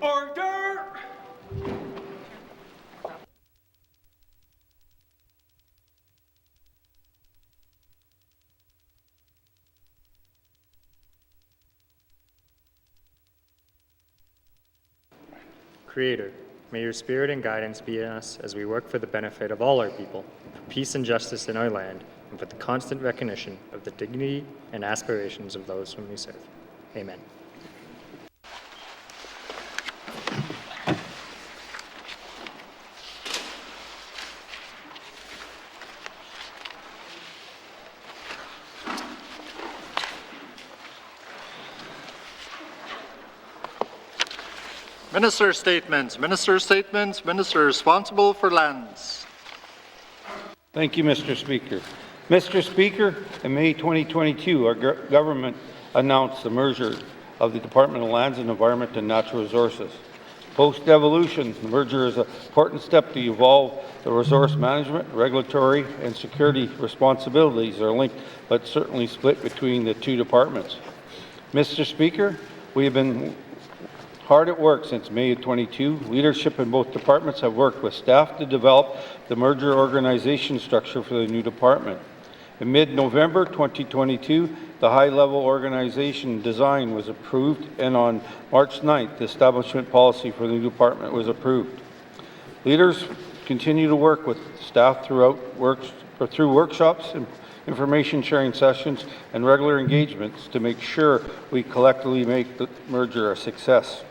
Order! Creator, may your spirit and guidance be in us as we work for the benefit of all our people, for peace and justice in our land, and for the constant recognition of the dignity and aspirations of those whom we serve. Amen. Minister statements, minister statements, minister responsible for lands. Thank you, Mr. Speaker. Mr. Speaker, in May 2022, our government announced the merger of the Department of Lands and Environment and Natural Resources. Post-devolution, the merger is an important step to evolve the resource management, regulatory, and security responsibilities are linked, but certainly split between the two departments. Mr. Speaker, we have been hard at work since May of 22. Leadership in both departments have worked with staff to develop the merger organization structure for the new department. In mid-November 2022, the high-level organization design was approved, and on March 9th, the establishment policy for the new department was approved. Leaders continue to work with staff through workshops, information sharing sessions, and regular engagements to make sure we collectively make the merger a success.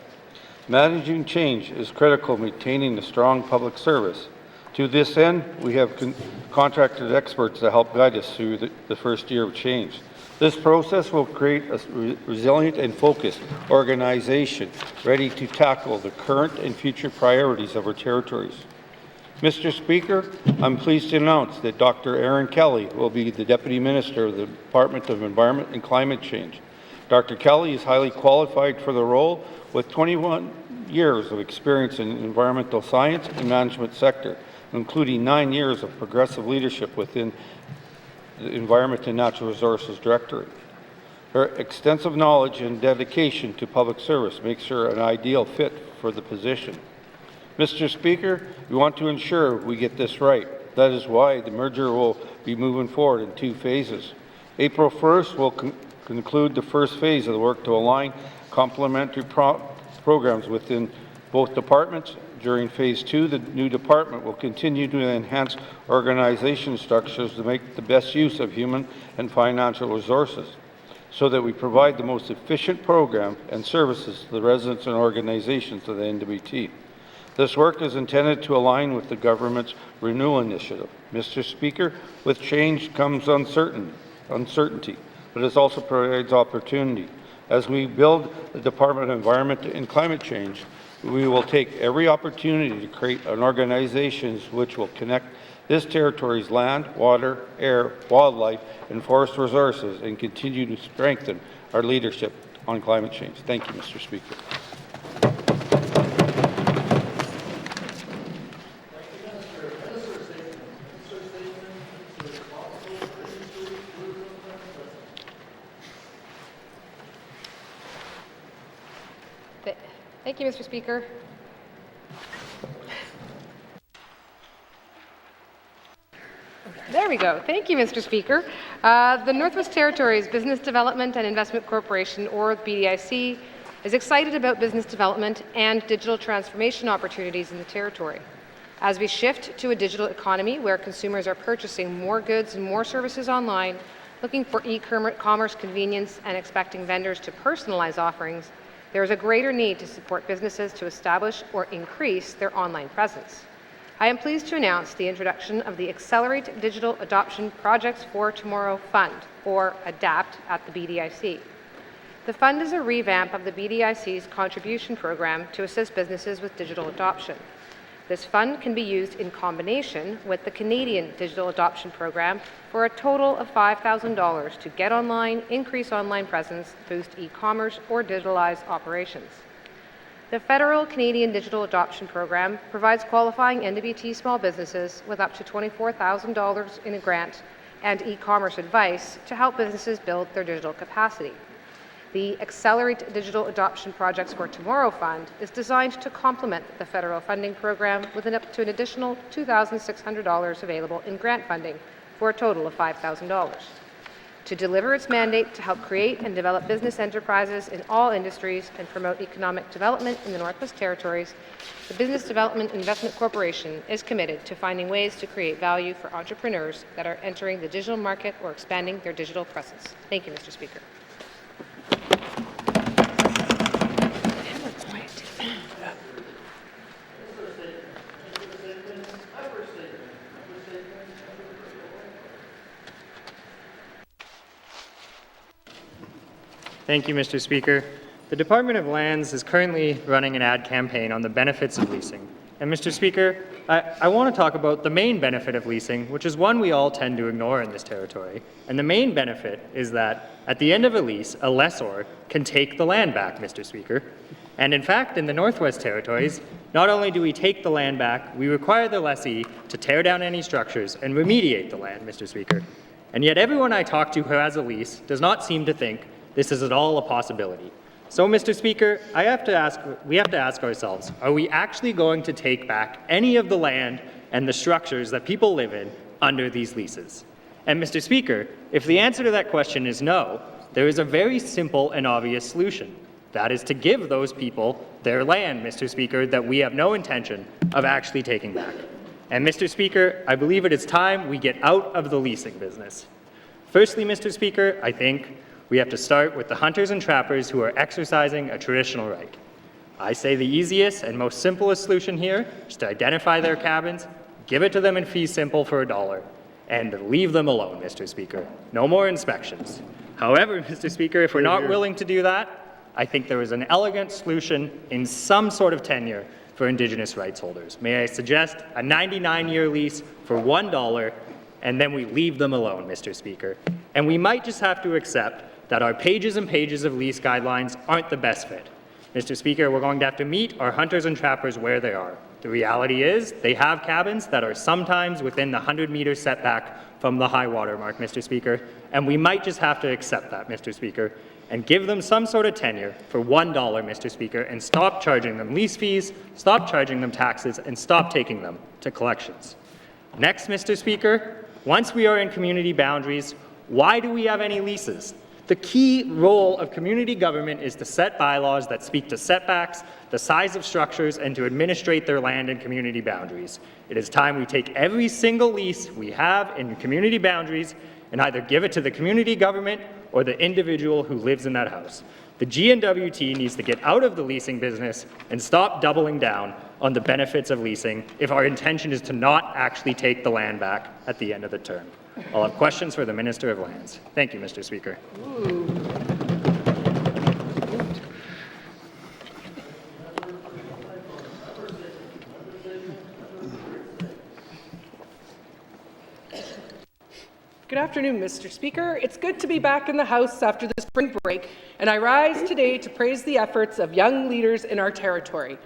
Managing change is critical in maintaining a strong public service. To this end, we have contracted experts to help guide us through the first year of change. This process will create a resilient and focused organization ready to tackle the current and future priorities of our territories. Mr. Speaker, I'm pleased to announce that Dr. Aaron Kelly will be the Deputy Minister of the Department of Environment and Climate Change. Dr. Kelly is highly qualified for the role with 21 years of experience in the environmental science and management sector, including 9 years of progressive leadership within the Environment and Natural Resources Directorate. Her extensive knowledge and dedication to public service makes her an ideal fit for the position. Mr. Speaker, we want to ensure we get this right. That is why the merger will be moving forward in 2 phases. April 1st will conclude the first phase of the work to align complementary programs within both departments. During phase 2, the new department will continue to enhance organization structures to make the best use of human and financial resources so that we provide the most efficient program and services to the residents and organizations of the N.W.T. This work is intended to align with the government's Renewable initiative. Mr. Speaker, with change comes uncertainty, but it also provides opportunity. As we build the Department of Environment and Climate Change, we will take every opportunity to create an organization which will connect this territory's land, water, air, wildlife, and forest resources and continue to strengthen our leadership on climate change. Thank you, Mr. Speaker. Thank you, Mr. Speaker. There we go. Thank you, Mr. Speaker. The Northwest Territories Business Development and Investment Corporation, or BDIC, is excited about business development and digital transformation opportunities in the territory. As we shift to a digital economy where consumers are purchasing more goods and more services online, looking for e-commerce convenience and expecting vendors to personalize offerings, there is a greater need to support businesses to establish or increase their online presence. I am pleased to announce the introduction of the Accelerate Digital Adoption Projects for Tomorrow Fund, or ADAPT, at the BDIC. The fund is a revamp of the BDIC's contribution program to assist businesses with digital adoption. This fund can be used in combination with the Canadian Digital Adoption Program for a total of $5,000 to get online, increase online presence, boost e-commerce, or digitalize operations. The Federal Canadian Digital Adoption Program provides qualifying N.W.T small businesses with up to $24,000 in a grant and e-commerce advice to help businesses build their digital capacity. The Accelerate Digital Adoption Projects for Tomorrow Fund is designed to complement the federal funding program with up to an additional $2,600 available in grant funding for a total of $5,000. To deliver its mandate to help create and develop business enterprises in all industries and promote economic development in the Northwest Territories, the Business Development Investment Corporation is committed to finding ways to create value for entrepreneurs that are entering the digital market or expanding their digital presence. Thank you, Mr. Speaker. Thank you, Mr. Speaker. The Department of Lands is currently running an ad campaign on the benefits of leasing. And Mr. Speaker, I want to talk about the main benefit of leasing, which is one we all tend to ignore in this territory. And the main benefit is that at the end of a lease, a lessor can take the land back, Mr. Speaker. And in fact, in the Northwest Territories, not only do we take the land back, we require the lessee to tear down any structures and remediate the land, Mr. Speaker. And yet everyone I talk to who has a lease does not seem to think this is at all a possibility. So, Mr. Speaker, we have to ask ourselves, are we actually going to take back any of the land and the structures that people live in under these leases? And Mr. Speaker, if the answer to that question is no, there is a very simple and obvious solution. That is to give those people their land, Mr. Speaker, that we have no intention of actually taking back. And Mr. Speaker, I believe it is time we get out of the leasing business. Firstly, Mr. Speaker, I think we have to start with the hunters and trappers who are exercising a traditional right. I say the easiest and most simplest solution here is to identify their cabins, give it to them in fee simple for $1, and leave them alone, Mr. Speaker. No more inspections. However, Mr. Speaker, if we're not willing to do that, I think there is an elegant solution in some sort of tenure for Indigenous rights holders. May I suggest a 99-year lease for $1, and then we leave them alone, Mr. Speaker. And we might just have to accept that our pages and pages of lease guidelines aren't the best fit. Mr. Speaker, we're going to have to meet our hunters and trappers where they are. The reality is they have cabins that are sometimes within the 100-meter setback from the high water mark, Mr. Speaker, and we might just have to accept that, Mr. Speaker, and give them some sort of tenure for $1, Mr. Speaker, and stop charging them lease fees, stop charging them taxes, and stop taking them to collections. Next, Mr. Speaker, once we are in community boundaries, why do we have any leases? The key role of community government is to set bylaws that speak to setbacks, the size of structures, and to administrate their land and community boundaries. It is time we take every single lease we have in community boundaries and either give it to the community government or the individual who lives in that house. The N.W.T needs to get out of the leasing business and stop doubling down on the benefits of leasing if our intention is to not actually take the land back at the end of the term. I'll have questions for the Minister of Lands. Thank you, Mr. Speaker. Good afternoon, Mr. Speaker. It's good to be back in the House after the spring break, and I rise today to praise the efforts of young leaders in our territory.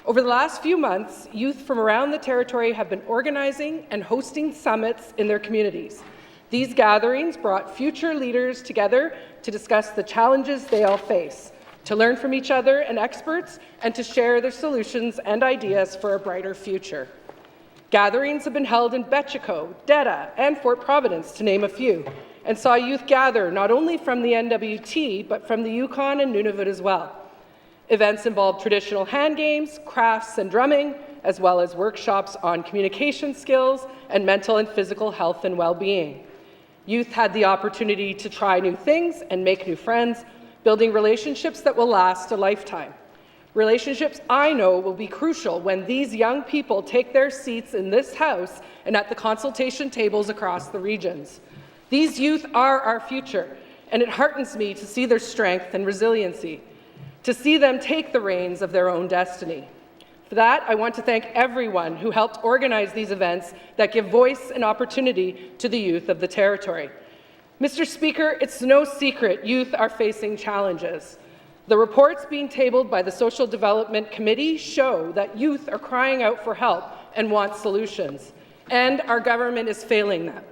Over the last few months, youth from around the territory have been organizing and hosting summits in their communities. These gatherings brought future leaders together to discuss the challenges they all face, to learn from each other and experts, and to share their solutions and ideas for a brighter future. Gatherings have been held in Betchico, Detta, and Fort Providence, to name a few, and saw youth gather not only from the N.W.T, but from the Yukon and Nunavut as well. Events involved traditional hand games, crafts, and drumming, as well as workshops on communication skills and mental and physical health and well-being. Youth had the opportunity to try new things and make new friends, building relationships that will last a lifetime. Relationships I know will be crucial when these young people take their seats in this House and at the consultation tables across the regions. These youth are our future, and it heartens me to see their strength and resiliency, to see them take the reins of their own destiny. For that, I want to thank everyone who helped organize these events that give voice and opportunity to the youth of the territory. Mr. Speaker, it's no secret youth are facing challenges. The reports being tabled by the Social Development Committee show that youth are crying out for help and want solutions, and our government is failing them.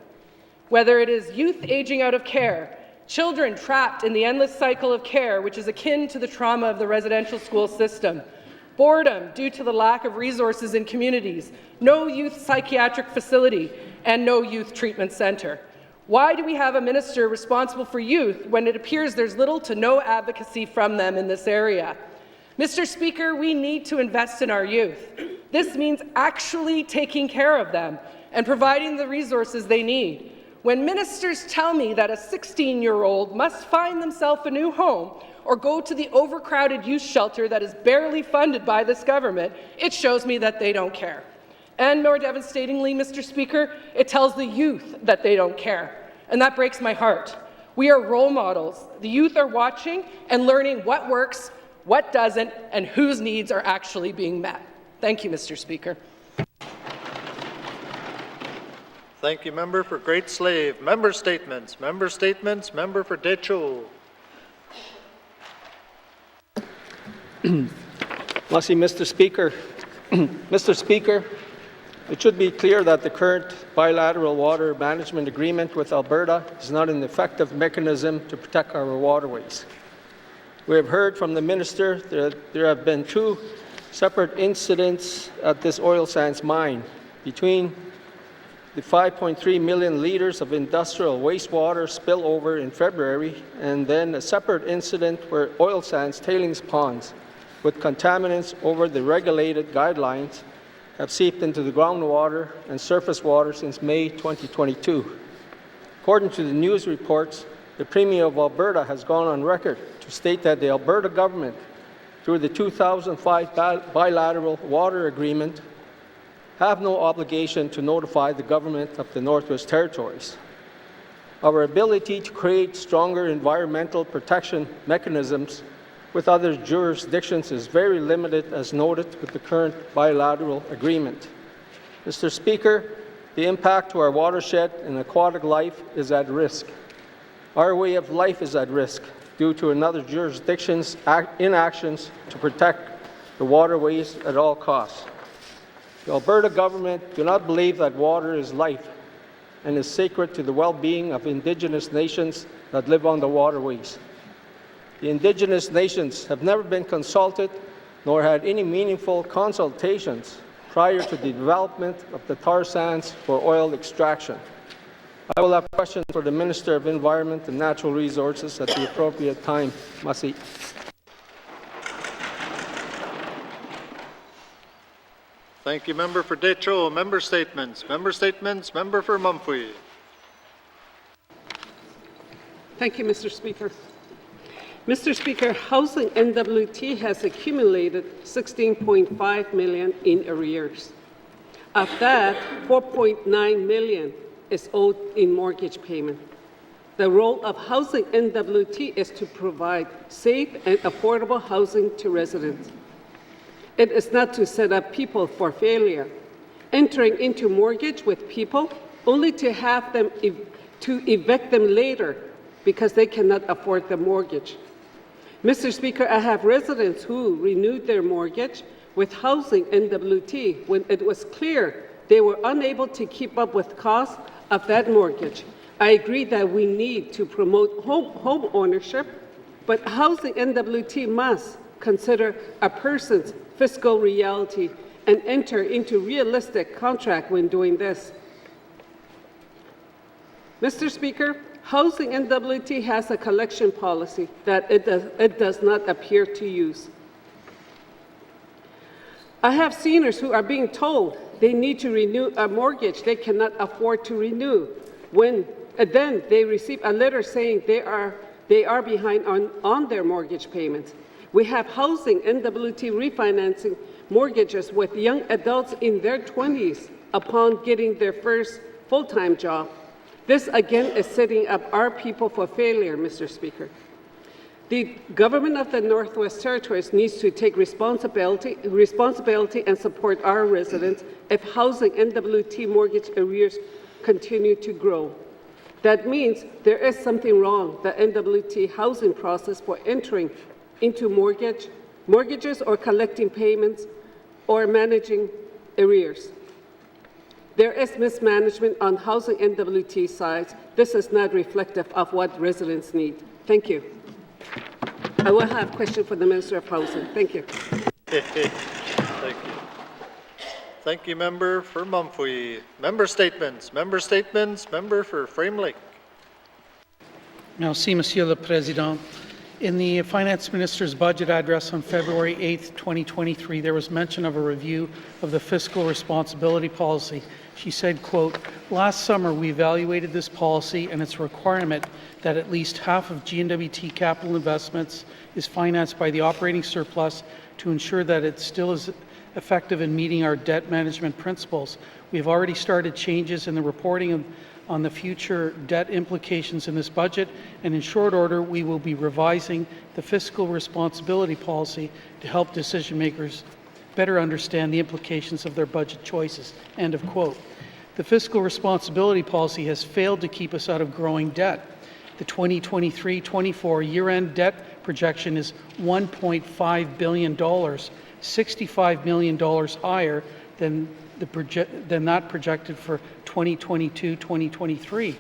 Whether it is youth aging out of care, children trapped in the endless cycle of care, which is akin to the trauma of the residential school system, boredom due to the lack of resources in communities, no youth psychiatric facility, and no youth treatment centre. Why do we have a minister responsible for youth when it appears there's little to no advocacy from them in this area? Mr. Speaker, we need to invest in our youth. This means actually taking care of them and providing the resources they need. When ministers tell me that a 16-year-old must find themselves a new home or go to the overcrowded youth shelter that is barely funded by this government, it shows me that they don't care. And more devastatingly, Mr. Speaker, it tells the youth that they don't care. And that breaks my heart. We are role models. The youth are watching and learning what works, what doesn't, and whose needs are actually being met. Thank you, Mr. Speaker. Thank you, member for Great Slave. Member statements. Member statements. Member for Decho. Merci, Mr. Speaker. Mr. Speaker, it should be clear that the current bilateral water management agreement with Alberta is not an effective mechanism to protect our waterways. We have heard from the minister that there have been 2 separate incidents at this oil sands mine between the 5.3 million litres of industrial wastewater spillover in February and then a separate incident where oil sands tailings ponds with contaminants over the regulated guidelines have seeped into the groundwater and surface water since May 2022. According to the news reports, the Premier of Alberta has gone on record to state that the Alberta government, through the 2005 bilateral water agreement, have no obligation to notify the government of the Northwest Territories. Our ability to create stronger environmental protection mechanisms with other jurisdictions is very limited, as noted with the current bilateral agreement. Mr. Speaker, the impact to our watershed and aquatic life is at risk. Our way of life is at risk due to another jurisdiction's inactions to protect the waterways at all costs. The Alberta government do not believe that water is life and is sacred to the well-being of Indigenous nations that live on the waterways. The Indigenous nations have never been consulted nor had any meaningful consultations prior to the development of the tar sands for oil extraction. I will have questions for the Minister of Environment and Natural Resources at the appropriate time. Merci. Thank you, member for Decho. Member statements. Member statements. Member for Mumfree. Thank you, Mr. Speaker. Mr. Speaker, housing N.W.T has accumulated $16.5 million in arrears. Of that, $4.9 million is owed in mortgage payment. The role of housing N.W.T is to provide safe and affordable housing to residents. It is not to set up people for failure, entering into mortgage with people only to have them to evict them later because they cannot afford the mortgage. Mr. Speaker, I have residents who renewed their mortgage with housing N.W.T when it was clear they were unable to keep up with costs of that mortgage. I agree that we need to promote home ownership, but housing N.W.T must consider a person's fiscal reality and enter into realistic contract when doing this. Mr. Speaker, housing N.W.T has a collection policy that it does not appear to use. I have seniors who are being told they need to renew a mortgage they cannot afford to renew, when then they receive a letter saying they are behind on their mortgage payments. We have housing N.W.T refinancing mortgages with young adults in their 20s upon getting their first full-time job. This again is setting up our people for failure, Mr. Speaker. The government of the Northwest Territories needs to take responsibility and support our residents if housing N.W.T mortgage arrears continue to grow. That means there is something wrong with the N.W.T housing process for entering into mortgages or collecting payments or managing arrears. There is mismanagement on housing N.W.T sites. This is not reflective of what residents need. Thank you. I will have a question for the Minister of Housing. Thank you. Thank you. Thank you, member for Mumfwee. Member statements. Member statements. Member for Frame Lake. Merci, Monsieur le Président. In the Finance Minister's budget address on February 8, 2023, there was mention of a review of the fiscal responsibility policy. She said, quote, "Last summer we evaluated this policy and its requirement that at least half of N.W.T capital investments is financed by the operating surplus to ensure that it still is effective in meeting our debt management principles. We have already started changes in the reporting on the future debt implications in this budget, and in short order, we will be revising the fiscal responsibility policy to help decision makers better understand the implications of their budget choices." End of quote. The fiscal responsibility policy has failed to keep us out of growing debt. The 2023-24 year-end debt projection is $1.5 billion, $65 million higher than that projected for 2022-2023.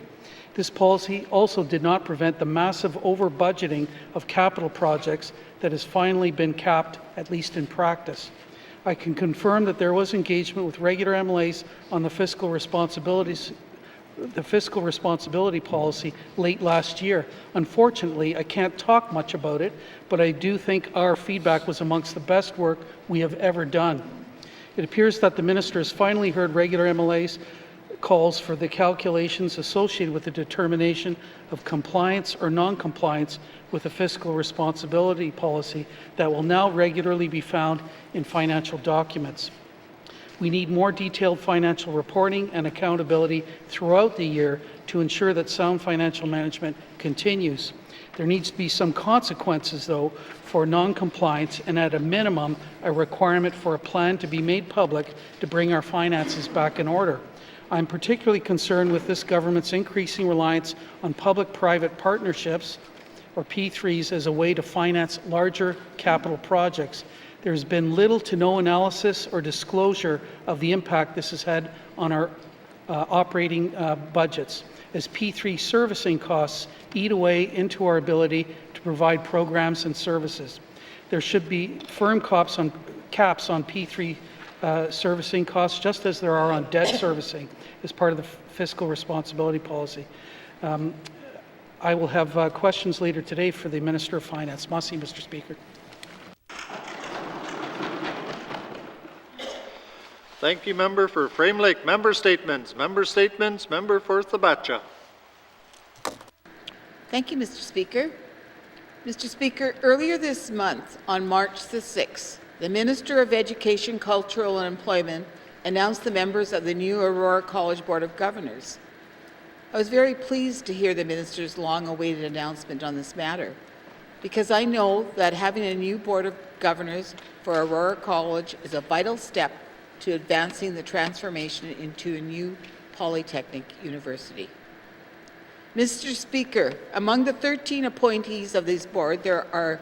This policy also did not prevent the massive over-budgeting of capital projects that has finally been capped, at least in practice. I can confirm that there was engagement with regular MLAs on the fiscal responsibility policy late last year. Unfortunately, I can't talk much about it, but I do think our feedback was amongst the best work we have ever done. It appears that the Minister has finally heard regular MLAs' calls for the calculations associated with the determination of compliance or non-compliance with the fiscal responsibility policy that will now regularly be found in financial documents. We need more detailed financial reporting and accountability throughout the year to ensure that sound financial management continues. There needs to be some consequences, though, for non-compliance, and at a minimum, a requirement for a plan to be made public to bring our finances back in order. I'm particularly concerned with this government's increasing reliance on public-private partnerships, or P3s, as a way to finance larger capital projects. There's been little to no analysis or disclosure of the impact this has had on our operating budgets, as P3 servicing costs eat away into our ability to provide programs and services. There should be firm caps on P3 servicing costs, just as there are on debt servicing, as part of the fiscal responsibility policy. I will have questions later today for the Minister of Finance. Merci, Mr. Speaker. Thank you, member for Frame Lake. Member statements. Member statements. Member for Thabacha. Thank you, Mr. Speaker. Mr. Speaker, earlier this month, on March the 6th, the Minister of Education, Cultural and Employment announced the members of the new Aurora College Board of Governors. I was very pleased to hear the Minister's long-awaited announcement on this matter, because I know that having a new Board of Governors for Aurora College is a vital step to advancing the transformation into a new polytechnic university. Mr. Speaker, among the 13 appointees of this board, there are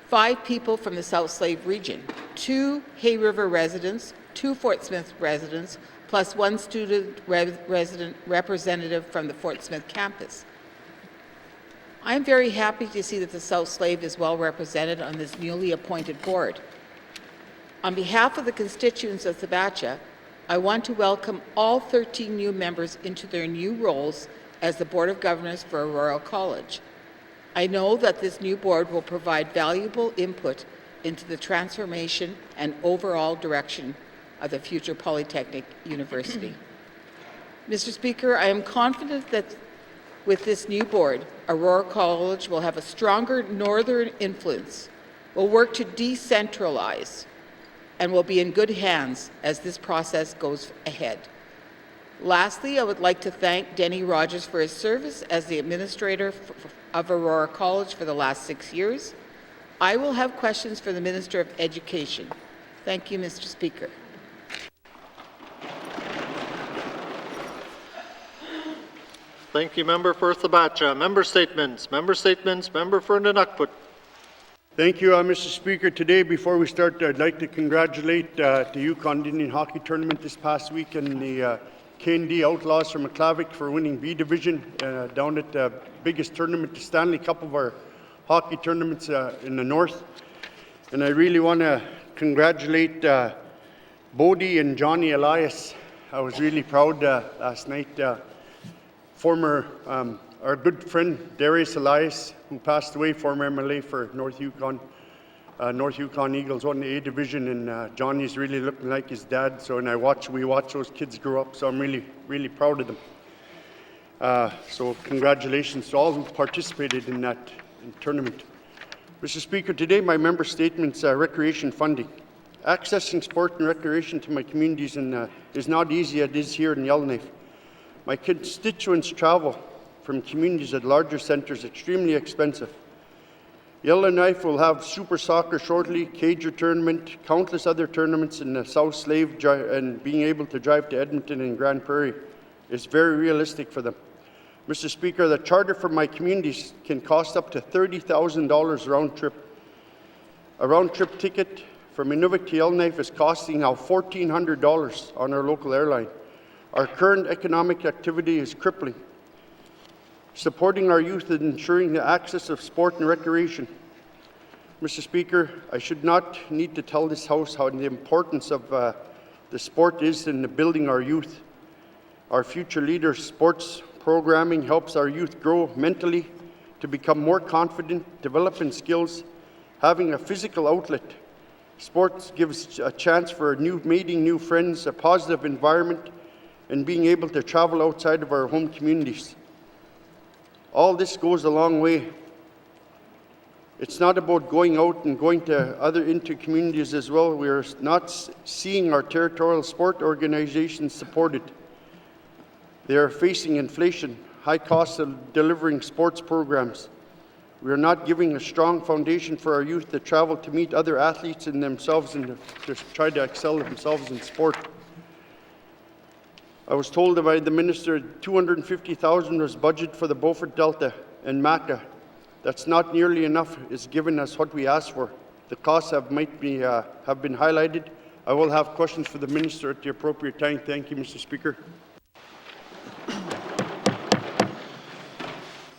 5 people from the South Slave region, 2 Hay River residents, 2 Fort Smith residents, plus 1 student resident representative from the Fort Smith campus. I am very happy to see that the South Slave is well represented on this newly appointed board. On behalf of the constituents of Thabacha, I want to welcome all 13 new members into their new roles as the Board of Governors for Aurora College. I know that this new board will provide valuable input into the transformation and overall direction of the future Polytechnic University. Mr. Speaker, I am confident that with this new board, Aurora College will have a stronger northern influence, will work to decentralize, and will be in good hands as this process goes ahead. Lastly, I would like to thank Denny Rogers for his service as the administrator of Aurora College for the last 6 years. I will have questions for the Minister of Education. Thank you, Mr. Speaker. Thank you, member for Thabacha. Member statements. Member statements. Member for N.W.T. Thank you, Mr. Speaker. Today, before we start, I'd like to congratulate the Yukon Indian Hockey Tournament this past week and the K&D Outlaws from McClavick for winning B Division down at the biggest tournament, the Stanley Cup of our hockey tournaments in the north. And I really want to congratulate Bodie and Johnny Elias. I was really proud last night. Our good friend Darius Elias, who passed away, former MLA for North Yukon Eagles, won the A Division, and Johnny's really looking like his dad. So, and we watch those kids grow up. So I'm really proud of them. So congratulations to all who participated in that tournament. Mr. Speaker, today my member statements recreation funding. Accessing sport and recreation to my communities is not easy as it is here in Yellowknife. My constituents travel from communities at larger centres extremely expensive. Yellowknife will have Super Soccer shortly, Cager Tournament, countless other tournaments in the South Slave, and being able to drive to Edmonton and Grand Prairie is very realistic for them. Mr. Speaker, the charter for my communities can cost up to $30,000 round trip. A round trip ticket from N.W.T to Yellowknife is costing now $1,400 on our local airline. Our current economic activity is crippling. Supporting our youth and ensuring the access of sport and recreation. Mr. Speaker, I should not need to tell this House how the importance of the sport is in building our youth. Our future leaders' sports programming helps our youth grow mentally, to become more confident, develop in skills, having a physical outlet. Sports gives a chance for meeting new friends, a positive environment, and being able to travel outside of our home communities. All this goes a long way. It's not about going out and going to into communities as well. We are not seeing our territorial sport organizations supported. They are facing inflation, high costs of delivering sports programs. We are not giving a strong foundation for our youth to travel to meet other athletes in themselves and to try to excel themselves in sport. I was told by the minister $250,000 was budgeted for the Beaufort Delta and MACA. That's not nearly enough. It's given us what we asked for. The costs have been highlighted. I will have questions for the minister at the appropriate time. Thank you, Mr. Speaker.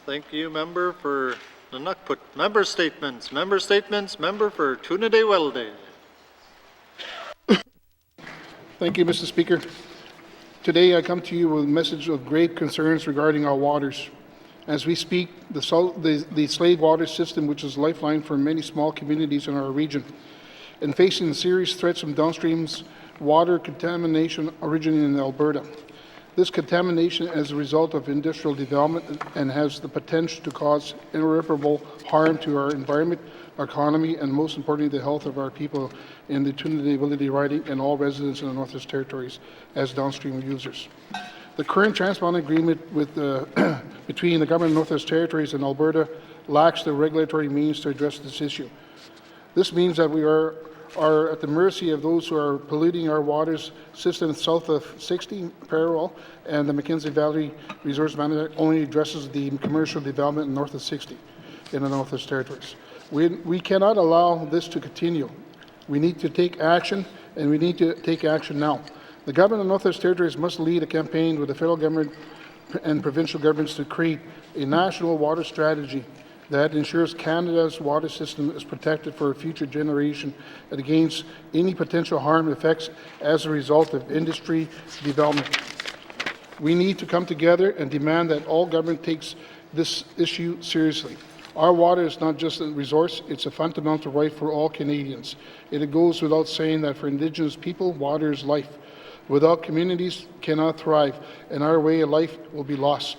Thank you, member for N.W.T. Member statements. Member statements. Member for Tunaday-Welday. Thank you, Mr. Speaker. Today I come to you with a message of grave concerns regarding our waters. As we speak, the Slave water system, which is a lifeline for many small communities in our region, and facing serious threats from downstream water contamination originating in Alberta. This contamination is a result of industrial development and has the potential to cause irreparable harm to our environment, our economy, and most importantly, the health of our people in the Tunaday-Welday riding and all residents in the Northwest Territories as downstream users. The current transplant agreement between the government of Northwest Territories and Alberta lacks the regulatory means to address this issue. This means that we are at the mercy of those who are polluting our waters system south of 60 parallel, and the Mackenzie Valley Resource Management only addresses the commercial development north of 60 in the Northwest Territories. We cannot allow this to continue. We need to take action, and we need to take action now. The government of Northwest Territories must lead a campaign with the federal government and provincial governments to create a national water strategy that ensures Canada's water system is protected for a future generation against any potential harm effects as a result of industry development. We need to come together and demand that all government takes this issue seriously. Our water is not just a resource, it's a fundamental right for all Canadians. It goes without saying that for Indigenous people, water is life. Without communities cannot thrive, and our way of life will be lost.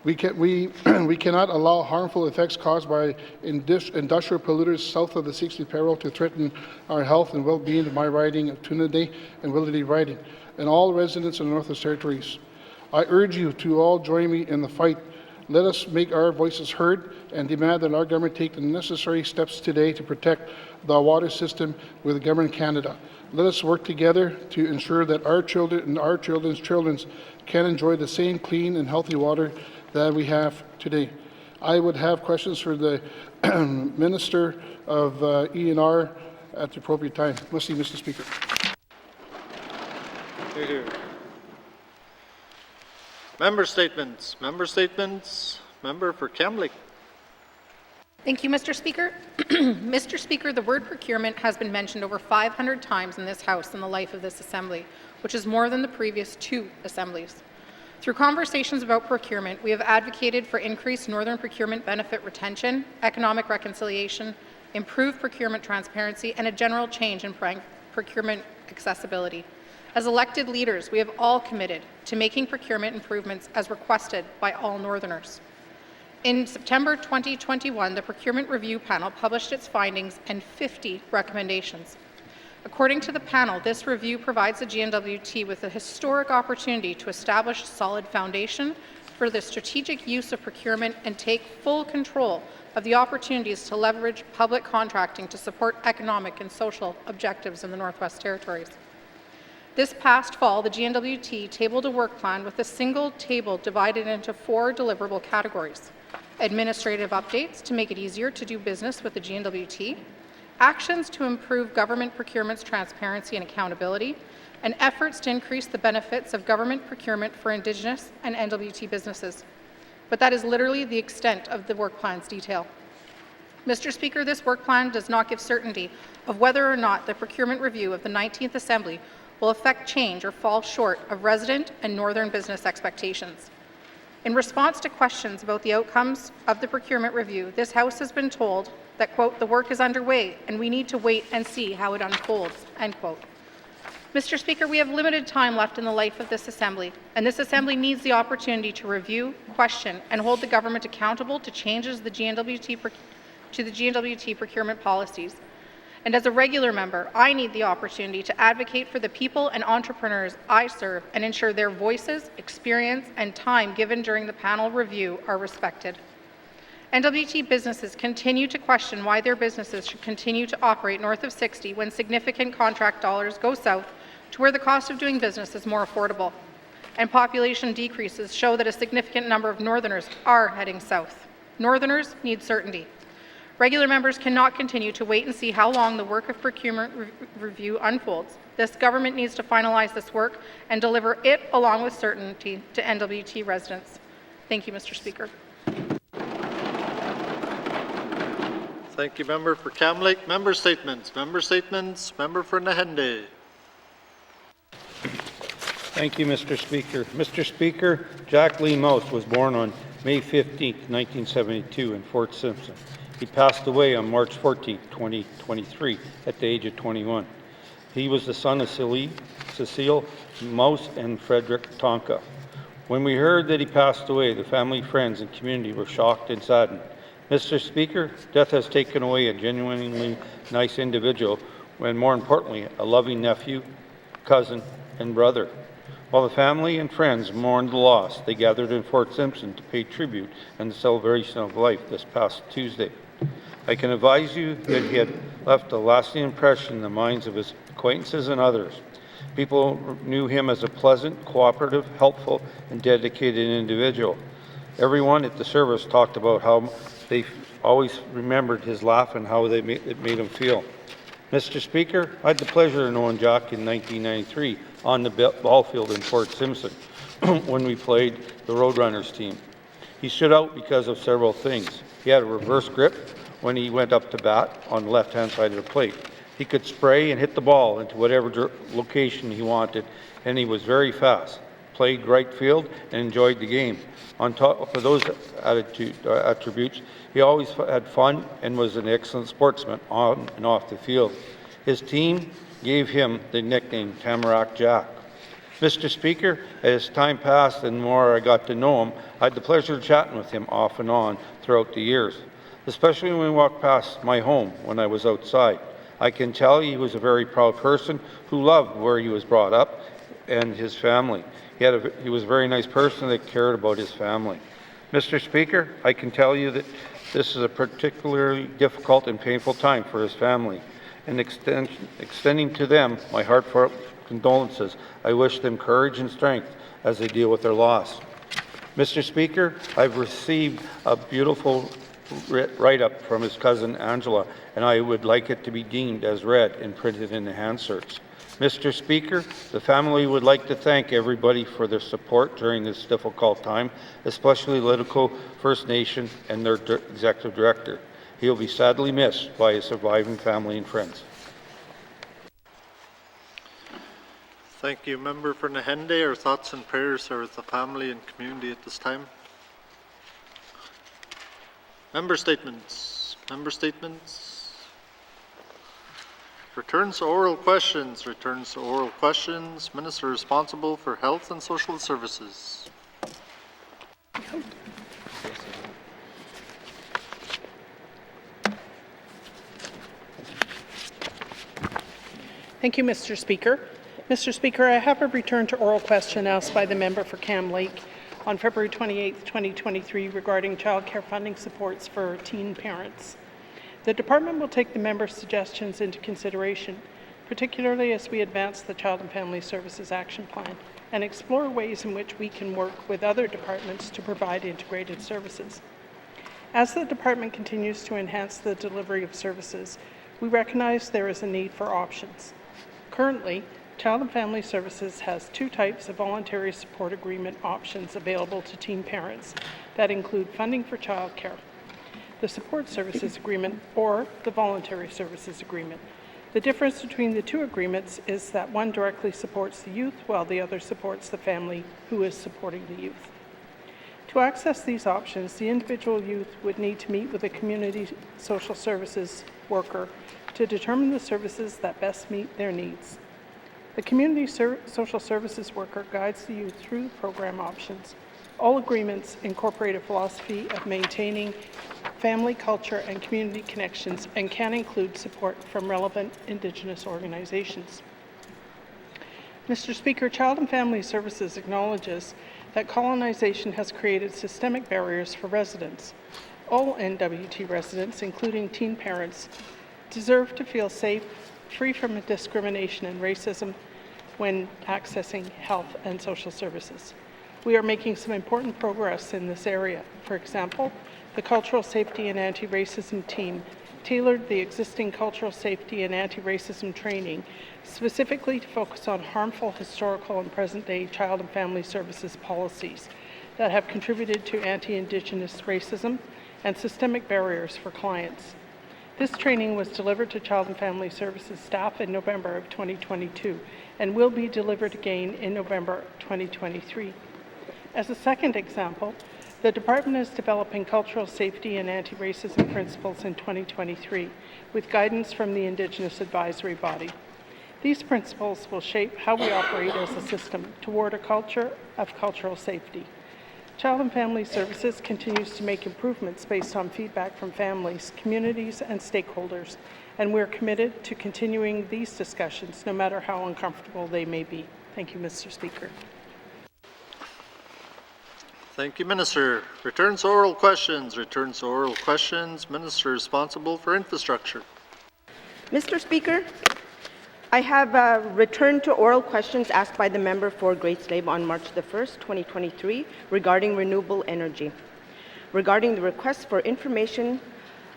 We cannot allow harmful effects caused by industrial polluters south of the 60th parallel to threaten our health and well-being of my riding of Tunaday and Welday riding, and all residents in the Northwest Territories. I urge you to all join me in the fight. Let us make our voices heard and demand that our government take the necessary steps today to protect the water system with the Government of Canada. Let us work together to ensure that our children and our children's children can enjoy the same clean and healthy water that we have today. I would have questions for the Minister of ENR at the appropriate time. Mr. Speaker. Here, here. Member statements. Member statements. Member for Kamloops. Thank you, Mr. Speaker. Mr. Speaker, the word procurement has been mentioned over 500 times in this House in the life of this Assembly, which is more than the previous 2 assemblies. Through conversations about procurement, we have advocated for increased northern procurement benefit retention, economic reconciliation, improved procurement transparency, and a general change in procurement accessibility. As elected leaders, we have all committed to making procurement improvements as requested by all Northerners. In September 2021, the Procurement Review Panel published its findings and 50 recommendations. According to the panel, this review provides the N.W.T with a historic opportunity to establish a solid foundation for the strategic use of procurement and take full control of the opportunities to leverage public contracting to support economic and social objectives in the Northwest Territories. This past fall, the N.W.T tabled a work plan with a single table divided into 4 deliverable categories: administrative updates to make it easier to do business with the N.W.T, actions to improve government procurement's transparency and accountability, and efforts to increase the benefits of government procurement for Indigenous and N.W.T businesses. But that is literally the extent of the work plan's detail. Mr. Speaker, this work plan does not give certainty of whether or not the procurement review of the 19th Assembly will affect change or fall short of resident and northern business expectations. In response to questions about the outcomes of the procurement review, this House has been told that, quote, the work is underway and we need to wait and see how it unfolds, end quote. Mr. Speaker, we have limited time left in the life of this Assembly, and this Assembly needs the opportunity to review, question, and hold the government accountable to changes to the N.W.T procurement policies. And as a regular member, I need the opportunity to advocate for the people and entrepreneurs I serve and ensure their voices, experience, and time given during the panel review are respected. N.W.T businesses continue to question why their businesses should continue to operate north of 60 when significant contract dollars go south to where the cost of doing business is more affordable. And population decreases show that a significant number of Northerners are heading south. Northerners need certainty. Regular members cannot continue to wait and see how long the work of procurement review unfolds. This government needs to finalize this work and deliver it along with certainty to N.W.T residents. Thank you, Mr. Speaker. Thank you, Member for Kamloops. Member statements. Member statements. Member for Nahende. Thank you, Mr. Speaker. Mr. Speaker, Jack Lee Mouse was born on May 15, 1972 in Fort Simpson. He passed away on March 14, 2023 at the age of 21. He was the son of Cecile Mouse and Frederick Tonka. When we heard that he passed away, the family, friends, and community were shocked and saddened. Mr. Speaker, death has taken away a genuinely nice individual, and more importantly, a loving nephew, cousin, and brother. While the family and friends mourned the loss, they gathered in Fort Simpson to pay tribute and the celebration of life this past Tuesday. I can advise you that he had left a lasting impression in the minds of his acquaintances and others. People knew him as a pleasant, cooperative, helpful, and dedicated individual. Everyone at the service talked about how they always remembered his laugh and how it made him feel. Mr. Speaker, I had the pleasure of knowing Jack in 1993 on the ball field in Fort Simpson when we played the Roadrunners team. He stood out because of several things. He had a reverse grip when he went up to bat on the left-hand side of the plate. He could spray and hit the ball into whatever location he wanted, and he was very fast, played right field, and enjoyed the game. On top of those attributes, he always had fun and was an excellent sportsman on and off the field. His team gave him the nickname Tamarack Jack. Mr. Speaker, as time passed and the more I got to know him, I had the pleasure of chatting with him off and on throughout the years, especially when we walked past my home when I was outside. I can tell he was a very proud person who loved where he was brought up and his family. He was a very nice person that cared about his family. Mr. Speaker, I can tell you that this is a particularly difficult and painful time for his family, and extending to them my heartfelt condolences. I wish them courage and strength as they deal with their loss. Mr. Speaker, I've received a beautiful write-up from his cousin Angela, and I would like it to be deemed as read and printed in the Hansards. Mr. Speaker, the family would like to thank everybody for their support during this difficult time, especially Litico First Nation and their Executive Director. He will be sadly missed by his surviving family and friends. Thank you. Member for Nahende, our thoughts and prayers are with the family and community at this time. Member statements. Member statements. Returns to oral questions. Returns to oral questions. Minister responsible for Health and Social Services. Thank you, Mr. Speaker. Mr. Speaker, I have a return to oral question asked by the member for Cam Lake on February 28, 2023 regarding childcare funding supports for teen parents. The department will take the member's suggestions into consideration, particularly as we advance the Child and Family Services Action Plan and explore ways in which we can work with other departments to provide integrated services. As the department continues to enhance the delivery of services, we recognize there is a need for options. Currently, Child and Family Services has two types of voluntary support agreement options available to teen parents that include funding for childcare, the Support Services Agreement or the Voluntary Services Agreement. The difference between the two agreements is that one directly supports the youth while the other supports the family who is supporting the youth. To access these options, the individual youth would need to meet with a community social services worker to determine the services that best meet their needs. The community social services worker guides the youth through program options. All agreements incorporate a philosophy of maintaining family, culture, and community connections and can include support from relevant Indigenous organizations. Mr. Speaker, Child and Family Services acknowledges that colonization has created systemic barriers for residents. All N.W.T. residents, including teen parents, deserve to feel safe, free from discrimination and racism when accessing health and social services. We are making some important progress in this area. For example, the Cultural Safety and Anti-Racism team tailored the existing cultural safety and anti-racism training specifically to focus on harmful historical and present-day child and family services policies that have contributed to anti-Indigenous racism and systemic barriers for clients. This training was delivered to Child and Family Services staff in November of 2022 and will be delivered again in November 2023. As a second example, the department is developing cultural safety and anti-racism principles in 2023 with guidance from the Indigenous Advisory Body. These principles will shape how we operate as a system toward a culture of cultural safety. Child and Family Services continues to make improvements based on feedback from families, communities, and stakeholders, and we're committed to continuing these discussions no matter how uncomfortable they may be. Thank you, Mr. Speaker. Thank you, Minister. Returns to oral questions. Returns to oral questions. Minister responsible for infrastructure. Mr. Speaker, I have returned to oral questions asked by the member for Great Slave on March the 1st, 2023 regarding renewable energy. Regarding the request for information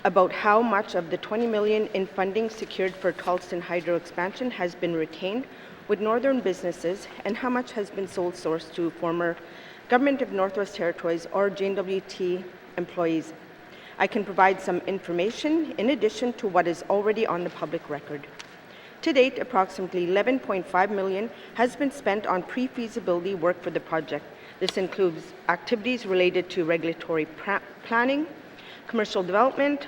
about how much of the $20 million in funding secured for Tolston Hydro expansion has been retained with northern businesses and how much has been sole sourced to former Government of Northwest Territories or N.W.T employees. I can provide some information in addition to what is already on the public record. To date, approximately $11.5 million has been spent on pre-feasibility work for the project. This includes activities related to regulatory planning, commercial development,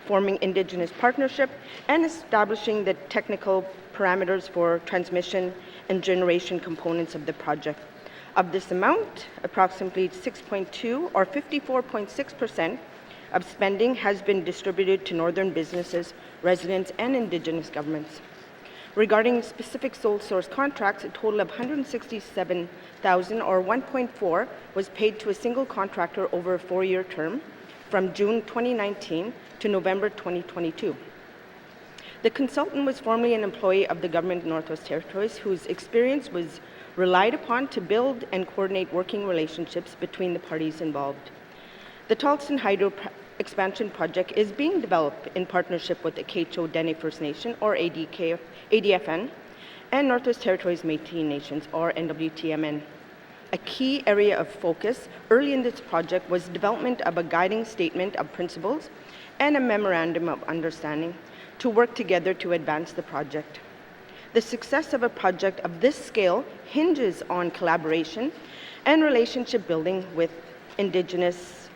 forming Indigenous partnership, and establishing the technical parameters for transmission and generation components of the project. Of this amount, approximately 6.2 or 54.6% of spending has been distributed to northern businesses, residents, and Indigenous governments. Regarding specific sole source contracts, a total of $167,000 or 1.4 was paid to a single contractor over a 4-year term from June 2019 to November 2022. The consultant was formerly an employee of the Government of Northwest Territories whose experience was relied upon to build and coordinate working relationships between the parties involved. The Tolston Hydro expansion project is being developed in partnership with the Acknowledgements Dene First Nation, or ADFN, and Northwest Territories Métis Nations, or N.W.T. A key area of focus early in this project was development of a guiding statement of principles and a memorandum of understanding to work together to advance the project. The success of a project of this scale hinges on collaboration and relationship building with Indigenous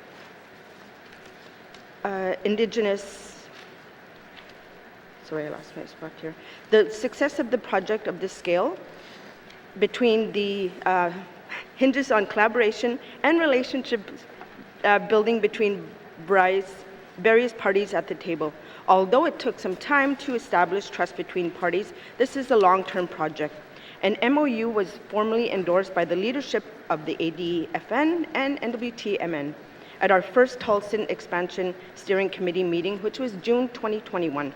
sorry, I lost my spot here. The success of the project of this scale hinges on collaboration and relationship building between various parties at the table. Although it took some time to establish trust between parties, this is a long-term project. An MOU was formally endorsed by the leadership of the ADFN and N.W.T. at our first Tulsin Expansion Steering Committee meeting, which was June 2021.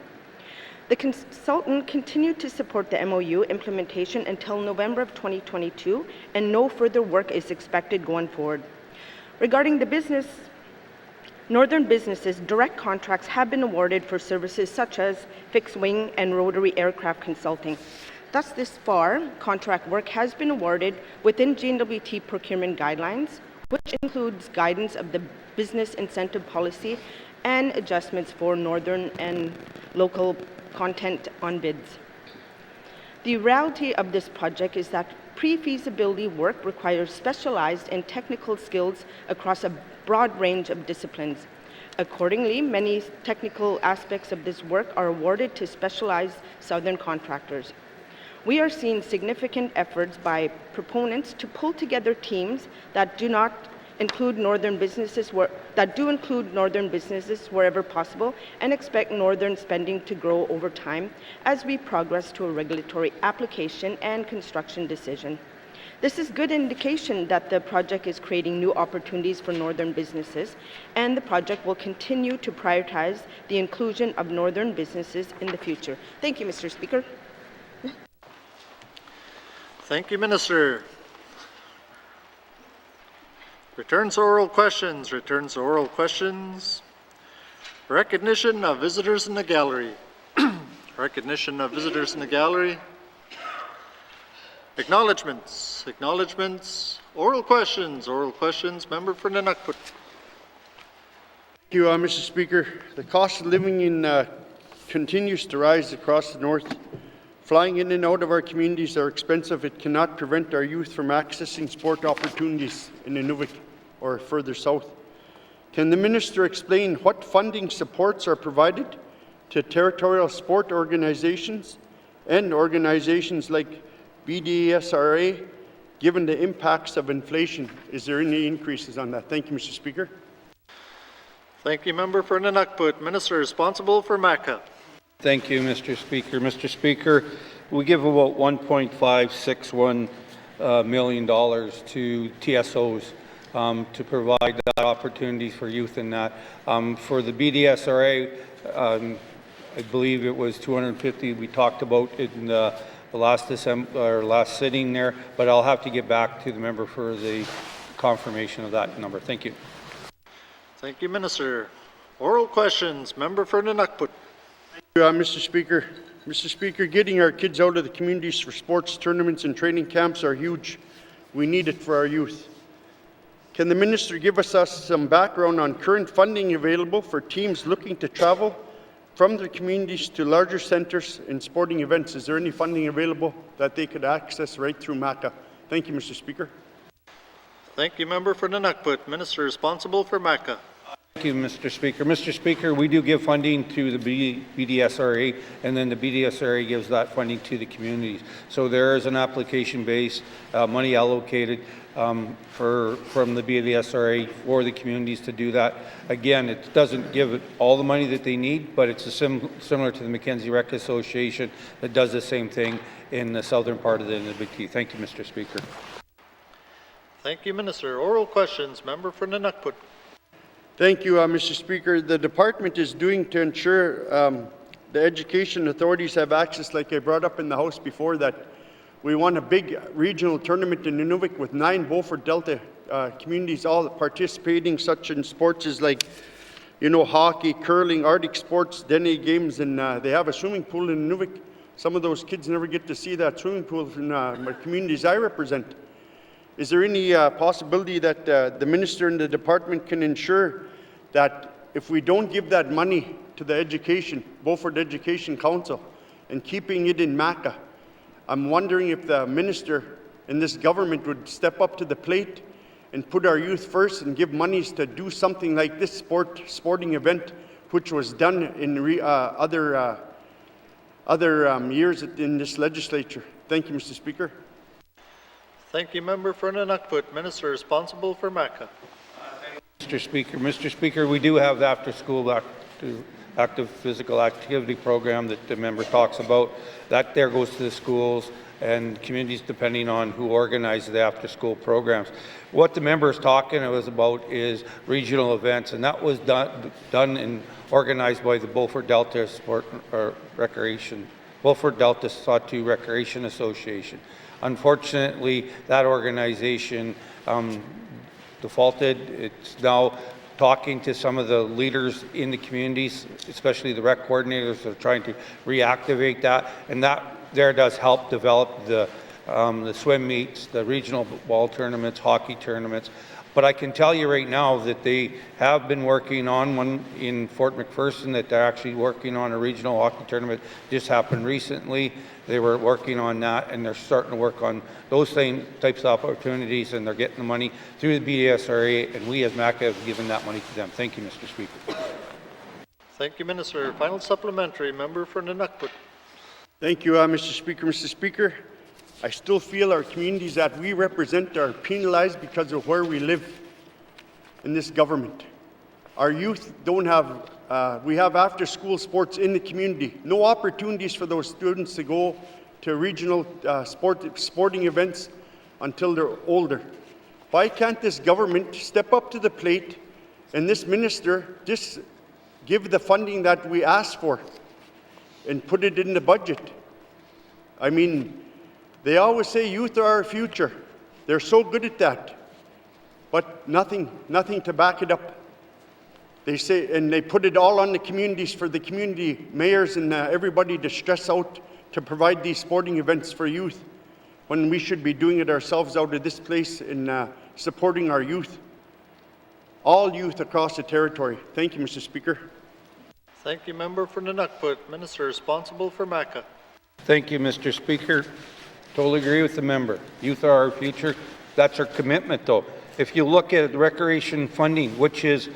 The consultant continued to support the MOU implementation until November of 2022, and no further work is expected going forward. Regarding the Northern businesses, direct contracts have been awarded for services such as fixed wing and rotary aircraft consulting. Thus, this far, contract work has been awarded within N.W.T. procurement guidelines, which includes guidance of the business incentive policy and adjustments for Northern and local content on bids. The reality of this project is that pre-feasibility work requires specialized and technical skills across a broad range of disciplines. Accordingly, many technical aspects of this work are awarded to specialized southern contractors. We are seeing significant efforts by proponents to pull together teams that do include northern businesses wherever possible, and expect northern spending to grow over time as we progress to a regulatory application and construction decision. This is good indication that the project is creating new opportunities for northern businesses, and the project will continue to prioritize the inclusion of northern businesses in the future. Thank you, Mr. Speaker. Thank you, Minister. Returns to oral questions. Recognition of visitors in the gallery. Recognition of visitors in the gallery. Acknowledgements. Oral questions. Member for N.W.T. Thank you, Mr. Speaker. The cost of living continues to rise across the north. Flying in and out of our communities are expensive. It cannot prevent our youth from accessing sport opportunities in Nunavut or further south. Can the Minister explain what funding supports are provided to territorial sport organizations and organizations like BDSRA, given the impacts of inflation? Is there any increases on that? Thank you, Mr. Speaker. Thank you, Member for N.W.T. Minister responsible for MACA. Thank you, Mr. Speaker. Mr. Speaker, we give about $1.561 million to TSOs to provide that opportunity for youth in that. For the BDSRA, I believe it was 250 we talked about in the last sitting there, but I'll have to get back to the member for the confirmation of that number. Thank you. Thank you, Minister. Oral questions. Member for N.W.T. Mr. Speaker. Mr. Speaker, getting our kids out of the communities for sports tournaments and training camps are huge. We need it for our youth. Can the Minister give us some background on current funding available for teams looking to travel from their communities to larger centres and sporting events? Is there any funding available that they could access right through MACA? Thank you, Mr. Speaker. Thank you, Member for N.W.T. Minister responsible for MACA. Thank you, Mr. Speaker. Mr. Speaker, we do give funding to the BDSRA, and then the BDSRA gives that funding to the communities. So there is an application-based money allocated from the BDSRA for the communities to do that. Again, it doesn't give it all the money that they need, but it's similar to the Mackenzie Rec Association that does the same thing in the southern part of the N.W.T. Thank you, Mr. Speaker. Thank you, Minister. Oral questions. Member for N.W.T. Thank you, Mr. Speaker. The department is doing to ensure the education authorities have access, like I brought up in the House before, that we want a big regional tournament in Nunavut with 9 Beaufort Delta communities all participating, such in sports as like, hockey, curling, Arctic sports, Dene games, and they have a swimming pool in Nunavut. Some of those kids never get to see that swimming pool from my communities I represent. Is there any possibility that the minister and the department can ensure that if we don't give that money to the Beaufort Education Council and keeping it in MACA, I'm wondering if the minister and this government would step up to the plate and put our youth first and give monies to do something like this sporting event, which was done in other years in this legislature. Thank you, Mr. Speaker. Thank you, Member for N.W.T. Minister responsible for MACA. Mr. Speaker, we do have the after-school active physical activity program that the member talks about. That there goes to the schools and communities depending on who organizes the after-school programs. What the member is talking about is regional events, and that was done and organized by the Beaufort Delta Sawtooth Recreation Association. Unfortunately, that organization defaulted. It's now talking to some of the leaders in the communities, especially the rec coordinators, that are trying to reactivate that, and that there does help develop the swim meets, the regional ball tournaments, hockey tournaments. But I can tell you right now that they have been working on one in Fort McPherson, that they're actually working on a regional hockey tournament. Just happened recently. They were working on that, and they're starting to work on those same types of opportunities, and they're getting the money through the BDSRA, and we as MACA have given that money to them. Thank you, Mr. Speaker. Thank you, Minister. Final supplementary, Member for N.W.T. Thank you, Mr. Speaker. Mr. Speaker, I still feel our communities that we represent are penalized because of where we live in this government. Our youth don't have, we have after-school sports in the community. No opportunities for those students to go to regional sporting events until they're older. Why can't this government step up to the plate and this minister just give the funding that we asked for and put it in the budget? I mean, they always say youth are our future. They're so good at that, but nothing to back it up. They say, and they put it all on the communities for the community mayors and everybody to stress out to provide these sporting events for youth, when we should be doing it ourselves out of this place in supporting our youth, all youth across the territory. Thank you, Mr. Speaker. Thank you, Member for N.W.T. Minister responsible for MACA. Thank you, Mr. Speaker. Totally agree with the member. Youth are our future. That's our commitment, though. If you look at recreation funding, which is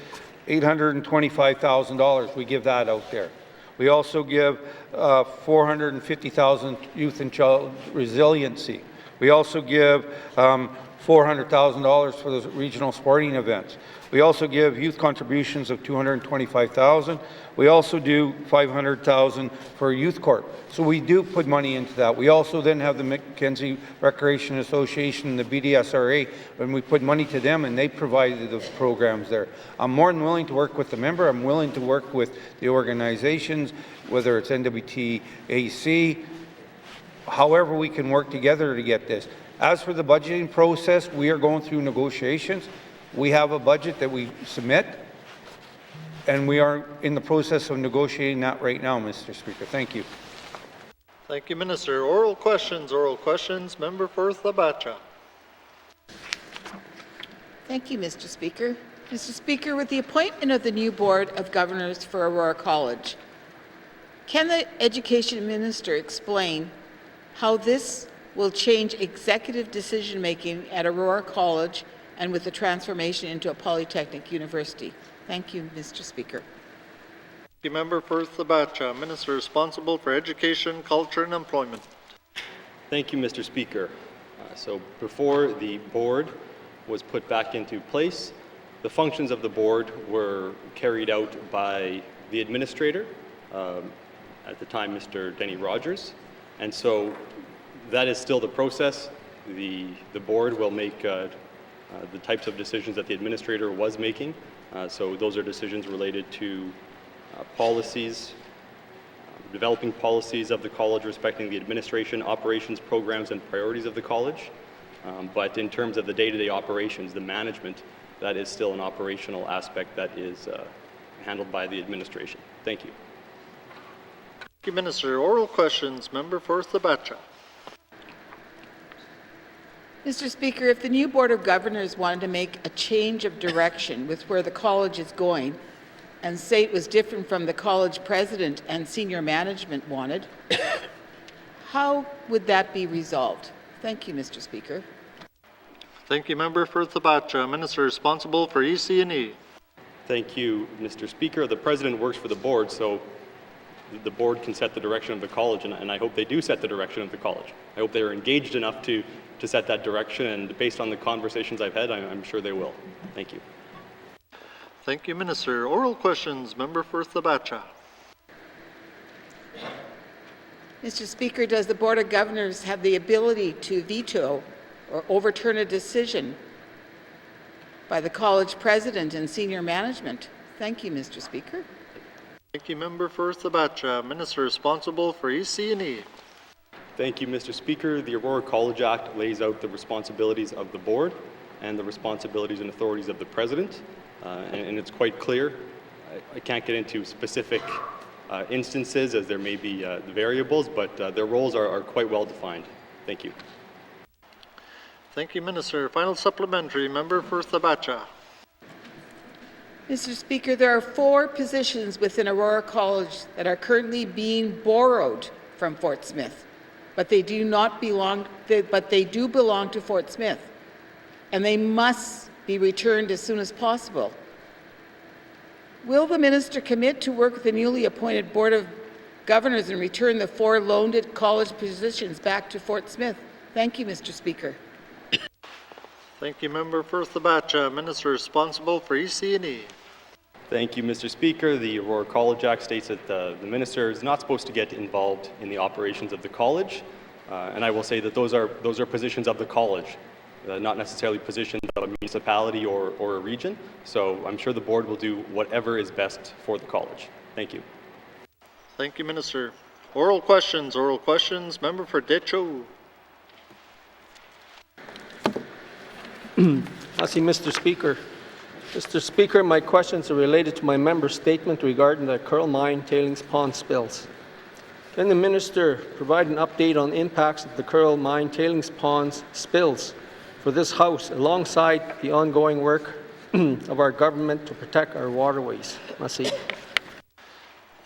$825,000, we give that out there. We also give $450,000 youth and child resiliency. We also give $400,000 for those regional sporting events. We also give youth contributions of $225,000. We also do $500,000 for Youth Corp. So we do put money into that. We also then have the Mackenzie Recreation Association and the BDSRA, and we put money to them, and they provided the programs there. I'm more than willing to work with the member. I'm willing to work with the organizations, whether it's N.W.T, AC, however we can work together to get this. As for the budgeting process, we are going through negotiations. We have a budget that we submit, and we are in the process of negotiating that right now, Mr. Speaker. Thank you. Thank you, Minister. Oral questions. Member for Thabacha. Thank you, Mr. Speaker. Mr. Speaker, with the appointment of the new Board of Governors for Aurora College, can the Education Minister explain how this will change executive decision-making at Aurora College and with the transformation into a polytechnic university? Thank you, Mr. Speaker. Thank you, Member for Thabacha. Minister responsible for Education, Culture and Employment. Thank you, Mr. Speaker. So before the board was put back into place, the functions of the board were carried out by the administrator, at the time Mr. Denny Rogers, and so that is still the process. The board will make the types of decisions that the administrator was making. So those are decisions related to policies, developing policies of the college respecting the administration, operations, programs, and priorities of the college. But in terms of the day-to-day operations, the management, that is still an operational aspect that is handled by the administration. Thank you. Thank you, Minister. Oral questions. Member for Thabacha. Mr. Speaker, if the new Board of Governors wanted to make a change of direction with where the college is going and say it was different from the college president and senior management wanted, how would that be resolved? Thank you, Mr. Speaker. Thank you, Member for Thabacha. Minister responsible for EC&E. Thank you, Mr. Speaker. The President works for the board, so the board can set the direction of the college, and I hope they do set the direction of the college. I hope they are engaged enough to set that direction, and based on the conversations I've had, I'm sure they will. Thank you. Thank you, Minister. Oral questions. Member for Thabacha. Mr. Speaker, does the Board of Governors have the ability to veto or overturn a decision by the college president and senior management? Thank you, Mr. Speaker. Thank you, Member for Thabacha. Minister responsible for EC&E. Thank you, Mr. Speaker. The Aurora College Act lays out the responsibilities of the board and the responsibilities and authorities of the president, and it's quite clear. I can't get into specific instances as there may be the variables, but their roles are quite well defined. Thank you. Thank you, Minister. Final supplementary. Member for Thabacha. Mr. Speaker, there are 4 positions within Aurora College that are currently being borrowed from Fort Smith, but they do belong to Fort Smith, and they must be returned as soon as possible. Will the minister commit to work with the newly appointed Board of Governors and return the 4 loaned college positions back to Fort Smith? Thank you, Mr. Speaker. Thank you, Member for Thabacha. Minister responsible for EC&E. Thank you, Mr. Speaker. The Aurora College Act states that the minister is not supposed to get involved in the operations of the college, and I will say that those are positions of the college, not necessarily positions of a municipality or a region. So I'm sure the board will do whatever is best for the college. Thank you. Thank you, Minister. Oral questions. Oral questions. Member for Decho. Mr. Speaker. Mr. Speaker, my questions are related to my member's statement regarding the Curl Mine tailings pond spills. Can the minister provide an update on the impacts of the Curl Mine tailings ponds spills for this House alongside the ongoing work of our government to protect our waterways? Merci.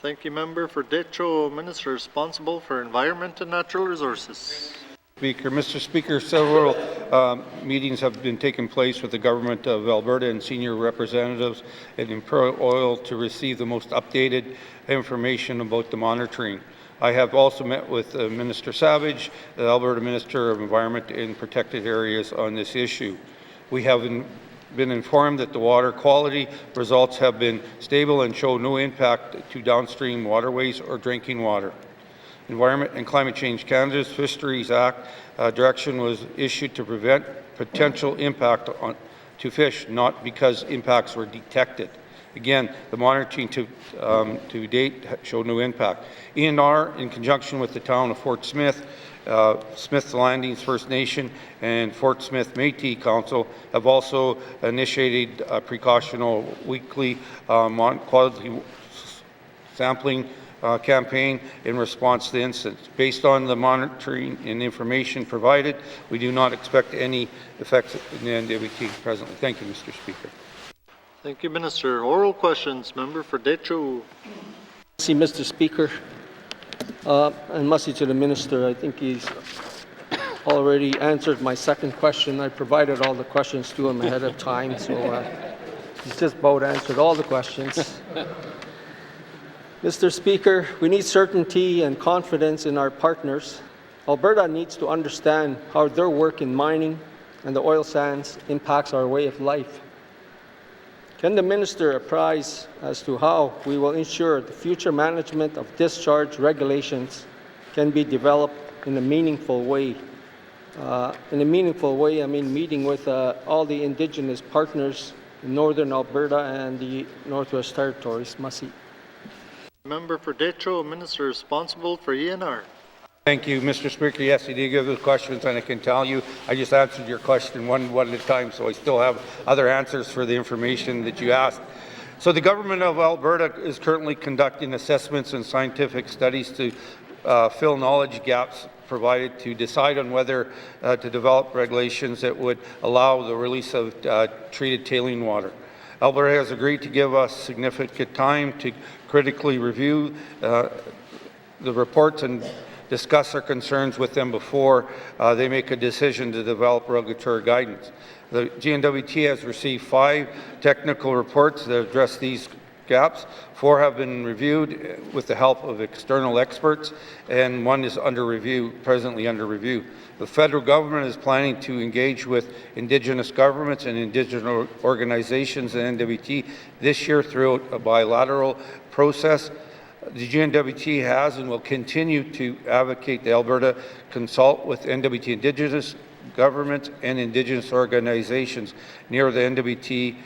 Thank you, Member for Decho. Minister responsible for Environment and Natural Resources. Mr. Speaker, several meetings have been taking place with the Government of Alberta and senior representatives at Imperial Oil to receive the most updated information about the monitoring. I have also met with Minister Savage, the Alberta Minister of Environment and Protected Areas, on this issue. We have been informed that the water quality results have been stable and show no impact to downstream waterways or drinking water. Environment and Climate Change Canada's Fisheries Act direction was issued to prevent potential impact to fish, not because impacts were detected. Again, the monitoring to date showed no impact. ENR, in conjunction with the town of Fort Smith, Smith's Landings First Nation, and Fort Smith Métis Council have also initiated a precautional weekly quality sampling campaign in response to the incidents. Based on the monitoring and information provided, we do not expect any effects in the N.W.T. presently. Thank you, Mr. Speaker. Thank you, Minister. Oral questions. Member for Decho. Mr. Speaker. And merci to the minister. I think he's already answered my second question. I provided all the questions to him ahead of time, so he's just about answered all the questions. Mr. Speaker, we need certainty and confidence in our partners. Alberta needs to understand how their work in mining and the oil sands impacts our way of life. Can the minister apprise as to how we will ensure the future management of discharge regulations can be developed in a meaningful way? I mean meeting with all the Indigenous partners in Northern Alberta and the Northwest Territories. Merci. Member for Decho, Minister responsible for ENR. Thank you, Mr. Speaker. Yes, you did give the questions, and I can tell you I just answered your question one at a time, so I still have other answers for the information that you asked. So the Government of Alberta is currently conducting assessments and scientific studies to fill knowledge gaps provided to decide on whether to develop regulations that would allow the release of treated tailing water. Alberta has agreed to give us significant time to critically review the reports and discuss our concerns with them before they make a decision to develop regulatory guidance. The N.W.T has received 5 technical reports that address these gaps. 4 have been reviewed with the help of external experts, and 1 is presently under review. The federal government is planning to engage with Indigenous governments and Indigenous organizations and N.W.T this year through a bilateral process. The N.W.T has and will continue to advocate that Alberta consult with N.W.T Indigenous governments and Indigenous organizations near the N.W.T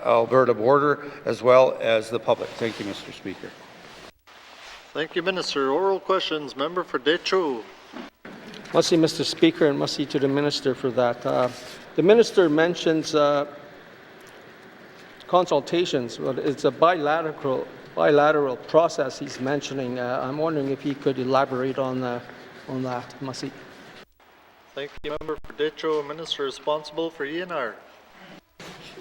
Alberta border, as well as the public. Thank you, Mr. Speaker. Thank you, Minister. Oral questions. Member for Detroit. Merci, Mr. Speaker, and merci to the Minister for that. The Minister mentions consultations, but it's a bilateral process he's mentioning. I'm wondering if he could elaborate on that. Merci. Thank you, Member for Detroit. Minister responsible for ENR.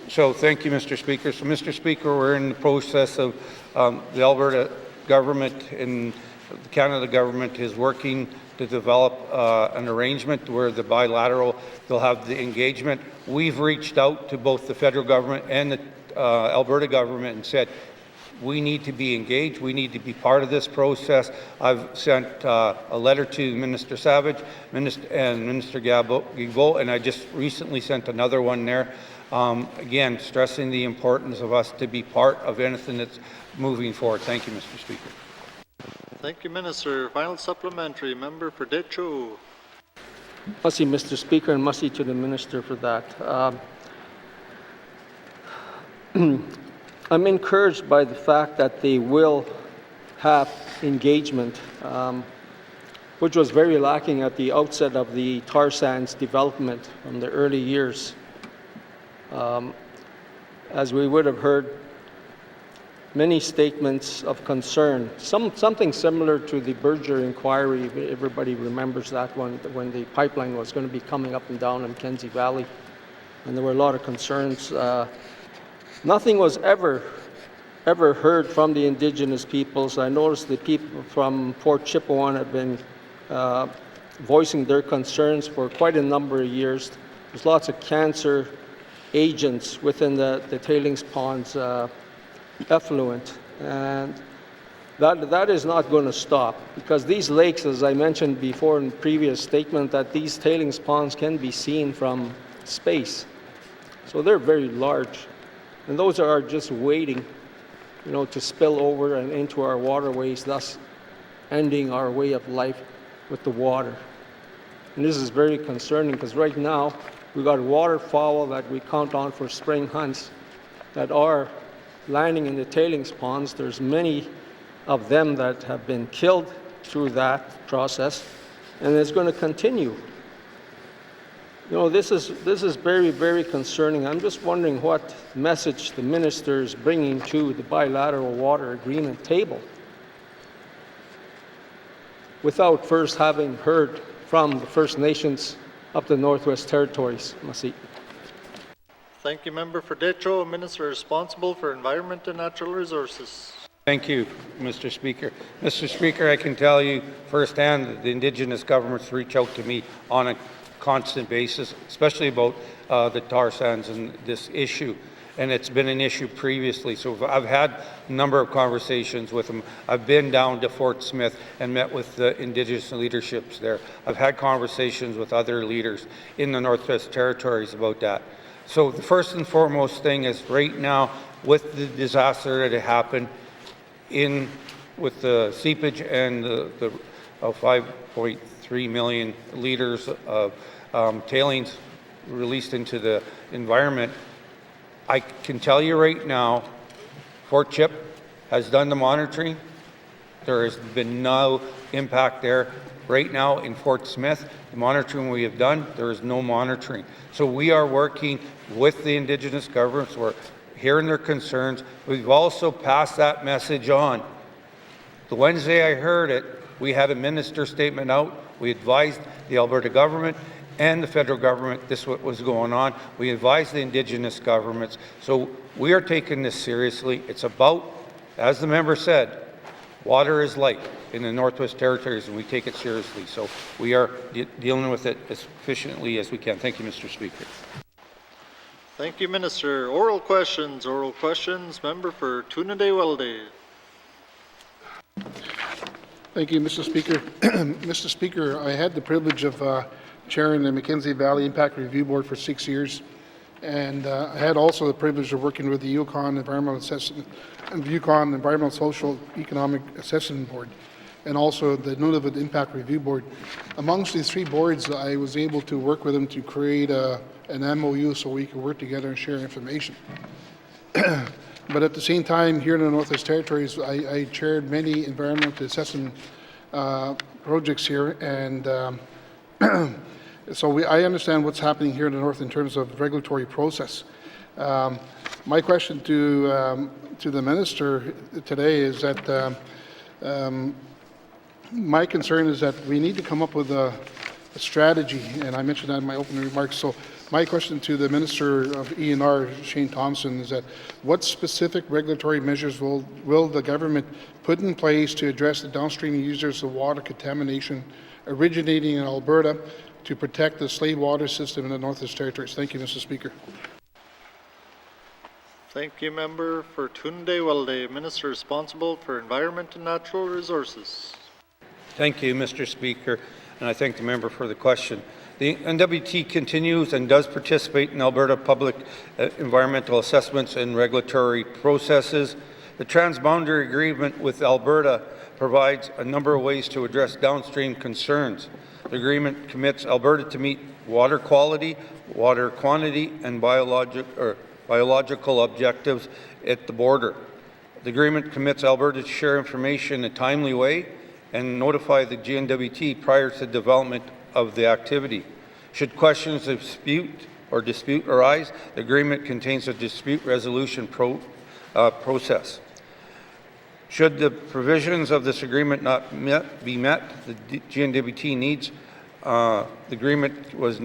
So thank you, Mr. Speaker. So, Mr. Speaker, we're in the process of the Alberta government and the Canada government is working to develop an arrangement where the bilateral, they'll have the engagement. We've reached out to both the federal government and the Alberta government and said, we need to be engaged. We need to be part of this process. I've sent a letter to Minister Savage and Minister Guilbeault, and I just recently sent another one there. Again, stressing the importance of us to be part of anything that's moving forward. Thank you, Mr. Speaker. Thank you, Minister. Final supplementary. Member for Detroit. Merci, Mr. Speaker, and merci to the Minister for that. I'm encouraged by the fact that they will have engagement, which was very lacking at the outset of the tar sands development from the early years. As we would have heard, many statements of concern, something similar to the Berger inquiry. Everybody remembers that one, when the pipeline was going to be coming up and down in Kenzie Valley, and there were a lot of concerns. Nothing was ever heard from the Indigenous peoples. I noticed the people from Fort Chipewyan have been voicing their concerns for quite a number of years. There's lots of cancer agents within the tailings ponds effluent, and that is not going to stop, because these lakes, as I mentioned before in the previous statement, that these tailings ponds can be seen from space. So they're very large. And those are just waiting, to spill over and into our waterways, thus ending our way of life with the water. And this is very concerning, because right now we've got waterfowl that we count on for spring hunts that are landing in the tailings ponds. There's many of them that have been killed through that process, and it's going to continue. This is very, very concerning. I'm just wondering what message the minister is bringing to the bilateral water agreement table without first having heard from the First Nations up the Northwest Territories. Merci. Thank you, Member for Detroit. Minister responsible for Environment and Natural Resources. Thank you, Mr. Speaker. Mr. Speaker, I can tell you firsthand that the Indigenous governments reach out to me on a constant basis, especially about the tar sands and this issue. And it's been an issue previously. So I've had a number of conversations with them. I've been down to Fort Smith and met with the Indigenous leaderships there. I've had conversations with other leaders in the Northwest Territories about that. So the first and foremost thing is right now, with the disaster that happened with the seepage and the 5.3 million liters of tailings released into the environment, I can tell you right now, Fort Chip has done the monitoring. There has been no impact there. Right now in Fort Smith, the monitoring we have done, there is no monitoring. So we are working with the Indigenous governments. We're hearing their concerns. We've also passed that message on. The Wednesday I heard it, we had a minister statement out. We advised the Alberta government and the federal government this what was going on. We advised the Indigenous governments. So we are taking this seriously. It's about, as the member said, water is life in the Northwest Territories, and we take it seriously. So we are dealing with it as efficiently as we can. Thank you, Mr. Speaker. Thank you, Minister. Oral questions. Member for Tunaday-Welde. Thank you, Mr. Speaker. Mr. Speaker, I had the privilege of chairing the Mackenzie Valley Impact Review Board for 6 years, and I had also the privilege of working with the Yukon Environmental Assessment and Yukon Environmental Social Economic Assessment Board, and also the N.W.T Impact Review Board. Amongst these three boards, I was able to work with them to create an MOU so we could work together and share information. But at the same time, here in the Northwest Territories, I chaired many environmental assessment projects here, and so I understand what's happening here in the North in terms of regulatory process. My question to the Minister today is that my concern is that we need to come up with a strategy, and I mentioned that in my opening remarks. So my question to the Minister of ENR, Shane Thompson, is that what specific regulatory measures will the government put in place to address the downstream users of water contamination originating in Alberta to protect the slave water system in the Northwest Territories? Thank you, Mr. Speaker. Thank you, Member for Tunaday-Welde. Minister responsible for Environment and Natural Resources. Thank you, Mr. Speaker, and I thank the member for the question. The N.W.T continues and does participate in Alberta public environmental assessments and regulatory processes. The transboundary agreement with Alberta provides a number of ways to address downstream concerns. The agreement commits Alberta to meet water quality, water quantity, and biological objectives at the border. The agreement commits Alberta to share information in a timely way and notify the N.W.T prior to development of the activity. Should questions of dispute arise, the agreement contains a dispute resolution process. Should the provisions of this agreement not be met, the N.W.T needs the agreement was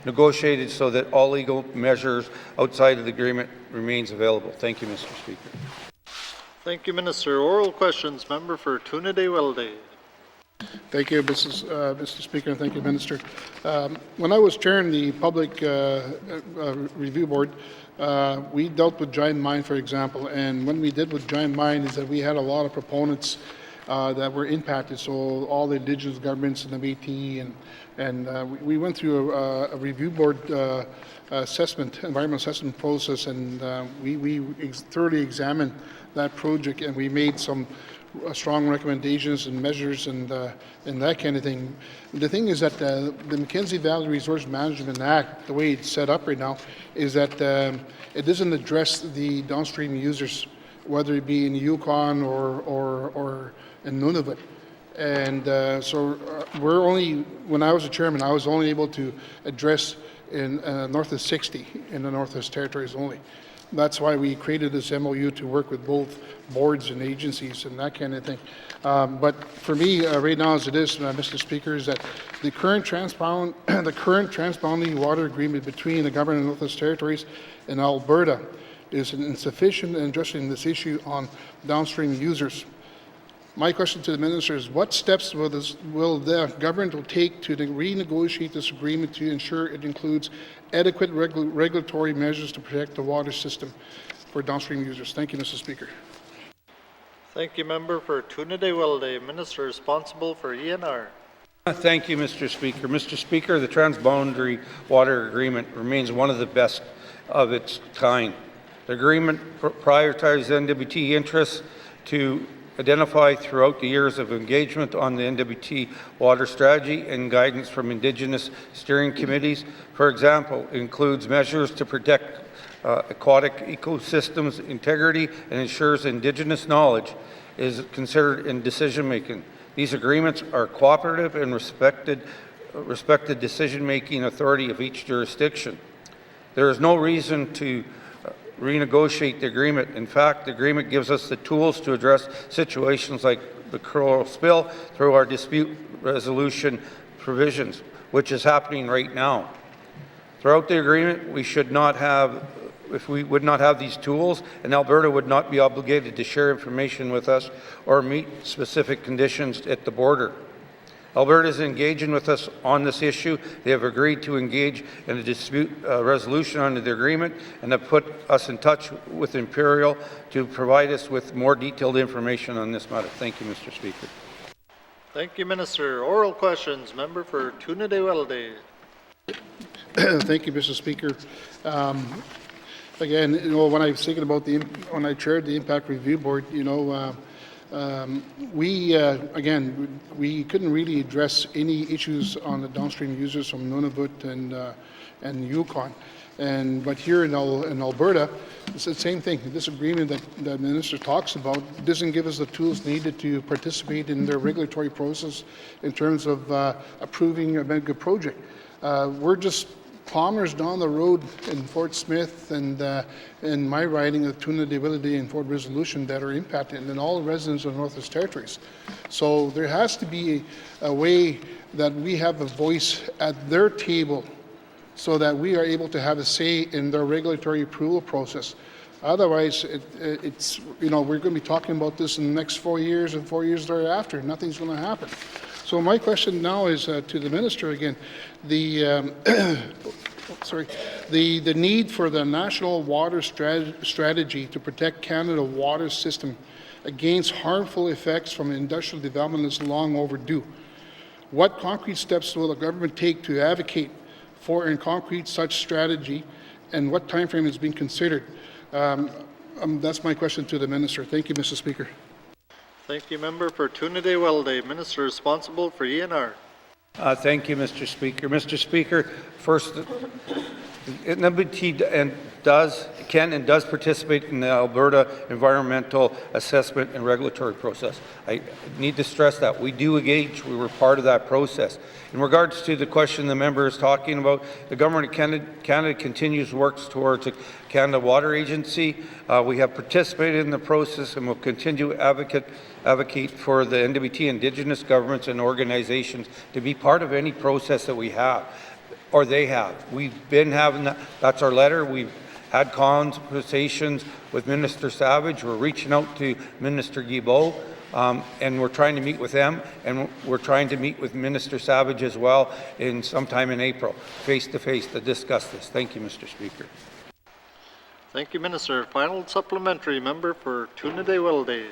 negotiated so that all legal measures outside of the agreement remains available. Thank you, Mr. Speaker. Thank you, Minister. Oral questions. Member for Tunaday-Welde. Thank you, Mr. Speaker, and thank you, Minister. When I was chairing the Public Review Board, we dealt with Giant Mine, for example, and when we did with Giant Mine is that we had a lot of proponents that were impacted, so all the Indigenous governments and the N.W.T, and we went through a review board environmental assessment process, and we thoroughly examined that project, and we made some strong recommendations and measures and that kind of thing. The thing is that the Mackenzie Valley Resource Management Act, the way it's set up right now, is that it doesn't address the downstream users, whether it be in Yukon or in Nunavut. And so we're only, when I was a chairman, I was only able to address in north of 60 in the Northwest Territories only. That's why we created this MOU to work with both boards and agencies and that kind of thing. But for me, right now as it is, Mr. Speaker, is that the current transboundary water agreement between the government of the Northwest Territories and Alberta is insufficient in addressing this issue on downstream users. My question to the Minister is, what steps will the government take to renegotiate this agreement to ensure it includes adequate regulatory measures to protect the water system for downstream users? Thank you, Mr. Speaker. Thank you, Member for Tunaday-Welde. Minister responsible for ENR. Thank you, Mr. Speaker. Mr. Speaker, the Transboundary Water Agreement remains one of the best of its kind. The agreement prioritizes N.W.T interests to identify throughout the years of engagement on the N.W.T water strategy and guidance from Indigenous steering committees. For example, it includes measures to protect aquatic ecosystems integrity and ensures Indigenous knowledge is considered in decision-making. These agreements are cooperative and respected decision-making authority of each jurisdiction. There is no reason to renegotiate the agreement. In fact, the agreement gives us the tools to address situations like the coral spill through our dispute resolution provisions, which is happening right now. Throughout the agreement, we should not have, if we would not have these tools, and Alberta would not be obligated to share information with us or meet specific conditions at the border. Alberta is engaging with us on this issue. They have agreed to engage in a dispute resolution under the agreement and have put us in touch with Imperial to provide us with more detailed information on this matter. Thank you, Mr. Speaker. Thank you, Minister. Oral questions. Member for Tuna-de-Welde. Thank you, Mr. Speaker. Again, when I was thinking about when I chaired the Impact Review Board, we couldn't really address any issues on the downstream users from Nunavut and Yukon. But here in Alberta, it's the same thing. This agreement that the minister talks about doesn't give us the tools needed to participate in their regulatory process in terms of approving a mega project. We're just kilometers down the road in Fort Smith and in my riding of Tuna-de-Welde and Fort Resolution that are impacted, and all the residents of the Northwest Territories. So there has to be a way that we have a voice at their table so that we are able to have a say in their regulatory approval process. Otherwise, we're going to be talking about this in the next 4 years and 4 years thereafter. Nothing's going to happen. So my question now is to the minister again. The need for the national water strategy to protect Canada's water system against harmful effects from industrial development is long overdue. What concrete steps will the government take to advocate for in concrete such strategy, and what time frame is being considered? That's my question to the minister. Thank you, Mr. Speaker. Thank you, Member for Tuna-de-Welde. Minister responsible for ENR. Thank you, Mr. Speaker. Mr. Speaker, first, N.W.T. can and does participate in the Alberta environmental assessment and regulatory process. I need to stress that. We do engage. We were part of that process. In regards to the question the member is talking about, the Government of Canada continues works towards a Canada Water Agency. We have participated in the process and will continue to advocate for the N.W.T. Indigenous governments and organizations to be part of any process that we have, or they have. We've been having that. That's our letter. We've had conversations with Minister Savage. We're reaching out to Minister Guilbeault, and we're trying to meet with them, and we're trying to meet with Minister Savage as well in sometime in April, face-to-face, to discuss this. Thank you, Mr. Speaker. Thank you, Minister. Final supplementary, Member for Tuna-de-Welde.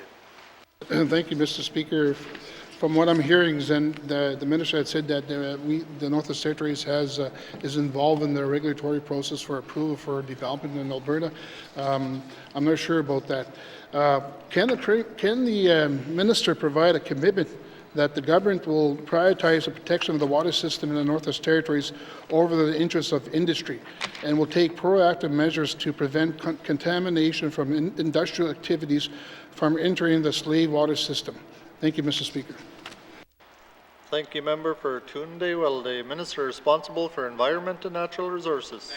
Thank you, Mr. Speaker. From what I'm hearing, the minister had said that the Northwest Territories is involved in the regulatory process for approval for development in Alberta. I'm not sure about that. Can the minister provide a commitment that the government will prioritize the protection of the water system in the Northwest Territories over the interests of industry, and will take proactive measures to prevent contamination from industrial activities from entering the slave water system? Thank you, Mr. Speaker. Thank you, Member for Tuna-de-Welde. Minister responsible for Environment and Natural Resources.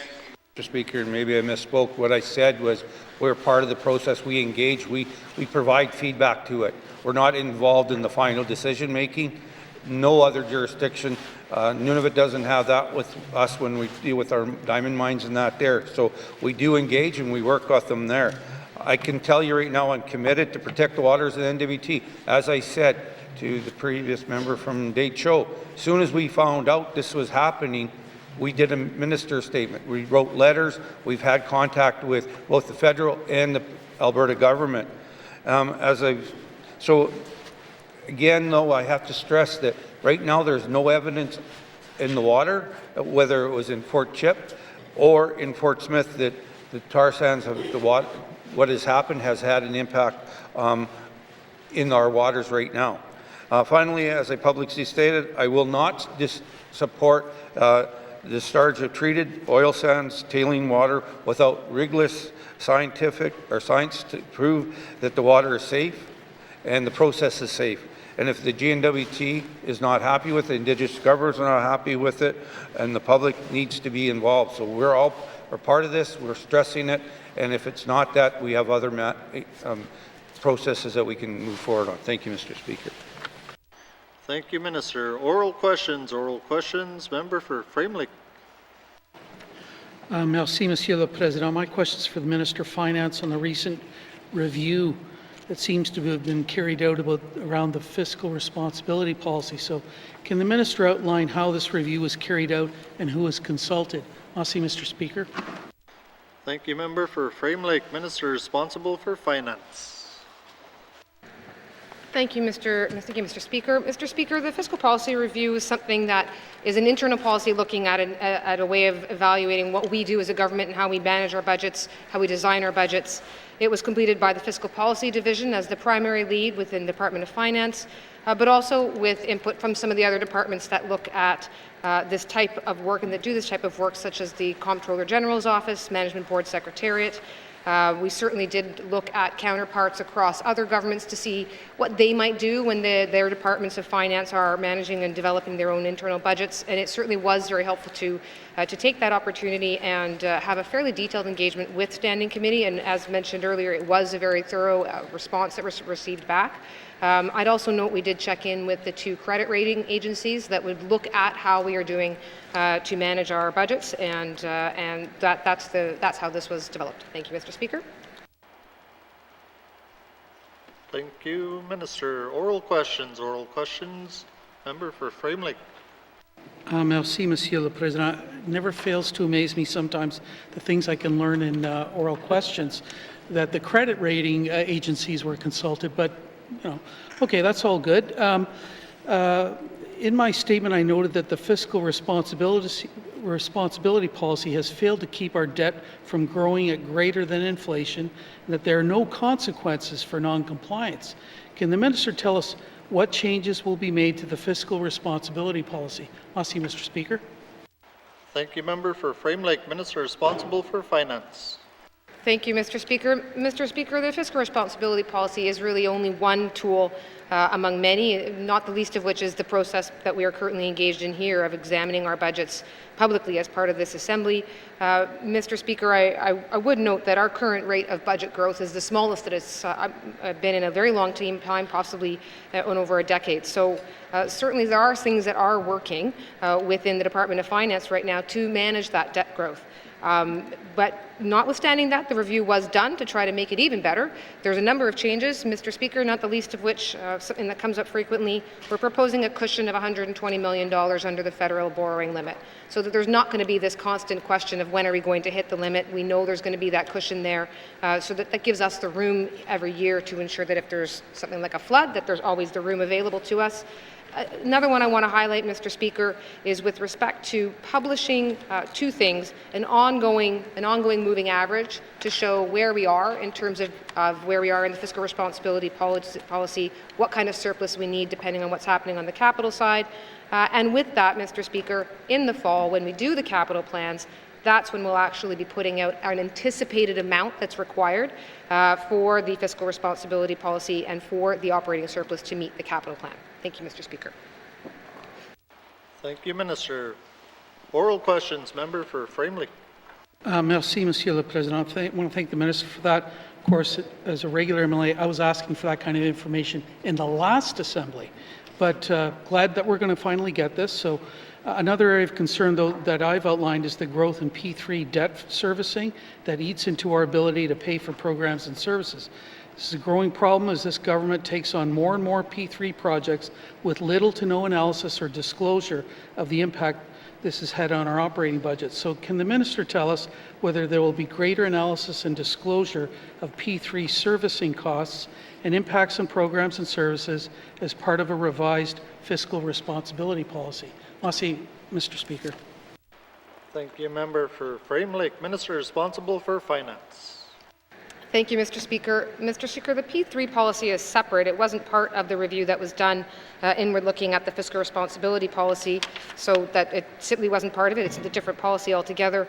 Mr. Speaker, and maybe I misspoke. What I said was we're part of the process. We engage. We provide feedback to it. We're not involved in the final decision making. No other jurisdiction. Nunavut doesn't have that with us when we deal with our diamond mines and that there. So we do engage and we work with them there. I can tell you right now I'm committed to protect the waters of the N.W.T. As I said to the previous member from Deschaux, as soon as we found out this was happening, we did a minister's statement. We wrote letters. We've had contact with both the federal and the Alberta government. So again, though, I have to stress that right now there's no evidence in the water, whether it was in Fort Chip or in Fort Smith, that the tar sands of the water, what has happened has had an impact in our waters right now. Finally, as I publicly stated, I will not support the discharge of treated oil sands, tailing water without rigorous scientific or science to prove that the water is safe and the process is safe. And if the N.W.T. is not happy with it, Indigenous governments are not happy with it, and the public needs to be involved. So we're all are part of this. We're stressing it, and if it's not that, we have other processes that we can move forward on. Thank you, Mr. Speaker. Thank you, Minister. Oral questions. Member for Frame Lake. Merci, Monsieur le Président. My question is for the Minister of Finance on the recent review that seems to have been carried out around the fiscal responsibility policy. So can the Minister outline how this review was carried out and who was consulted? Merci, Mr. Speaker. Thank you, Member for Frame Lake. Minister responsible for Finance. Thank you, Mr. Speaker. Mr. Speaker, the fiscal policy review is something that is an internal policy looking at a way of evaluating what we do as a government and how we manage our budgets, how we design our budgets. It was completed by the Fiscal Policy Division as the primary lead within the Department of Finance, but also with input from some of the other departments that look at this type of work and that do this type of work, such as the Comptroller General's Office, Management Board Secretariat. We certainly did look at counterparts across other governments to see what they might do when their departments of finance are managing and developing their own internal budgets, and it certainly was very helpful to take that opportunity and have a fairly detailed engagement with Standing Committee, and as mentioned earlier, it was a very thorough response that was received back. I'd also note we did check in with the 2 credit rating agencies that would look at how we are doing to manage our budgets, and that's how this was developed. Thank you, Mr. Speaker. Thank you, Minister. Oral questions. Member for Frame Lake. Merci, Monsieur le Président. It never fails to amaze me sometimes the things I can learn in oral questions, that the credit rating agencies were consulted, but okay, that's all good. In my statement, I noted that the fiscal responsibility policy has failed to keep our debt from growing at greater than inflation, and that there are no consequences for non-compliance. Can the Minister tell us what changes will be made to the fiscal responsibility policy? Merci, Mr. Speaker. Thank you, Member for Frame Lake. Minister responsible for Finance. Thank you, Mr. Speaker. Mr. Speaker, the fiscal responsibility policy is really only one tool among many, not the least of which is the process that we are currently engaged in here of examining our budgets publicly as part of this Assembly. Mr. Speaker, I would note that our current rate of budget growth is the smallest that it's been in a very long time, possibly in over a decade. So certainly there are things that are working within the Department of Finance right now to manage that debt growth. But notwithstanding that, the review was done to try to make it even better. There's a number of changes, Mr. Speaker, not the least of which, something that comes up frequently, we're proposing a cushion of $120 million under the federal borrowing limit, so that there's not going to be this constant question of when are we going to hit the limit. We know there's going to be that cushion there, so that gives us the room every year to ensure that if there's something like a flood, that there's always the room available to us. Another one I want to highlight, Mr. Speaker, is with respect to publishing 2 things: an ongoing moving average to show where we are in terms of where we are in the fiscal responsibility policy, what kind of surplus we need depending on what's happening on the capital side. And with that, Mr. Speaker, in the fall, when we do the capital plans, that's when we'll actually be putting out an anticipated amount that's required for the fiscal responsibility policy and for the operating surplus to meet the capital plan. Thank you, Mr. Speaker. Thank you, Minister. Oral questions. Member for Frame Lake. Merci, Monsieur le Président. I want to thank the Minister for that. Of course, as a regular MLA, I was asking for that kind of information in the last Assembly, but glad that we're going to finally get this. So another area of concern, though, that I've outlined is the growth in P3 debt servicing that eats into our ability to pay for programs and services. This is a growing problem as this government takes on more and more P3 projects with little to no analysis or disclosure of the impact this has had on our operating budget. So can the Minister tell us whether there will be greater analysis and disclosure of P3 servicing costs and impacts on programs and services as part of a revised fiscal responsibility policy? Merci, Mr. Speaker. Thank you, Member for Frame Lake. Minister responsible for Finance. Thank you, Mr. Speaker. Mr. Speaker, the P3 policy is separate. It wasn't part of the review that was done inward looking at the fiscal responsibility policy, so that it simply wasn't part of it. It's a different policy altogether.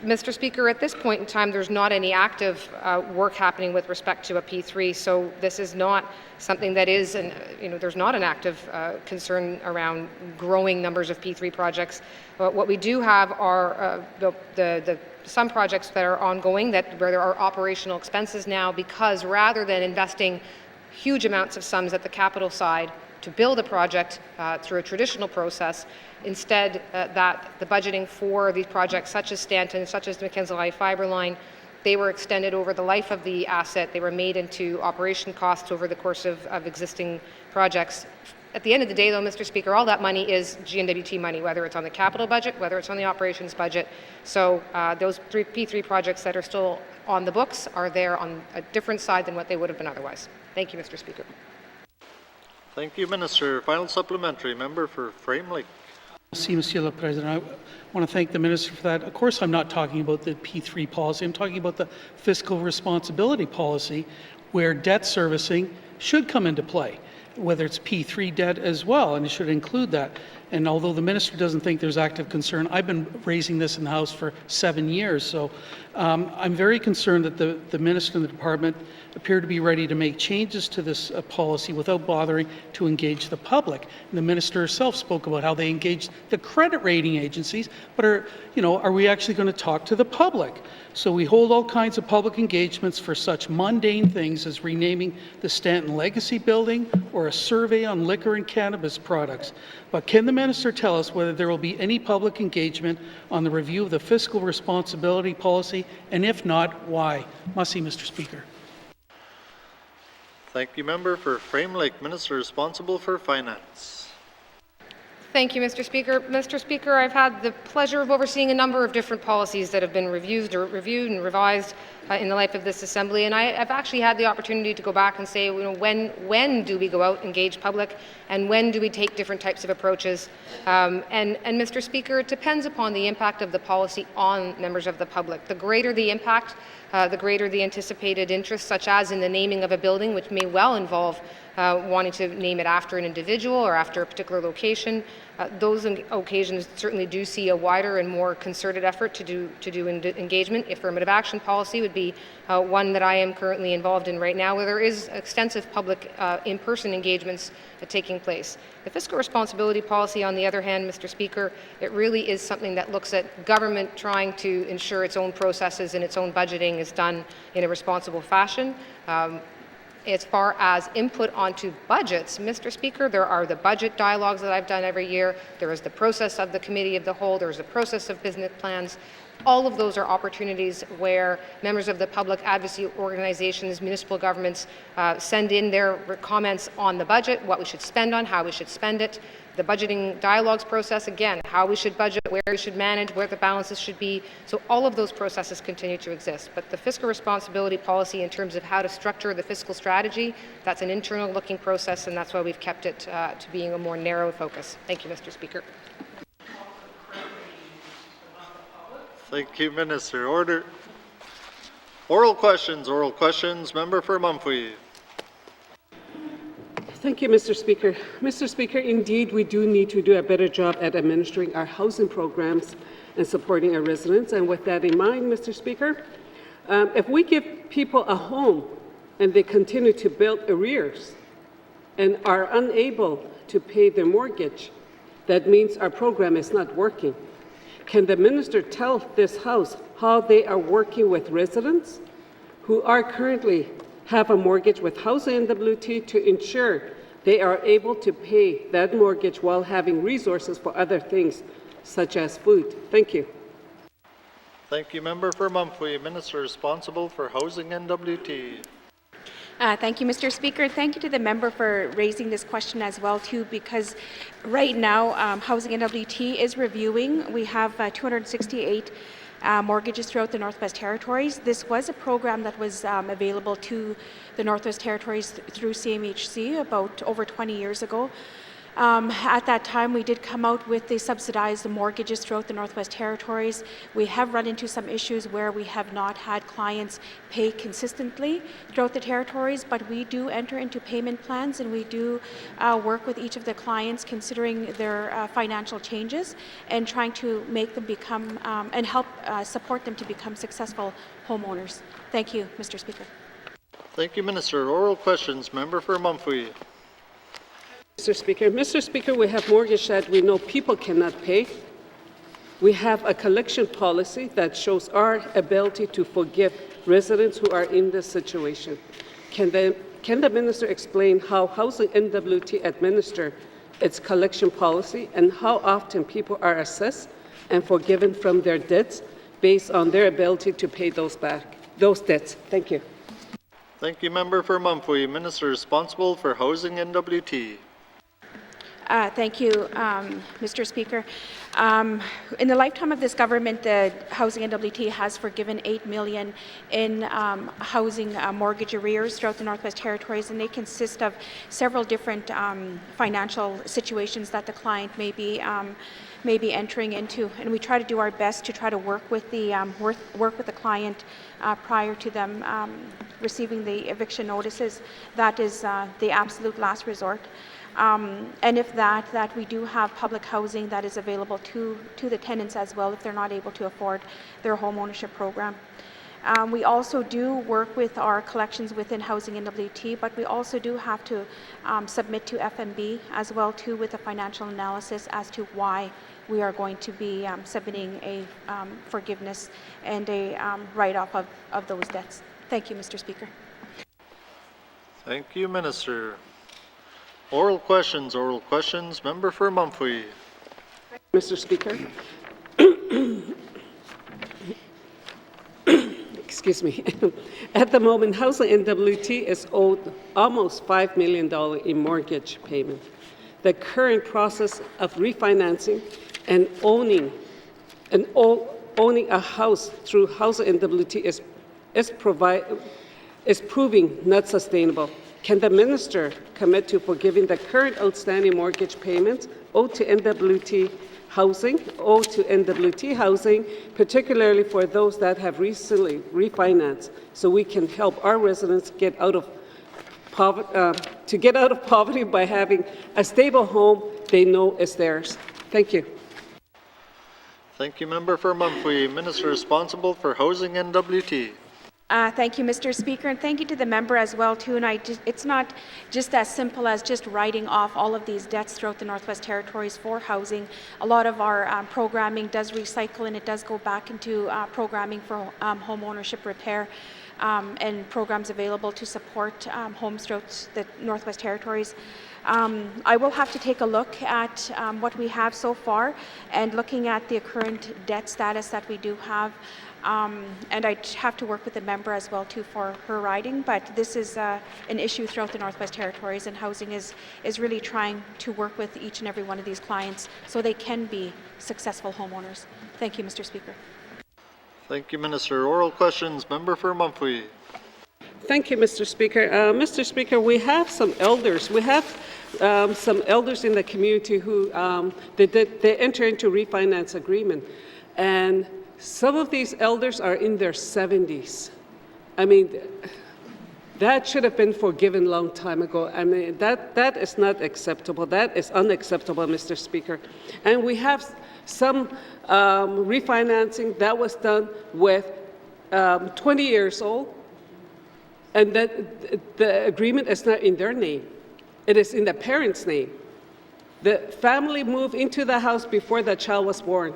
Mr. Speaker, at this point in time, there's not any active work happening with respect to a P3, so this is not something that is, there's not an active concern around growing numbers of P3 projects. What we do have are the some projects that are ongoing where there are operational expenses now, because rather than investing huge amounts of sums at the capital side to build a project through a traditional process, instead that the budgeting for these projects such as Stanton, such as the McKenzie fiber line, they were extended over the life of the asset. They were made into operation costs over the course of existing projects. At the end of the day, though, Mr. Speaker, all that money is N.W.T money, whether it's on the capital budget, whether it's on the operations budget. So those P3 projects that are still on the books are there on a different side than what they would have been otherwise. Thank you, Mr. Speaker. Thank you, Minister. Final supplementary, member for Frame Lake. Merci, Monsieur le Président. I want to thank the Minister for that. Of course, I'm not talking about the P3 policy. I'm talking about the fiscal responsibility policy, where debt servicing should come into play, whether it's P3 debt as well, and it should include that. And although the Minister doesn't think there's active concern, I've been raising this in the House for 7 years. So I'm very concerned that the Minister and the Department appear to be ready to make changes to this policy without bothering to engage the public. And the Minister herself spoke about how they engaged the credit rating agencies, but are we actually going to talk to the public? So we hold all kinds of public engagements for such mundane things as renaming the Stanton Legacy Building or a survey on liquor and cannabis products. But can the Minister tell us whether there will be any public engagement on the review of the fiscal responsibility policy, and if not, why? Merci, Mr. Speaker. Thank you, member for Frame Lake. Minister responsible for finance. Thank you, Mr. Speaker. Mr. Speaker, I've had the pleasure of overseeing a number of different policies that have been reviewed and revised in the life of this Assembly, and I've actually had the opportunity to go back and say, when do we go out, engage public, and when do we take different types of approaches? And Mr. Speaker, it depends upon the impact of the policy on members of the public. The greater the impact, the greater the anticipated interest, such as in the naming of a building, which may well involve wanting to name it after an individual or after a particular location. Those occasions certainly do see a wider and more concerted effort to do engagement. Affirmative action policy would be one that I am currently involved in right now, where there is extensive public in-person engagements taking place. The fiscal responsibility policy, on the other hand, Mr. Speaker, it really is something that looks at government trying to ensure its own processes and its own budgeting is done in a responsible fashion. As far as input onto budgets, Mr. Speaker, there are the budget dialogues that I've done every year. There is the process of the Committee of the Whole. There is the process of business plans. All of those are opportunities where members of the public advocacy organizations, municipal governments send in their comments on the budget, what we should spend on, how we should spend it. The budgeting dialogues process, again, how we should budget, where we should manage, where the balances should be. So all of those processes continue to exist. But the fiscal responsibility policy in terms of how to structure the fiscal strategy, that's an internal looking process, and that's why we've kept it to being a more narrow focus. Thank you, Mr. Speaker. Thank you, Minister. Order. Oral questions. Member for Mumfree. Thank you, Mr. Speaker. Mr. Speaker, indeed, we do need to do a better job at administering our housing programs and supporting our residents. And with that in mind, Mr. Speaker, if we give people a home and they continue to build arrears and are unable to pay their mortgage, that means our program is not working. Can the minister tell this House how they are working with residents who are currently have a mortgage with Housing N.W.T to ensure they are able to pay that mortgage while having resources for other things, such as food? Thank you. Thank you, member for Mumfree. Minister responsible for Housing N.W.T. Thank you, Mr. Speaker. Thank you to the member for raising this question as well, too, because right now Housing N.W.T is reviewing. We have 268 mortgages throughout the Northwest Territories. This was a program that was available to the Northwest Territories through CMHC about over 20 years ago. At that time, we did come out with the subsidized mortgages throughout the Northwest Territories. We have run into some issues where we have not had clients pay consistently throughout the territories, but we do enter into payment plans and we do work with each of the clients considering their financial changes and trying to make them become and help support them to become successful homeowners. Thank you, Mr. Speaker. Thank you, Minister. Oral questions. Member for Mumfree. Mr. Speaker, we have mortgage that we know people cannot pay. We have a collection policy that shows our ability to forgive residents who are in this situation. Can the minister explain how Housing N.W.T administer its collection policy and how often people are assessed and forgiven from their debts based on their ability to pay those debts? Thank you. Thank you, Member for Mumfwee. Minister responsible for Housing N.W.T. Thank you, Mr. Speaker. In the lifetime of this government, the Housing N.W.T has forgiven $8 million in housing mortgage arrears throughout the Northwest Territories, and they consist of several different financial situations that the client may be entering into. And we try to do our best to try to work with the client prior to them receiving the eviction notices. That is the absolute last resort. And if that we do have public housing that is available to the tenants as well if they're not able to afford their home ownership program. We also do work with our collections within Housing N.W.T, but we also do have to submit to FMB as well too with a financial analysis as to why we are going to be submitting a forgiveness and a write-off of those debts. Thank you, Mr. Speaker. Thank you, Minister. Oral questions. Member for Mumfwee. Mr. Speaker. Excuse me. At the moment, Housing N.W.T is owed almost $5 million in mortgage payment. The current process of refinancing and owning a house through Housing N.W.T is proving not sustainable. Can the minister commit to forgiving the current outstanding mortgage payments owed to N.W.T Housing, particularly for those that have recently refinanced, so we can help our residents get out of poverty by having a stable home they know is theirs? Thank you. Thank you, Member for Mumfwee. Minister responsible for Housing N.W.T. Thank you, Mr. Speaker, and thank you to the member as well too. And it's not just as simple as just writing off all of these debts throughout the Northwest Territories for housing. A lot of our programming does recycle, and it does go back into programming for home ownership repair and programs available to support homes throughout the Northwest Territories. I will have to take a look at what we have so far and looking at the current debt status that we do have. And I have to work with the member as well too for her riding, but this is an issue throughout the Northwest Territories, and Housing is really trying to work with each and every one of these clients so they can be successful homeowners. Thank you, Mr. Speaker. Thank you, Minister. Oral questions. Member for Mumfwee. Thank you, Mr. Speaker. Mr. Speaker, we have some elders. We have some elders in the community who they enter into refinance agreement, and some of these elders are in their 70s. I mean, that should have been forgiven a long time ago. I mean, that is not acceptable. That is unacceptable, Mr. Speaker. And we have some refinancing that was done with 20 years old, and that the agreement is not in their name. It is in the parents' name. The family moved into the house before the child was born.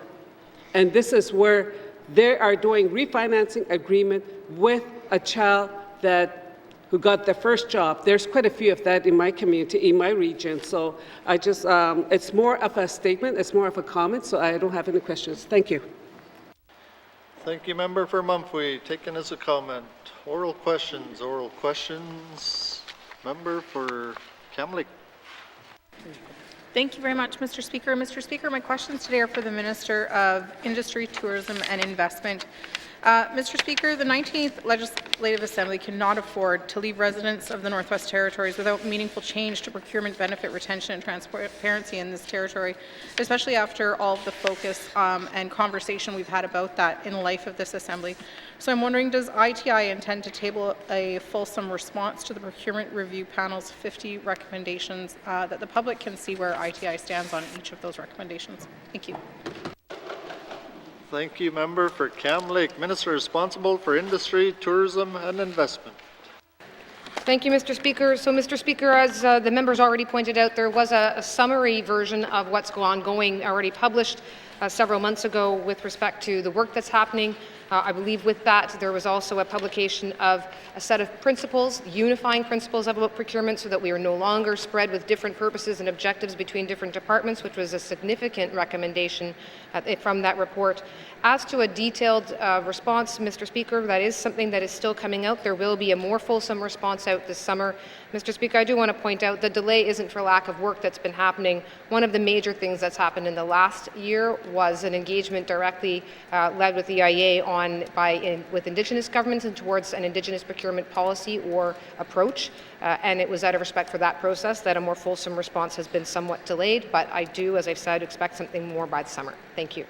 And this is where they are doing refinancing agreement with a child who got their first job. There's quite a few of that in my community, in my region. So I just, it's more of a statement, it's more of a comment, so I don't have any questions. Thank you. Thank you, Member for Mumfwee. Taken as a comment. Oral questions. Member for Kamlik. Thank you very much, Mr. Speaker. Mr. Speaker, my questions today are for the Minister of Industry, Tourism and Investment. Mr. Speaker, the 19th Legislative Assembly cannot afford to leave residents of the Northwest Territories without meaningful change to procurement, benefit, retention and transparency in this territory, especially after all of the focus and conversation we've had about that in the life of this Assembly. So I'm wondering, does ITI intend to table a fulsome response to the Procurement Review Panel's 50 recommendations that the public can see where ITI stands on each of those recommendations? Thank you. Thank you, Member for Kamlik. Minister responsible for Industry, Tourism and Investment. Thank you, Mr. Speaker. So, Mr. Speaker, as the members already pointed out, there was a summary version of what's ongoing already published several months ago with respect to the work that's happening. I believe with that there was also a publication of a set of principles, unifying principles about procurement so that we are no longer spread with different purposes and objectives between different departments, which was a significant recommendation from that report. As to a detailed response, Mr. Speaker, that is something that is still coming out. There will be a more fulsome response out this summer. Mr. Speaker, I do want to point out the delay isn't for lack of work that's been happening. One of the major things that's happened in the last year was an engagement directly led with the EIA with Indigenous governments and towards an Indigenous procurement policy or approach. And it was out of respect for that process that a more fulsome response has been somewhat delayed. But I do, as I've said, expect something more by the summer. Thank you.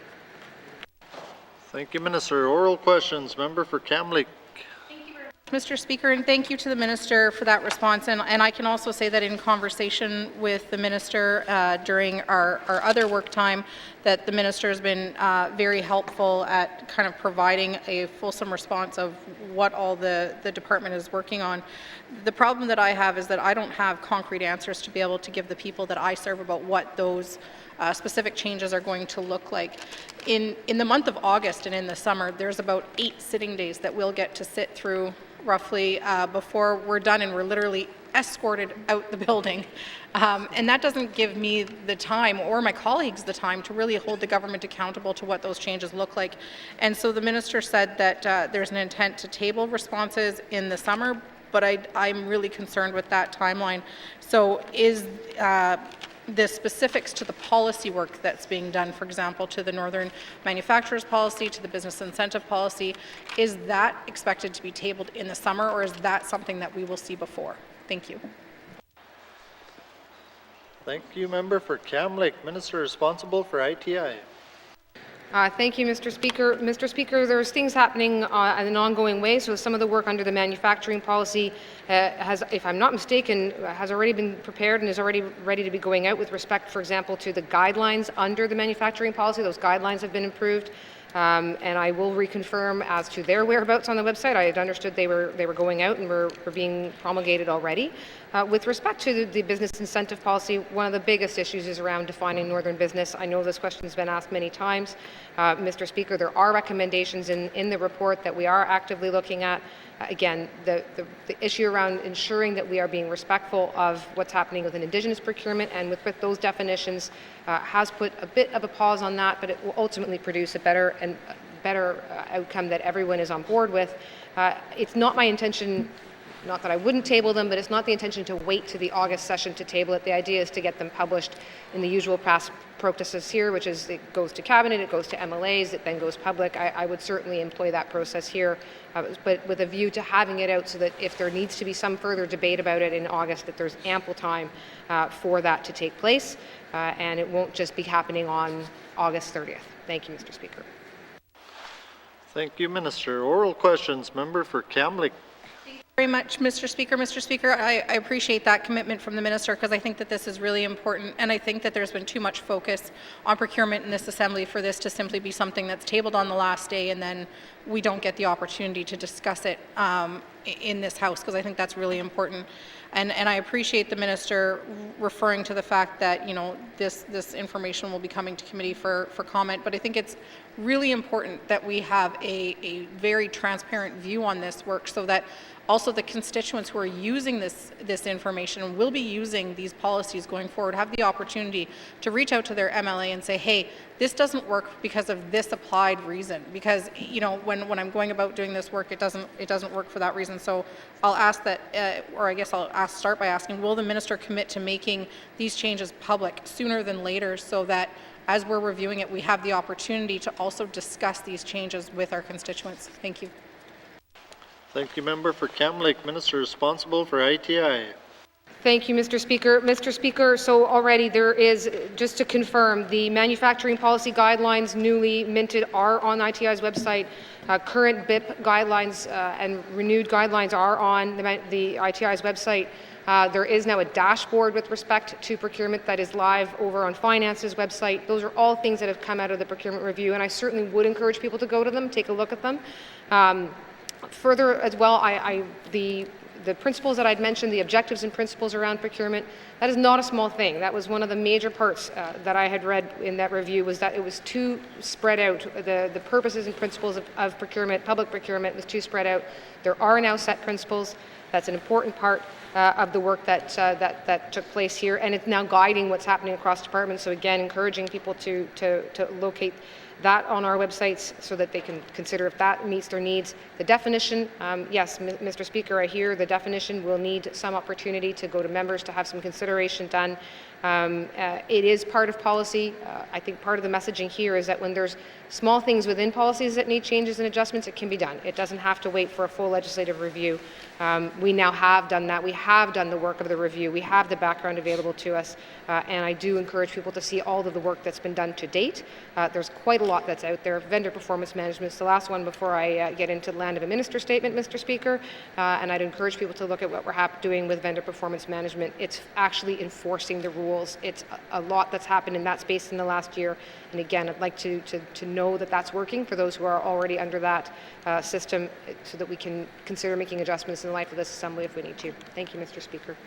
Thank you, Minister. Oral questions. Member for Kamloops. Mr. Speaker, and thank you to the Minister for that response. And I can also say that in conversation with the Minister during our other work time, that the Minister has been very helpful at kind of providing a fulsome response of what all the department is working on. The problem that I have is that I don't have concrete answers to be able to give the people that I serve about what those specific changes are going to look like. In the month of August and in the summer, there's about 8 sitting days that we'll get to sit through roughly before we're done and we're literally escorted out the building. And that doesn't give me the time or my colleagues the time to really hold the government accountable to what those changes look like. And so the Minister said that there's an intent to table responses in the summer, but I'm really concerned with that timeline. So is the specifics to the policy work that's being done, for example, to the Northern Manufacturers Policy, to the Business Incentive Policy, is that expected to be tabled in the summer, or is that something that we will see before? Thank you. Thank you, Member for Kamloops. Minister responsible for ITI. Thank you, Mr. Speaker. Mr. Speaker, there's things happening in an ongoing way. So some of the work under the manufacturing policy has, if I'm not mistaken, has already been prepared and is already ready to be going out with respect, for example, to the guidelines under the manufacturing policy. Those guidelines have been improved. And I will reconfirm as to their whereabouts on the website. I had understood they were going out and were being promulgated already. With respect to the business incentive policy, one of the biggest issues is around defining northern business. I know this question has been asked many times. Mr. Speaker, there are recommendations in the report that we are actively looking at. Again, the issue around ensuring that we are being respectful of what's happening with an Indigenous procurement and with those definitions has put a bit of a pause on that, but it will ultimately produce a better outcome that everyone is on board with. It's not my intention, not that I wouldn't table them, but it's not the intention to wait to the August session to table it. The idea is to get them published in the usual past practices here, which is it goes to Cabinet, it goes to MLAs, it then goes public. I would certainly employ that process here, but with a view to having it out so that if there needs to be some further debate about it in August, that there's ample time for that to take place, and it won't just be happening on August 30th. Thank you, Mr. Speaker. Thank you, Minister. Oral questions. Member for Kamloops. Very much, Mr. Speaker. Mr. Speaker, I appreciate that commitment from the Minister because I think that this is really important, and I think that there's been too much focus on procurement in this Assembly for this to simply be something that's tabled on the last day and then we don't get the opportunity to discuss it in this House, because I think that's really important. And I appreciate the Minister referring to the fact that, you know, this information will be coming to committee for comment, but I think it's really important that we have a very transparent view on this work so that also the constituents who are using this information and will be using these policies going forward have the opportunity to reach out to their MLA and say, hey, this doesn't work because of this applied reason. Because, you know, when I'm going about doing this work, it doesn't work for that reason. So I'll ask that, or I guess I'll start by asking, will the Minister commit to making these changes public sooner than later so that as we're reviewing it, we have the opportunity to also discuss these changes with our constituents? Thank you. Thank you, Member for Kamloops. Minister responsible for ITI. Thank you, Mr. Speaker. Mr. Speaker, so already there is, just to confirm, the manufacturing policy guidelines newly minted are on ITI's website. Current BIP guidelines and renewed guidelines are on the ITI's website. There is now a dashboard with respect to procurement that is live over on Finance's website. Those are all things that have come out of the procurement review, and I certainly would encourage people to go to them, take a look at them. Further as well, the the principles that I'd mentioned, the objectives and principles around procurement, that is not a small thing. That was one of the major parts that I had read in that review, was that it was too spread out. The purposes and principles of procurement, public procurement, was too spread out. There are now set principles. That's an important part of the work that took place here, and it's now guiding what's happening across departments. So again, encouraging people to locate that on our websites so that they can consider if that meets their needs. The definition, yes, Mr. Speaker, I hear the definition will need some opportunity to go to members to have some consideration done. It is part of policy. I think part of the messaging here is that when there's small things within policies that need changes and adjustments, it can be done. It doesn't have to wait for a full legislative review. We now have done that. We have done the work of the review. We have the background available to us, and I do encourage people to see all of the work that's been done to date. There's quite a lot that's out there. Vendor performance management is the last one before I get into the land of a minister statement, Mr. Speaker, and I'd encourage people to look at what we're doing with vendor performance management. It's actually enforcing the rules. It's a lot that's happened in that space in the last year, and again, I'd like to know that that's working for those who are already under that system, so that we can consider making adjustments in the life of this Assembly if we need to. Thank you, Mr. Speaker.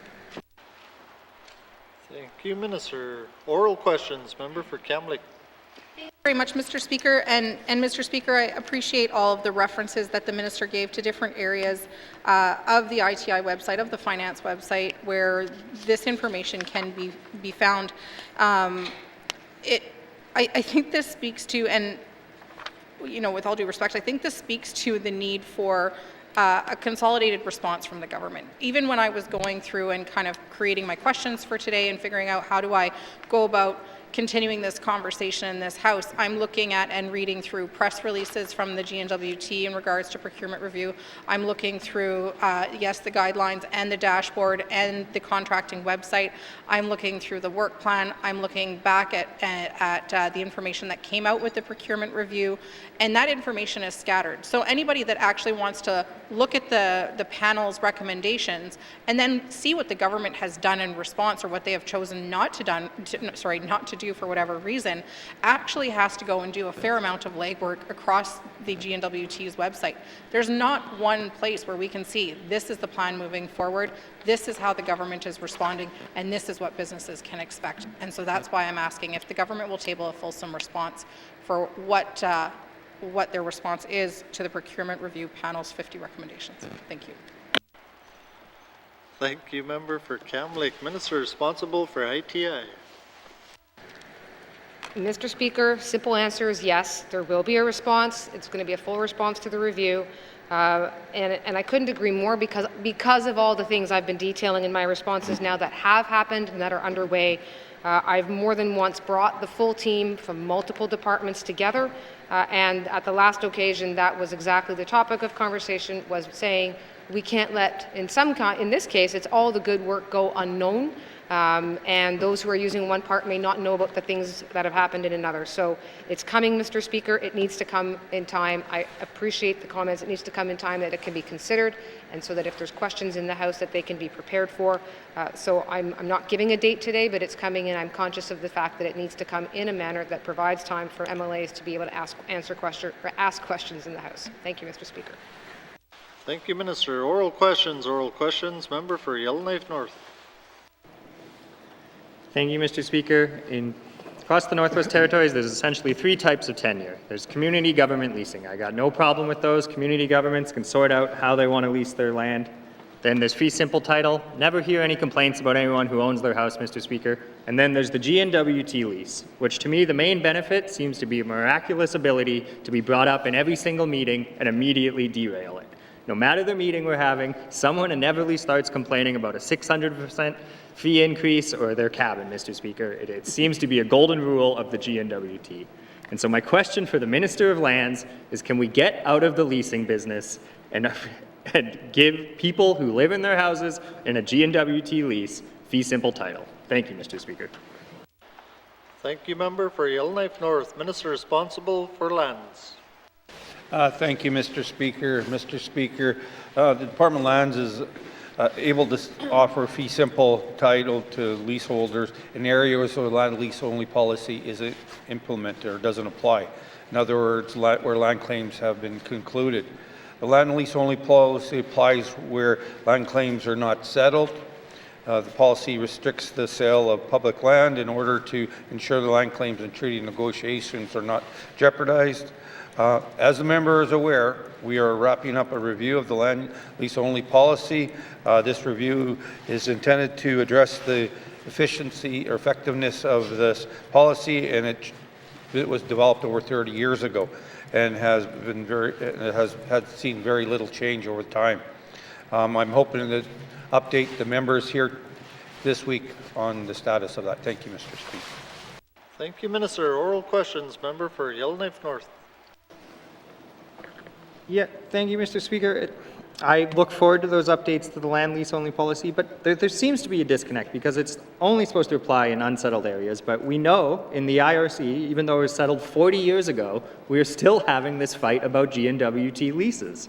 Thank you, Minister. Oral questions. Member for Kamloops. Thank you very much, Mr. Speaker. And Mr. Speaker, I appreciate all of the references that the Minister gave to different areas of the ITI website, of the finance website, where this information can be found. I think this speaks to, and with all due respect, I think this speaks to the need for a consolidated response from the government. Even when I was going through and kind of creating my questions for today and figuring out how do I go about continuing this conversation in this House, I'm looking at and reading through press releases from the N.W.T in regards to procurement review. I'm looking through, yes, the guidelines and the dashboard and the contracting website. I'm looking through the work plan. I'm looking back at the information that came out with the procurement review, and that information is scattered. So anybody that actually wants to look at the panel's recommendations and then see what the government has done in response, or what they have chosen not to do for whatever reason, actually has to go and do a fair amount of legwork across the N.W.T's website. There's not one place where we can see this is the plan moving forward, this is how the government is responding, and this is what businesses can expect. And so that's why I'm asking if the government will table a fulsome response for what their response is to the procurement review panel's 50 recommendations. Thank you. Thank you, Member for Kamloops. Minister responsible for ITI. Mr. Speaker, simple answer is yes, there will be a response. It's going to be a full response to the review. And I couldn't agree more because of all the things I've been detailing in my responses now that have happened and that are underway. I've more than once brought the full team from multiple departments together, and at the last occasion, that was exactly the topic of conversation, was saying we can't let, in this case, it's all the good work go unknown. And those who are using one part may not know about the things that have happened in another. So it's coming, Mr. Speaker. It needs to come in time. I appreciate the comments. It needs to come in time that it can be considered, and so that if there's questions in the House that they can be prepared for. So I'm not giving a date today, but it's coming, and I'm conscious of the fact that it needs to come in a manner that provides time for MLAs to be able to ask questions in the House. Thank you, Mr. Speaker. Thank you, Minister. Oral questions. Member for Yellowknife North. Thank you, Mr. Speaker. Across the Northwest Territories, there's essentially 3 types of tenure. There's community government leasing. I got no problem with those. Community governments can sort out how they want to lease their land. Then there's fee simple title. Never hear any complaints about anyone who owns their house, Mr. Speaker. And then there's the N.W.T lease, which to me the main benefit seems to be a miraculous ability to be brought up in every single meeting and immediately derail it. No matter the meeting we're having, someone inevitably starts complaining about a 600% fee increase or their cabin, Mr. Speaker. It seems to be a golden rule of the N.W.T. And so my question for the Minister of Lands is, can we get out of the leasing business and give people who live in their houses in a N.W.T lease fee simple title? Thank you, Mr. Speaker. Thank you, Member for Yellowknife North. Minister responsible for lands. Thank you, Mr. Speaker. Mr. Speaker, the Department of Lands is able to offer fee simple title to leaseholders in areas where land lease only policy isn't implemented or doesn't apply. In other words, where land claims have been concluded. The land lease only policy applies where land claims are not settled. The policy restricts the sale of public land in order to ensure the land claims and treaty negotiations are not jeopardized. As the member is aware, we are wrapping up a review of the land lease only policy. This review is intended to address the efficiency or effectiveness of this policy, and it was developed over 30 years ago and has seen very little change over time. I'm hoping to update the members here this week on the status of that. Thank you, Mr. Speaker. Thank you, Minister. Oral questions. Member for Yellowknife North. Yeah, thank you, Mr. Speaker. I look forward to those updates to the land lease only policy, but there seems to be a disconnect because it's only supposed to apply in unsettled areas. But we know in the IRC, even though it was settled 40 years ago, we are still having this fight about N.W.T leases.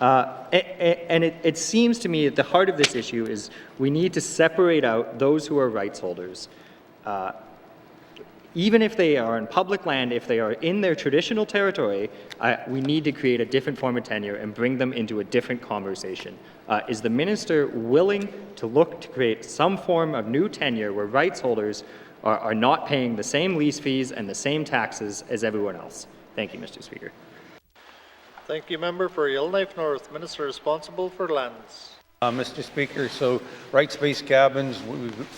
And it seems to me at the heart of this issue is we need to separate out those who are rights holders. Even if they are on public land, if they are in their traditional territory, we need to create a different form of tenure and bring them into a different conversation. Is the minister willing to look to create some form of new tenure where rights holders are not paying the same lease fees and the same taxes as everyone else? Thank you, Mr. Speaker. Thank you, Member for Yellowknife North. Minister responsible for lands. Mr. Speaker, so rights-based cabins,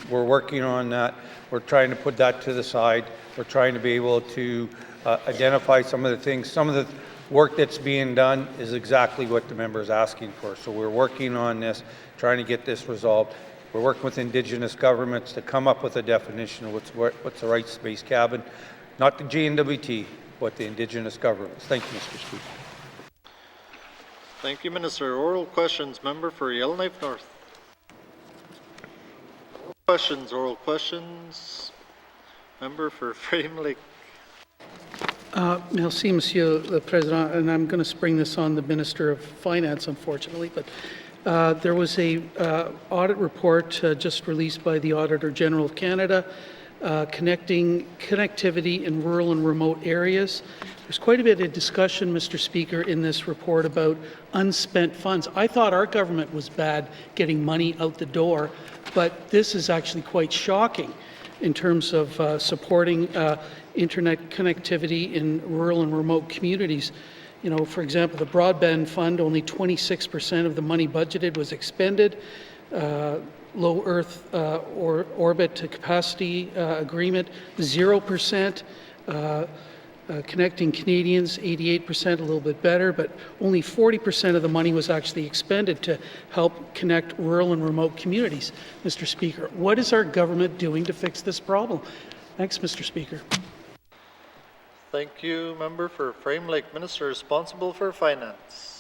we're working on that. We're trying to put that to the side. We're trying to be able to identify some of the things. Some of the work that's being done is exactly what the member is asking for. So we're working on this, trying to get this resolved. We're working with Indigenous governments to come up with a definition of what's a rights-based cabin, not the N.W.T, but the Indigenous governments. Thank you, Mr. Speaker. Thank you, Minister. Oral questions. Member for Yellowknife North. Oral questions. Member for Frame Lake. Merci, Monsieur le Président, and I'm going to spring this on the Minister of Finance, unfortunately, but there was a audit report just released by the Auditor General of Canada connectivity in rural and remote areas. There's quite a bit of discussion, Mr. Speaker, in this report about unspent funds. I thought our government was bad getting money out the door, but this is actually quite shocking in terms of supporting internet connectivity in rural and remote communities. You know, for example, the broadband fund, only 26% of the money budgeted was expended. Low Earth orbit to capacity agreement, 0%. Connecting Canadians, 88%, a little bit better, but only 40% of the money was actually expended to help connect rural and remote communities. Mr. Speaker, what is our government doing to fix this problem? Thanks, Mr. Speaker. Thank you, Member for Frame Lake. Minister responsible for finance.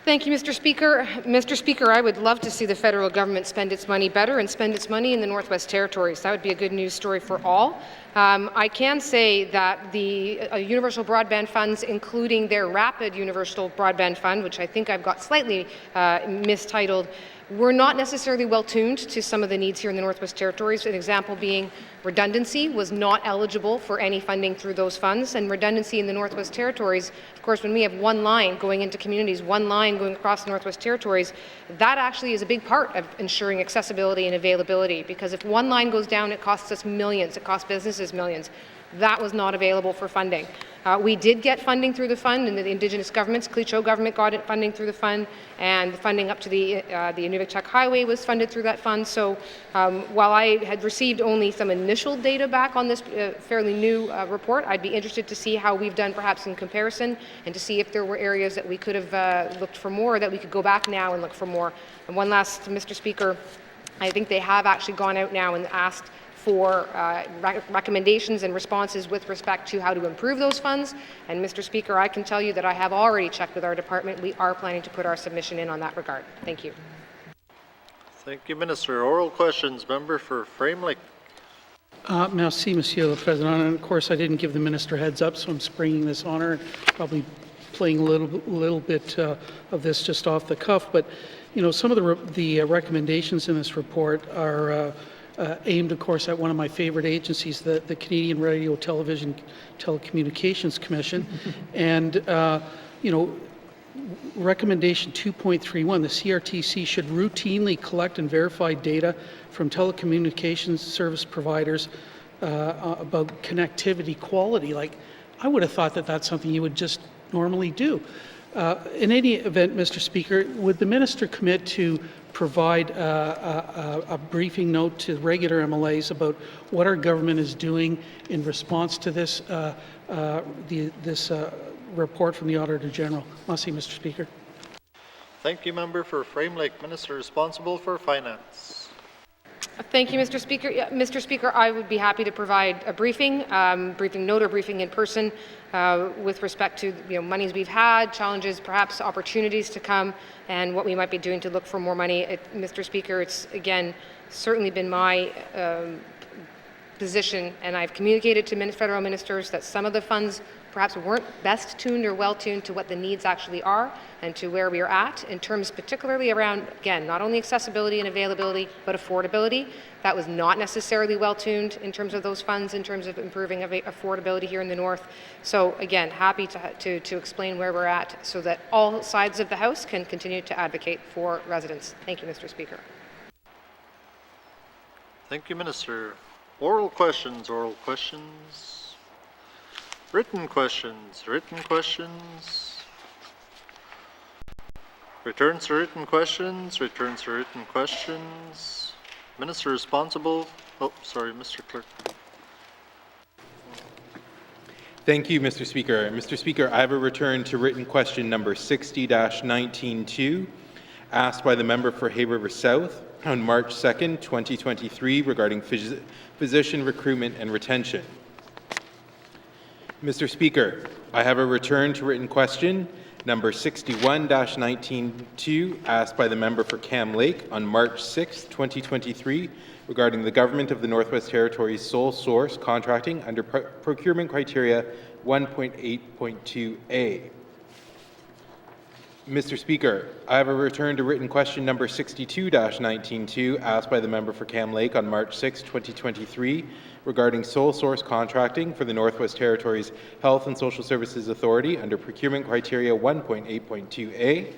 Thank you, Mr. Speaker. Mr. Speaker, I would love to see the federal government spend its money better and spend its money in the Northwest Territories. That would be a good news story for all. I can say that the universal broadband funds, including their rapid universal broadband fund, which I think I've got slightly mistitled, were not necessarily well tuned to some of the needs here in the Northwest Territories. An example being redundancy was not eligible for any funding through those funds, and redundancy in the Northwest Territories, of course, when we have one line going into communities, one line going across the Northwest Territories, that actually is a big part of ensuring accessibility and availability, because if one line goes down, it costs us millions, it costs businesses millions. That was not available for funding. We did get funding through the fund, and the Indigenous governments, Clicquot government got it funding through the fund, and the funding up to the Inuvik Highway was funded through that fund. So while I had received only some initial data back on this fairly new report, I'd be interested to see how we've done perhaps in comparison and to see if there were areas that we could have looked for more, that we could go back now and look for more. And one last, Mr. Speaker, I think they have actually gone out now and asked for recommendations and responses with respect to how to improve those funds. And Mr. Speaker, I can tell you that I have already checked with our department. We are planning to put our submission in on that regard. Thank you. Thank you, Minister. Oral questions. Member for Frame Lake. Merci, Monsieur le Président. And of course, I didn't give the minister heads up, so I'm springing this on her, probably playing a little bit of this just off the cuff. But you know, some of the recommendations in this report are aimed, of course, at one of my favorite agencies, the Canadian Radio, Television, Telecommunications Commission. And you know, recommendation 2.31, the CRTC should routinely collect and verify data from telecommunications service providers about connectivity quality. Like, I would have thought that that's something you would just normally do. In any event, Mr. Speaker, would the minister commit to provide a briefing note to regular MLAs about what our government is doing in response to this report from the Auditor General? Merci, Mr. Speaker. Thank you, member for Frame Lake, Minister responsible for Finance. Thank you, Mr. Speaker. Yeah, Mr. Speaker, I would be happy to provide a briefing, briefing note or briefing in person with respect to monies we've had, challenges, perhaps opportunities to come, and what we might be doing to look for more money. Mr. Speaker, it's again certainly been my position, and I've communicated to federal ministers that some of the funds perhaps weren't best tuned or well tuned to what the needs actually are and to where we are at in terms particularly around, again, not only accessibility and availability, but affordability. That was not necessarily well tuned in terms of those funds, in terms of improving affordability here in the North. So again, happy to explain where we're at so that all sides of the House can continue to advocate for residents. Thank you, Mr. Speaker. Thank you, Minister. Oral questions, written questions, returns to written questions, Minister responsible, Mr. Clerk. Thank you, Mr. Speaker. Mr. Speaker, I have a return to written question number 60-19-2, asked by the member for Hay River South on March 2nd, 2023, regarding physician recruitment and retention. Mr. Speaker, I have a return to written question number 61-19-2, asked by the member for Cam Lake on March 6, 2023, regarding the Government of the Northwest Territories sole source contracting under procurement criteria 1.8.2a. Mr. Speaker, I have a return to written question number 62-19-2, asked by the member for Cam Lake on March 6, 2023, regarding sole source contracting for the Northwest Territories Health and Social Services Authority under procurement criteria 1.8.2a.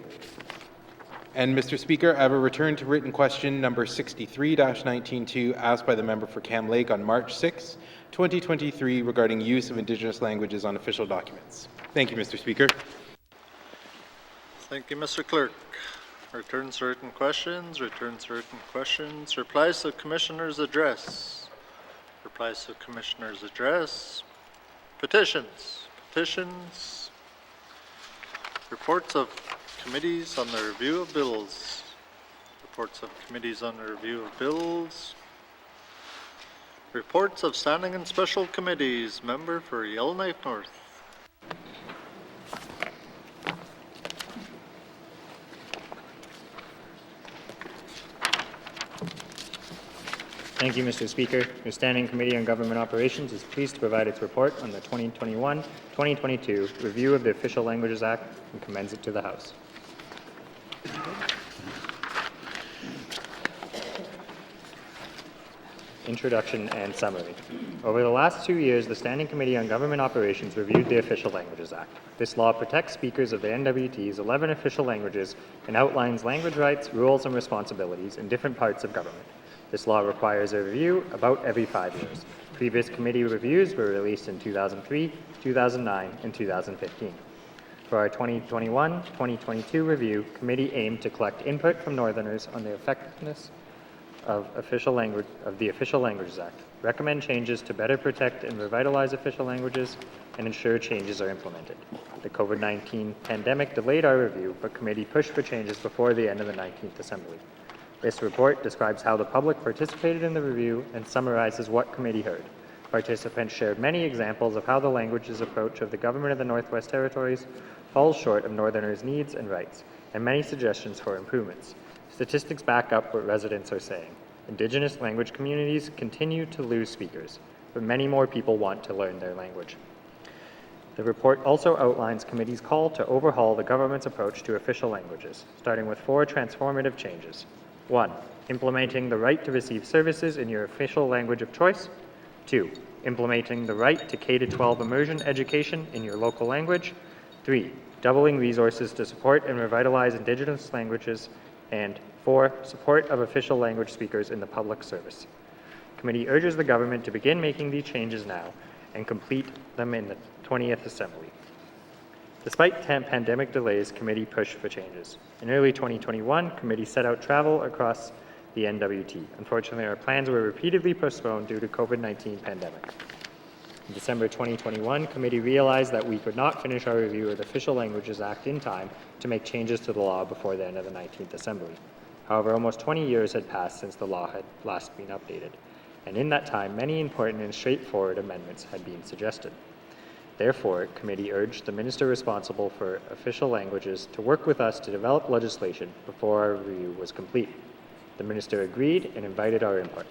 And Mr. Speaker, I have a return to written question number 63-19-2, asked by the member for Cam Lake on March 6, 2023, regarding use of Indigenous languages on official documents. Thank you, Mr. Speaker. Thank you, Mr. Clerk. Returns to written questions, replies to Commissioner's address, petitions, reports of committees on the review of bills, reports of standing and special committees, member for Yellowknife North. Thank you, Mr. Speaker. The Standing Committee on Government Operations is pleased to provide its report on the 2021-2022 review of the Official Languages Act and commends it to the House. Introduction and summary. Over the last 2 years, the Standing Committee on Government Operations reviewed the Official Languages Act. This law protects speakers of the N.W.T's 11 official languages and outlines language rights, rules, and responsibilities in different parts of government. This law requires a review about every 5 years. Previous committee reviews were released in 2003, 2009, and 2015. For our 2021-2022 review, committee aimed to collect input from Northerners on the effectiveness of the Official Languages Act, recommend changes to better protect and revitalize official languages, and ensure changes are implemented. The COVID-19 pandemic delayed our review, but committee pushed for changes before the end of the 19th Assembly. This report describes how the public participated in the review and summarizes what committee heard. Participants shared many examples of how the languages approach of the Government of the Northwest Territories falls short of Northerners' needs and rights, and many suggestions for improvements. Statistics back up what residents are saying. Indigenous language communities continue to lose speakers, but many more people want to learn their language. The report also outlines committee's call to overhaul the government's approach to official languages, starting with 4 transformative changes. 1. Implementing the right to receive services in your official language of choice. 2. Implementing the right to K-12 immersion education in your local language. 3. doubling resources to support and revitalize Indigenous languages, and 4, support of official language speakers in the public service. Committee urges the government to begin making these changes now and complete them in the 20th Assembly. Despite pandemic delays, committee pushed for changes. In early 2021, committee set out travel across the N.W.T. Unfortunately, our plans were repeatedly postponed due to COVID-19 pandemic. In December 2021, committee realized that we could not finish our review of the Official Languages Act in time to make changes to the law before the end of the 19th Assembly. However, almost 20 years had passed since the law had last been updated, and in that time, many important and straightforward amendments had been suggested. Therefore, committee urged the minister responsible for official languages to work with us to develop legislation before our review was complete. The minister agreed and invited our input.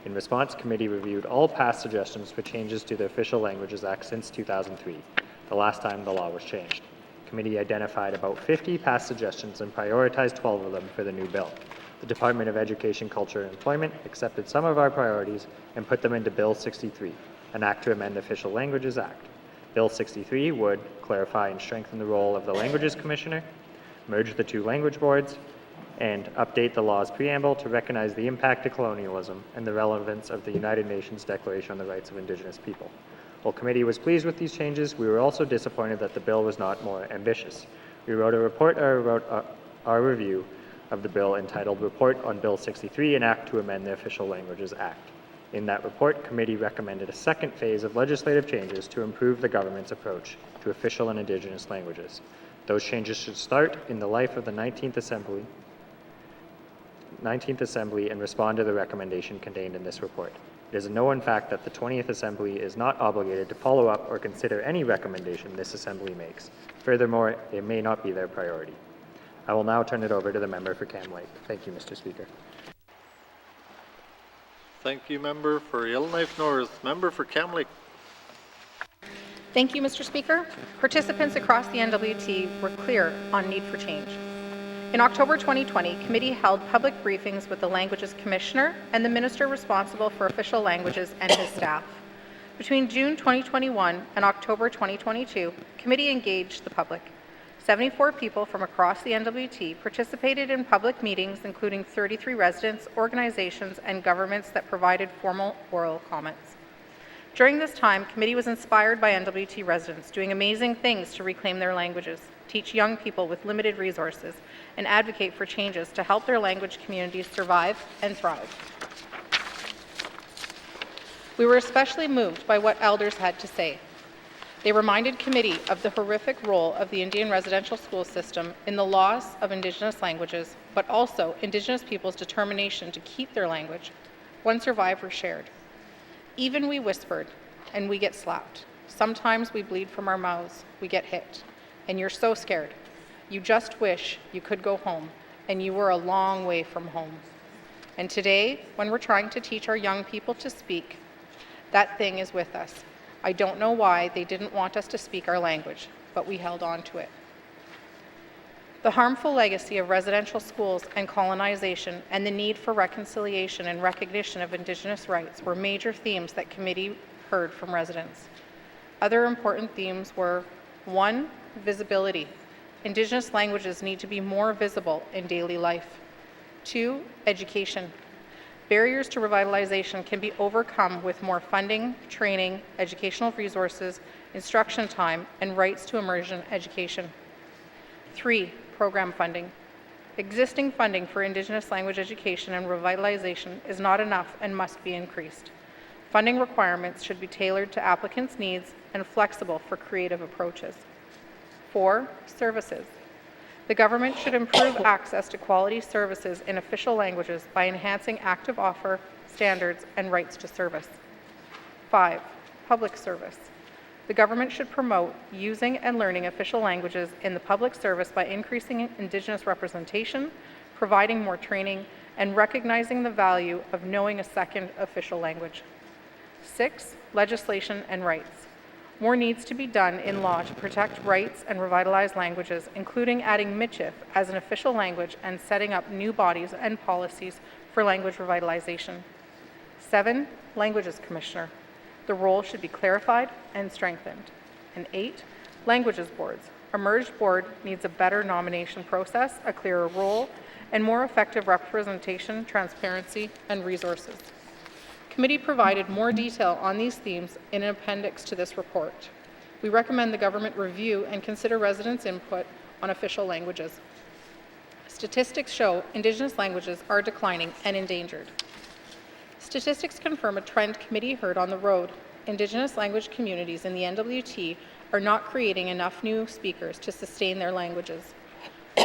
In response, committee reviewed all past suggestions for changes to the Official Languages Act since 2003, the last time the law was changed. Committee identified about 50 past suggestions and prioritized 12 of them for the new bill. The Department of Education, Culture and Employment accepted some of our priorities and put them into Bill 63, an act to amend the Official Languages Act. Bill 63 would clarify and strengthen the role of the Languages Commissioner, merge the 2 language boards, and update the law's preamble to recognize the impact of colonialism and the relevance of the United Nations Declaration on the Rights of Indigenous People. While committee was pleased with these changes, we were also disappointed that the bill was not more ambitious. We wrote a report our review of the bill entitled Report on Bill 63, an Act to Amend the Official Languages Act. In that report, committee recommended a second phase of legislative changes to improve the government's approach to official and Indigenous languages. Those changes should start in the life of the 19th Assembly and respond to the recommendation contained in this report. It is a known fact that the 20th Assembly is not obligated to follow up or consider any recommendation this Assembly makes. Furthermore, it may not be their priority. I will now turn it over to the member for Cam Lake. Thank you, Mr. Speaker. Thank you, member for Yellowknife North. Member for Cam Lake. Thank you, Mr. Speaker. Participants across the N.W.T. were clear on need for change. In October 2020, committee held public briefings with the Languages Commissioner and the Minister responsible for official languages and his staff. Between June 2021 and October 2022, committee engaged the public. 74 people from across the N.W.T. participated in public meetings, including 33 residents, organizations, and governments that provided formal oral comments. During this time, committee was inspired by N.W.T. residents doing amazing things to reclaim their languages, teach young people with limited resources, and advocate for changes to help their language communities survive and thrive. We were especially moved by what elders had to say. They reminded committee of the horrific role of the Indian residential school system in the loss of Indigenous languages, but also Indigenous people's determination to keep their language. One survivor shared, "Even we whispered, and we get slapped. Sometimes we bleed from our mouths, we get hit, and you're so scared. You just wish you could go home, and you were a long way from home. And today, when we're trying to teach our young people to speak, that thing is with us. I don't know why they didn't want us to speak our language, but we held on to it." The harmful legacy of residential schools and colonization and the need for reconciliation and recognition of Indigenous rights were major themes that committee heard from residents. Other important themes were: 1, visibility. Indigenous languages need to be more visible in daily life. 2, education. Barriers to revitalization can be overcome with more funding, training, educational resources, instruction time, and rights to immersion education. 3, program funding. Existing funding for Indigenous language education and revitalization is not enough and must be increased. Funding requirements should be tailored to applicants' needs and flexible for creative approaches. 4, services. The government should improve access to quality services in official languages by enhancing active offer, standards, and rights to service. 5, public service. The government should promote using and learning official languages in the public service by increasing Indigenous representation, providing more training, and recognizing the value of knowing a second official language. 6, legislation and rights. More needs to be done in law to protect rights and revitalize languages, including adding Michif as an official language and setting up new bodies and policies for language revitalization. 7, Languages Commissioner. The role should be clarified and strengthened. And 8, languages boards. A merged board needs a better nomination process, a clearer role, and more effective representation, transparency, and resources. Committee provided more detail on these themes in an appendix to this report. We recommend the government review and consider residents' input on official languages. Statistics show Indigenous languages are declining and endangered. Statistics confirm a trend committee heard on the road. Indigenous language communities in the N.W.T are not creating enough new speakers to sustain their languages.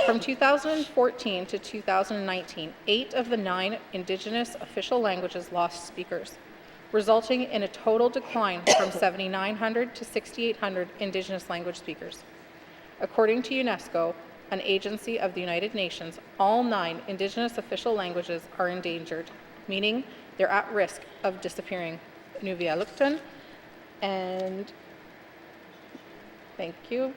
From 2014 to 2019, 8 of the 9 Indigenous official languages lost speakers, resulting in a total decline from 7,900 to 6,800 Indigenous language speakers. According to UNESCO, an agency of the United Nations, all 9 Indigenous official languages are endangered, meaning they're at risk of disappearing. YELLOWKNIFE and thank you.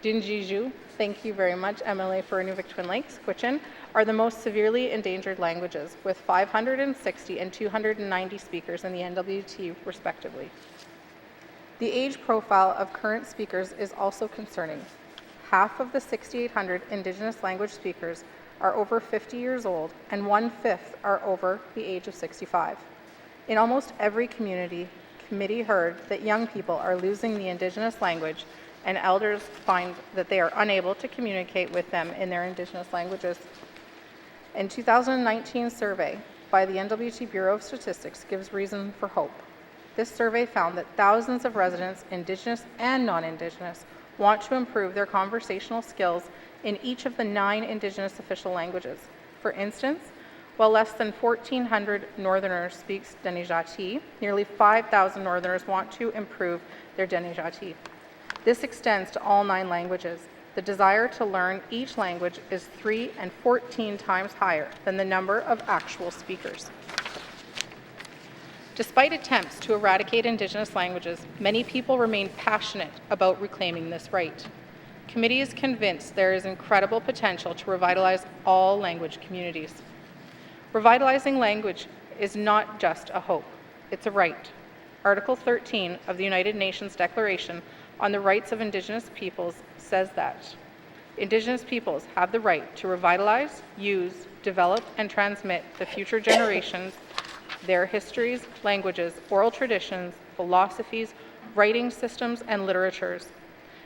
Dinjiju, thank you very much, MLA for Inuvik Twin Lakes, Gwich'in, are the most severely endangered languages, with 560 and 290 speakers in the N.W.T, respectively. The age profile of current speakers is also concerning. Half of the 6,800 Indigenous language speakers are over 50 years old, and 1/5 are over the age of 65. In almost every community, committee heard that young people are losing the Indigenous language, and elders find that they are unable to communicate with them in their Indigenous languages. In 2019 survey by the N.W.T Bureau of Statistics gives reason for hope. This survey found that thousands of residents, Indigenous and non-Indigenous, want to improve their conversational skills in each of the 9 Indigenous official languages. For instance, while less than 1,400 Northerners speak N.W.T, nearly 5,000 Northerners want to improve their N.W.T. This extends to all 9 languages. The desire to learn each language is 3 and 14 times higher than the number of actual speakers. Despite attempts to eradicate Indigenous languages, many people remain passionate about reclaiming this right. Committee is convinced there is incredible potential to revitalize all language communities. Revitalizing language is not just a hope, it's a right. Article 13 of the United Nations Declaration on the Rights of Indigenous Peoples says that Indigenous peoples have the right to revitalize, use, develop, and transmit to future generations their histories, languages, oral traditions, philosophies, writing systems, and literatures.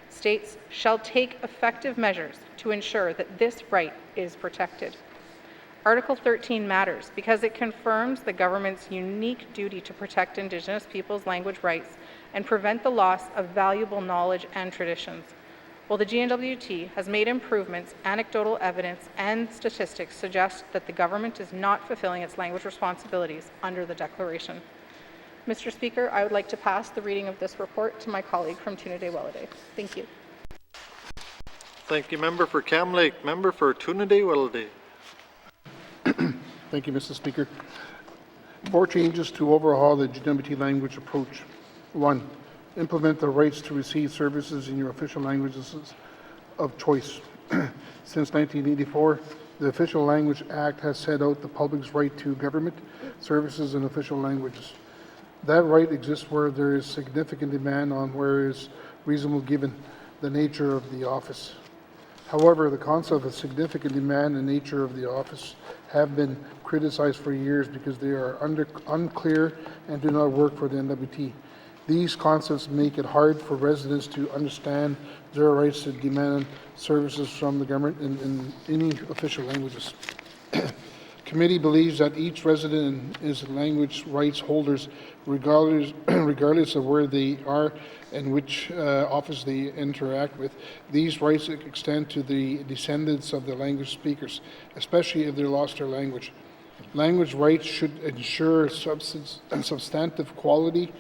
States shall take effective measures to ensure that this right is protected. Article 13 matters because it confirms the government's unique duty to protect Indigenous peoples' language rights and prevent the loss of valuable knowledge and traditions. While the GNWT has made improvements, anecdotal evidence and statistics suggest that the government is not fulfilling its language responsibilities under the Declaration. Mr. Speaker, I would like to pass the reading of this report to my colleague from Tune-a-Day-Welladay. Thank you. Thank you, Member for Cam Lake. Member for Tune-a-Day-Welladay. Thank you, Mr. Speaker. 4 changes to overhaul the GWT language approach. 1. Implement the rights to receive services in your official languages of choice. Since 1984, the Official Language Act has set out the public's right to government services in official languages. That right exists where there is significant demand on where is reasonable given the nature of the office. However, the concept of significant demand and nature of the office have been criticized for years because they are unclear and do not work for the N.W.T. These concepts make it hard for residents to understand their rights to demand services from the government in any official languages. Committee believes that each resident is language rights holders regardless of where they are and which office they interact with. These rights extend to the descendants of the language speakers, especially if they lost their language. Language rights should ensure substantive quality,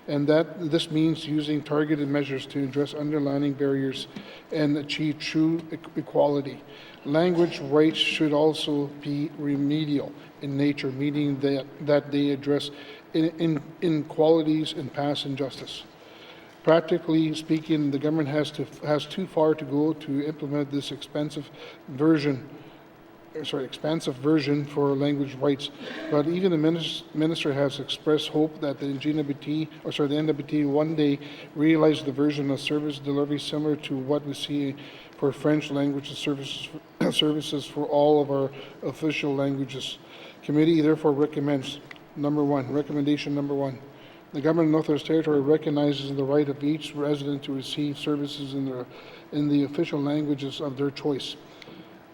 and that this means using targeted measures to address underlying barriers and achieve true equality. Language rights should also be remedial in nature, meaning that they address inequalities and past injustice. Practically speaking, the government has too far to go to implement this expensive version expansive version for language rights, but even the minister has expressed hope that the N.W.T one day realize the version of service delivery similar to what we see for French language services for all of our official languages. Committee therefore recommends recommendation number one. The government of Northwest Territory recognizes the right of each resident to receive services in the official languages of their choice.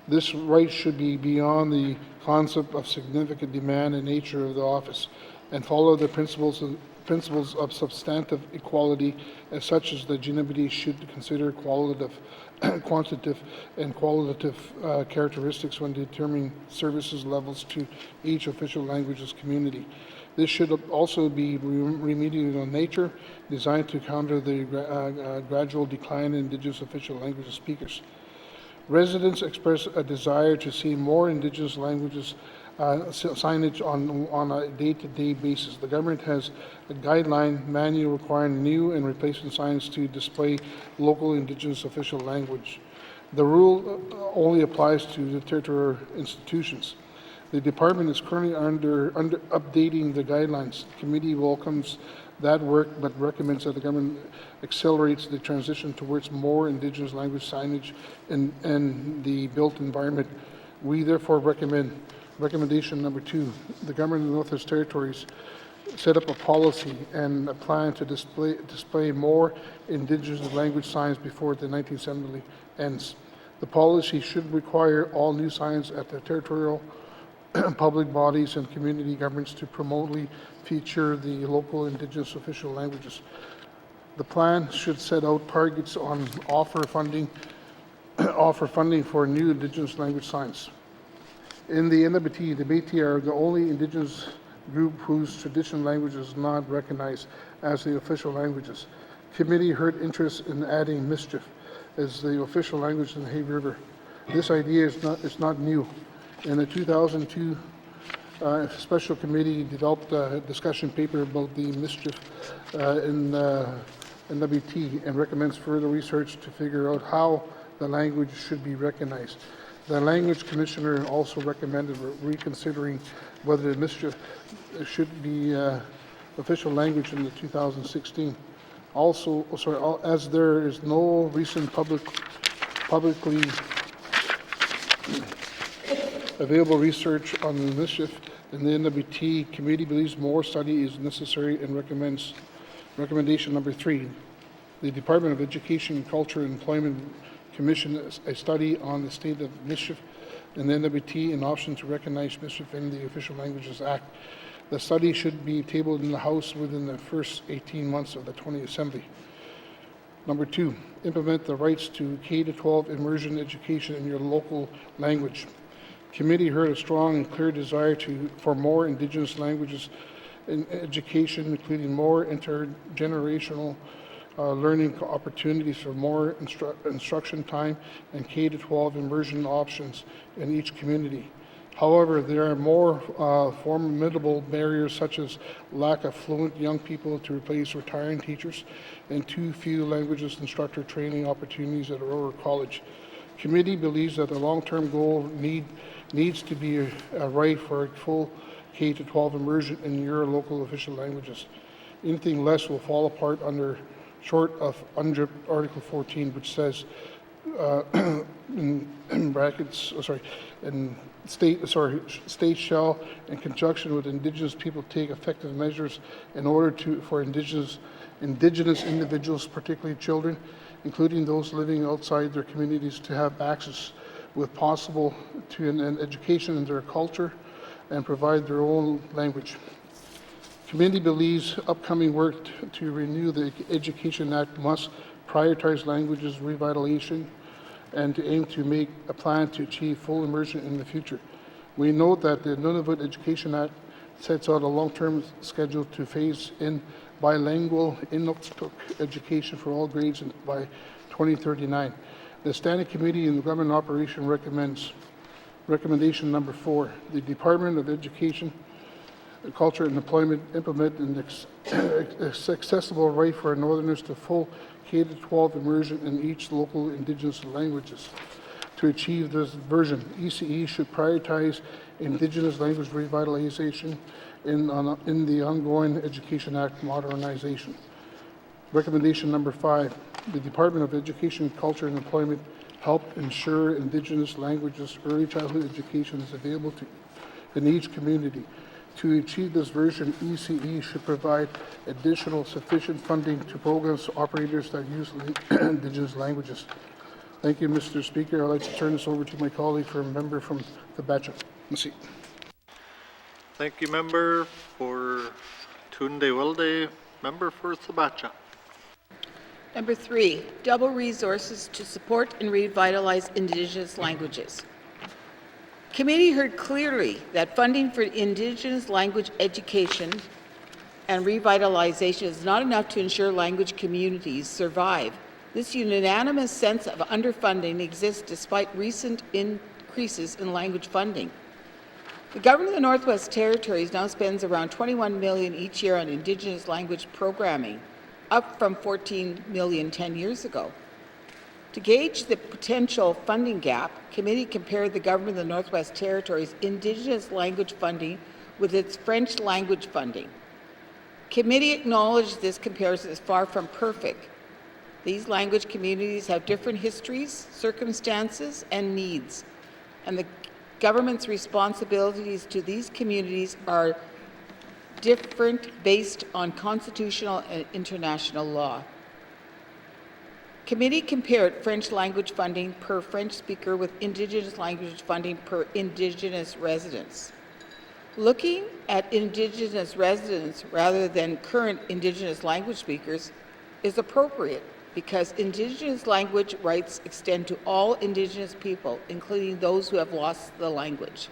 This right should be beyond the concept of significant demand and nature of the office and follow the principles of substantive equality, as such as the N.W.T should consider quantitative and qualitative characteristics when determining services levels to each official languages community. This should also be remedial in nature, designed to counter the gradual decline in Indigenous official language speakers. Residents express a desire to see more Indigenous languages signage on a day-to-day basis. The government has a guideline manual requiring new and replacement signs to display local Indigenous official language. The rule only applies to the territorial institutions. The department is currently under updating the guidelines. The committee welcomes that work, but recommends that the government accelerates the transition towards more Indigenous language signage in the built environment. We therefore recommendation number two, the government of the Northwest Territories set up a policy and a plan to display more Indigenous language signs before the 19th Assembly ends. The policy should require all new signs at the territorial public bodies and community governments to promote feature the local Indigenous official languages. The plan should set out targets on offer funding for new Indigenous language signs. In the N.W.T, the Métis are the only Indigenous group whose traditional language is not recognized as the official languages. Committee heard interest in adding Mischief as the official language in the Hay River. This idea is not new. In the 2002 special committee developed a discussion paper about the Mischief in N.W.T and recommends further research to figure out how the language should be recognized. The language commissioner also recommended reconsidering whether the Mischief should be official language in the 2016. Also, as there is no recent publicly available research on the Mischief, and the N.W.T committee believes more study is necessary and recommends recommendation number three. The Department of Education, Culture and Employment commissioned a study on the state of Mischief and the N.W.T and option to recognize Mischief in the Official Languages Act. The study should be tabled in the House within the first 18 months of the 20th Assembly. Number two, implement the rights to K-12 immersion education in your local language. Committee heard a strong and clear desire for more Indigenous languages in education, including more intergenerational learning opportunities for more instruction time and K-12 immersion options in each community. However, there are more formidable barriers such as lack of fluent young people to replace retiring teachers and too few languages instructor training opportunities at Aurora College. Committee believes that the long-term goal needs to be a right for full K-12 immersion in your local official languages. Anything less will fall apart short of Article 14, which says in brackets, state shall, in conjunction with Indigenous people, take effective measures in order for Indigenous individuals, particularly children, including those living outside their communities, to have access with possible to an education in their culture and provide their own language. Committee believes upcoming work to renew the Education Act must prioritize languages revitalization and to aim to make a plan to achieve full immersion in the future. We note that the Nunavut Education Act sets out a long-term schedule to phase in bilingual Inuktitut education for all grades by 2039. The Standing Committee in the Government Operation recommendation number 4. The Department of Education, Culture and Employment implement an accessible right for Northerners to full K-12 immersion in each local Indigenous languages. To achieve this version, ECE should prioritize Indigenous language revitalization in the ongoing Education Act modernization. Recommendation number 5, the Department of Education, Culture and Employment help ensure Indigenous languages early childhood education is available in each community. To achieve this version, ECE should provide additional sufficient funding to programs operators that use Indigenous languages. Thank you, Mr. Speaker. I'd like to turn this over to my colleague for a member from the Batcha. Merci. Thank you, member for Tunde-Welde. Member for Sabacha. Number 3, double resources to support and revitalize Indigenous languages. Committee heard clearly that funding for Indigenous language education and revitalization is not enough to ensure language communities survive. This unanimous sense of underfunding exists despite recent increases in language funding. The government of the Northwest Territories now spends around $21 million each year on Indigenous language programming, up from $14 million 10 years ago. To gauge the potential funding gap, committee compared the government of the Northwest Territories' Indigenous language funding with its French language funding. Committee acknowledged this comparison is far from perfect. These language communities have different histories, circumstances, and needs, and the government's responsibilities to these communities are different based on constitutional and international law. Committee compared French language funding per French speaker with Indigenous language funding per Indigenous residents. Looking at Indigenous residents rather than current Indigenous language speakers is appropriate because Indigenous language rights extend to all Indigenous people, including those who have lost the language.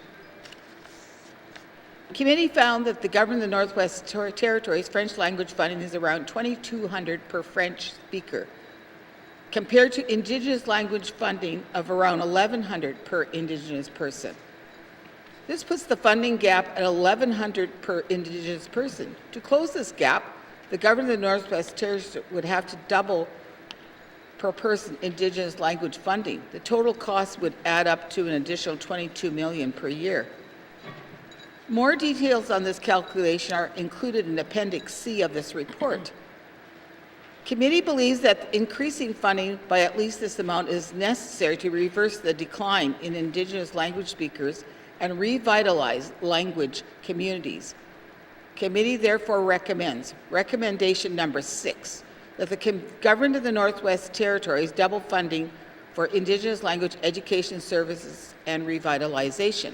Committee found that the government of the Northwest Territories French language funding is around $2,200 per French speaker, compared to Indigenous language funding of around $1,100 per Indigenous person. This puts the funding gap at $1,100 per Indigenous person. To close this gap, the government of the Northwest Territories would have to double per person Indigenous language funding. The total cost would add up to an additional $22 million per year. More details on this calculation are included in Appendix C of this report. Committee believes that increasing funding by at least this amount is necessary to reverse the decline in Indigenous language speakers and revitalize language communities. Committee therefore recommends, recommendation number 6, that the government of the Northwest Territories double funding for Indigenous language education services and revitalization.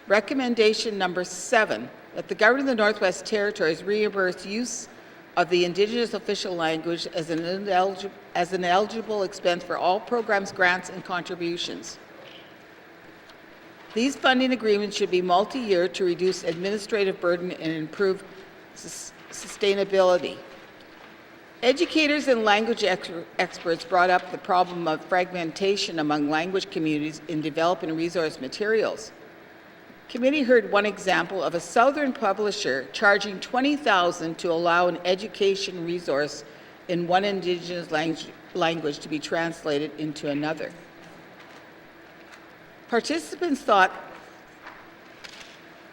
Recommendation number 7, that the government of the Northwest Territories reimburse use of the Indigenous official language as an eligible expense for all programs, grants, and contributions. These funding agreements should be multi-year to reduce administrative burden and improve sustainability. Educators and language experts brought up the problem of fragmentation among language communities in developing resource materials. Committee heard one example of a southern publisher charging $20,000 to allow an education resource in one Indigenous language to be translated into another. Participants thought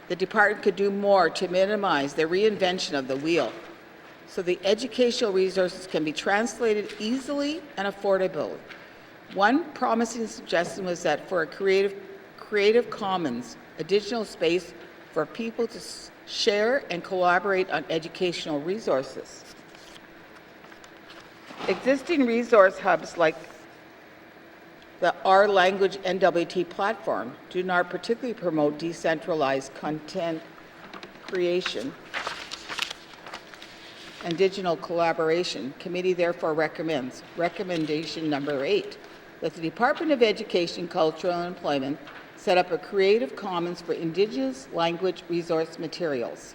the department could do more to minimize the reinvention of the wheel, so the educational resources can be translated easily and affordably. One promising suggestion was that for a Creative Commons, additional space for people to share and collaborate on educational resources. Existing resource hubs like the Our Language N.W.T platform do not particularly promote decentralized content creation and digital collaboration. Committee therefore recommends, recommendation number 8, that the Department of Education, Culture and Employment set up a Creative Commons for Indigenous language resource materials.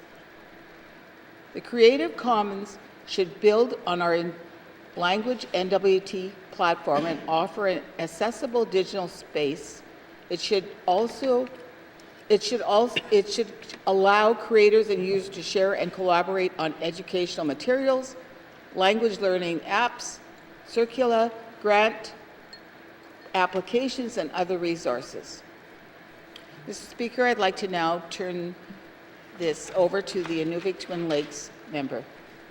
The Creative Commons should build on our Language N.W.T platform and offer an accessible digital space. It should allow creators and users to share and collaborate on educational materials, language learning apps, circular, grant applications, and other resources. Mr. Speaker, I'd like to now turn this over to the Inuvik Twin Lakes member.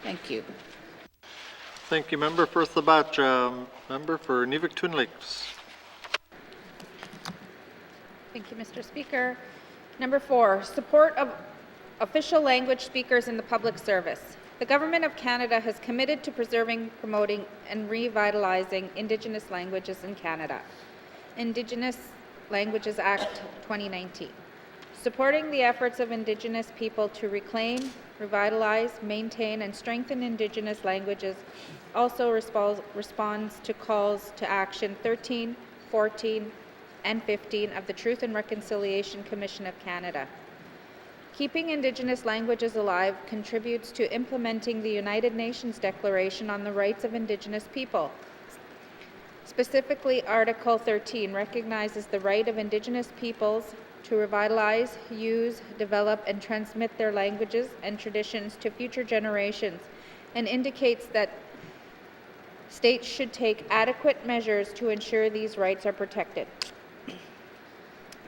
Thank you. Thank you, Member for Thabach. Member for Inuvik Twin Lakes. Thank you, Mr. Speaker. Number 4, support of official language speakers in the public service. The Government of Canada has committed to preserving, promoting, and revitalizing Indigenous languages in Canada. Indigenous Languages Act 2019. Supporting the efforts of Indigenous people to reclaim, revitalize, maintain, and strengthen Indigenous languages also responds to calls to action 13, 14, and 15 of the Truth and Reconciliation Commission of Canada. Keeping Indigenous languages alive contributes to implementing the United Nations Declaration on the Rights of Indigenous People. Specifically, Article 13 recognizes the right of Indigenous peoples to revitalize, use, develop, and transmit their languages and traditions to future generations, and indicates that states should take adequate measures to ensure these rights are protected.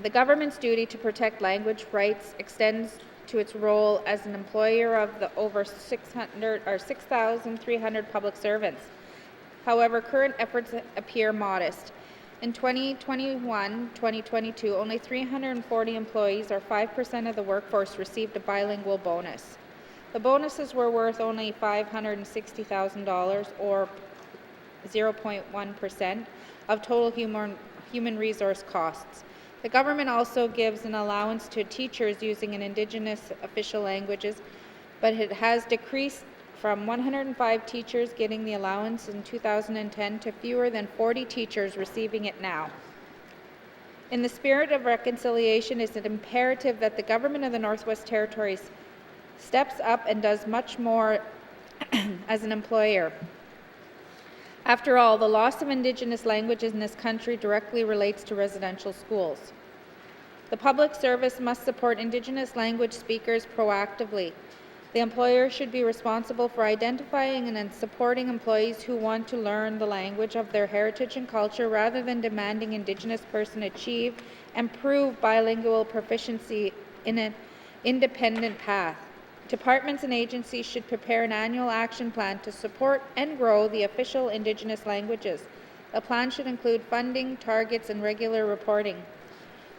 The government's duty to protect language rights extends to its role as an employer of the over 6,300 public servants. However, current efforts appear modest. In 2021-2022, only 340 employees, or 5% of the workforce, received a bilingual bonus. The bonuses were worth only $560,000, or 0.1% of total human resource costs. The government also gives an allowance to teachers using an Indigenous official languages, but it has decreased from 105 teachers getting the allowance in 2010 to fewer than 40 teachers receiving it now. In the spirit of reconciliation, it is imperative that the government of the Northwest Territories steps up and does much more as an employer. After all, the loss of Indigenous languages in this country directly relates to residential schools. The public service must support Indigenous language speakers proactively. The employer should be responsible for identifying and supporting employees who want to learn the language of their heritage and culture rather than demanding Indigenous person achieve and prove bilingual proficiency in an independent path. Departments and agencies should prepare an annual action plan to support and grow the official Indigenous languages. The plan should include funding, targets, and regular reporting.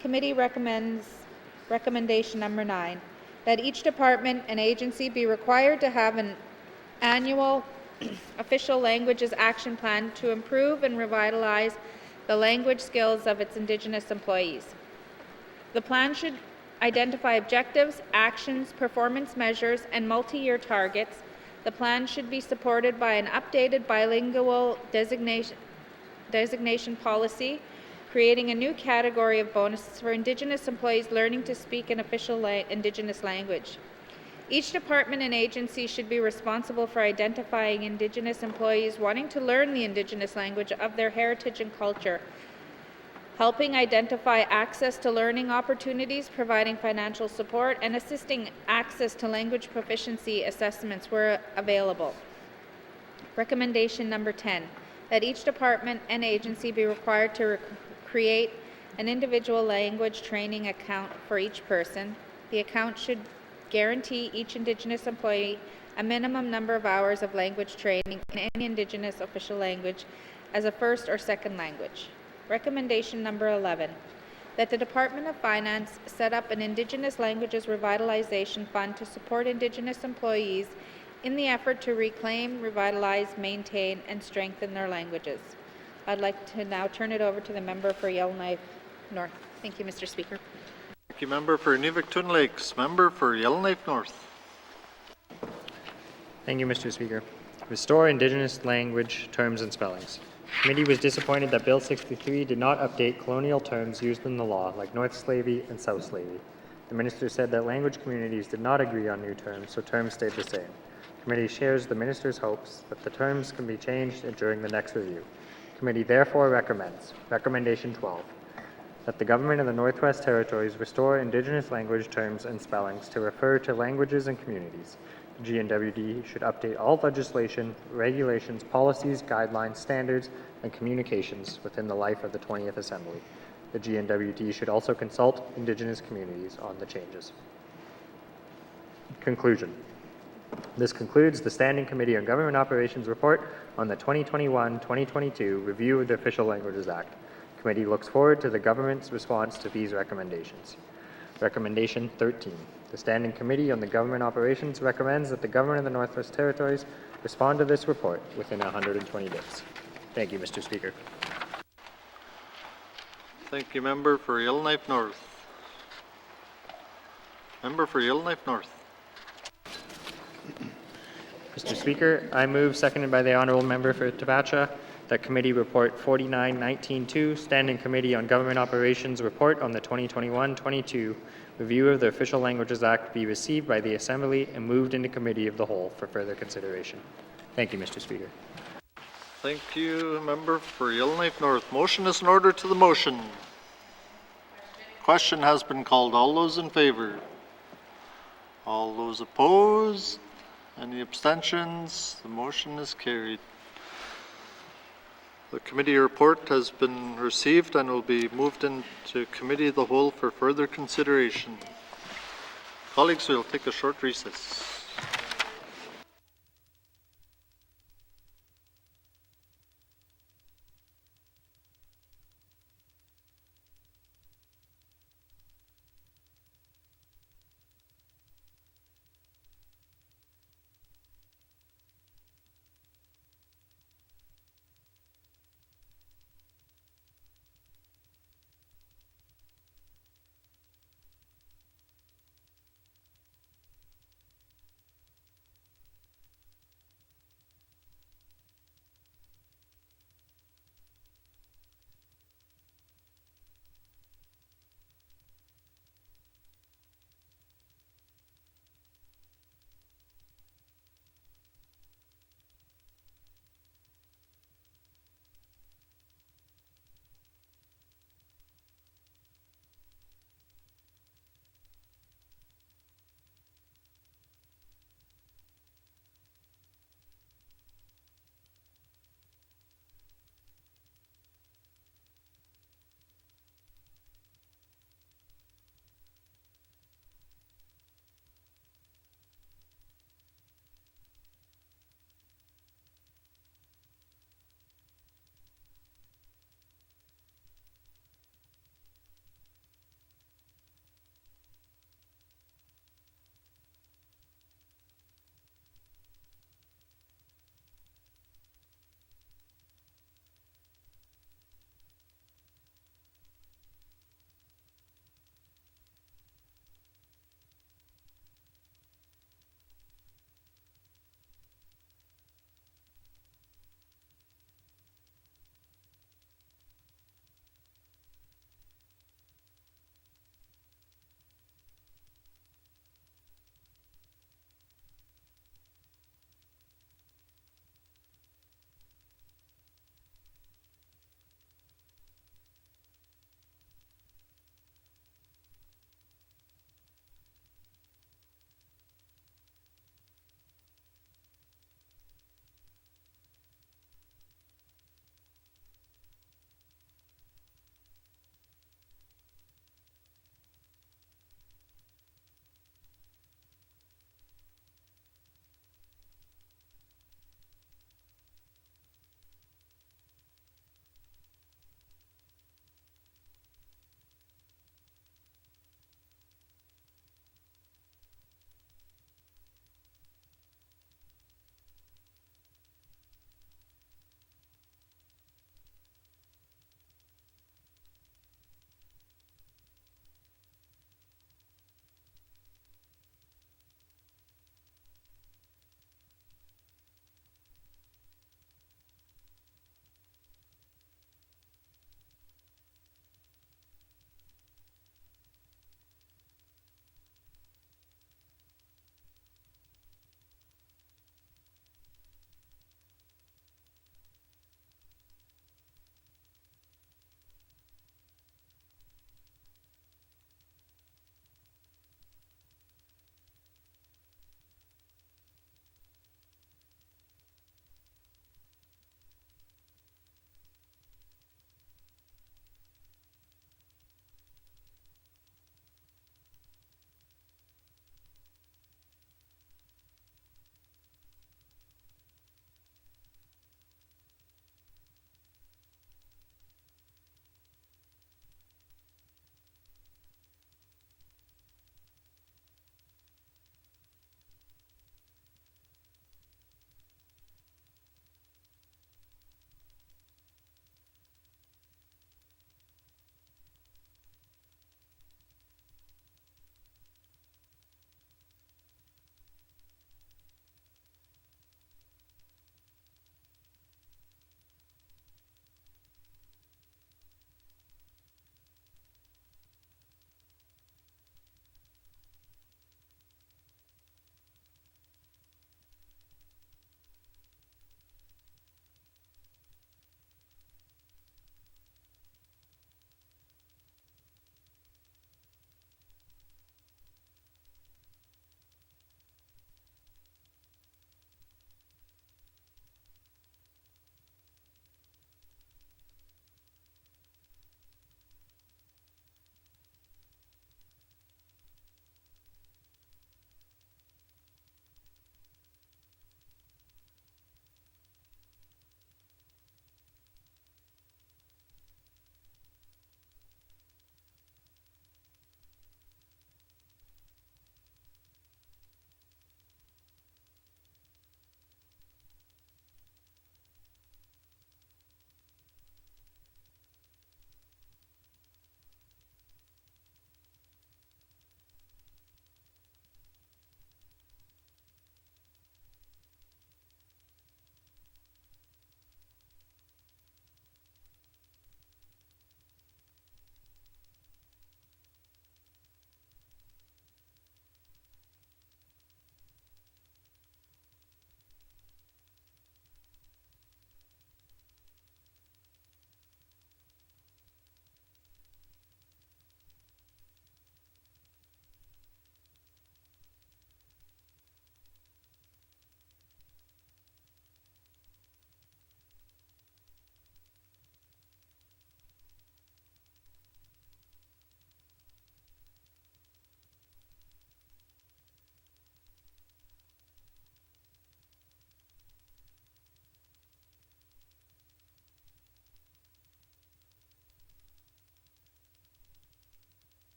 Committee recommendation number 9, that each department and agency be required to have an annual official languages action plan to improve and revitalize the language skills of its Indigenous employees. The plan should identify objectives, actions, performance measures, and multi-year targets. The plan should be supported by an updated bilingual designation policy, creating a new category of bonuses for Indigenous employees learning to speak an official Indigenous language. Each department and agency should be responsible for identifying Indigenous employees wanting to learn the Indigenous language of their heritage and culture, helping identify access to learning opportunities, providing financial support, and assisting access to language proficiency assessments where available. Recommendation number 10, that each department and agency be required to create an individual language training account for each person. The account should guarantee each Indigenous employee a minimum number of hours of language training in any Indigenous official language as a first or second language. Recommendation number 11, that the Department of Finance set up an Indigenous Languages Revitalization Fund to support Indigenous employees in the effort to reclaim, revitalize, maintain, and strengthen their languages. I'd like to now turn it over to the member for Yellowknife North. Thank you, Mr. Speaker. Thank you, Member for Inuvik Twin Lakes. Member for Yellowknife North. Thank you, Mr. Speaker. Restore Indigenous language terms and spellings. The committee was disappointed that Bill 63 did not update colonial terms used in the law, like North Slavey and South Slavey. The minister said that language communities did not agree on new terms, so terms stayed the same. The committee shares the minister's hopes that the terms can be changed during the next review. The committee therefore recommends, Recommendation 12, that the government of the Northwest Territories restore Indigenous language terms and spellings to refer to languages and communities. The N.W.T should update all legislation, regulations, policies, guidelines, standards, and communications within the life of the 20th Assembly. The N.W.T should also consult Indigenous communities on the changes. Conclusion. This concludes the Standing Committee on Government Operations report on the 2021-2022 review of the Official Languages Act. The committee looks forward to the government's response to these recommendations. Recommendation 13. The Standing Committee on the Government Operations recommends that the Government of the Northwest Territories respond to this report within 120 days. Thank you, Mr. Speaker. Thank you, Member for Yellowknife North. Member for Yellowknife North. Mr. Speaker, I move, seconded by the Honourable Member for Tabacha, that Committee Report 49-19-2, Standing Committee on Government Operations Report on the 2021-22 Review of the Official Languages Act be received by the Assembly and moved into Committee of the Whole for further consideration. Thank you, Mr. Speaker. Thank you, Member for Yellowknife North. Motion is in order to the motion. Question has been called. All those in favor? All those opposed? Any abstentions? The motion is carried. The committee report has been received and will be moved into Committee of the Whole for further consideration. Colleagues, we will take a short recess.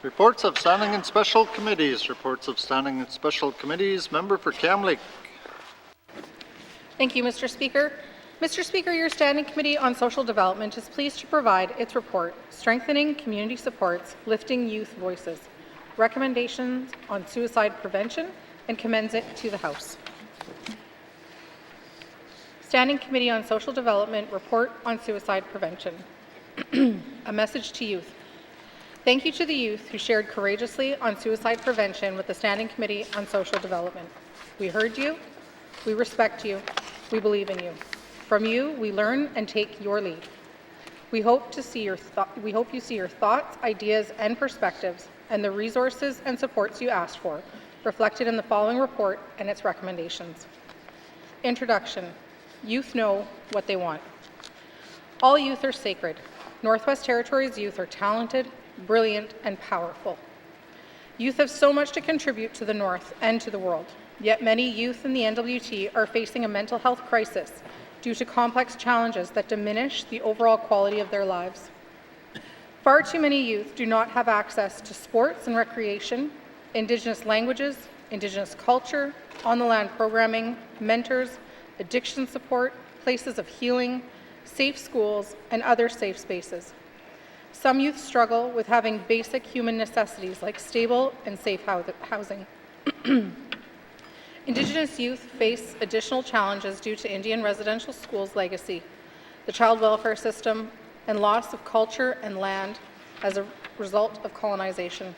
Reports of standing and special committees. Reports of standing and special committees. Member for Cam Lake. Thank you, Mr. Speaker. Mr. Speaker, your Standing Committee on Social Development is pleased to provide its report, Strengthening Community Supports, Lifting Youth Voices, recommendations on suicide prevention, and commends it to the House. Standing Committee on Social Development report on suicide prevention. A message to youth. Thank you to the youth who shared courageously on suicide prevention with the Standing Committee on Social Development. We heard you, we respect you, we believe in you. From you, we learn and take your lead. We hope you see your thoughts, ideas, and perspectives, and the resources and supports you asked for, reflected in the following report and its recommendations. Introduction. Youth know what they want. All youth are sacred. Northwest Territories youth are talented, brilliant, and powerful. Youth have so much to contribute to the North and to the world, yet many youth in the N.W.T are facing a mental health crisis due to complex challenges that diminish the overall quality of their lives. Far too many youth do not have access to sports and recreation, Indigenous languages, Indigenous culture, on-the-land programming, mentors, addiction support, places of healing, safe schools, and other safe spaces. Some youth struggle with having basic human necessities like stable and safe housing. Indigenous youth face additional challenges due to Indian residential schools' legacy, the child welfare system, and loss of culture and land as a result of colonization.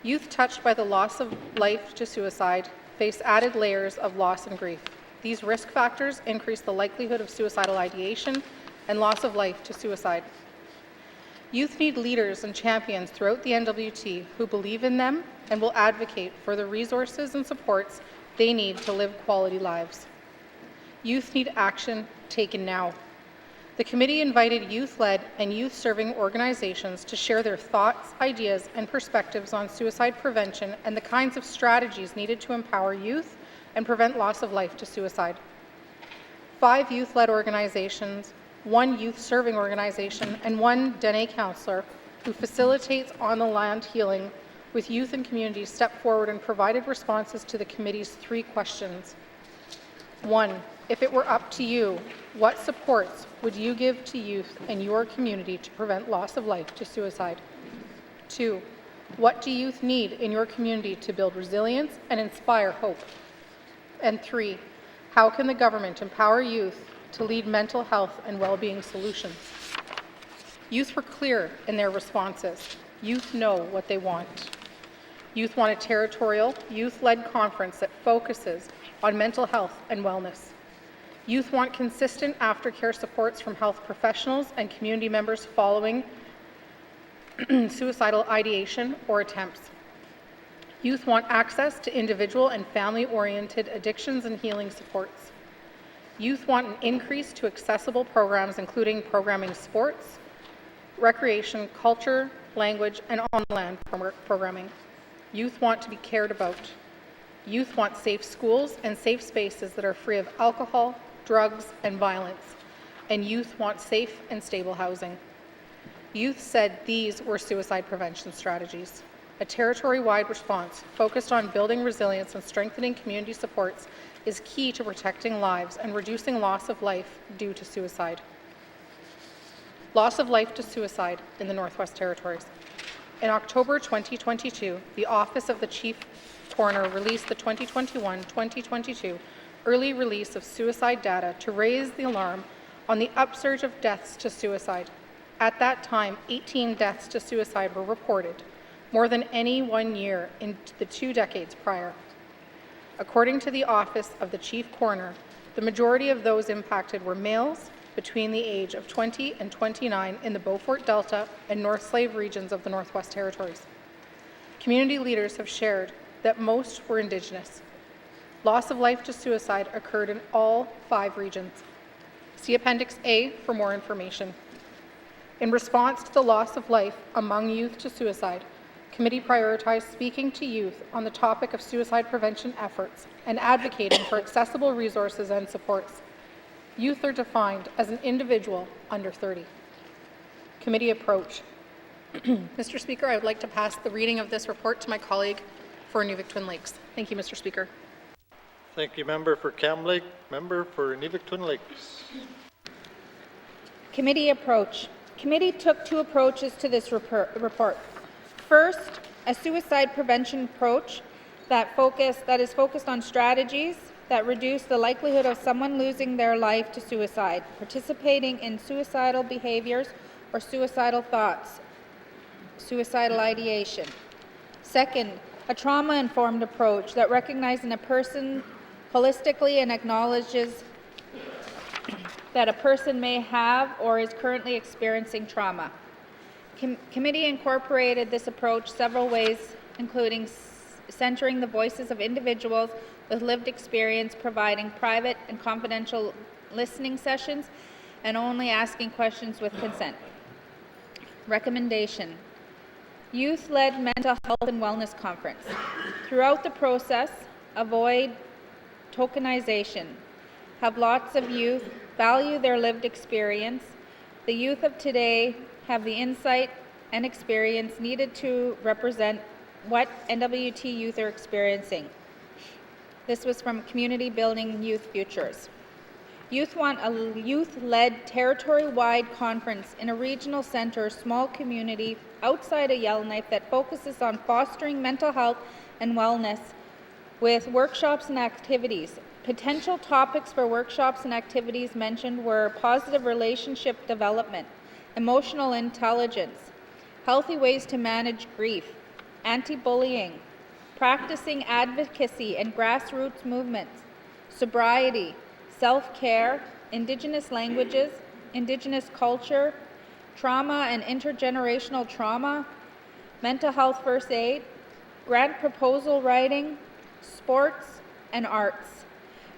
Youth touched by the loss of life to suicide face added layers of loss and grief. These risk factors increase the likelihood of suicidal ideation and loss of life to suicide. Youth need leaders and champions throughout the N.W.T who believe in them and will advocate for the resources and supports they need to live quality lives. Youth need action taken now. The committee invited youth-led and youth-serving organizations to share their thoughts, ideas, and perspectives on suicide prevention and the kinds of strategies needed to empower youth and prevent loss of life to suicide. 5 youth-led organizations, 1 youth-serving organization, and 1 Dene counselor who facilitates on-the-land healing with youth and communities stepped forward and provided responses to the committee's 3 questions. 1. If it were up to you, what supports would you give to youth in your community to prevent loss of life to suicide? 2. What do youth need in your community to build resilience and inspire hope? And 3. How can the government empower youth to lead mental health and well-being solutions? Youth were clear in their responses. Youth know what they want. Youth want a territorial, youth-led conference that focuses on mental health and wellness. Youth want consistent aftercare supports from health professionals and community members following suicidal ideation or attempts. Youth want access to individual and family-oriented addictions and healing supports. Youth want an increase to accessible programs, including programming sports, recreation, culture, language, and on-land programming. Youth want to be cared about. Youth want safe schools and safe spaces that are free of alcohol, drugs, and violence. And youth want safe and stable housing. Youth said these were suicide prevention strategies. A territory-wide response focused on building resilience and strengthening community supports is key to protecting lives and reducing loss of life due to suicide. Loss of life to suicide in the Northwest Territories. In October 2022, the Office of the Chief Coroner released the 2021-2022 early release of suicide data to raise the alarm on the upsurge of deaths to suicide. At that time, 18 deaths to suicide were reported, more than any one year in the 2 decades prior. According to the Office of the Chief Coroner, the majority of those impacted were males between the age of 20 and 29 in the Beaufort Delta and North Slave regions of the Northwest Territories. Community leaders have shared that most were Indigenous. Loss of life to suicide occurred in all 5 regions. See Appendix A for more information. In response to the loss of life among youth to suicide, committee prioritized speaking to youth on the topic of suicide prevention efforts and advocating for accessible resources and supports. Youth are defined as an individual under 30. Committee approach. Mr. Speaker, I would like to pass the reading of this report to my colleague for Nuvik Twin Lakes. Thank you, Mr. Speaker. Thank you, member for Cam Lake. Member for Nuvik Twin Lakes. Committee approach. Committee took two approaches to this report. First, a suicide prevention approach that is focused on strategies that reduce the likelihood of someone losing their life to suicide, participating in suicidal behaviors or suicidal thoughts, suicidal ideation. Second, a trauma-informed approach that recognizes a person holistically and acknowledges that a person may have or is currently experiencing trauma. Committee incorporated this approach several ways, including centering the voices of individuals with lived experience, providing private and confidential listening sessions, and only asking questions with consent. Recommendation: Youth-led mental health and wellness conference. Throughout the process, avoid tokenization. Have lots of youth, value their lived experience. The youth of today have the insight and experience needed to represent what N.W.T. youth are experiencing. This was from Community Building Youth Futures. Youth want a youth-led territory-wide conference in a regional center, small community outside of Yellowknife that focuses on fostering mental health and wellness with workshops and activities. Potential topics for workshops and activities mentioned were positive relationship development, emotional intelligence, healthy ways to manage grief, anti-bullying, practicing advocacy and grassroots movements, sobriety, self-care, Indigenous languages, Indigenous culture, trauma and intergenerational trauma, mental health first aid, grant proposal writing, sports, and arts.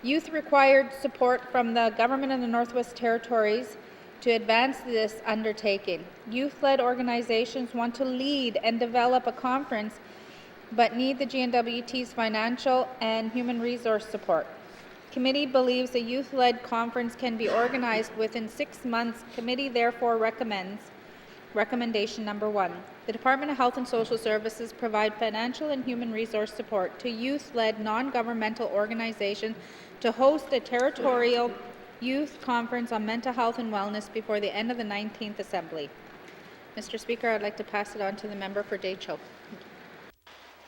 Youth required support from the Government of the Northwest Territories to advance this undertaking. Youth-led organizations want to lead and develop a conference, but need the GNWT's financial and human resource support. Committee believes a youth-led conference can be organized within 6 months. Committee therefore recommends recommendation number 1. The Department of Health and Social Services provide financial and human resource support to youth-led non-governmental organizations to host a territorial youth conference on mental health and wellness before the end of the 19th Assembly. Mr. Speaker, I'd like to pass it on to the member for Deschaux.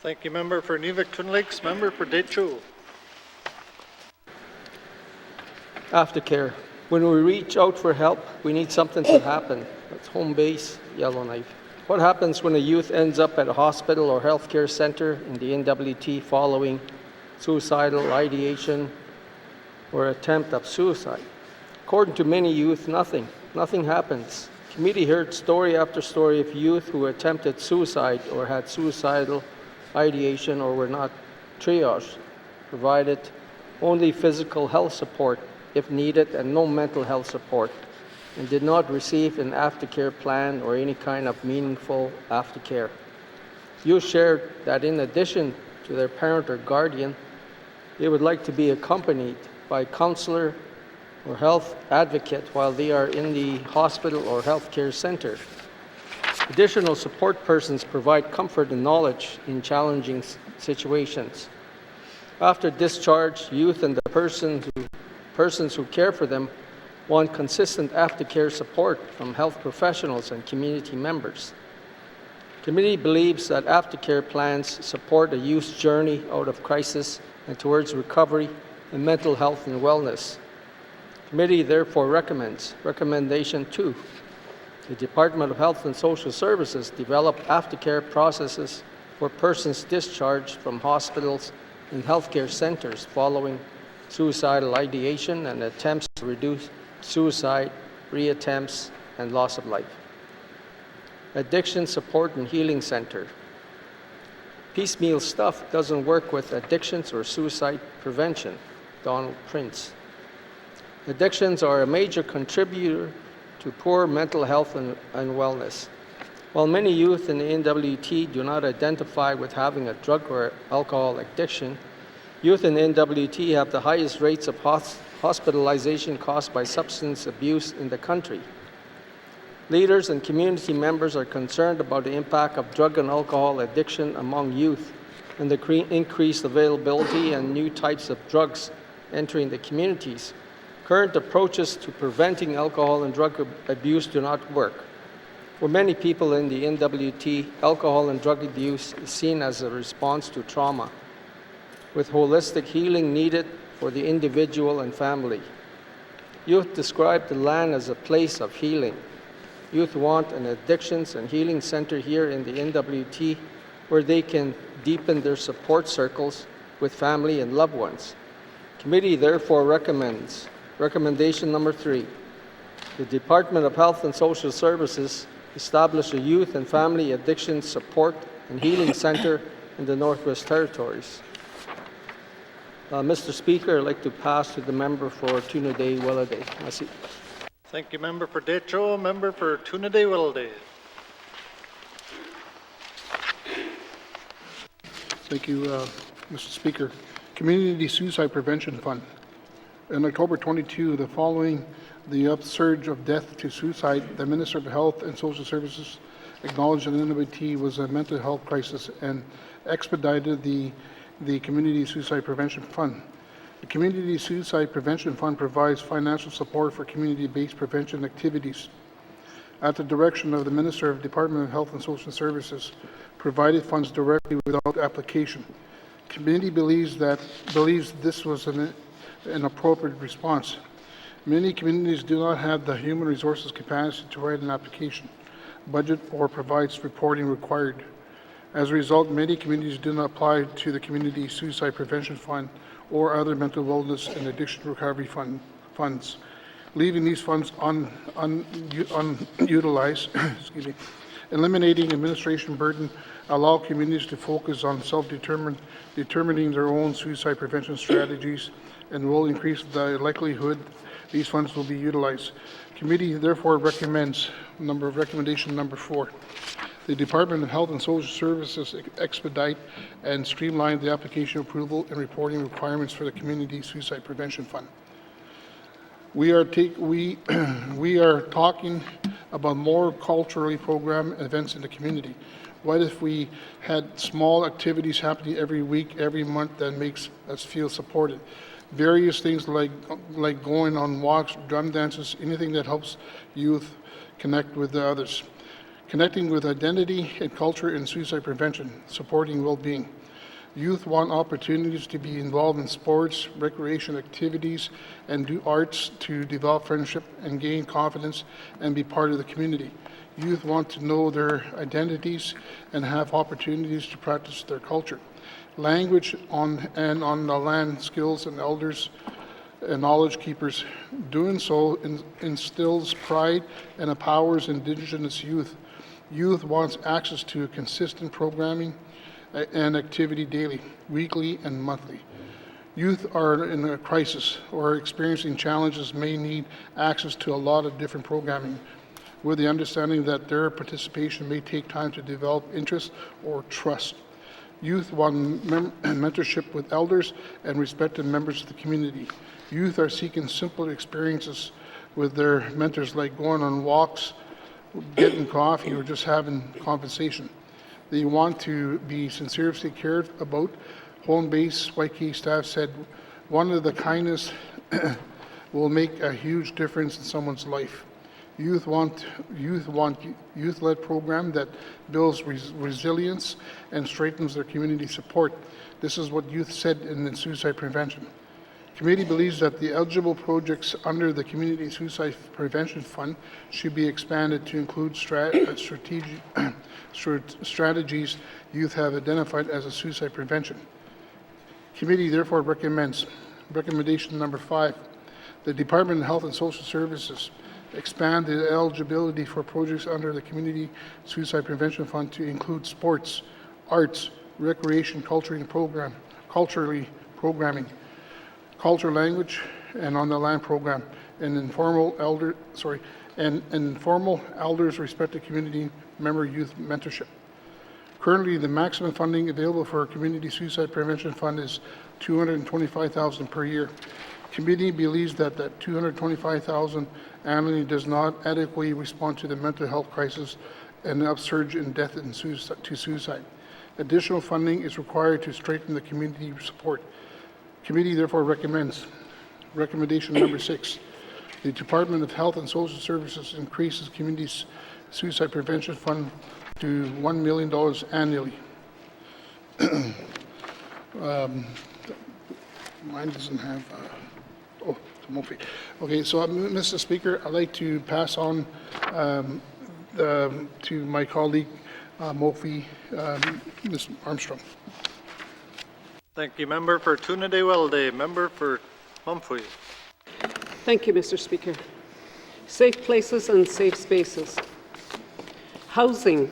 Thank you, member for Nuvik Twin Lakes. Member for Deschaux. Aftercare. When we reach out for help, we need something to happen. That's home base, Yellowknife. What happens when a youth ends up at a hospital or healthcare center in the N.W.T. following suicidal ideation or attempt of suicide? According to many youth, nothing happens. Committee heard story after story of youth who attempted suicide or had suicidal ideation or were not triaged, provided only physical health support if needed and no mental health support, and did not receive an aftercare plan or any kind of meaningful aftercare. Youth shared that in addition to their parent or guardian, they would like to be accompanied by a counselor or health advocate while they are in the hospital or healthcare center. Additional support persons provide comfort and knowledge in challenging situations. After discharge, youth and the persons who care for them want consistent aftercare support from health professionals and community members. Committee believes that aftercare plans support a youth's journey out of crisis and towards recovery in mental health and wellness. Committee therefore recommends recommendation 2. The Department of Health and Social Services develop aftercare processes for persons discharged from hospitals and healthcare centers following suicidal ideation and attempts to reduce suicide, reattempts, and loss of life. Addiction Support and Healing Center. Piecemeal stuff doesn't work with addictions or suicide prevention. Donald Prince. Addictions are a major contributor to poor mental health and wellness. While many youth in the N.W.T. do not identify with having a drug or alcohol addiction, youth in the N.W.T. have the highest rates of hospitalization caused by substance abuse in the country. Leaders and community members are concerned about the impact of drug and alcohol addiction among youth and the increased availability and new types of drugs entering the communities. Current approaches to preventing alcohol and drug abuse do not work. For many people in the N.W.T, alcohol and drug abuse is seen as a response to trauma, with holistic healing needed for the individual and family. Youth describe the land as a place of healing. Youth want an addictions and healing center here in the N.W.T where they can deepen their support circles with family and loved ones. Committee therefore recommends recommendation number 3. The Department of Health and Social Services establish a youth and family addiction support and healing center in the Northwest Territories. Mr. Speaker, I'd like to pass to the member for Tunaday-Welladay. Merci. Thank you, member for Detroit. Member for Tunaday-Welladay. Thank you, Mr. Speaker. Community Suicide Prevention Fund. In October 22, following the upsurge of death to suicide, the Minister of Health and Social Services acknowledged that N.W.T was a mental health crisis and expedited the Community Suicide Prevention Fund. The Community Suicide Prevention Fund provides financial support for community-based prevention activities. At the direction of the Minister of Department of Health and Social Services, provided funds directly without application. Committee believes this was an appropriate response. Many communities do not have the human resources capacity to write an application, budget, or provides reporting required. As a result, many communities do not apply to the Community Suicide Prevention Fund or other mental wellness and addiction recovery funds, leaving these funds unutilized. Excuse me. Eliminating administration burden allow communities to focus on determining their own suicide prevention strategies and will increase the likelihood these funds will be utilized. Committee therefore recommends recommendation number 4. The Department of Health and Social Services expedite and streamline the application approval and reporting requirements for the Community Suicide Prevention Fund. We are talking about more culturally programmed events in the community. What if we had small activities happening every week, every month that makes us feel supported? Various things like going on walks, drum dances, anything that helps youth connect with the others. Connecting with identity and culture in suicide prevention, supporting well-being. Youth want opportunities to be involved in sports, recreation activities, and do arts to develop friendship and gain confidence and be part of the community. Youth want to know their identities and have opportunities to practice their culture. Language on the land, skills, and elders and knowledge keepers. Doing so instills pride and empowers Indigenous youth. Youth wants access to consistent programming and activity daily, weekly, and monthly. Youth are in a crisis or experiencing challenges may need access to a lot of different programming, with the understanding that their participation may take time to develop interest or trust. Youth want mentorship with elders and respected members of the community. Youth are seeking simple experiences with their mentors, like going on walks, getting coffee, or just having conversation. They want to be sincerely cared about. Home-based YK staff said, one of the kindness will make a huge difference in someone's life. Youth want youth-led program that builds resilience and strengthens their community support. This is what youth said in the suicide prevention. Committee believes that the eligible projects under the Community Suicide Prevention Fund should be expanded to include strategies youth have identified as a suicide prevention. Committee therefore recommends recommendation number 5. The Department of Health and Social Services expand the eligibility for projects under the Community Suicide Prevention Fund to include sports, arts, recreation, culturally programming, culture, language, and on the land program, and informal elders respected community member youth mentorship. Currently, the maximum funding available for a Community Suicide Prevention Fund is $225,000 per year. Committee believes that $225,000 annually does not adequately respond to the mental health crisis and the upsurge in death and suicide. Additional funding is required to strengthen the community support. Committee therefore recommends recommendation number 6. The Department of Health and Social Services increases community suicide prevention fund to $1 million annually. Mine doesn't have, okay, so Mr. Speaker, I'd like to pass on to my colleague, Mofi, Ms. Armstrong. Thank you. Member for Tunadewelde. Member for Mumfui. Thank you, Mr. Speaker. Safe places and safe spaces. Housing.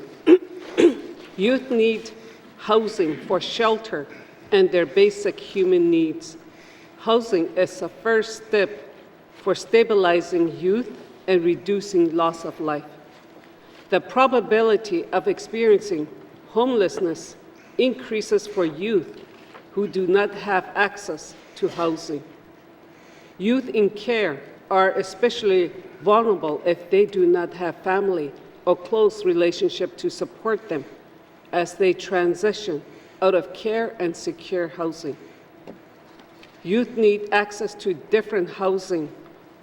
Youth need housing for shelter and their basic human needs. Housing is a first step for stabilizing youth and reducing loss of life. The probability of experiencing homelessness increases for youth who do not have access to housing. Youth in care are especially vulnerable if they do not have family or close relationship to support them as they transition out of care and secure housing. Youth need access to different housing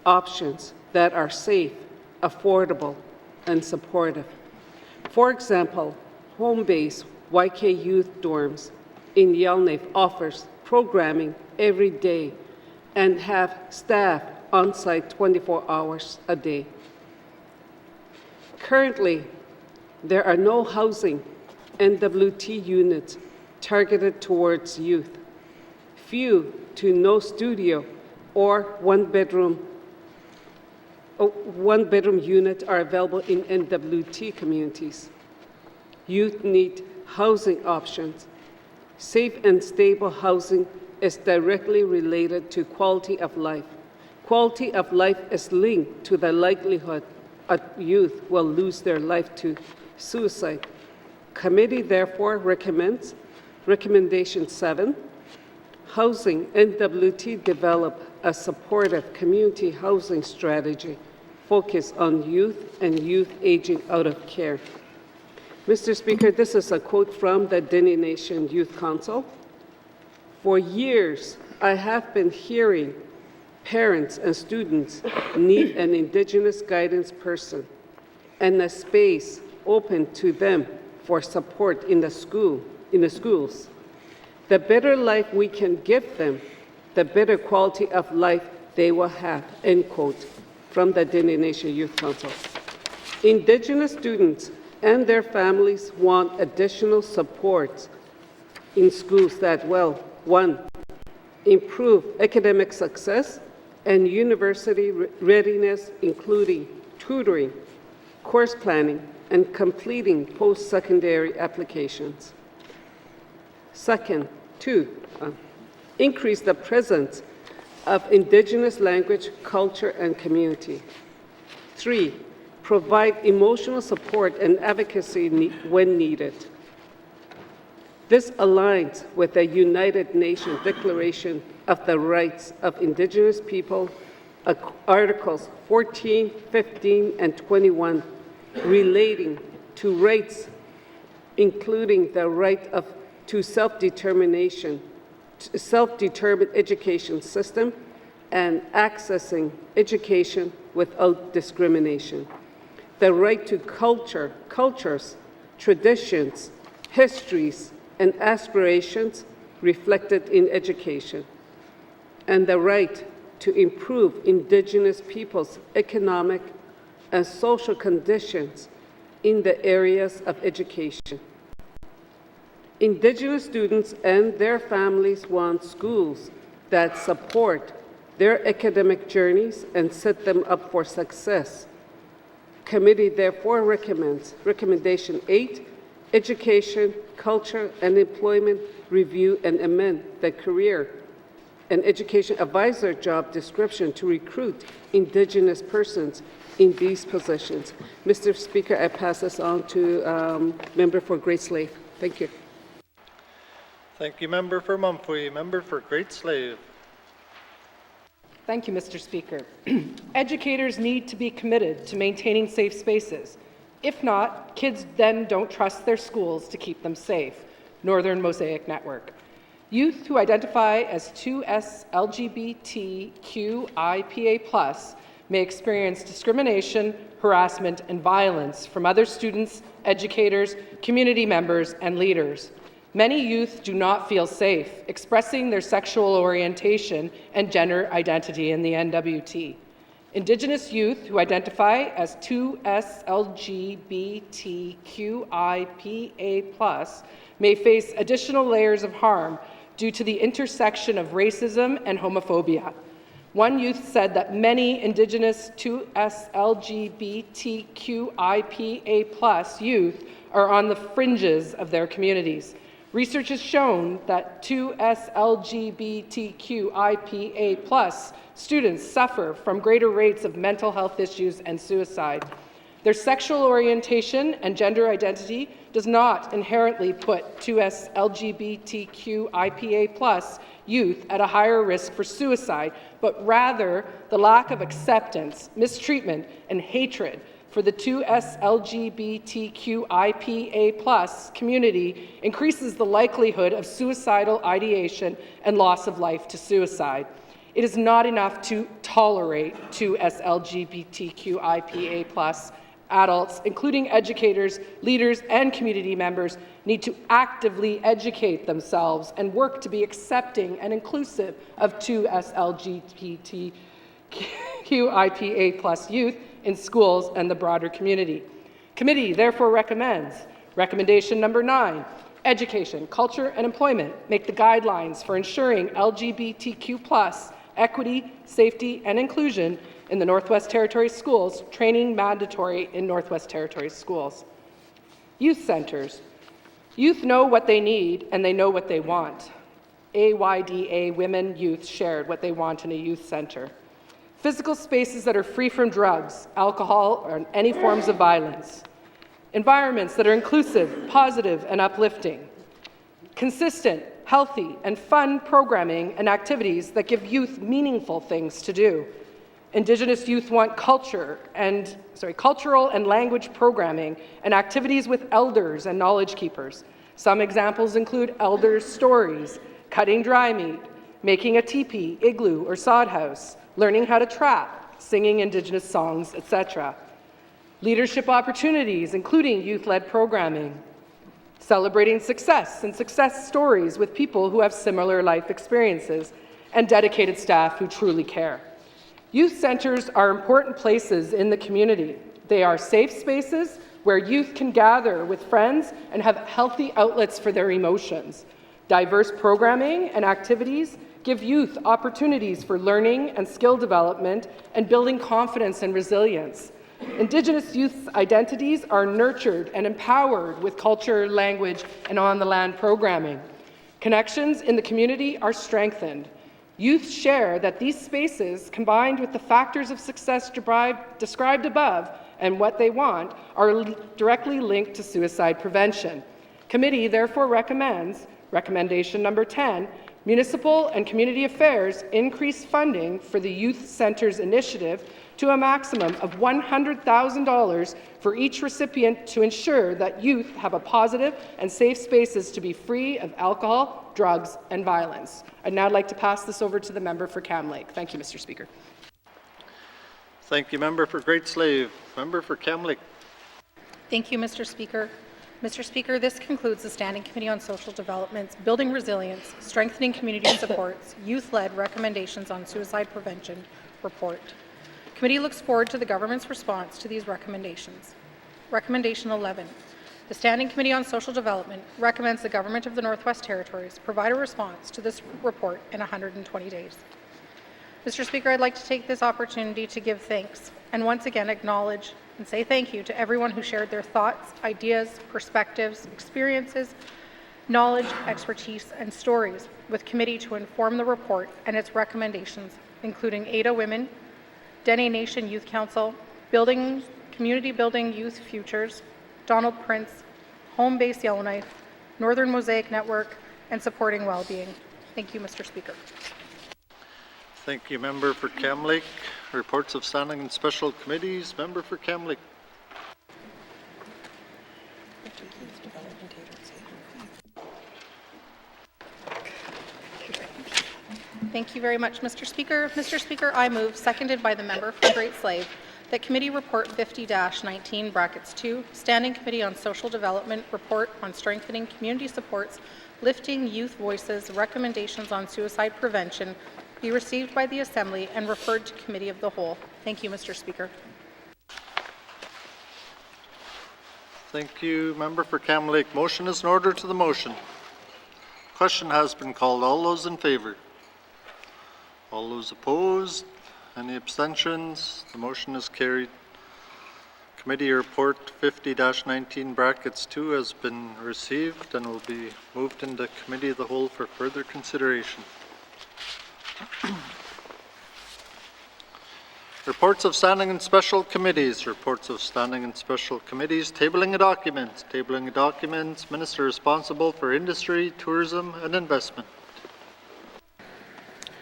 options that are safe, affordable, and supportive. For example, home-based YK Youth Dorms in YELLOWKNIFE offers programming every day and have staff on site 24 hours a day. Currently, there are no housing N.W.T units targeted towards youth. Few to no studio or one-bedroom units are available in N.W.T communities. Youth need housing options. Safe and stable housing is directly related to quality of life. Quality of life is linked to the likelihood a youth will lose their life to suicide. Committee therefore recommends recommendation 7, housing N.W.T develop a supportive community housing strategy focused on youth and youth aging out of care. Mr. Speaker, this is a quote from the Dene Nation Youth Council. For years, I have been hearing parents and students need an Indigenous guidance person and a space open to them for support in the schools. The better life we can give them, the better quality of life they will have, end quote, from the Dene Nation Youth Council. Indigenous students and their families want additional supports in schools that will, 1, improve academic success and university readiness, including tutoring, course planning, and completing post-secondary applications. Second, 2, increase the presence of Indigenous language, culture, and community. 3, provide emotional support and advocacy when needed. This aligns with the United Nations Declaration of the Rights of Indigenous People, Articles 14, 15, and 21, relating to rights, including the right to self-determination, self-determined education system, and accessing education without discrimination. The right to cultures, traditions, histories, and aspirations reflected in education, and the right to improve Indigenous peoples' economic and social conditions in the areas of education. Indigenous students and their families want schools that support their academic journeys and set them up for success. Committee therefore recommends recommendation 8, education, culture, and employment review and amend the career and education advisor job description to recruit Indigenous persons in these positions. Mr. Speaker, I pass this on to member for Great Slave. Thank you. Thank you, member for Mumfui. Member for Great Slave. Thank you, Mr. Speaker. Educators need to be committed to maintaining safe spaces. If not, kids then don't trust their schools to keep them safe. Northern Mosaic Network. Youth who identify as 2S LGBTQIPA+ may experience discrimination, harassment, and violence from other students, educators, community members, and leaders. Many youth do not feel safe expressing their sexual orientation and gender identity in the N.W.T. Indigenous youth who identify as 2S LGBTQIPA+ may face additional layers of harm due to the intersection of racism and homophobia. One youth said that many Indigenous 2S LGBTQIPA+ youth are on the fringes of their communities. Research has shown that 2S LGBTQIPA+ students suffer from greater rates of mental health issues and suicide. Their sexual orientation and gender identity does not inherently put 2S LGBTQIPA+ youth at a higher risk for suicide, but rather the lack of acceptance, mistreatment, and hatred for the 2S LGBTQIPA+ community increases the likelihood of suicidal ideation and loss of life to suicide. It is not enough to tolerate 2S LGBTQIPA+. Adults, including educators, leaders, and community members, need to actively educate themselves and work to be accepting and inclusive of 2S LGBTQIPA+ youth in schools and the broader community. Committee therefore recommends recommendation number 9, education, culture, and employment make the guidelines for ensuring LGBTQ+ equity, safety, and inclusion in the Northwest Territories schools, training mandatory in Northwest Territories schools. Youth centers. Youth know what they need and they know what they want. AYDA women youth shared what they want in a youth center. Physical spaces that are free from drugs, alcohol, or any forms of violence. Environments that are inclusive, positive, and uplifting. Consistent, healthy, and fun programming and activities that give youth meaningful things to do. Indigenous youth want cultural and language programming and activities with elders and knowledge keepers. Some examples include elders' stories, cutting dry meat, making a teepee, igloo, or sod house, learning how to trap, singing Indigenous songs, etc. Leadership opportunities, including youth-led programming. Celebrating success and success stories with people who have similar life experiences, and dedicated staff who truly care. Youth centers are important places in the community. They are safe spaces where youth can gather with friends and have healthy outlets for their emotions. Diverse programming and activities give youth opportunities for learning and skill development and building confidence and resilience. Indigenous youth's identities are nurtured and empowered with culture, language, and on-the-land programming. Connections in the community are strengthened. Youth share that these spaces, combined with the factors of success described above and what they want, are directly linked to suicide prevention. Committee therefore recommends, recommendation number 10, Municipal and Community Affairs increase funding for the Youth Centers Initiative to a maximum of $100,000 for each recipient to ensure that youth have a positive and safe spaces to be free of alcohol, drugs, and violence. I'd now like to pass this over to the member for Cam Lake. Thank you, Mr. Speaker. Thank you, member for Great Slave. Member for Cam Lake. Thank you, Mr. Speaker. Mr. Speaker, this concludes the Standing Committee on Social Development's Building Resilience, Strengthening Community Supports, Youth-Led Recommendations on Suicide Prevention report. Committee looks forward to the government's response to these recommendations. Recommendation 11. The Standing Committee on Social Development recommends the Government of the Northwest Territories provide a response to this report in 120 days. Mr. Speaker, I'd like to take this opportunity to give thanks and once again acknowledge and say thank you to everyone who shared their thoughts, ideas, perspectives, experiences, knowledge, expertise, and stories with committee to inform the report and its recommendations, including Ada Women, Dene Nation Youth Council, Community Building Youth Futures, Donald Prince, Home Base Yellowknife, Northern Mosaic Network, and Supporting Wellbeing. Thank you, Mr. Speaker. Thank you, Member for Cam Lake. Reports of standing and special committees. Member for Cam Lake. Thank you very much, Mr. Speaker. Mr. Speaker, I move, seconded by the member for Great Slave, that Committee Report 50-19, brackets 2, Standing Committee on Social Development Report on Strengthening Community Supports, Lifting Youth Voices, Recommendations on Suicide Prevention, be received by the Assembly and referred to Committee of the Whole. Thank you, Mr. Speaker. Thank you, Member for Cam Lake. Motion is in order to the motion. Question has been called. All those in favour? All those opposed? Any abstentions? The motion is carried. Committee Report 50-19 brackets 2 has been received and will be moved into Committee of the Whole for further consideration. Reports of standing and special committees. Reports of standing and special committees. Tabling of documents. Tabling of documents. Minister responsible for industry, tourism and investment.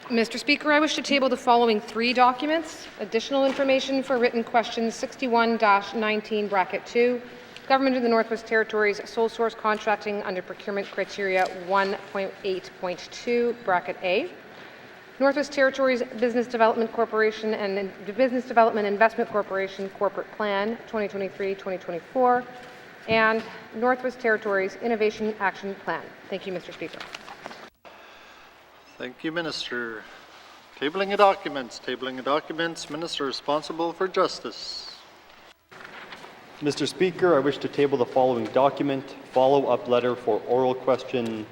Mr. Speaker, I wish to table the following 3 documents. Additional information for written questions 61-19 bracket 2, Government of the Northwest Territories sole source contracting under procurement criteria 1.8.2 bracket A, Northwest Territories Business Development Corporation and the Business Development Investment Corporation Corporate Plan 2023-2024, and Northwest Territories Innovation Action Plan. Thank you, Mr. Speaker. Thank you, Minister. Tabling of documents. Tabling of documents. Minister responsible for justice. Mr. Speaker, I wish to table the following document, follow-up letter for oral question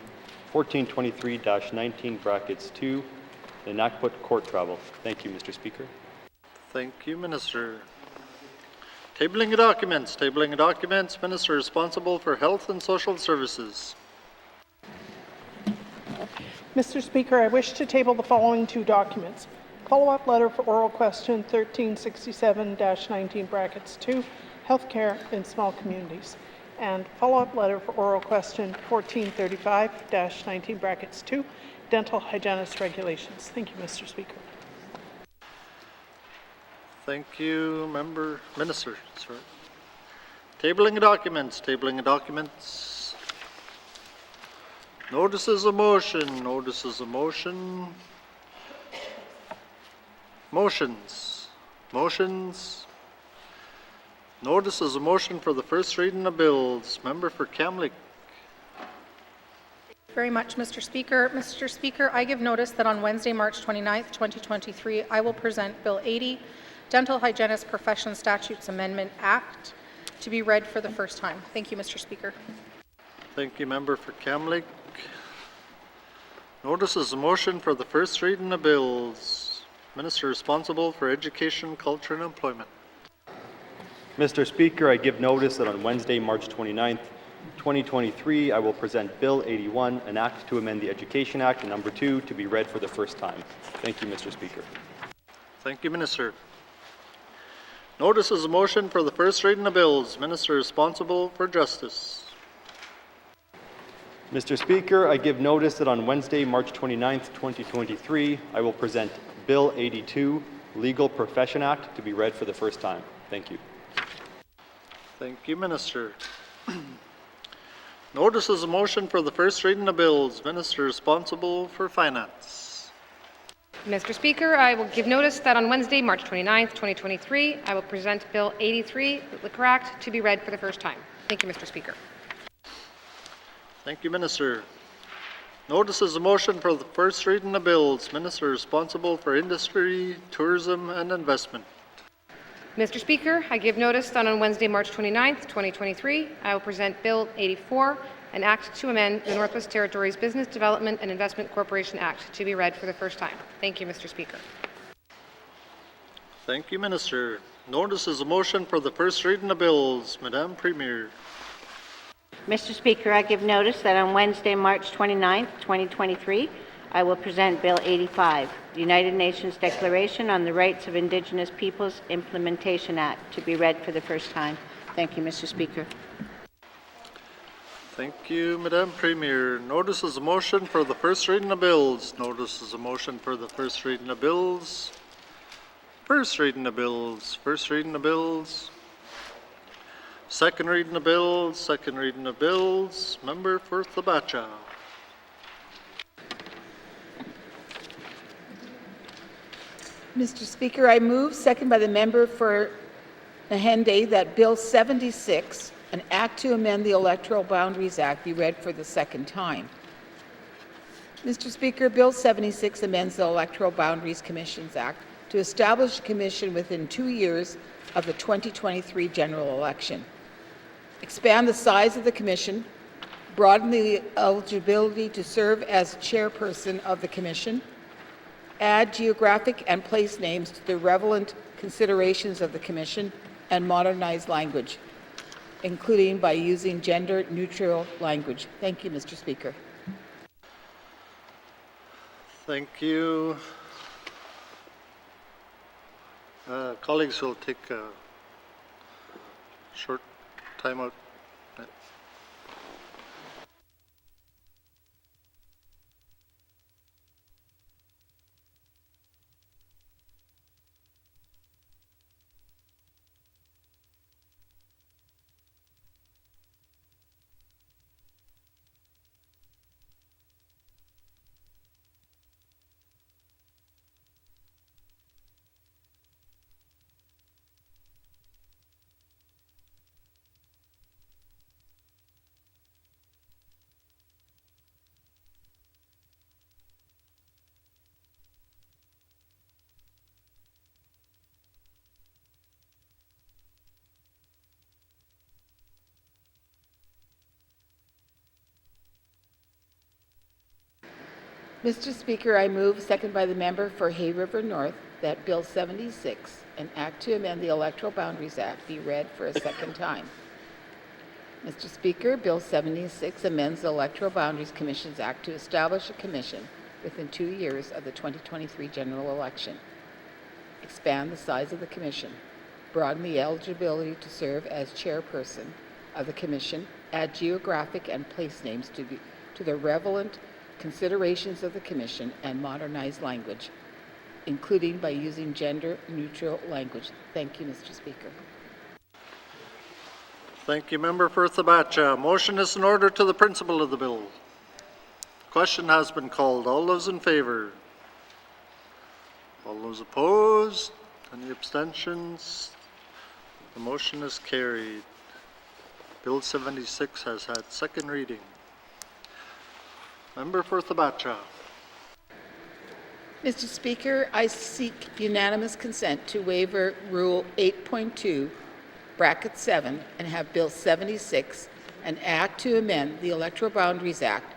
1423-19 brackets 2, the N.W.T court travel. Thank you, Mr. Speaker. Thank you, Minister. Tabling of documents. Tabling of documents. Minister responsible for health and social services. Mr. Speaker, I wish to table the following 2 documents. Follow-up letter for oral question 1367-19 brackets 2, healthcare in small communities, and follow-up letter for oral question 1435-19 brackets 2, dental hygienist regulations. Thank you, Mr. Speaker. Thank you, Minister. Sorry. Tabling of documents. Tabling of documents. Notices of motion. Notices of motion. Motions. Motions. Notices of motion for the first reading of bills. Member for Cam Lake. Very much, Mr. Speaker. Mr. Speaker, I give notice that on Wednesday, March 29th, 2023, I will present Bill 80, Dental Hygienist Profession Statutes Amendment Act, to be read for the first time. Thank you, Mr. Speaker. Thank you, Member for Cam Lake. Notices of motion for the first reading of bills. Minister responsible for education, culture and employment. Mr. Speaker, I give notice that on Wednesday, March 29th, 2023, I will present Bill 81, an act to amend the Education Act, number 2, to be read for the first time. Thank you, Mr. Speaker. Thank you, Minister. Notices of motion for the first reading of bills. Minister responsible for justice. Mr. Speaker, I give notice that on Wednesday, March 29th, 2023, I will present Bill 82, Legal Profession Act, to be read for the first time. Thank you. Thank you, Minister. Notices of motion for the first reading of bills. Minister responsible for finance. Mr. Speaker, I will give notice that on Wednesday, March 29th, 2023, I will present Bill 83, the Liquor Act, to be read for the first time. Thank you, Mr. Speaker. Thank you, Minister. Notices of motion for the first reading of bills. Minister responsible for industry, tourism and investment. Mr. Speaker, I give notice that on Wednesday, March 29th, 2023, I will present Bill 84, an act to amend the Northwest Territories Business Development and Investment Corporation Act, to be read for the first time. Thank you, Mr. Speaker. Thank you, Minister. Notices of motion for the first reading of bills. Madame Premier. Mr. Speaker, I give notice that on Wednesday, March 29th, 2023, I will present Bill 85, the United Nations Declaration on the Rights of Indigenous Peoples Implementation Act, to be read for the first time. Thank you, Mr. Speaker. Thank you, Madam Premier. Notices of motion for the first reading of bills. Notices of motion for the first reading of bills. First reading of bills. First reading of bills. Second reading of bills. Second reading of bills. Member for Thabacha. Mr. Speaker, I move, second by the member for Nahende, that Bill 76, an act to amend the Electoral Boundaries Act, be read for the second time. Mr. Speaker, Bill 76 amends the Electoral Boundaries Commissions Act to establish a commission within 2 years of the 2023 general election, expand the size of the commission, broaden the eligibility to serve as chairperson of the commission, add geographic and place names to the relevant considerations of the commission, and modernize language, including by using gender-neutral language. Thank you, Mr. Speaker. Thank you. Colleagues will take a short timeout. Mr. Speaker, I move, second by the member for Hay River North, that Bill 76, an act to amend the Electoral Boundaries Act, be read for a second time. Mr. Speaker, Bill 76 amends the Electoral Boundaries Commissions Act to establish a commission within 2 years of the 2023 general election, expand the size of the commission, broaden the eligibility to serve as chairperson of the commission, add geographic and place names to the relevant considerations of the commission, and modernize language, including by using gender-neutral language. Thank you, Mr. Speaker. Thank you, Member for Thabacha. Motion is in order to the principle of the bill. Question has been called. All those in favor? All those opposed? Any abstentions? The motion is carried. Bill 76 has had second reading. Member for Thabacha. Mr. Speaker, I seek unanimous consent to waiver Rule 8.2, Bracket 7, and have Bill 76, an act to amend the Electoral Boundaries Act,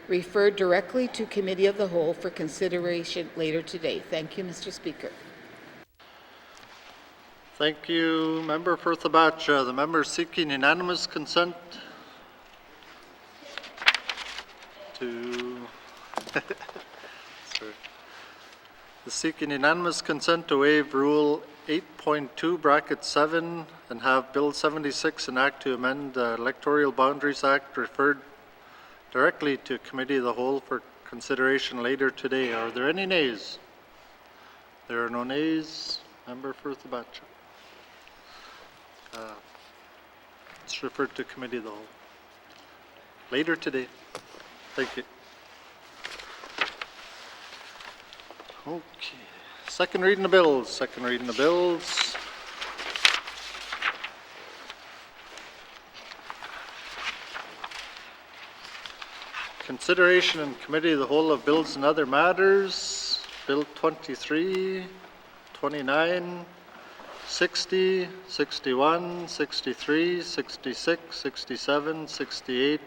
referred directly to Committee of the Whole for consideration later today. Thank you, Mr. Speaker. Thank you, Member for Thabacha. The member seeking unanimous consent to seeking unanimous consent to waive Rule 8.2, Bracket 7, and have Bill 76, an act to amend the Electoral Boundaries Act, referred directly to Committee of the Whole for consideration later today. Are there any nays? There are no nays. Member for Thabacha. It's referred to Committee of the Whole later today. Thank you. Okay. Second reading of bills. Second reading of bills. Consideration in Committee of the Whole of bills and other matters. Bill 23, 29, 60, 61, 63, 66, 67, 68,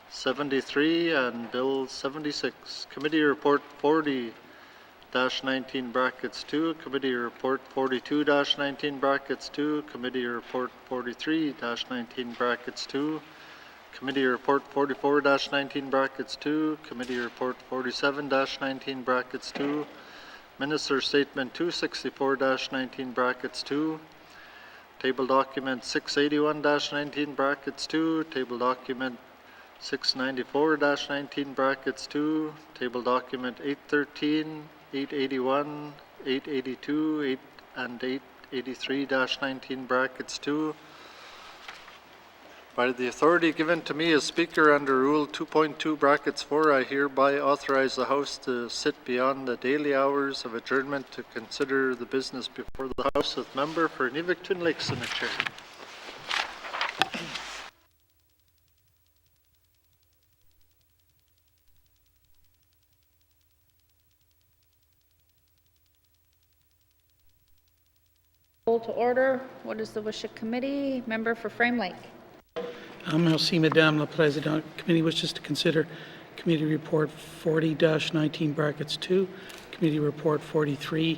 73, and Bill 76. Committee Report 40-19 brackets 2, Committee Report 42-19 brackets 2, Committee Report 43-19 brackets 2, Committee Report 44-19 brackets 2, Committee Report 47-19 brackets 2, Minister Statement 264-19 brackets 2, Table document 681-19 brackets 2, table document 694-19 brackets 2, table document 813, 881, 882, 8 and 883-19 brackets 2. By the authority given to me as Speaker under Rule 2.2 brackets 4, I hereby authorize the House to sit beyond the daily hours of adjournment to consider the business before the House with member for N.W.T Lakes in the chair. Call to order. What is the wish of committee? Member for Frame Lake. Merci, Madame la Présidente. Committee wishes to consider Committee Report 40-19 brackets 2, Committee Report 43-19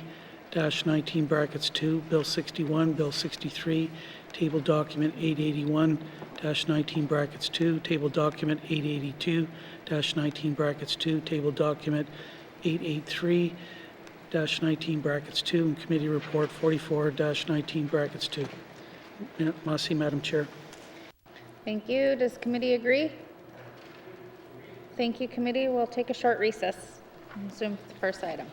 brackets 2, Bill 61, Bill 63, Table Document 881-19 brackets 2, Table Document 882-19 brackets 2, Table Document 883-19 brackets 2, and Committee Report 44-19 brackets 2. Merci, Madam Chair. Thank you. Does committee agree? Thank you, committee. We'll take a short recess and resume with the first item.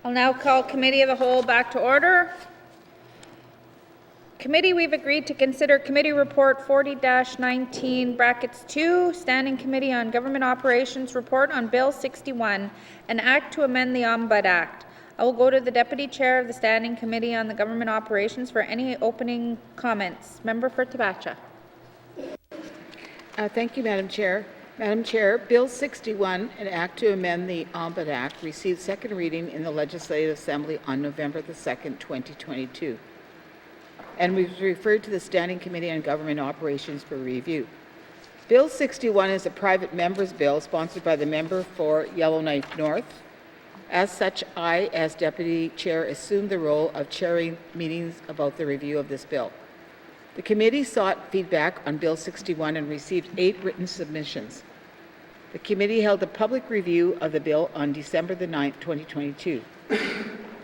I'll now call Committee of the Whole back to order. Committee, we've agreed to consider Committee Report 40-19 brackets 2, Standing Committee on Government Operations Report on Bill 61, an act to amend the Ombudsman Act. I will go to the Deputy Chair of the Standing Committee on the Government Operations for any opening comments. Member for Tabacha. Thank you, Madam Chair. Madam Chair, Bill 61, an act to amend the Ombudsman Act, received second reading in the Legislative Assembly on November the 2nd, 2022, and was referred to the Standing Committee on Government Operations for review. Bill 61 is a private member's bill sponsored by the member for Yellowknife North. As such, I, as Deputy Chair, assumed the role of chairing meetings about the review of this bill. The committee sought feedback on Bill 61 and received 8 written submissions. The committee held a public review of the bill on December the 9th, 2022.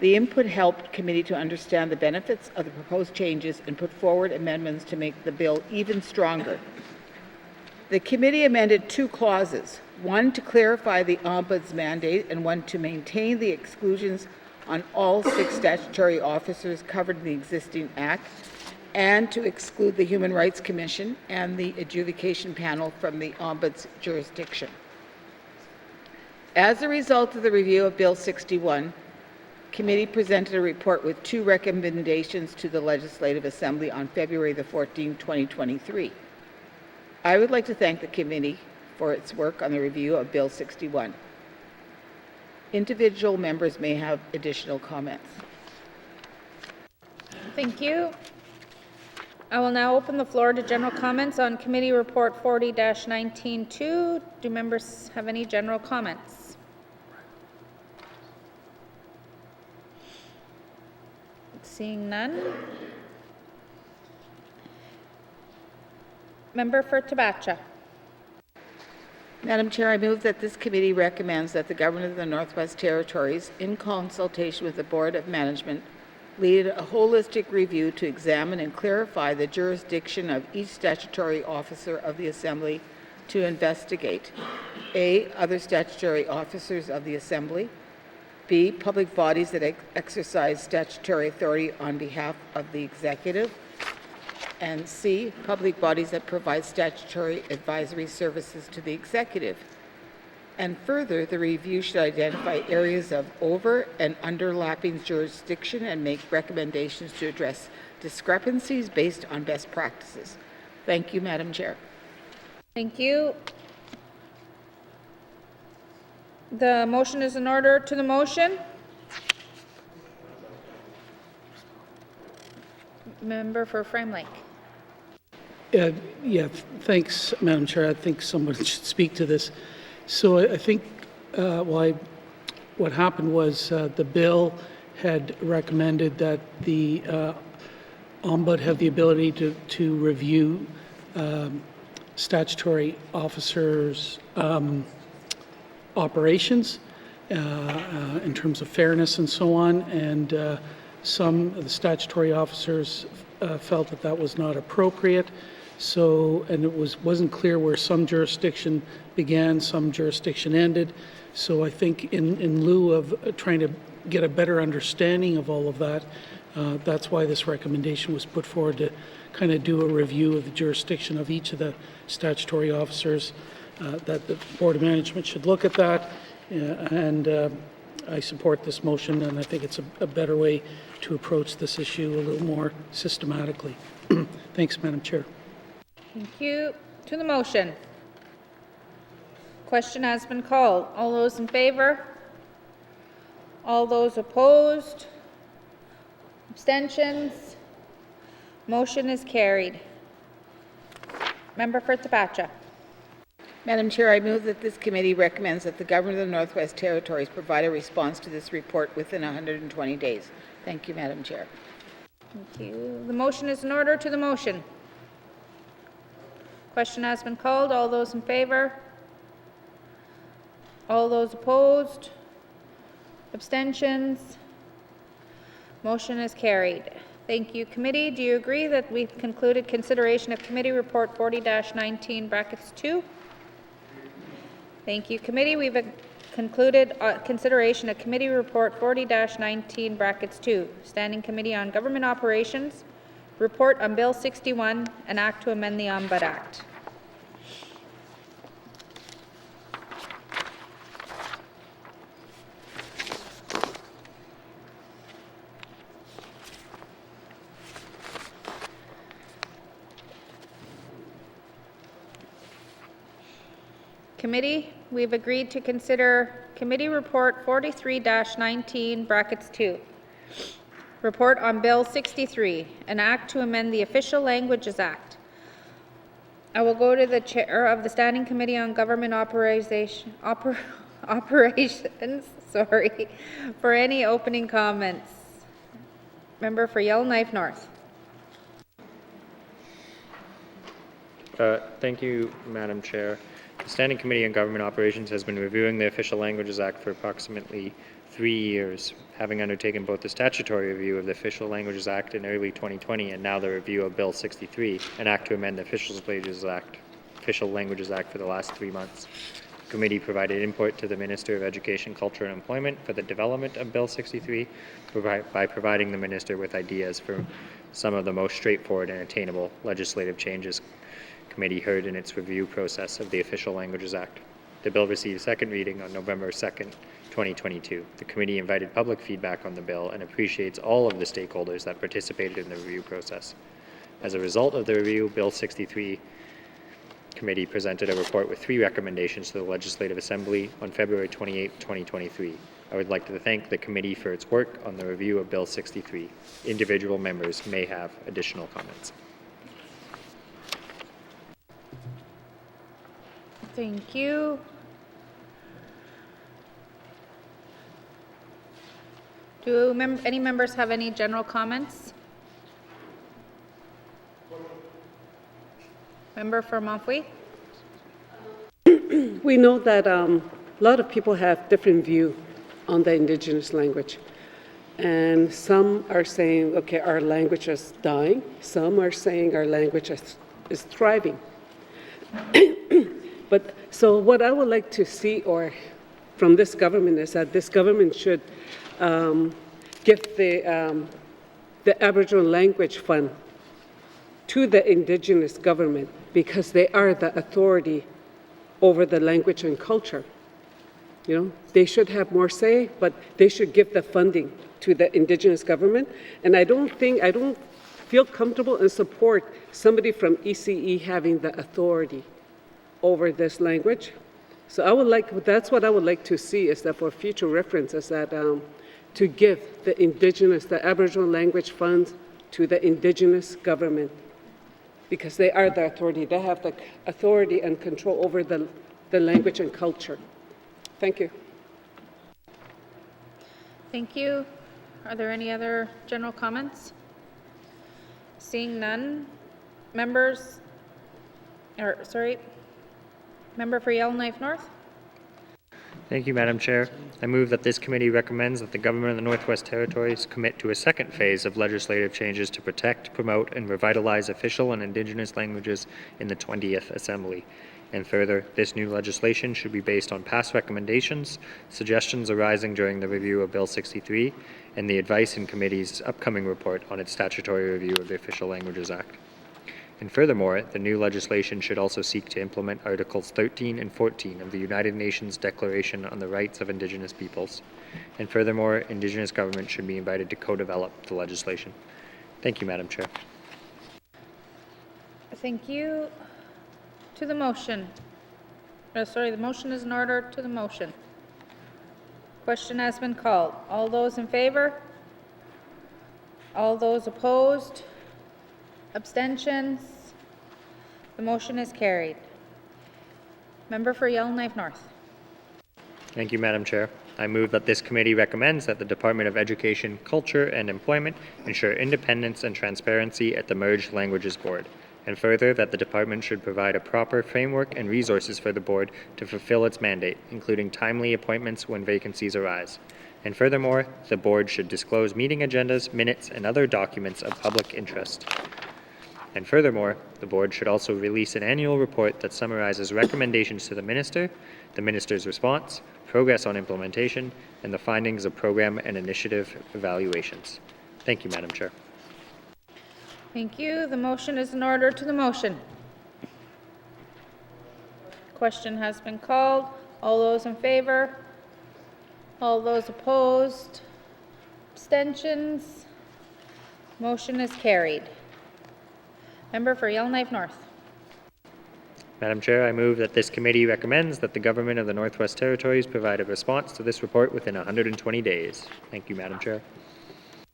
The input helped committee to understand the benefits of the proposed changes and put forward amendments to make the bill even stronger. The committee amended 2 clauses, one to clarify the Ombudsman's mandate and one to maintain the exclusions on all 6 statutory officers covered in the existing Act, and to exclude the Human Rights Commission and the adjudication panel from the Ombudsman's jurisdiction. As a result of the review of Bill 61, committee presented a report with 2 recommendations to the Legislative Assembly on February the 14th, 2023. I would like to thank the committee for its work on the review of Bill 61. Individual members may have additional comments. Thank you. I will now open the floor to general comments on Committee Report 40-19-2. Do members have any general comments? Seeing none. Member for Tabacha. Madam Chair, I move that this committee recommends that the Government of the Northwest Territories, in consultation with the Board of Management, lead a holistic review to examine and clarify the jurisdiction of each statutory officer of the Assembly to investigate A, other statutory officers of the Assembly, B, public bodies that exercise statutory authority on behalf of the Executive, and C, public bodies that provide statutory advisory services to the Executive. And further, the review should identify areas of over- and underlapping jurisdiction and make recommendations to address discrepancies based on best practices. Thank you, Madam Chair. Thank you. The motion is in order. To the motion. Member for Frame Lake. Yeah, thanks, Madam Chair. I think someone should speak to this. So I think what happened was the bill had recommended that the Ombudsman have the ability to review statutory officers' operations in terms of fairness and so on, and some of the statutory officers felt that that was not appropriate. So, and it wasn't clear where some jurisdiction began, some jurisdiction ended. So I think in lieu of trying to get a better understanding of all of that, that's why this recommendation was put forward, to kind of do a review of the jurisdiction of each of the statutory officers, that the Board of Management should look at that. And I support this motion, and I think it's a better way to approach this issue a little more systematically. Thanks, Madam Chair. Thank you. To the motion. Question has been called. All those in favor? All those opposed? Abstentions? Motion is carried. Member for Tabacha. Madam Chair, I move that this committee recommends that the Government of the Northwest Territories provide a response to this report within 120 days. Thank you, Madam Chair. Thank you. The motion is in order. To the motion. Question has been called. All those in favor? All those opposed? Abstentions? Motion is carried. Thank you, committee. Do you agree that we've concluded consideration of Committee Report 40-19 brackets 2? Thank you, committee. We've concluded consideration of Committee Report 40-19 brackets 2, Standing Committee on Government Operations, Report on Bill 61, an act to amend the Ombudsman Act. Committee, we've agreed to consider Committee Report 43-19 brackets 2. Report on Bill 63, an act to amend the Official Languages Act. I will go to the Chair of the Standing Committee on Government Operations for any opening comments. Member for Yellowknife North. Thank you, Madam Chair. The Standing Committee on Government Operations has been reviewing the Official Languages Act for approximately 3 years, having undertaken both the statutory review of the Official Languages Act in early 2020 and now the review of Bill 63, an act to amend the Official Languages Act for the last 3 months. The committee provided input to the Minister of Education, Culture and Employment for the development of Bill 63 by providing the Minister with ideas for some of the most straightforward and attainable legislative changes committee heard in its review process of the Official Languages Act. The bill received second reading on November 2nd, 2022. The committee invited public feedback on the bill and appreciates all of the stakeholders that participated in the review process. As a result of the review, Bill 63 committee presented a report with 3 recommendations to the Legislative Assembly on February 28, 2023. I would like to thank the committee for its work on the review of Bill 63. Individual members may have additional comments. Thank you. Do any members have any general comments? Member for Montfouet. We know that a lot of people have different view on the Indigenous language. And some are saying, okay, our language is dying. Some are saying our language is thriving. But so what I would like to see from this government is that this government should give the Aboriginal Language Fund to the Indigenous government because they are the authority over the language and culture. You know, they should have more say, but they should give the funding to the Indigenous government. And I don't feel comfortable and support somebody from ECE having the authority over this language. So that's what I would like to see, is that for future reference, is that to give the Aboriginal language funds to the Indigenous government, because they are the authority. They have the authority and control over the language and culture. Thank you. Thank you. Are there any other general comments? Seeing none, member for Yellowknife North. Thank you, Madam Chair. I move that this committee recommends that the Government of the Northwest Territories commit to a second phase of legislative changes to protect, promote, and revitalize official and Indigenous languages in the 20th Assembly. And further, this new legislation should be based on past recommendations, suggestions arising during the review of Bill 63, and the advice in committee's upcoming report on its statutory review of the Official Languages Act. And furthermore, the new legislation should also seek to implement Articles 13 and 14 of the United Nations Declaration on the Rights of Indigenous Peoples. And furthermore, Indigenous government should be invited to co-develop the legislation. Thank you, Madam Chair. Thank you. To the motion. The motion is in order. To the motion. Question has been called. All those in favor? All those opposed? Abstentions? The motion is carried. Member for Yellowknife North. Thank you, Madam Chair. I move that this committee recommends that the Department of Education, Culture and Employment ensure independence and transparency at the Merged Languages Board, and further that the department should provide a proper framework and resources for the board to fulfill its mandate, including timely appointments when vacancies arise. And furthermore, the board should disclose meeting agendas, minutes, and other documents of public interest. And furthermore, the board should also release an annual report that summarizes recommendations to the minister, the minister's response, progress on implementation, and the findings of program and initiative evaluations. Thank you, Madam Chair. Thank you. The motion is in order to the motion. Question has been called. All those in favor? All those opposed? Abstentions? Motion is carried. Member for Yellowknife North. Madam Chair, I move that this committee recommends that the government of the Northwest Territories provide a response to this report within 120 days. Thank you, Madam Chair.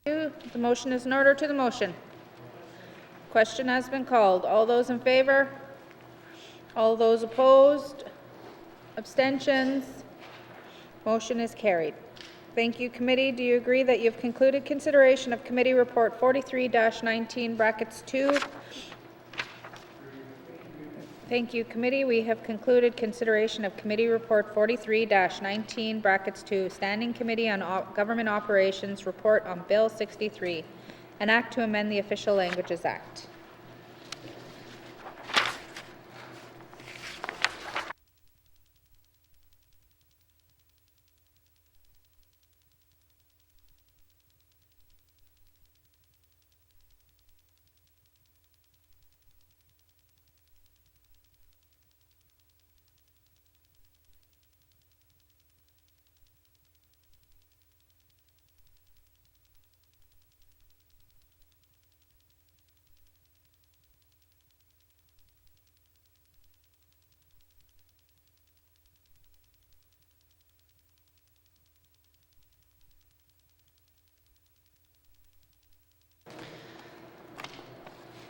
The motion is in order to the motion. Question has been called. All those in favor? All those opposed? Abstentions? Motion is carried. Thank you, committee. Do you agree that you've concluded consideration of Committee Report 43-19(2)? Thank you, committee. We have concluded consideration of Committee Report 43-19(2), Standing Committee on Government Operations Report on Bill 63, an act to amend the Official Languages Act.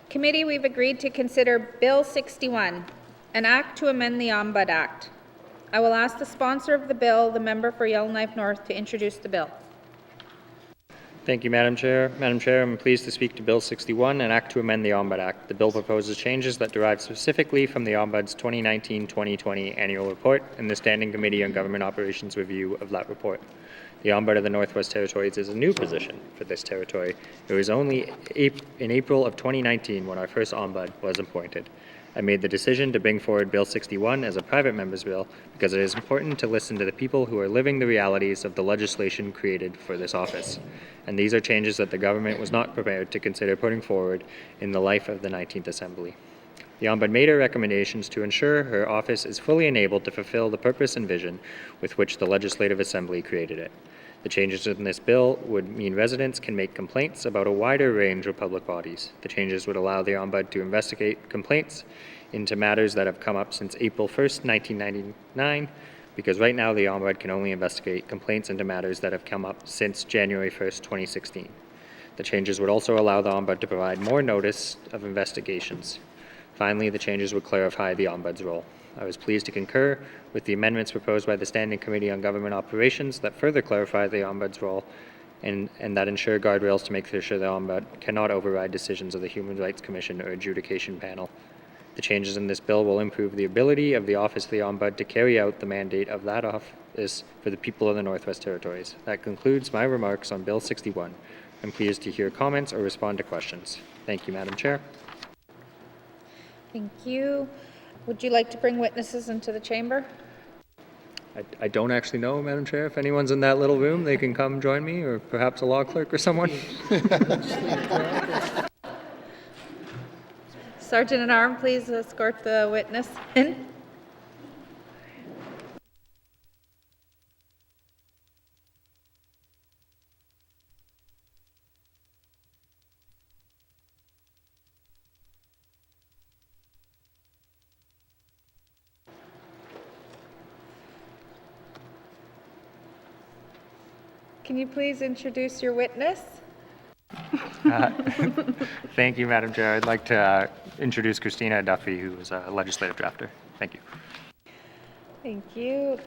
Committee, we've agreed to consider Bill 61, an act to amend the Ombudsman Act. I will ask the sponsor of the bill, the member for Yellowknife North, to introduce the bill. Thank you, Madam Chair. Madam Chair, I'm pleased to speak to Bill 61, an act to amend the Ombudsman Act. The bill proposes changes that derive specifically from the Ombudsman's 2019-2020 annual report and the Standing Committee on Government Operations review of that report. The Ombudsman of the Northwest Territories is a new position for this territory. It was only in April of 2019 when our first Ombudsman was appointed. I made the decision to bring forward Bill 61 as a private member's bill because it is important to listen to the people who are living the realities of the legislation created for this office. And these are changes that the government was not prepared to consider putting forward in the life of the 19th Assembly. The Ombudsman made her recommendations to ensure her office is fully enabled to fulfill the purpose and vision with which the Legislative Assembly created it. The changes in this bill would mean residents can make complaints about a wider range of public bodies. The changes would allow the Ombudsman to investigate complaints into matters that have come up since April 1st, 1999, because right now the Ombudsman can only investigate complaints into matters that have come up since January 1st, 2016. The changes would also allow the Ombudsman to provide more notice of investigations. Finally, the changes would clarify the Ombudsman's role. I was pleased to concur with the amendments proposed by the Standing Committee on Government Operations that further clarify the Ombudsman's role and that ensure guardrails to make sure the Ombudsman cannot override decisions of the Human Rights Commission or adjudication panel. The changes in this bill will improve the ability of the Office of the Ombudsman to carry out the mandate of that office for the people of the Northwest Territories. That concludes my remarks on Bill 61. I'm pleased to hear comments or respond to questions. Thank you, Madam Chair. Thank you. Would you like to bring witnesses into the chamber? I don't actually know, Madam Chair. If anyone's in that little room, they can come join me, or perhaps a law clerk or someone. Sergeant at Arms, please escort the witness in. Can you please introduce your witness? Thank you, Madam Chair. I'd like to introduce Christina Duffy, who is a legislative drafter. Thank you. Thank you.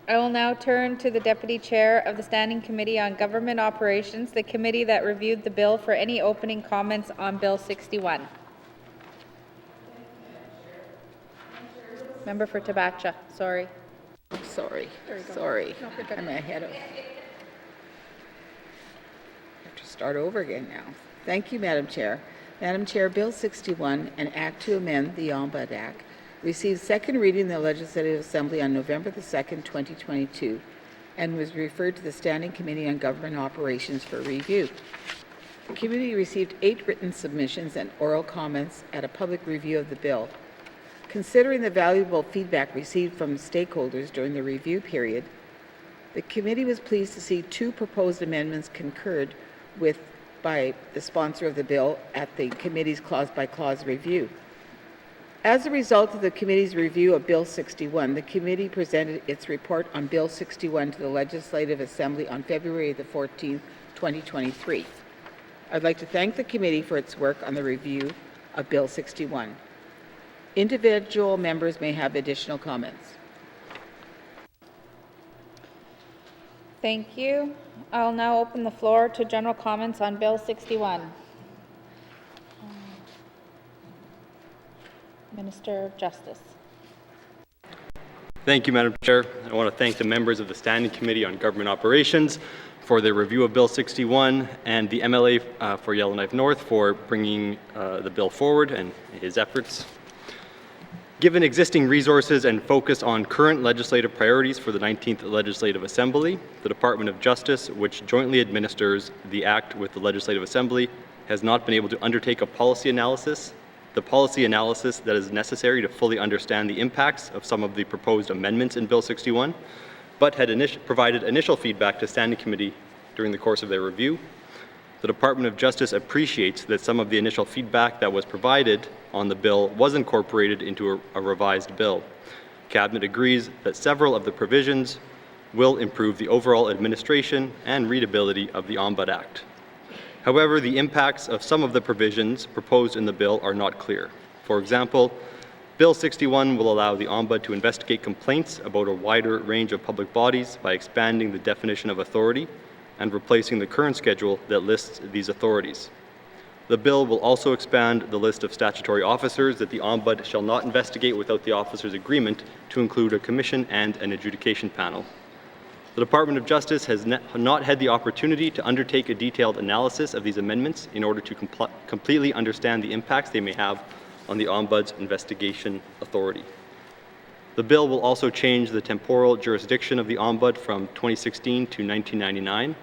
I will now turn to the Deputy Chair of the Standing Committee on Government Operations, the committee that reviewed the bill, for any opening comments on Bill 61. Member for Tabacha, sorry. Sorry. I'm ahead of. have to start over again now. Thank you, Madam Chair. Madam Chair, Bill 61, an act to amend the Ombudsman Act, received second reading in the Legislative Assembly on November the 2nd, 2022, and was referred to the Standing Committee on Government Operations for review. The committee received 8 written submissions and oral comments at a public review of the bill. Considering the valuable feedback received from stakeholders during the review period, the committee was pleased to see 2 proposed amendments concurred with by the sponsor of the bill at the committee's clause-by-clause review. As a result of the committee's review of Bill 61, the committee presented its report on Bill 61 to the Legislative Assembly on February the 14th, 2023. I'd like to thank the committee for its work on the review of Bill 61. Individual members may have additional comments. Thank you. I'll now open the floor to general comments on Bill 61. Minister of Justice. Thank you, Madam Chair. I want to thank the members of the Standing Committee on Government Operations for their review of Bill 61 and the MLA for Yellowknife North for bringing the bill forward and his efforts. Given existing resources and focus on current legislative priorities for the 19th Legislative Assembly, the Department of Justice, which jointly administers the Act with the Legislative Assembly, has not been able to undertake a policy analysis. The policy analysis that is necessary to fully understand the impacts of some of the proposed amendments in Bill 61, but had provided initial feedback to Standing Committee during the course of their review. The Department of Justice appreciates that some of the initial feedback that was provided on the bill was incorporated into a revised bill. Cabinet agrees that several of the provisions will improve the overall administration and readability of the Ombudsman Act. However, the impacts of some of the provisions proposed in the bill are not clear. For example, Bill 61 will allow the Ombudsman to investigate complaints about a wider range of public bodies by expanding the definition of authority and replacing the current schedule that lists these authorities. The bill will also expand the list of statutory officers that the Ombudsman shall not investigate without the officer's agreement to include a commission and an adjudication panel. The Department of Justice has not had the opportunity to undertake a detailed analysis of these amendments in order to completely understand the impacts they may have on the Ombudsman's investigation authority. The bill will also change the temporal jurisdiction of the Ombudsman from 2016 to 1999,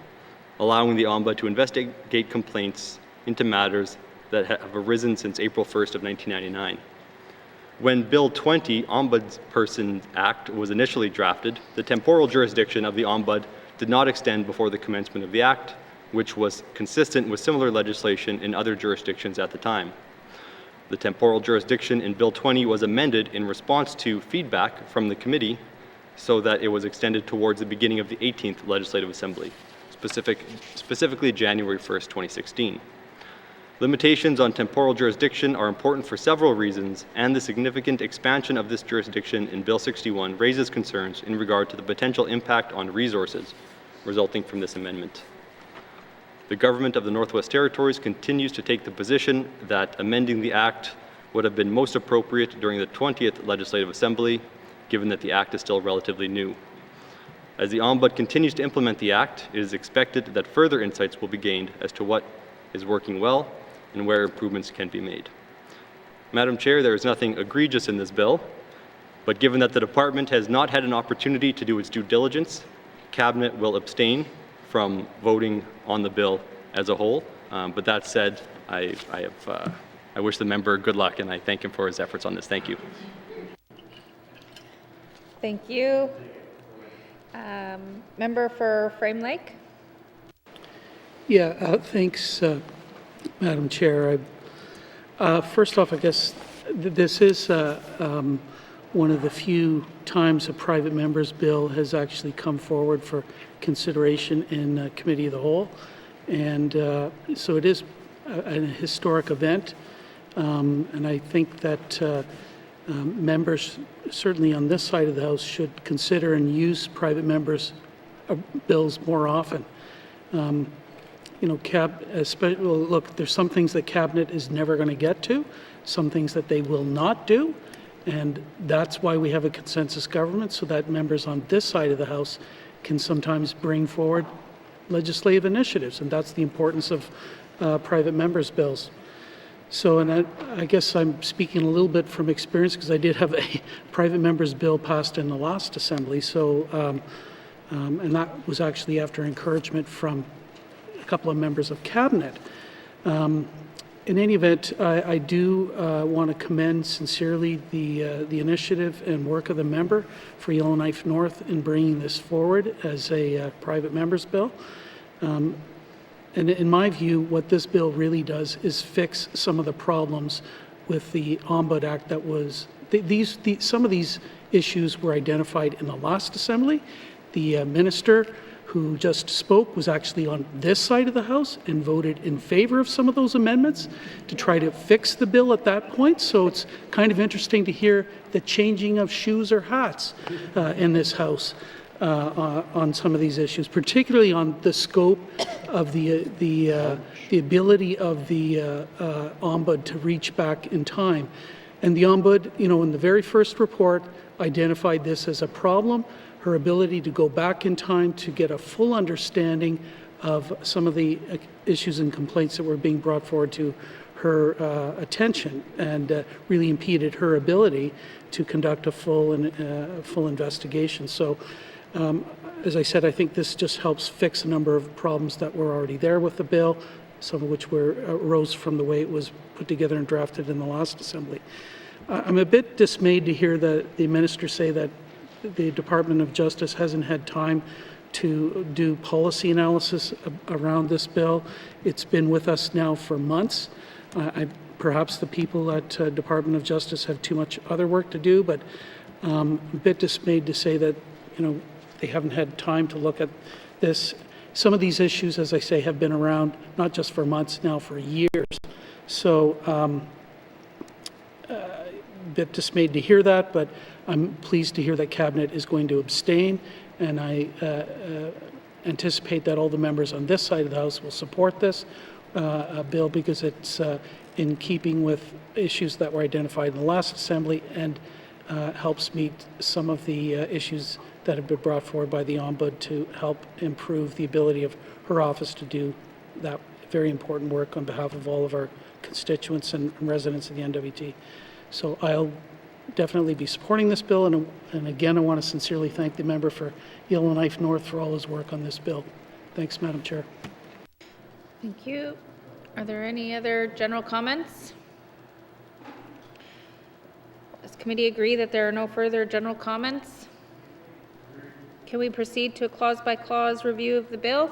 allowing the Ombudsman to investigate complaints into matters that have arisen since April 1st of 1999. When Bill 20, Ombudsperson Act, was initially drafted, the temporal jurisdiction of the Ombudsman did not extend before the commencement of the Act, which was consistent with similar legislation in other jurisdictions at the time. The temporal jurisdiction in Bill 20 was amended in response to feedback from the committee so that it was extended towards the beginning of the 18th Legislative Assembly, specifically January 1st, 2016. Limitations on temporal jurisdiction are important for several reasons, and the significant expansion of this jurisdiction in Bill 61 raises concerns in regard to the potential impact on resources resulting from this amendment. The government of the Northwest Territories continues to take the position that amending the Act would have been most appropriate during the 20th Legislative Assembly, given that the Act is still relatively new. As the Ombudsman continues to implement the Act, it is expected that further insights will be gained as to what is working well and where improvements can be made. Madam Chair, there is nothing egregious in this bill, but given that the department has not had an opportunity to do its due diligence, Cabinet will abstain from voting on the bill as a whole. But that said, I wish the member good luck, and I thank him for his efforts on this. Thank you. Thank you. Member for Frame Lake. Yeah, thanks, Madam Chair. First off, I guess this is one of the few times a private member's bill has actually come forward for consideration in Committee of the Whole. And so it is a historic event. And I think that members, certainly on this side of the House, should consider and use private members' bills more often. You know, well, look, there's some things that Cabinet is never going to get to, some things that they will not do, and that's why we have a consensus government, so that members on this side of the House can sometimes bring forward legislative initiatives, and that's the importance of private members' bills. So, and I guess I'm speaking a little bit from experience because I did have a private member's bill passed in the last assembly. So, and that was actually after encouragement from a couple of members of cabinet. In any event, I do want to commend sincerely the initiative and work of the member for Yellowknife North in bringing this forward as a private member's bill. And in my view, what this bill really does is fix some of the problems with the Ombudsman Act that was, some of these issues were identified in the last assembly. The minister who just spoke was actually on this side of the House and voted in favor of some of those amendments to try to fix the bill at that point. So it's kind of interesting to hear the changing of shoes or hats in this House. On some of these issues, particularly on the scope of the ability of the Ombudsman to reach back in time. And the Ombudsman, in the very first report, identified this as a problem, her ability to go back in time to get a full understanding of some of the issues and complaints that were being brought forward to her attention, and really impeded her ability to conduct a full investigation. So, as I said, I think this just helps fix a number of problems that were already there with the bill, some of which arose from the way it was put together and drafted in the last assembly. I'm a bit dismayed to hear the minister say that the Department of Justice hasn't had time to do policy analysis around this bill. It's been with us now for months. Perhaps the people at Department of Justice have too much other work to do, but I'm a bit dismayed to say that, they haven't had time to look at this. Some of these issues, as I say, have been around not just for months, now for years. So, a bit dismayed to hear that, but I'm pleased to hear that Cabinet is going to abstain, and I anticipate that all the members on this side of the House will support this bill because it's in keeping with issues that were identified in the last Assembly and helps meet some of the issues that have been brought forward by the Ombudsman to help improve the ability of her office to do that very important work on behalf of all of our constituents and residents of the N.W.T. So I'll definitely be supporting this bill, and again, I want to sincerely thank the member for Yellowknife North for all his work on this bill. Thanks, Madam Chair. Thank you. Are there any other general comments? Does committee agree that there are no further general comments? Can we proceed to a clause-by-clause review of the bill?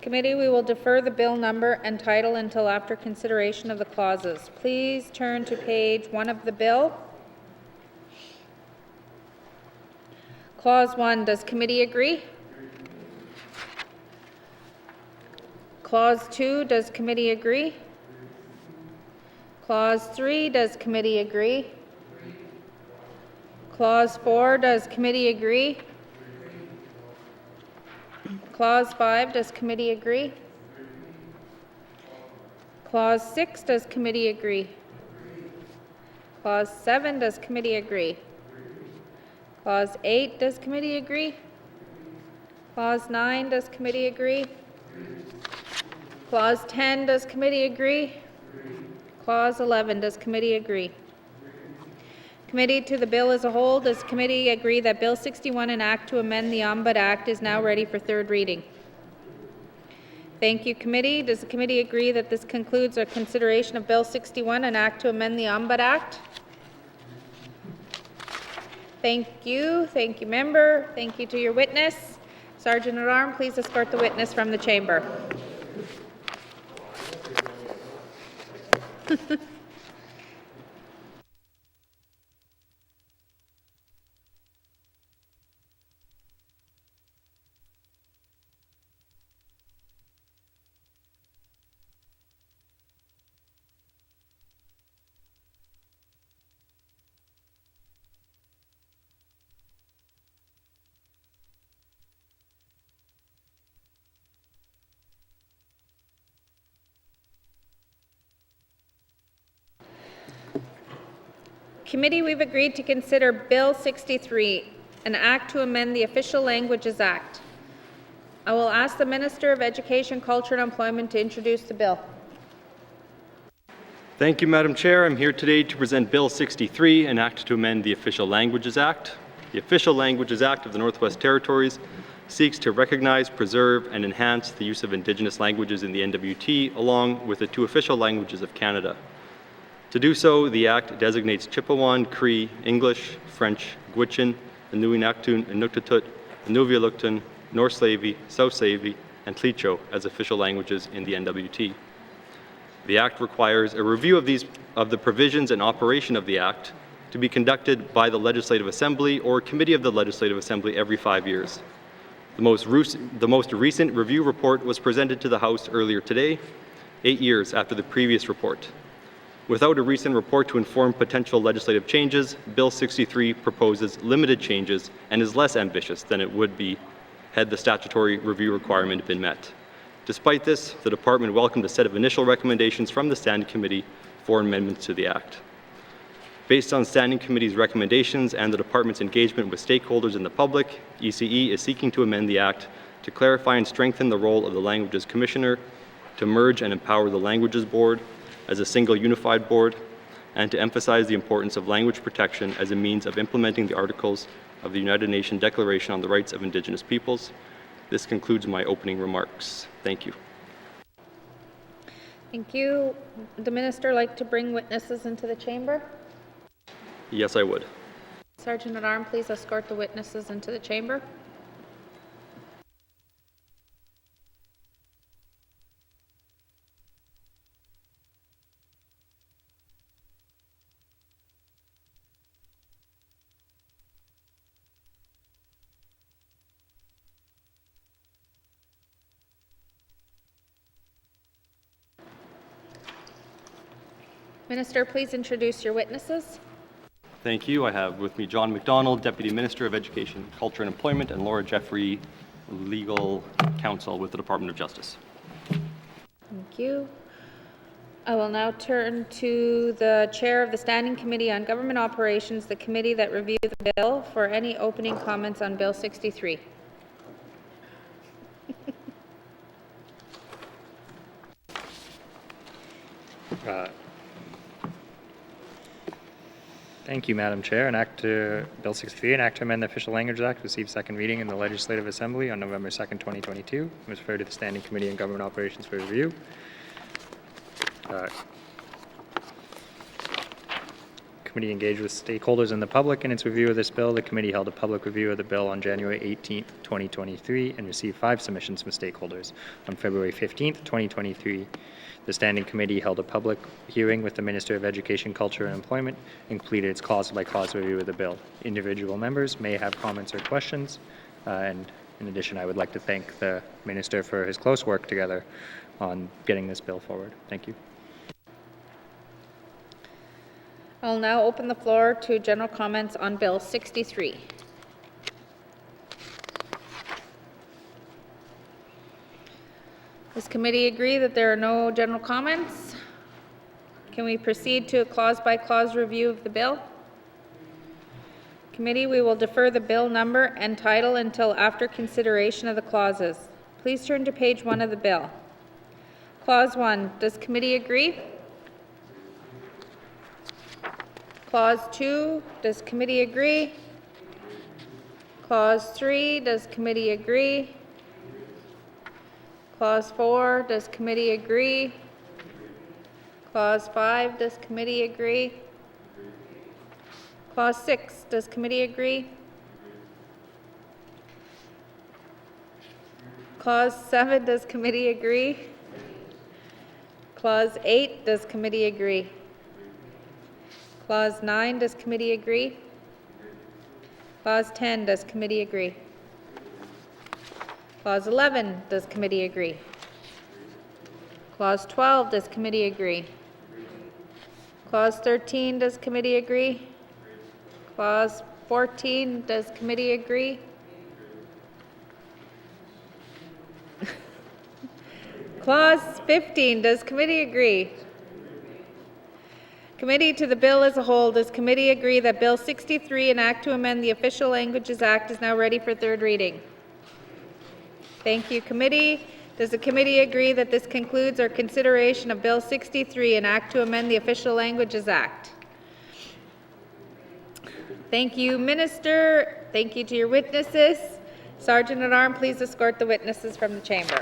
Committee, we will defer the bill number and title until after consideration of the clauses. Please turn to page 1 of the bill. Clause 1, does committee agree? Clause 2, does committee agree? Clause 3, does committee agree? Clause 4, does committee agree? Clause 5, does committee agree? Clause 6, does committee agree? Clause 7, does committee agree? Clause 8, does committee agree? Clause 9, does committee agree? Clause 10, does committee agree? Clause 11, does committee agree? Committee, to the bill as a whole, does committee agree that Bill 61, an act to amend the Ombudsman Act, is now ready for third reading? Thank you, committee. Does the committee agree that this concludes our consideration of Bill 61, an act to amend the Ombudsman Act? Thank you. Thank you, member. Thank you to your witness. Sergeant at Arms, please escort the witness from the chamber. Committee, we've agreed to consider Bill 63, an act to amend the Official Languages Act. I will ask the Minister of Education, Culture and Employment to introduce the bill. Thank you, Madam Chair. I'm here today to present Bill 63, an act to amend the Official Languages Act. The Official Languages Act of the Northwest Territories seeks to recognize, preserve, and enhance the use of Indigenous languages in the N.W.T, along with the 2 official languages of Canada. To do so, the Act designates Chipewyan, Cree, English, French, Gwich'in, Inuit-Naktun, Inuktitut, Inuvialuktun, North Slavey, South Slavey, and Tlicho as official languages in the N.W.T. The Act requires a review of the provisions and operation of the Act to be conducted by the Legislative Assembly or Committee of the Legislative Assembly every 5 years. The most recent review report was presented to the House earlier today, 8 years after the previous report. Without a recent report to inform potential legislative changes, Bill 63 proposes limited changes and is less ambitious than it would be had the statutory review requirement been met. Despite this, the Department welcomed a set of initial recommendations from the Standing Committee for amendments to the Act. Based on Standing Committee's recommendations and the Department's engagement with stakeholders and the public, ECE is seeking to amend the Act to clarify and strengthen the role of the Languages Commissioner, to merge and empower the Languages Board as a single unified board, and to emphasize the importance of language protection as a means of implementing the Articles of the United Nations Declaration on the Rights of Indigenous Peoples. This concludes my opening remarks. Thank you. Thank you. Would the Minister like to bring witnesses into the chamber? Yes, I would. Sergeant at Arms, please escort the witnesses into the chamber. Minister, please introduce your witnesses. Thank you. I have with me John McDonald, Deputy Minister of Education, Culture and Employment, and Laura Jeffrey, Legal Counsel with the Department of Justice. Thank you. I will now turn to the Chair of the Standing Committee on Government Operations, the committee that reviewed the bill, for any opening comments on Bill 63. Thank you, Madam Chair. Bill 63, an act to amend the Official Languages Act, received second reading in the Legislative Assembly on November 2nd, 2022. It was referred to the Standing Committee on Government Operations for review. Committee engaged with stakeholders and the public in its review of this bill. The committee held a public review of the bill on January 18th, 2023, and received 5 submissions from stakeholders. On February 15th, 2023, the Standing Committee held a public hearing with the Minister of Education, Culture and Employment and completed its clause-by-clause review of the bill. Individual members may have comments or questions, and in addition, I would like to thank the Minister for his close work together on getting this bill forward. Thank you. I'll now open the floor to general comments on Bill 63. Does committee agree that there are no general comments? Can we proceed to a clause-by-clause review of the bill? Committee, we will defer the bill number and title until after consideration of the clauses. Please turn to page 1 of the bill. Clause 1, does committee agree? Clause 2, does committee agree? Clause 3, does committee agree? Clause 4, does committee agree? Clause 5, does committee agree? Clause 6, does committee agree? Clause 7, does committee agree? Clause 8, does committee agree? Clause 9, does committee agree? Clause 10, does committee agree? Clause 11, does committee agree? Clause 12, does committee agree? Clause 13, does committee agree? Clause 14, does committee agree? Clause 15, does committee agree? Committee, to the bill as a whole, does committee agree that Bill 63, an act to amend the Official Languages Act, is now ready for third reading? Thank you, committee. Does the committee agree that this concludes our consideration of Bill 63, an act to amend the Official Languages Act? Thank you, Minister. Thank you to your witnesses. Sergeant at Arms, please escort the witnesses from the chamber.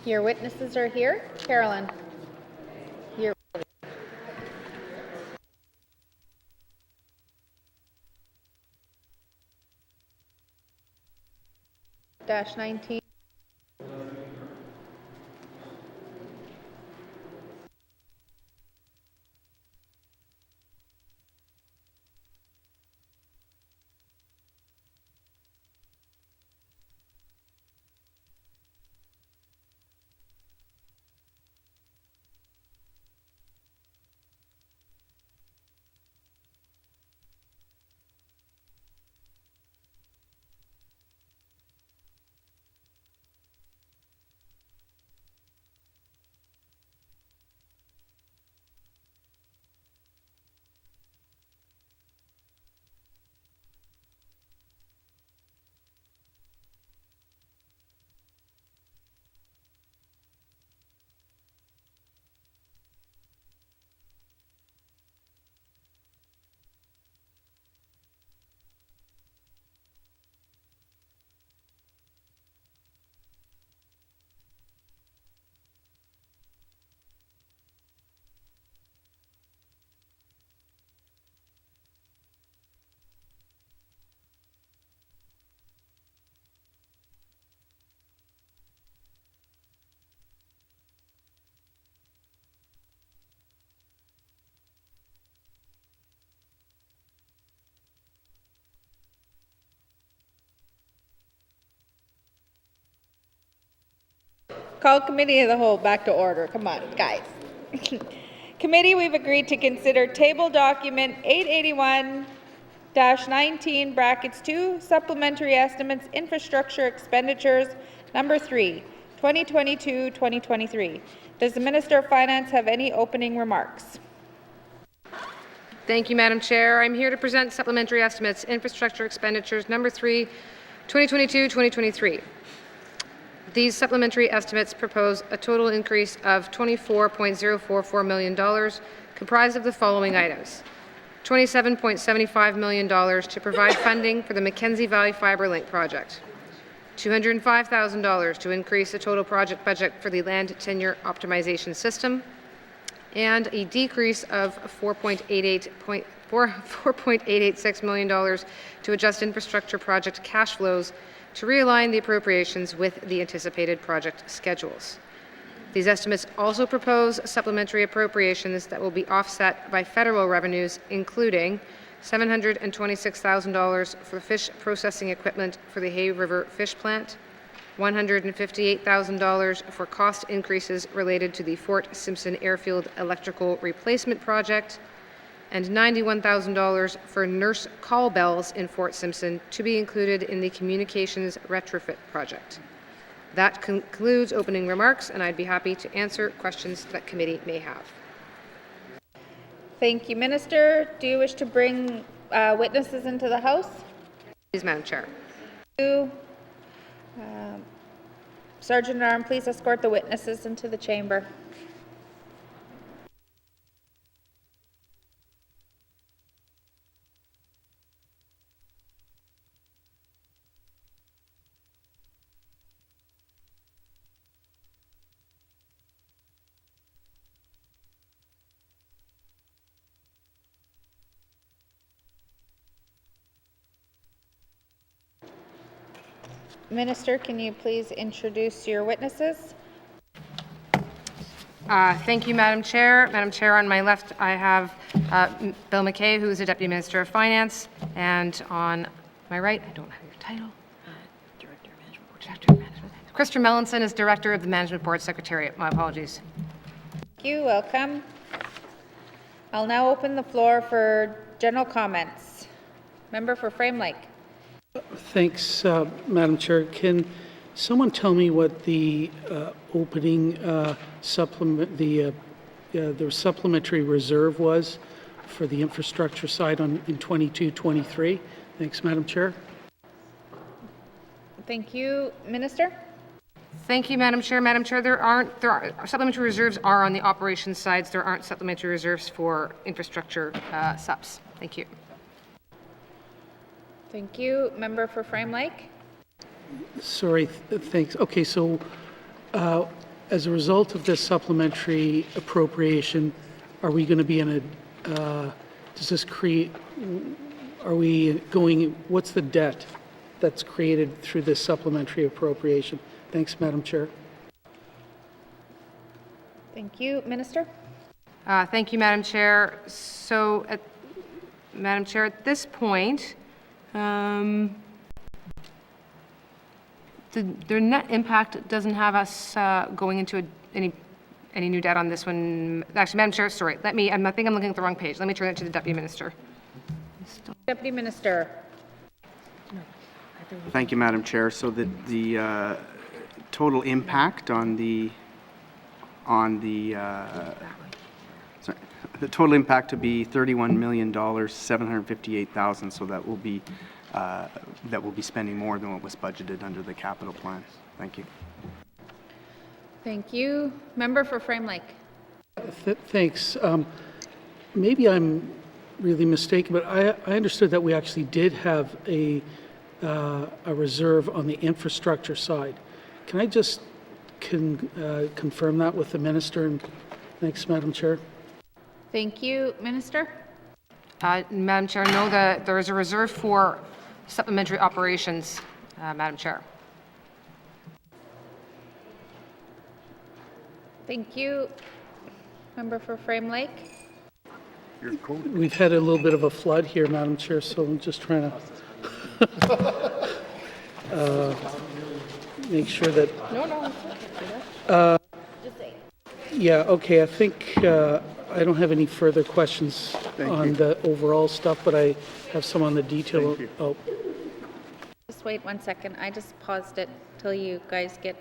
Your witnesses are here. Carolyn. Your -19. Call Committee of the Whole back to order. Come on, guys. Committee, we've agreed to consider table document 881-19 brackets 2 supplementary estimates infrastructure expenditures number 3 2022-2023. Does the Minister of Finance have any opening remarks? Thank you, Madam Chair. I'm here to present supplementary estimates infrastructure expenditures number 3 2022-2023. These supplementary estimates propose a total increase of $24.044 million, comprised of the following items. $27.75 million to provide funding for the Mackenzie Valley Fibre Link project. $205,000 to increase the total project budget for the land tenure optimization system. And a decrease of $4.886 million to adjust infrastructure project cash flows to realign the appropriations with the anticipated project schedules. These estimates also propose supplementary appropriations that will be offset by federal revenues, including $726,000 for fish processing equipment for the Hay River Fish Plant, $158,000 for cost increases related to the Fort Simpson Airfield Electrical Replacement Project, and $91,000 for nurse call bells in Fort Simpson to be included in the Communications Retrofit Project. That concludes opening remarks, and I'd be happy to answer questions that committee may have. Thank you, Minister. Do you wish to bring witnesses into the House? Please, Madam Chair. Thank you. Sergeant at Arms, please escort the witnesses into the chamber. Minister, can you please introduce your witnesses? Thank you, Madam Chair. Madam Chair, on my left, I have Bill McKay, who is the Deputy Minister of Finance, and on my right, I don't have your title. Director of Management. Christopher Mellinson is Director of the Management Board Secretariat. My apologies. Thank you. Welcome. I'll now open the floor for general comments. Member for Frame Lake. Thanks, Madam Chair. Can someone tell me what the opening supplement, the supplementary reserve was for the infrastructure side in 22-23? Thanks, Madam Chair. Thank you. Minister? Thank you, Madam Chair. Madam Chair, supplementary reserves are on the operations sides. There aren't supplementary reserves for infrastructure subs. Thank you. Thank you. Member for Frame Lake? Sorry, thanks. Okay, so as a result of this supplementary appropriation, are we going to be in a, does this create, are we going, what's the debt that's created through this supplementary appropriation? Thanks, Madam Chair. Thank you. Minister? Thank you, Madam Chair. So, Madam Chair, at this point, the net impact doesn't have us going into any new debt on this one. Actually, Madam Chair, sorry. I think I'm looking at the wrong page. Let me turn it to the Deputy Minister. Deputy Minister. Thank you, Madam Chair. So the total impact on the total impact to be $31,758,000. So that will be spending more than what was budgeted under the capital plan. Thank you. Thank you. Member for Frame Lake. Thanks. Maybe I'm really mistaken, but I understood that we actually did have a reserve on the infrastructure side. Can I just confirm that with the minister? And thanks, Madam Chair. Thank you. Minister? Madam Chair, no, there is a reserve for supplementary operations, Madam Chair. Thank you. Member for Frame Lake? We've had a little bit of a flood here, Madam Chair, so I'm just trying to make sure that... No. Yeah, okay, I think I don't have any further questions on the overall stuff, but I have some on the detail. Oh. Just wait 1 second. I just paused it till you guys get...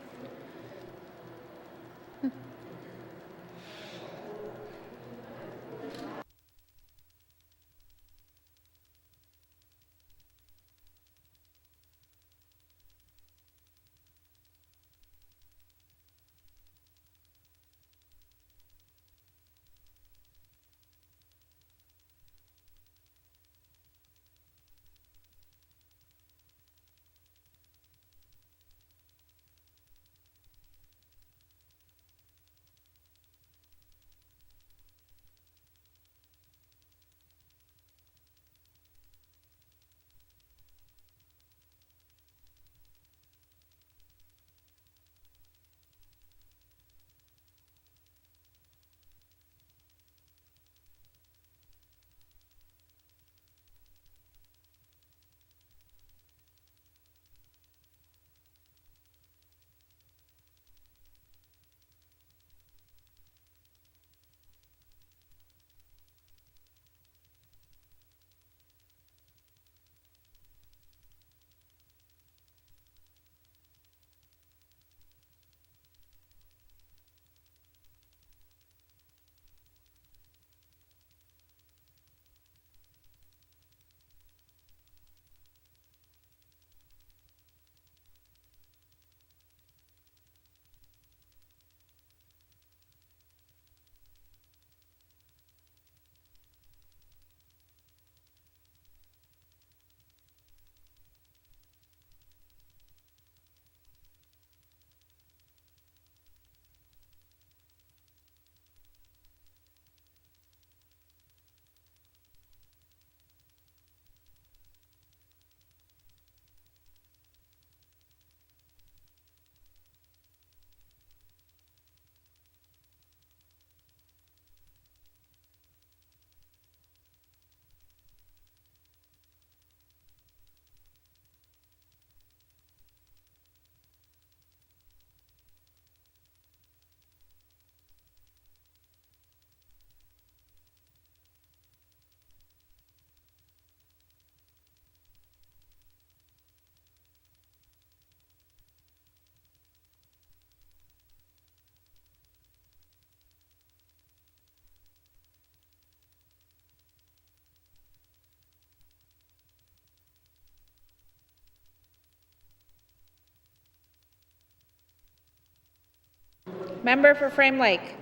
Member for Frame Lake.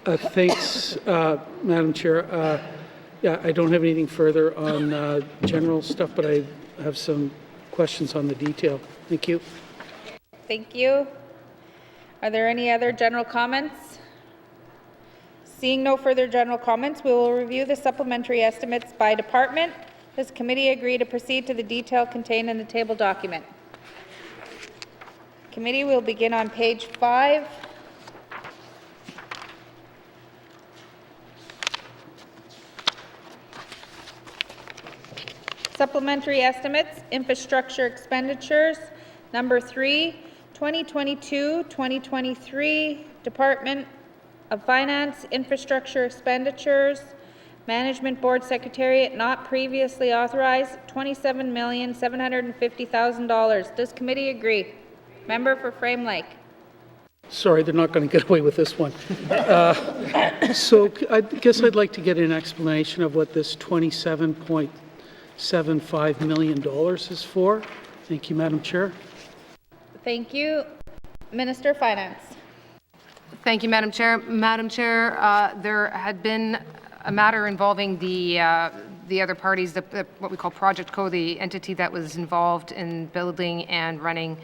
Thanks, Madam Chair. Yeah, I don't have anything further on general stuff, but I have some questions on the detail. Thank you. Thank you. Are there any other general comments? Seeing no further general comments, we will review the supplementary estimates by department. Does committee agree to proceed to the detail contained in the table document? Committee will begin on page 5. Supplementary estimates, infrastructure expenditures, number 3, 2022-2023, Department of Finance, infrastructure expenditures, Management Board Secretariat not previously authorized, $27,750,000. Does committee agree? Member for Frame Lake. Sorry, they're not going to get away with this one. So I guess I'd like to get an explanation of what this $27.75 million is for. Thank you, Madam Chair. Thank you. Minister of Finance. Thank you, Madam Chair. Madam Chair, there had been a matter involving the other parties, what we call Project Co, the entity that was involved in building and running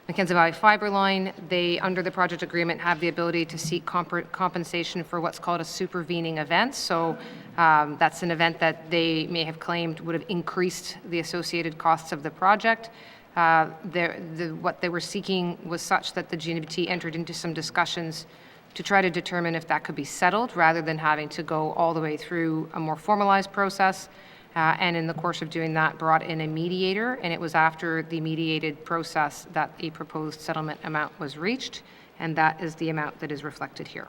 Mackenzie Valley Fiber Line. They, under the project agreement, have the ability to seek compensation for what's called a supervening event. So that's an event that they may have claimed would have increased the associated costs of the project. What they were seeking was such that the N.W.T entered into some discussions to try to determine if that could be settled rather than having to go all the way through a more formalized process. And in the course of doing that, brought in a mediator, and it was after the mediated process that a proposed settlement amount was reached, and that is the amount that is reflected here.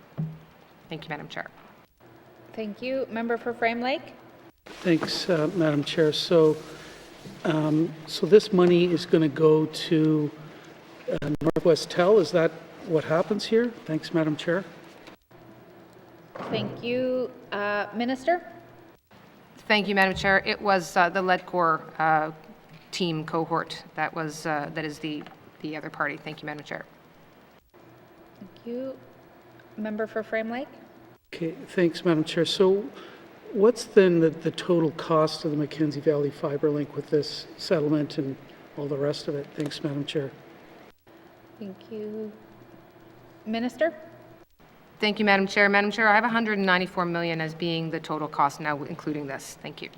Thank you, Madam Chair. Thank you. Member for Frame Lake. Thanks, Madam Chair. So this money is going to go to Northwest Tel. Is that what happens here? Thanks, Madam Chair. Thank you. Minister. Thank you, Madam Chair. It was the LEDCOR team cohort that is the other party. Thank you, Madam Chair. Thank you. Member for Frame Lake. Okay, thanks, Madam Chair. So what's then the total cost of the Mackenzie Valley Fiber Link with this settlement and all the rest of it? Thanks, Madam Chair. Thank you. Minister. Thank you, Madam Chair. Madam Chair, I have 194 million as being the total cost now, including this. Thank you.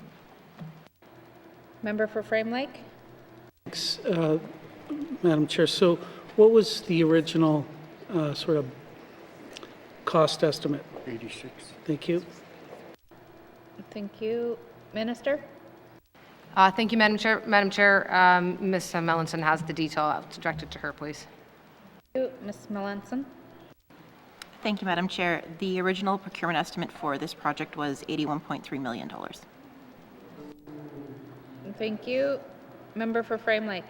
Member for Frame Lake. Thanks, Madam Chair. So what was the original sort of cost estimate? 86. Thank you. Thank you. Minister. Thank you, Madam Chair. Madam Chair, Ms. Melanson has the detail. I'll direct it to her, please. Thank you. Ms. Melanson. Thank you, Madam Chair. The original procurement estimate for this project was $81.3 million. Thank you. Member for Frame Lake.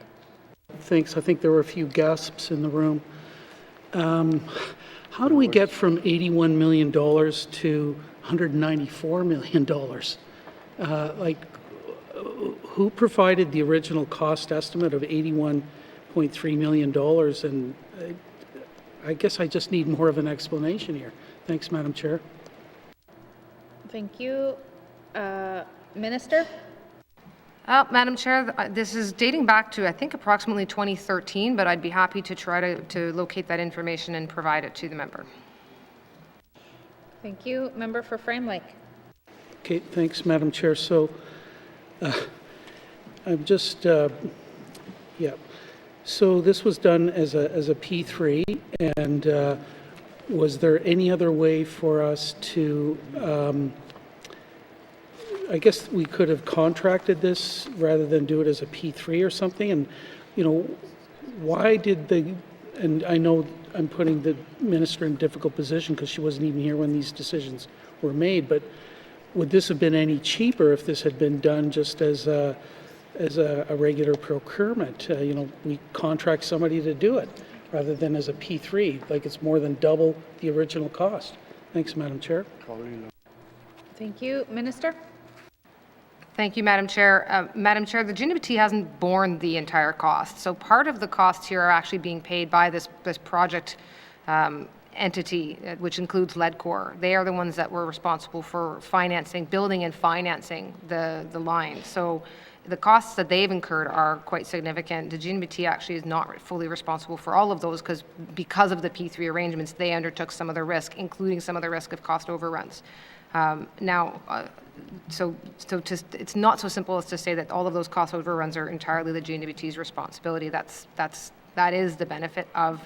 Thanks. I think there were a few gasps in the room. How do we get from $81 million to $194 million? Who provided the original cost estimate of $81.3 million? And I guess I just need more of an explanation here. Thanks, Madam Chair. Thank you. Minister. Madam Chair, this is dating back to, I think, approximately 2013, but I'd be happy to try to locate that information and provide it to the member. Thank you. Member for Frame Lake. Okay, thanks, Madam Chair. So I'm just, So this was done as a P3, and was there any other way for us to, I guess we could have contracted this rather than do it as a P3 or something? And, why did and I know I'm putting the minister in a difficult position because she wasn't even here when these decisions were made, but would this have been any cheaper if this had been done just as a regular procurement? We contract somebody to do it rather than as a P3, like it's more than double the original cost. Thanks, Madam Chair. Thank you. Minister. Thank you, Madam Chair. Madam Chair, the N.W.T hasn't borne the entire cost. So part of the costs here are actually being paid by this project entity, which includes Ledcor. They are the ones that were responsible for financing, building and financing the line. So the costs that they've incurred are quite significant. The N.W.T actually is not fully responsible for all of those because of the P3 arrangements, they undertook some of the risk, including some of the risk of cost overruns. It's not so simple as to say that all of those cost overruns are entirely the N.W.T's responsibility. That is the benefit of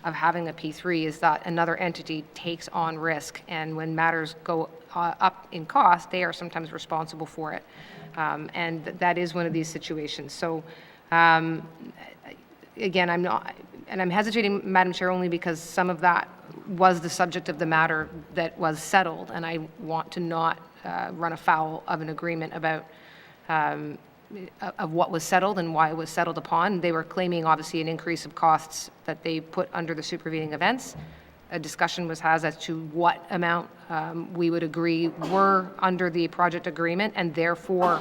having a P3, is that another entity takes on risk, and when matters go up in cost, they are sometimes responsible for it. And that is one of these situations. So again, I'm hesitating, Madam Chair, only because some of that was the subject of the matter that was settled, and I want to not run afoul of an agreement about of what was settled and why it was settled upon. They were claiming, obviously, an increase of costs that they put under the supervening events. A discussion was had as to what amount we would agree were under the project agreement, and therefore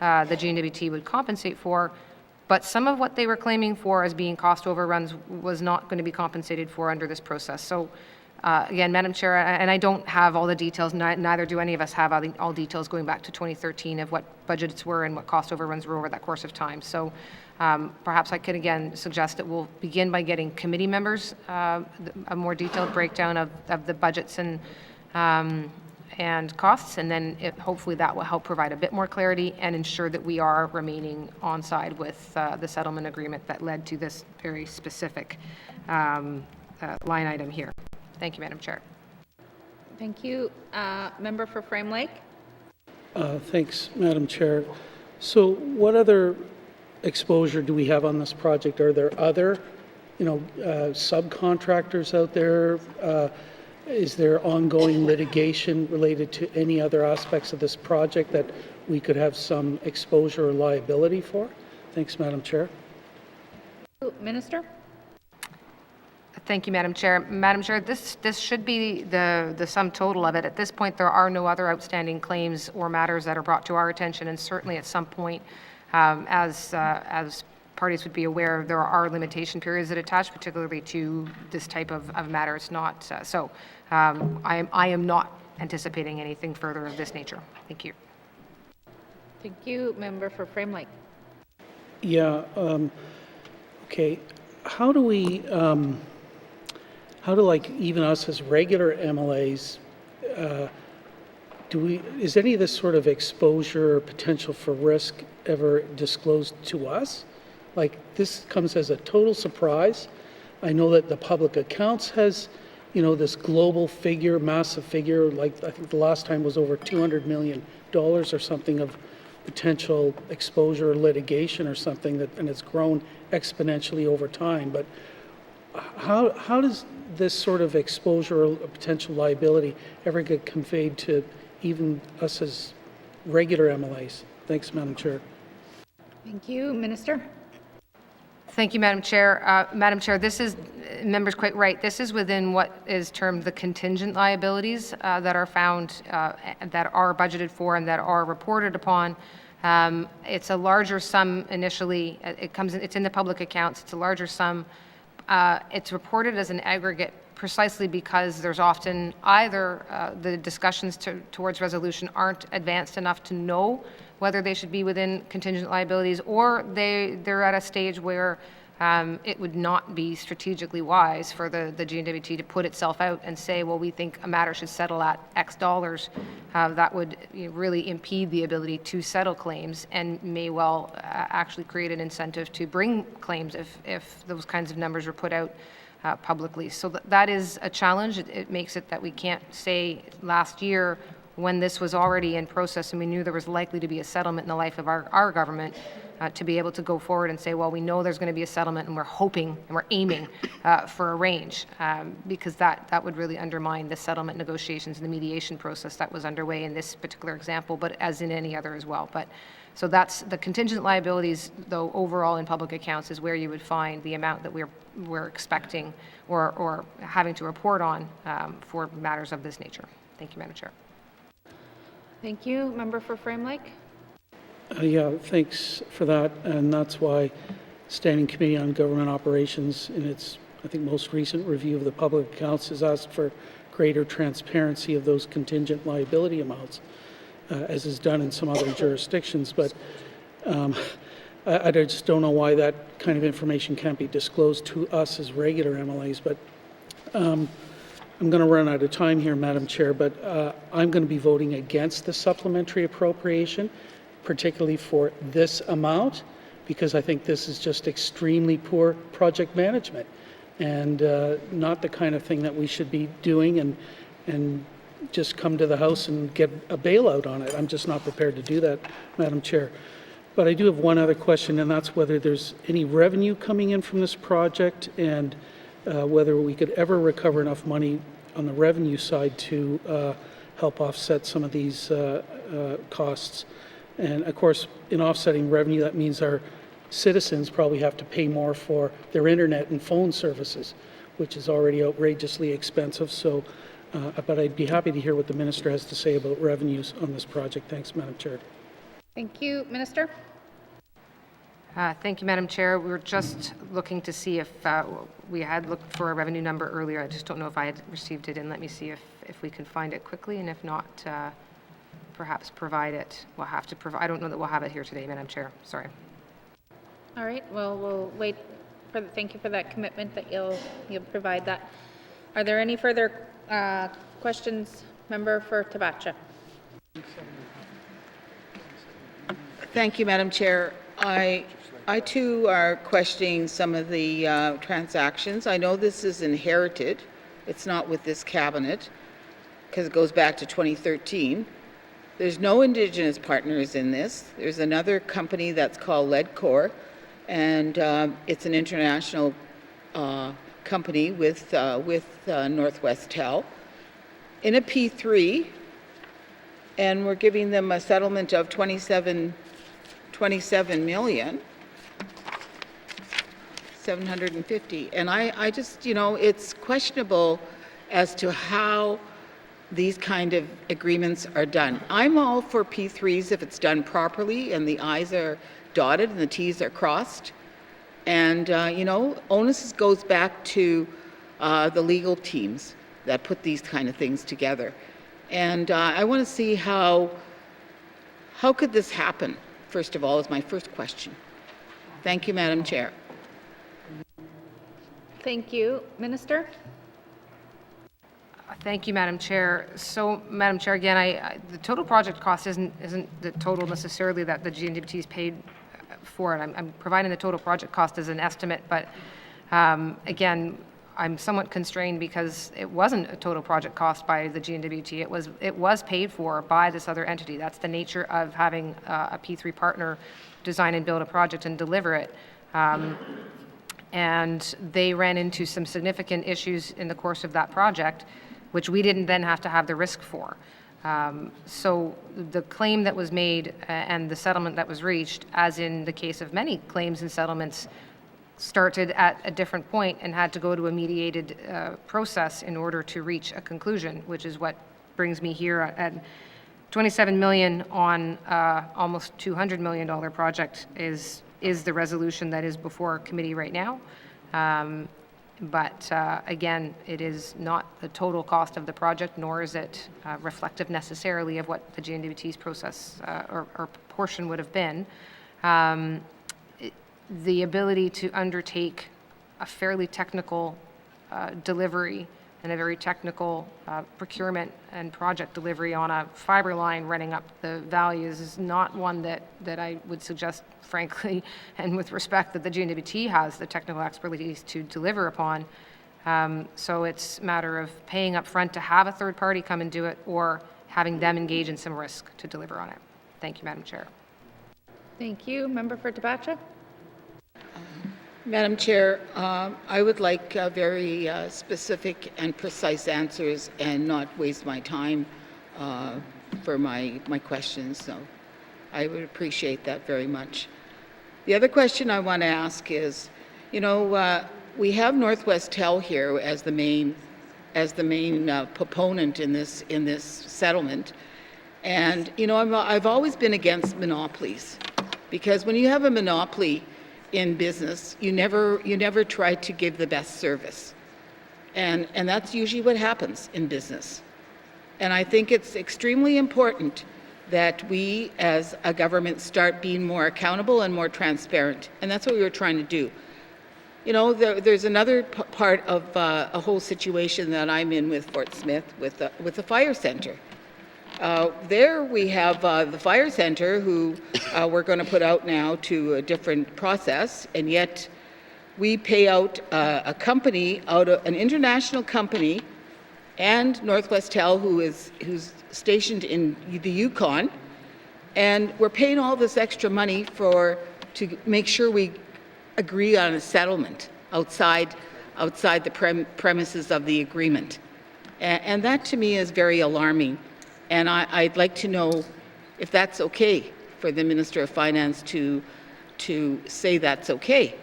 the N.W.T would compensate for. But some of what they were claiming for as being cost overruns was not going to be compensated for under this process. So again, Madam Chair, and I don't have all the details, neither do any of us have all details going back to 2013 of what budgets were and what cost overruns were over that course of time. So perhaps I could again suggest that we'll begin by getting committee members a more detailed breakdown of the budgets and costs, and then hopefully that will help provide a bit more clarity and ensure that we are remaining on side with the settlement agreement that led to this very specific line item here. Thank you, Madam Chair. Thank you. Member for Frame Lake. Thanks, Madam Chair. So what other exposure do we have on this project? Are there other, subcontractors out there? Is there ongoing litigation related to any other aspects of this project that we could have some exposure or liability for? Thanks, Madam Chair. Minister. Thank you, Madam Chair. Madam Chair, this should be the sum total of it. At this point, there are no other outstanding claims or matters that are brought to our attention, and certainly at some point, as parties would be aware, there are limitation periods that attach, particularly to this type of matter. It's not I am not anticipating anything further of this nature. Thank you. Thank you. Member for Frame Lake. Yeah. Okay. How do we, even us as regular MLAs, is any of this sort of exposure or potential for risk ever disclosed to us? Like, this comes as a total surprise. I know that the public accounts has, this global figure, massive figure, like I think the last time was over $200 million or something of potential exposure or litigation or something, and it's grown exponentially over time. But how does this sort of exposure or potential liability ever get conveyed to even us as regular MLAs? Thanks, Madam Chair. Thank you. Minister. Thank you, Madam Chair. Madam Chair, members quite right. This is within what is termed the contingent liabilities that are found, that are budgeted for and that are reported upon. It's a larger sum initially. It's in the public accounts. It's a larger sum. It's reported as an aggregate precisely because there's often either the discussions towards resolution aren't advanced enough to know whether they should be within contingent liabilities, or they're at a stage where it would not be strategically wise for the N.W.T to put itself out and say, well, we think a matter should settle at X dollars. That would really impede the ability to settle claims and may well actually create an incentive to bring claims if those kinds of numbers were put out publicly. So that is a challenge. It makes it that we can't say last year, when this was already in process and we knew there was likely to be a settlement in the life of our government, to be able to go forward and say, well, we know there's going to be a settlement and we're hoping and we're aiming for a range, because that would really undermine the settlement negotiations and the mediation process that was underway in this particular example, but as in any other as well. But so that's the contingent liabilities, though, overall in public accounts is where you would find the amount that we're expecting or having to report on for matters of this nature. Thank you, Madam Chair. Thank you. Member for Frame Lake. Yeah, thanks for that. And that's why Standing Committee on Government Operations in its I think most recent review of the public accounts has asked for greater transparency of those contingent liability amounts, as is done in some other jurisdictions. But I just don't know why that kind of information can't be disclosed to us as regular MLAs. But I'm going to run out of time here, Madam Chair, but I'm going to be voting against the supplementary appropriation, particularly for this amount, because I think this is just extremely poor project management and not the kind of thing that we should be doing and just come to the House and get a bailout on it. I'm just not prepared to do that, Madam Chair. But I do have one other question, and that's whether there's any revenue coming in from this project and whether we could ever recover enough money on the revenue side to help offset some of these costs. And of course, in offsetting revenue, that means our citizens probably have to pay more for their internet and phone services, which is already outrageously expensive. So, but I'd be happy to hear what the Minister has to say about revenues on this project. Thanks, Madam Chair. Thank you. Minister? Thank you, Madam Chair. We were just looking to see if we had looked for a revenue number earlier. I just don't know if I had received it, and let me see if we can find it quickly, and if not, perhaps provide it. We'll have to provide. I don't know that we'll have it here today, Madam Chair. Sorry. All right. Well, we'll wait. Thank you for that commitment that you'll provide that. Are there any further questions, Member for Tabacha? Thank you, Madam Chair. I too are questioning some of the transactions. I know this is inherited. It's not with this cabinet because it goes back to 2013. There's no Indigenous partners in this. There's another company that's called Ledcor, and it's an international company with Northwest Tel in a P3, and we're giving them a settlement of 27 million. 750. And I just, it's questionable as to how these kind of agreements are done. I'm all for P3s if it's done properly and the I's are dotted and the T's are crossed. And, onus goes back to the legal teams that put these kind of things together. And I want to see how could this happen, first of all, is my first question. Thank you, Madam Chair. Thank you. Minister? Thank you, Madam Chair. So, Madam Chair, again, the total project cost isn't the total necessarily that the N.W.T. has paid for it. I'm providing the total project cost as an estimate, but again, I'm somewhat constrained because it wasn't a total project cost by the N.W.T. It was paid for by this other entity. That's the nature of having a P3 partner design and build a project and deliver it. And they ran into some significant issues in the course of that project, which we didn't then have to have the risk for. So the claim that was made and the settlement that was reached, as in the case of many claims and settlements, started at a different point and had to go to a mediated process in order to reach a conclusion, which is what brings me here at 27 million on almost $200 million project is the resolution that is before committee right now. But again, it is not the total cost of the project, nor is it reflective necessarily of what the N.W.T's process or portion would have been. The ability to undertake a fairly technical delivery and a very technical procurement and project delivery on a fiber line running up the values is not one that I would suggest, frankly, and with respect, that the N.W.T. has the technical expertise to deliver upon. So it's a matter of paying up front to have a third party come and do it, or having them engage in some risk to deliver on it. Thank you, Madam Chair. Thank you. Member for Tabacha? Madam Chair, I would like very specific and precise answers and not waste my time for my questions. So I would appreciate that very much. The other question I want to ask is, we have Northwest Tel here as the main proponent in this settlement, and I've always been against monopolies, because when you have a monopoly, in business, you never try to give the best service. And that's usually what happens in business. And I think it's extremely important that we as a government start being more accountable and more transparent. And that's what we were trying to do. You know, there's another part of a whole situation that I'm in with Fort Smith with the fire center. There we have the fire center who we're going to put out now to a different process, and yet we pay out a company, an international company, and Northwest Tel, who's stationed in the Yukon, and we're paying all this extra money to make sure we agree on a settlement outside the premises of the agreement, and that to me is very alarming. And I'd like to know if that's okay for the Minister of Finance to say that's okay.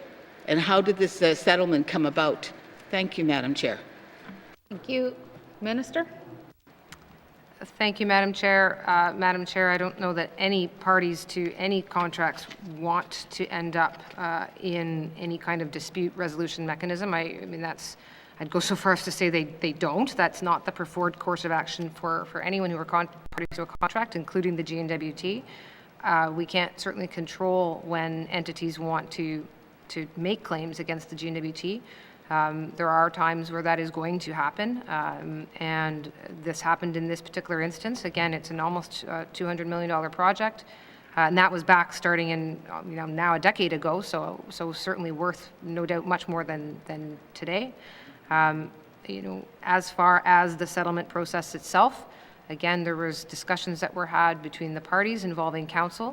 And how did this settlement come about? Thank you, Madam Chair. Thank you. Minister? Thank you, Madam Chair. Madam Chair, I don't know that any parties to any contracts want to end up in any kind of dispute resolution mechanism. I mean, I'd go so far as to say they don't. That's not the preferred course of action for anyone who are parties to a contract, including the N.W.T. We can't certainly control when entities want to make claims against the N.W.T. There are times where that is going to happen, and this happened in this particular instance. Again, it's an almost $200 million project, and that was back starting in now a decade ago. So certainly worth no doubt much more than today. As far as the settlement process itself, again, there was discussions that were had between the parties involving council,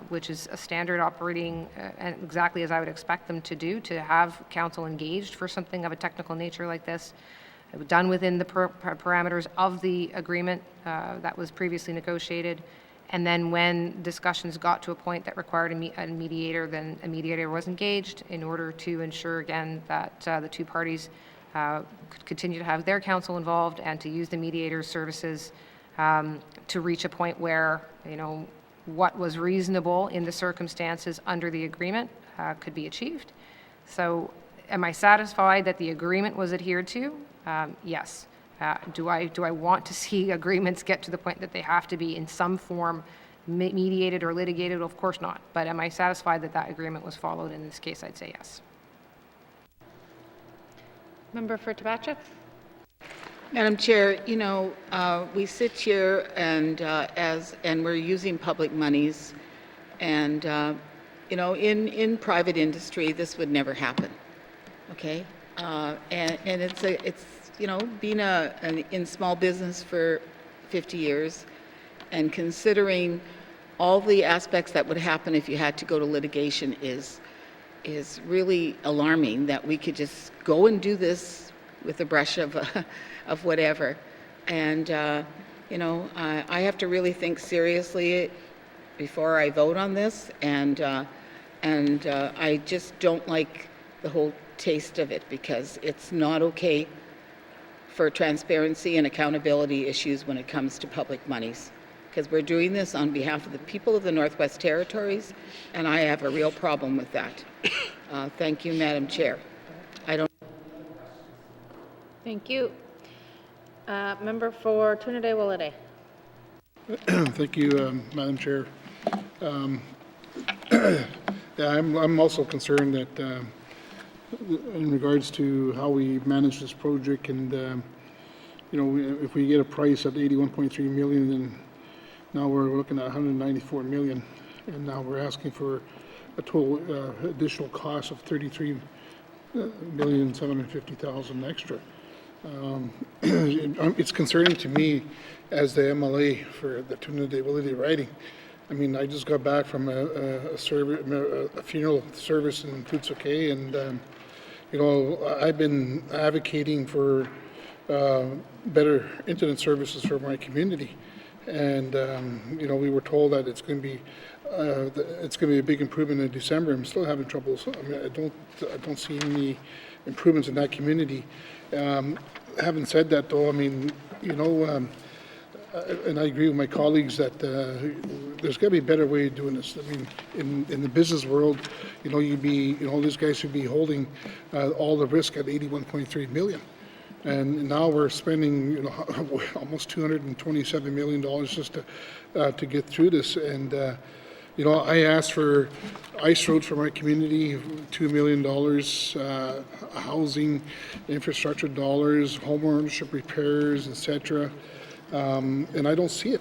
which is a standard operating, and exactly as I would expect them to do, to have council engaged for something of a technical nature like this. It was done within the parameters of the agreement that was previously negotiated. And then when discussions got to a point that required a mediator, then a mediator was engaged in order to ensure, again, that the two parties could continue to have their counsel involved and to use the mediator's services to reach a point where, what was reasonable in the circumstances under the agreement could be achieved. So am I satisfied that the agreement was adhered to? Yes. Do I want to see agreements get to the point that they have to be in some form mediated or litigated? Of course not. But am I satisfied that that agreement was followed? In this case, I'd say yes. Member for Tabachuk. Madam Chair, we sit here and we're using public monies, and in private industry this would never happen. Okay, and it's being in small business for 50 years, and considering all the aspects that would happen if you had to go to litigation is really alarming that we could just go and do this with a brush of whatever. And, I have to really think seriously before I vote on this. And I just don't like the whole taste of it, because it's not okay for transparency and accountability issues when it comes to public monies. Because we're doing this on behalf of the people of the Northwest Territories, and I have a real problem with that. Thank you, Madam Chair. Thank you. Member for Trinidad-Willowdale. Thank you, Madam Chair. I'm also concerned that in regards to how we manage this project, and if we get a price at 81.3 million, then now we're looking at 194 million, and now we're asking for a total additional cost of 33,750,000 extra. It's concerning to me as the MLA for the Trinidad-Willowdale riding. I mean, I just got back from a funeral service in Futsuke, and I've been advocating for better internet services for my community, and we were told that it's going to be a big improvement in December. I'm still having trouble. So, I mean, I don't see any improvements in that community. Having said that, though, I mean, and I agree with my colleagues that there's got to be a better way of doing this. I mean, in the business world, these guys should be holding all the risk at 81.3 million. And now we're spending almost $227 million just to get through this. And I asked for ice road for my community, $2 million, housing, infrastructure dollars, home ownership repairs, etc. And I don't see it.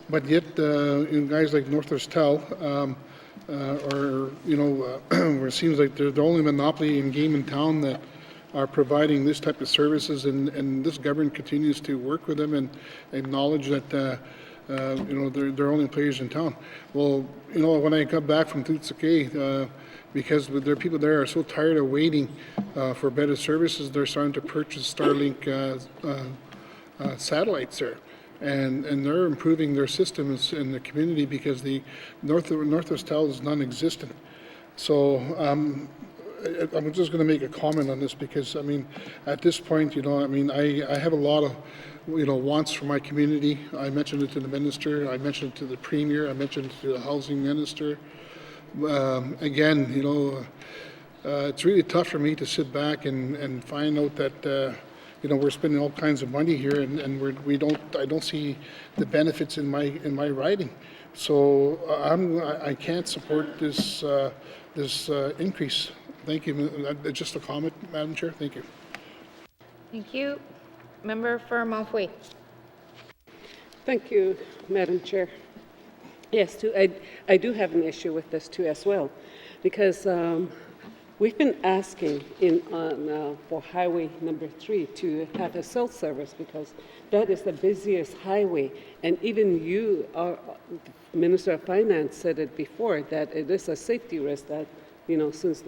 But yet, guys like Northwest Tel where it seems like they're the only monopoly in game in town that are providing this type of services, and this government continues to work with them and acknowledge that they're only players in town. Well, when I got back from Tutsake, because there are people there are so tired of waiting for better services, they're starting to purchase Starlink satellites there. And they're improving their systems in the community because the Northwest Tel is non-existent. So I'm just going to make a comment on this because, I mean, at this point, I have a lot of, wants for my community. I mentioned it to the minister, I mentioned it to the premier, I mentioned it to the housing minister. Again, it's really tough for me to sit back and find out that we're spending all kinds of money here, and I don't see the benefits in my riding. So I can't support this increase. Thank you. Just a comment, Madam Chair. Thank you. Thank you. Member for Montfouet. Thank you, Madam Chair. Yes, I do have an issue with this too as well, because we've been asking for Highway number 3 to have a cell service because that is the busiest highway, and even you, our Minister of Finance, said it before that it is a safety risk that since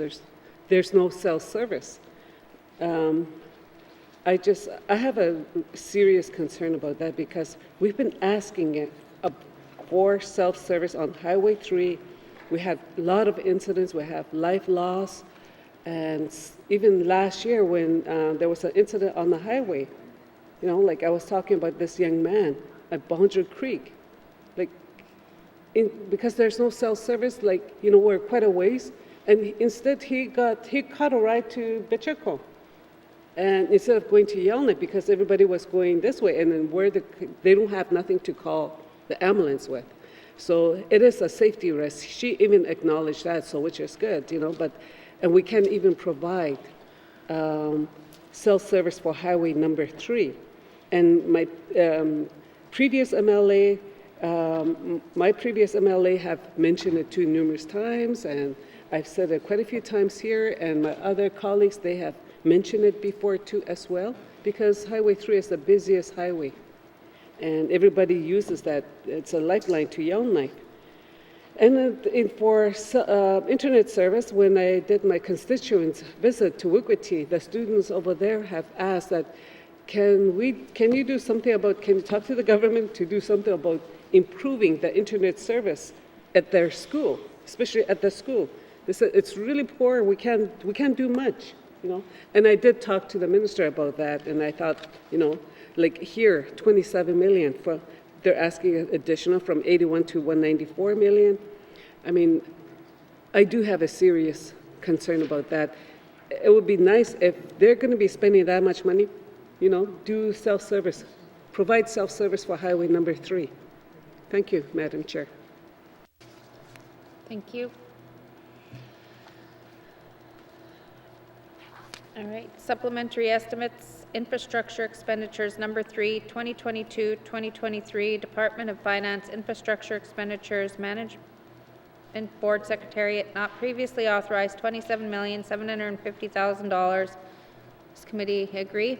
there's no cell service. I have a serious concern about that because we've been asking it for self-service on Highway 3. We had a lot of incidents. We have life loss. And even last year when there was an incident on the highway, like I was talking about this young man at Boundary Creek, because there's no cell service, we're quite a ways, and instead he caught a ride to Becheco. And instead of going to Yellowknife, because everybody was going this way, and then they don't have nothing to call the ambulance with. So it is a safety risk. She even acknowledged that, so which is good, and we can't even provide cell service for Highway number 3. And my previous MLA have mentioned it too numerous times, and I've said it quite a few times here, and my other colleagues, they have mentioned it before too as well, because Highway 3 is the busiest highway, and everybody uses that. It's a lifeline to Yellowknife. And for internet service, when I did my constituents visit to N.W.T, the students over there have asked that, can you do something about, can you talk to the government to do something about improving the internet service at their school, especially at the school? They said it's really poor, we can't do much, And I did talk to the minister about that, and I thought, like here, 27 million they're asking additional from 81 to 194 million. I mean, I do have a serious concern about that. It would be nice if they're going to be spending that much money, do self-service, provide self-service for Highway number 3. Thank you, Madam Chair. Thank you. All right, supplementary estimates, infrastructure expenditures number 3, 2022-2023, Department of Finance infrastructure expenditures management board secretariat not previously authorized, $27,750,000. Does committee agree?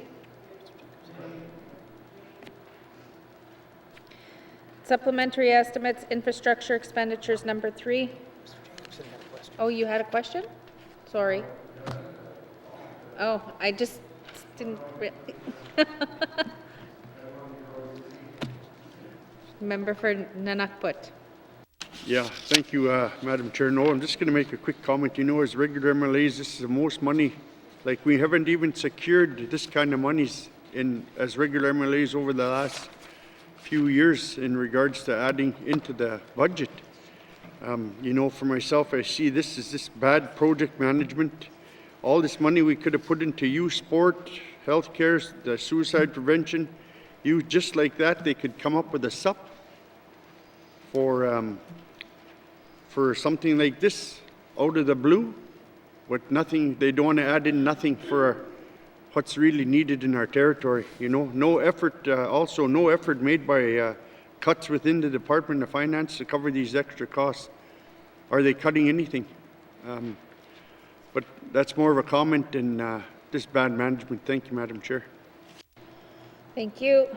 Supplementary estimates, infrastructure expenditures number 3. Oh, you had a question? Sorry. Oh, I just didn't really. Member for N.W.T. Yeah, thank you, Madam Chair. No, I'm just going to make a quick comment. As regular MLAs, this is the most money. We haven't even secured this kind of monies as regular MLAs over the last few years in regards to adding into the budget. You know, for myself, I see this as this bad project management. All this money we could have put into youth sport, healthcare, the suicide prevention, just like that, they could come up with a SUP for something like this out of the blue, with nothing. They don't want to add in nothing for what's really needed in our territory. You know, no effort. Also, no effort made by cuts within the Department of Finance to cover these extra costs. Are they cutting anything? But that's more of a comment than this bad management. Thank you, Madam Chair. Thank you.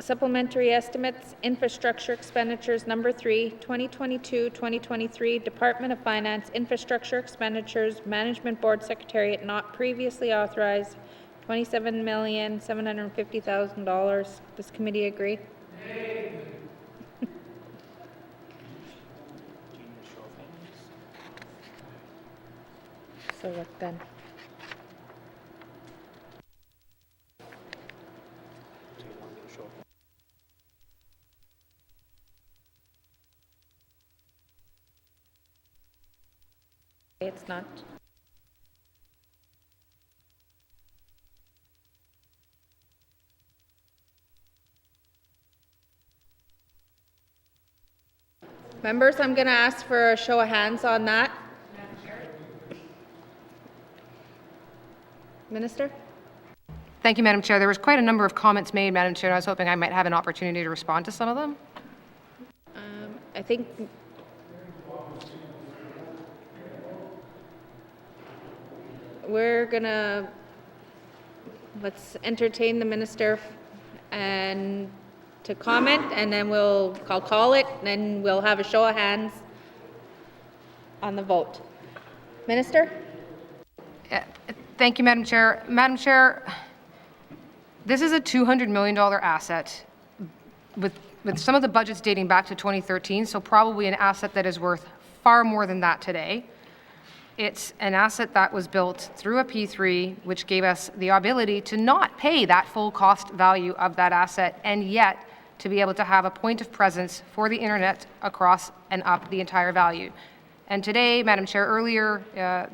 Supplementary estimates, infrastructure expenditures, number 3, 2022-2023, Department of Finance, infrastructure expenditures, Management Board Secretariat not previously authorized, $27,750,000. Does committee agree? So what then? It's not. Members, I'm going to ask for a show of hands on that. Minister? Thank you, Madam Chair. There was quite a number of comments made, Madam Chair, and I was hoping I might have an opportunity to respond to some of them. I think we're gonna, let's entertain the minister and to comment, and then I'll call it, and then we'll have a show of hands on the vote. Minister? Thank you, Madam Chair. Madam Chair, this is a $200 million asset with some of the budgets dating back to 2013, so probably an asset that is worth far more than that today. It's an asset that was built through a P3, which gave us the ability to not pay that full cost value of that asset, and yet to be able to have a point of presence for the internet across and up the entire value. And today, Madam Chair, earlier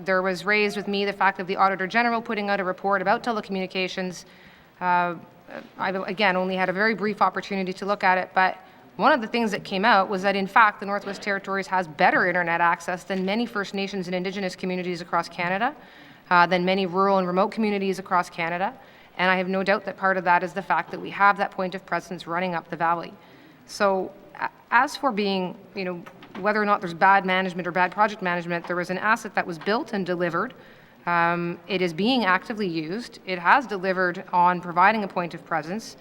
there was raised with me the fact of the Auditor General putting out a report about telecommunications. I, again, only had a very brief opportunity to look at it, but one of the things that came out was that, in fact, the Northwest Territories has better internet access than many First Nations and Indigenous communities across Canada, than many rural and remote communities across Canada. And I have no doubt that part of that is the fact that we have that point of presence running up the valley. So as for being, whether or not there's bad management or bad project management, there was an asset that was built and delivered. It is being actively used. It has delivered on providing a point of presence.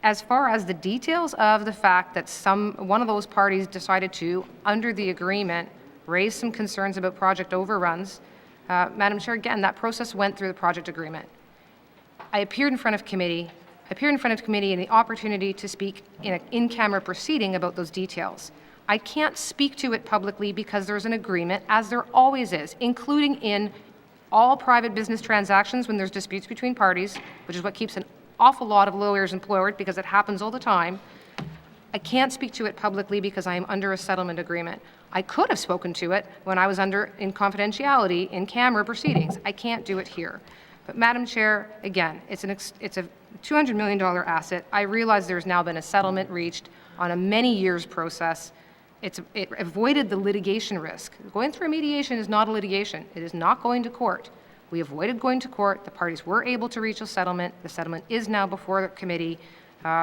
As far as the details of the fact that one of those parties decided to, under the agreement, raise some concerns about project overruns, Madam Chair, again, that process went through the project agreement. I appeared in front of committee in the opportunity to speak in an in-camera proceeding about those details. I can't speak to it publicly because there's an agreement, as there always is, including in all private business transactions when there's disputes between parties, which is what keeps an awful lot of lawyers employed because it happens all the time. I can't speak to it publicly because I am under a settlement agreement. I could have spoken to it when I was in confidentiality in camera proceedings. I can't do it here. But Madam Chair, again, it's a $200 million asset. I realize there's now been a settlement reached on a many years process. It avoided the litigation risk. Going through a mediation is not a litigation. It is not going to court. We avoided going to court. The parties were able to reach a settlement. The settlement is now before the committee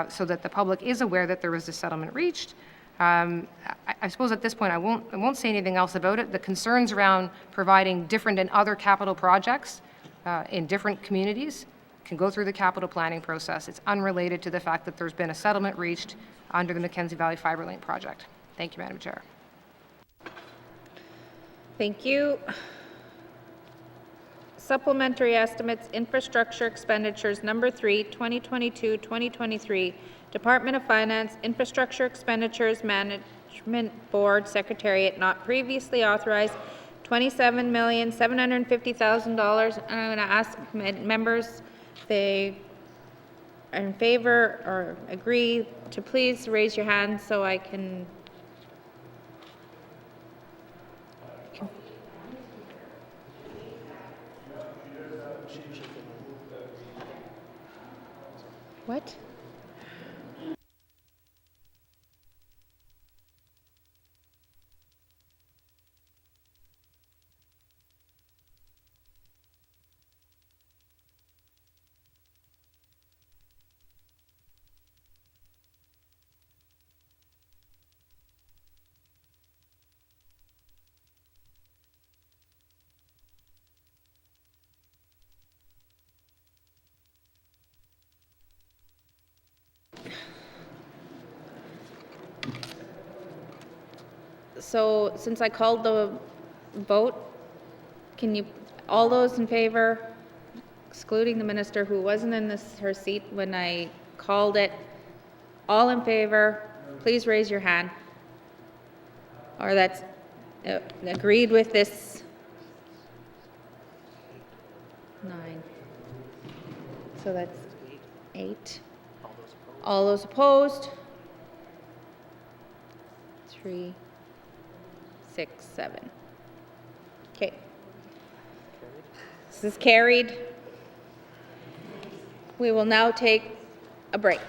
so that the public is aware that there was a settlement reached. I suppose at this point I won't say anything else about it. The concerns around providing different and other capital projects in different communities can go through the capital planning process. It's unrelated to the fact that there's been a settlement reached under the Mackenzie Valley Fibre Link project. Thank you, Madam Chair. Thank you. Supplementary estimates, infrastructure expenditures, number 3, 2022-2023, Department of Finance, infrastructure expenditures, Management Board Secretariat not previously authorized, $27,750,000. And I'm going to ask members, they in favor or agree to please raise your hand so I can. What? So since I called the vote, can you, all those in favor, excluding the minister who wasn't in her seat when I called it, all in favor, please raise your hand. Or that's agreed with this 9. So that's 8. All those opposed? 3, 6, 7. Okay. This is carried. We will now take a break.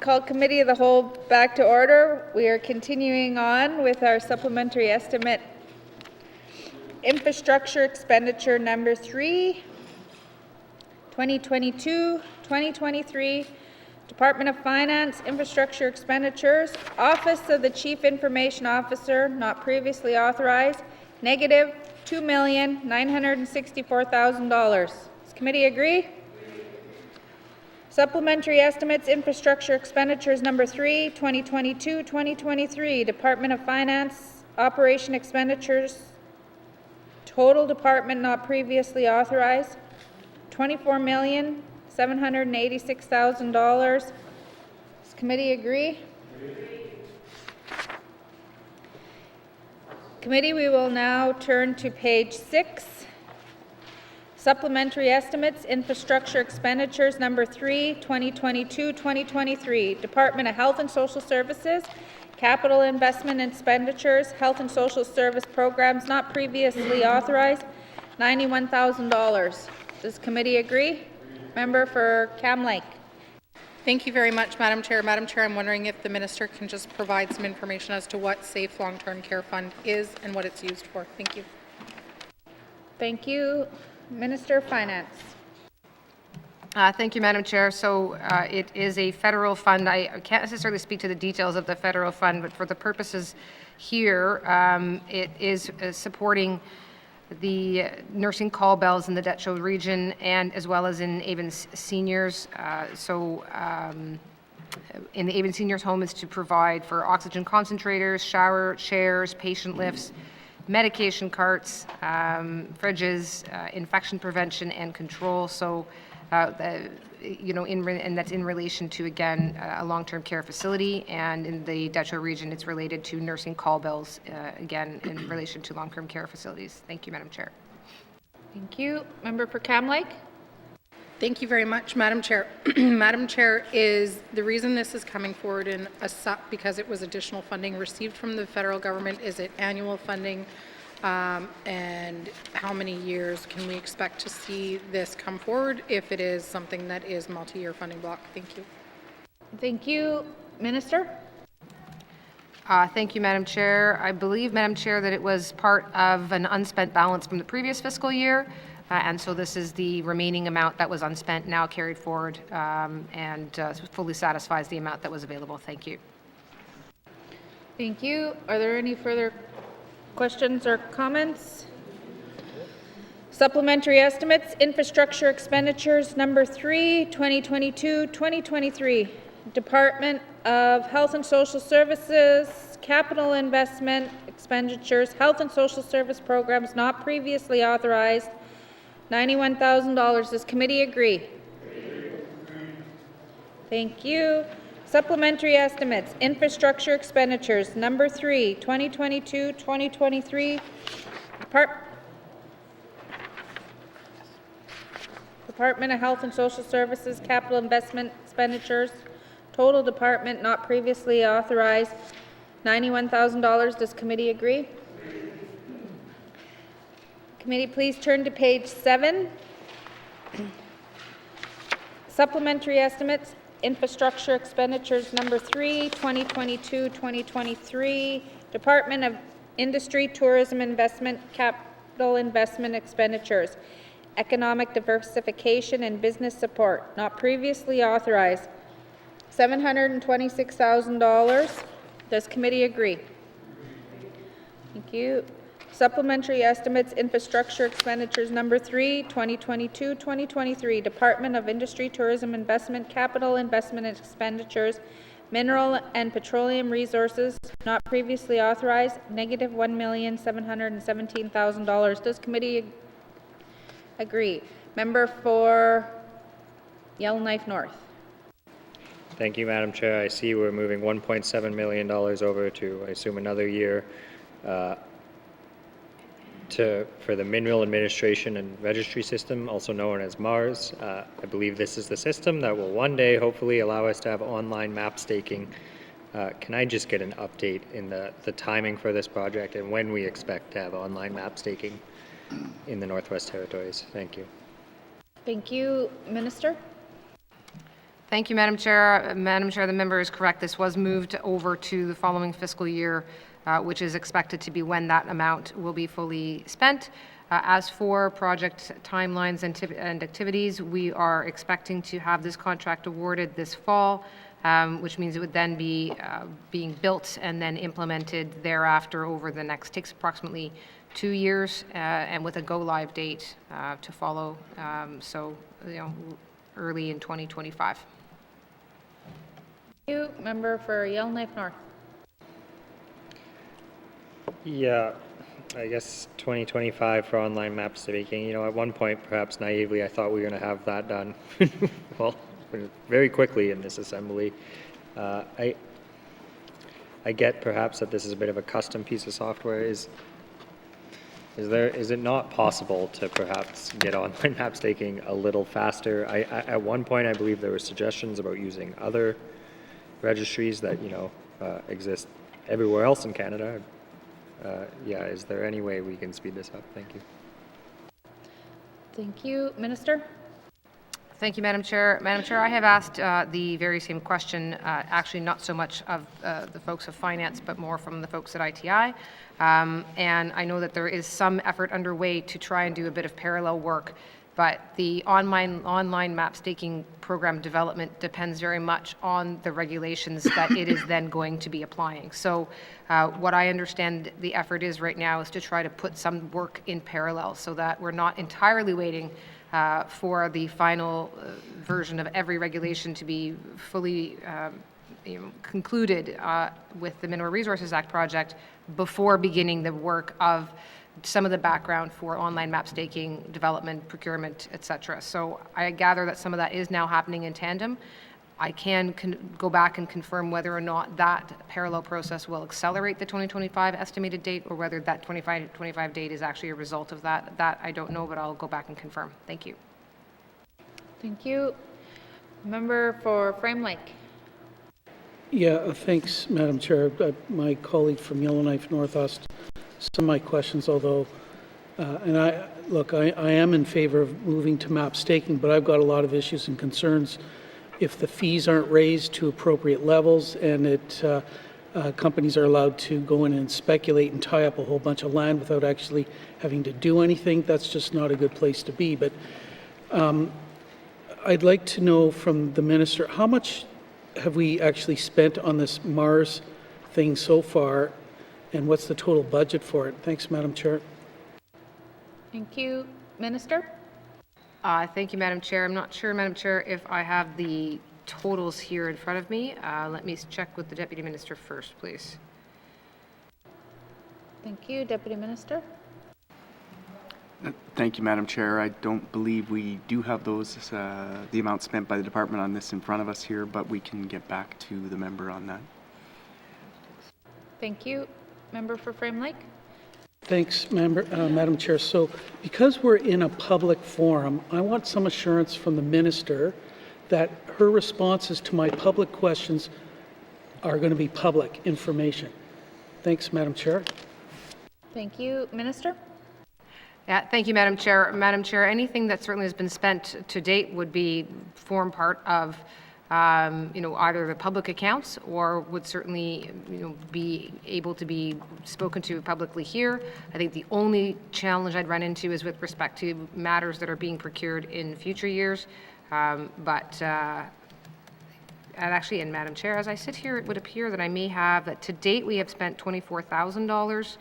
call Committee of the Whole back to order. We are continuing on with our supplementary estimate infrastructure expenditure number 3, 2022-2023, Department of Finance infrastructure expenditures, Office of the Chief Information Officer, not previously authorized, negative $2,964,000. Does committee agree? Supplementary estimates infrastructure expenditures number 3, 2022-2023, Department of Finance operation expenditures, total department not previously authorized, $24,786,000. Does committee agree? Committee, we will now turn to page 6. Supplementary estimates, infrastructure expenditures, number 3, 2022-2023, Department of Health and Social Services, capital investment expenditures, health and social service programs not previously authorized, $91,000. Does committee agree? Member for Cam Lake. Thank you very much, Madam Chair. Madam Chair, I'm wondering if the Minister can just provide some information as to what Safe Long-Term Care Fund is and what it's used for. Thank you. Thank you. Minister of Finance. Thank you, Madam Chair. So it is a federal fund. I can't necessarily speak to the details of the federal fund, but for the purposes here, it is supporting the nursing call bells in the Dutcho region and as well as in Avon Seniors. In the Avon Seniors home is to provide for oxygen concentrators, shower chairs, patient lifts, medication carts, fridges, infection prevention and control. So, and that's in relation to, again, a long-term care facility, and in the Dutcho region, it's related to nursing call bells, again, in relation to long-term care facilities. Thank you, Madam Chair. Thank you. Member for Cam Lake. Thank you very much, Madam Chair. Madam Chair, is the reason this is coming forward in a SUP because it was additional funding received from the federal government? Is it annual funding? And how many years can we expect to see this come forward if it is something that is multi-year funding block? Thank you. Thank you. Minister? Thank you, Madam Chair. I believe, Madam Chair, that it was part of an unspent balance from the previous fiscal year. And so this is the remaining amount that was unspent now carried forward and fully satisfies the amount that was available. Thank you. Thank you. Are there any further questions or comments? Supplementary estimates, infrastructure expenditures, number 3, 2022-2023, Department of Health and Social Services, capital investment expenditures, health and social service programs not previously authorized, $91,000. Does committee agree? Thank you. Supplementary estimates, infrastructure expenditures, number 3, 2022-2023, Department of Health and Social Services, capital investment expenditures, total department not previously authorized, $91,000. Does committee agree? Committee, please turn to page 7. Supplementary estimates, infrastructure expenditures, number 3, 2022-2023, Department of Industry, Tourism Investment, capital investment expenditures, economic diversification and business support, not previously authorized, $726,000. Does committee agree? Thank you. Supplementary estimates, infrastructure expenditures, number 3, 2022-2023, Department of Industry, Tourism Investment, capital investment expenditures, mineral and petroleum resources, not previously authorized, negative $1,717,000. Does committee agree? Member for Yellowknife North. Thank you, Madam Chair. I see we're moving $1.7 million over to, I assume, another year for the Mineral Administration and Registry System, also known as MARS. I believe this is the system that will one day hopefully allow us to have online map staking. Can I just get an update in the timing for this project and when we expect to have online map staking in the Northwest Territories? Thank you. Thank you. Minister? Thank you, Madam Chair. Madam Chair, the member is correct. This was moved over to the following fiscal year, which is expected to be when that amount will be fully spent. As for project timelines and activities, we are expecting to have this contract awarded this fall, which means it would then be being built and then implemented thereafter over the next, takes approximately 2 years, and with a go-live date to follow, so early in 2025. Thank you. Member for Yellowknife North. Yeah, I guess 2025 for online map staking. At one point, perhaps naively, I thought we were going to have that done. Well, very quickly in this assembly. I get perhaps that this is a bit of a custom piece of software. Is it not possible to perhaps get online map staking a little faster? At one point, I believe there were suggestions about using other registries that exist everywhere else in Canada. Is there any way we can speed this up? Thank you. Thank you. Minister? Thank you, Madam Chair. Madam Chair, I have asked the very same question, actually not so much of the folks of finance, but more from the folks at ITI. And I know that there is some effort underway to try and do a bit of parallel work, but the online map staking program development depends very much on the regulations that it is then going to be applying. So what I understand the effort is right now is to try to put some work in parallel so that we're not entirely waiting for the final version of every regulation to be fully concluded with the Mineral Resources Act project before beginning the work of some of the background for online map staking, development, procurement, etc. So I gather that some of that is now happening in tandem. I can go back and confirm whether or not that parallel process will accelerate the 2025 estimated date, or whether that 2025 date is actually a result of that. That I don't know, but I'll go back and confirm. Thank you. Thank you. Member for Frame Lake. Yeah, thanks, Madam Chair. My colleague from Yellowknife North asked some of my questions, although, and I am in favor of moving to map staking, but I've got a lot of issues and concerns if the fees aren't raised to appropriate levels and companies are allowed to go in and speculate and tie up a whole bunch of land without actually having to do anything. That's just not a good place to be. But I'd like to know from the minister, how much have we actually spent on this Mars thing so far, and what's the total budget for it? Thanks, Madam Chair. Thank you. Minister? Thank you, Madam Chair. I'm not sure, Madam Chair, if I have the totals here in front of me. Let me check with the Deputy Minister first, please. Thank you. Deputy Minister? Thank you, Madam Chair. I don't believe we do have those, the amount spent by the department on this in front of us here, but we can get back to the member on that. Thank you. Member for Frame Lake? Thanks, Madam Chair. So because we're in a public forum, I want some assurance from the minister that her responses to my public questions are going to be public information. Thanks, Madam Chair. Thank you. Minister? Yeah, thank you, Madam Chair. Madam Chair, anything that certainly has been spent to date would form part of either the public accounts, or would certainly, be able to be spoken to publicly here. I think the only challenge I'd run into is with respect to matters that are being procured in future years. And actually, and Madam Chair, as I sit here, it would appear that I may have that to date we have spent $24,000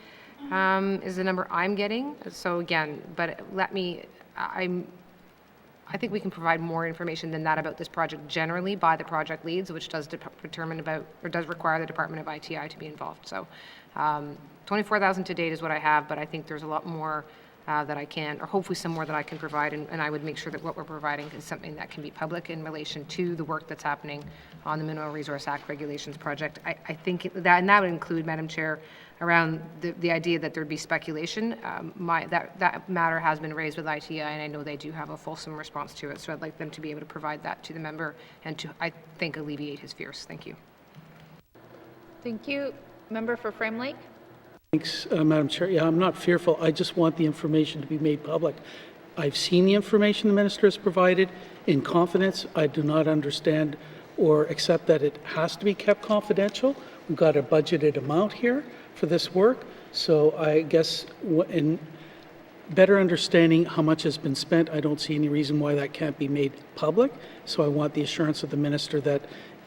is the number I'm getting. So again, but I think we can provide more information than that about this project generally by the project leads, which does does require the Department of ITI to be involved. So 24,000 to date is what I have, but I think there's a lot more that I can, or hopefully some more that I can provide, and I would make sure that what we're providing is something that can be public in relation to the work that's happening on the Mineral Resource Act regulations project. I think that, and that would include, Madam Chair, around the idea that there'd be speculation. That matter has been raised with ITI, and I know they do have a fulsome response to it, so I'd like them to be able to provide that to the member and to, I think, alleviate his fears. Thank you. Thank you. Member for Frame Lake? Thanks, Madam Chair. Yeah, I'm not fearful. I just want the information to be made public. I've seen the information the minister has provided. in confidence. I do not understand or accept that it has to be kept confidential. We've got a budgeted amount here for this work, so I guess in better understanding how much has been spent, I don't see any reason why that can't be made public. So I want the assurance of the minister that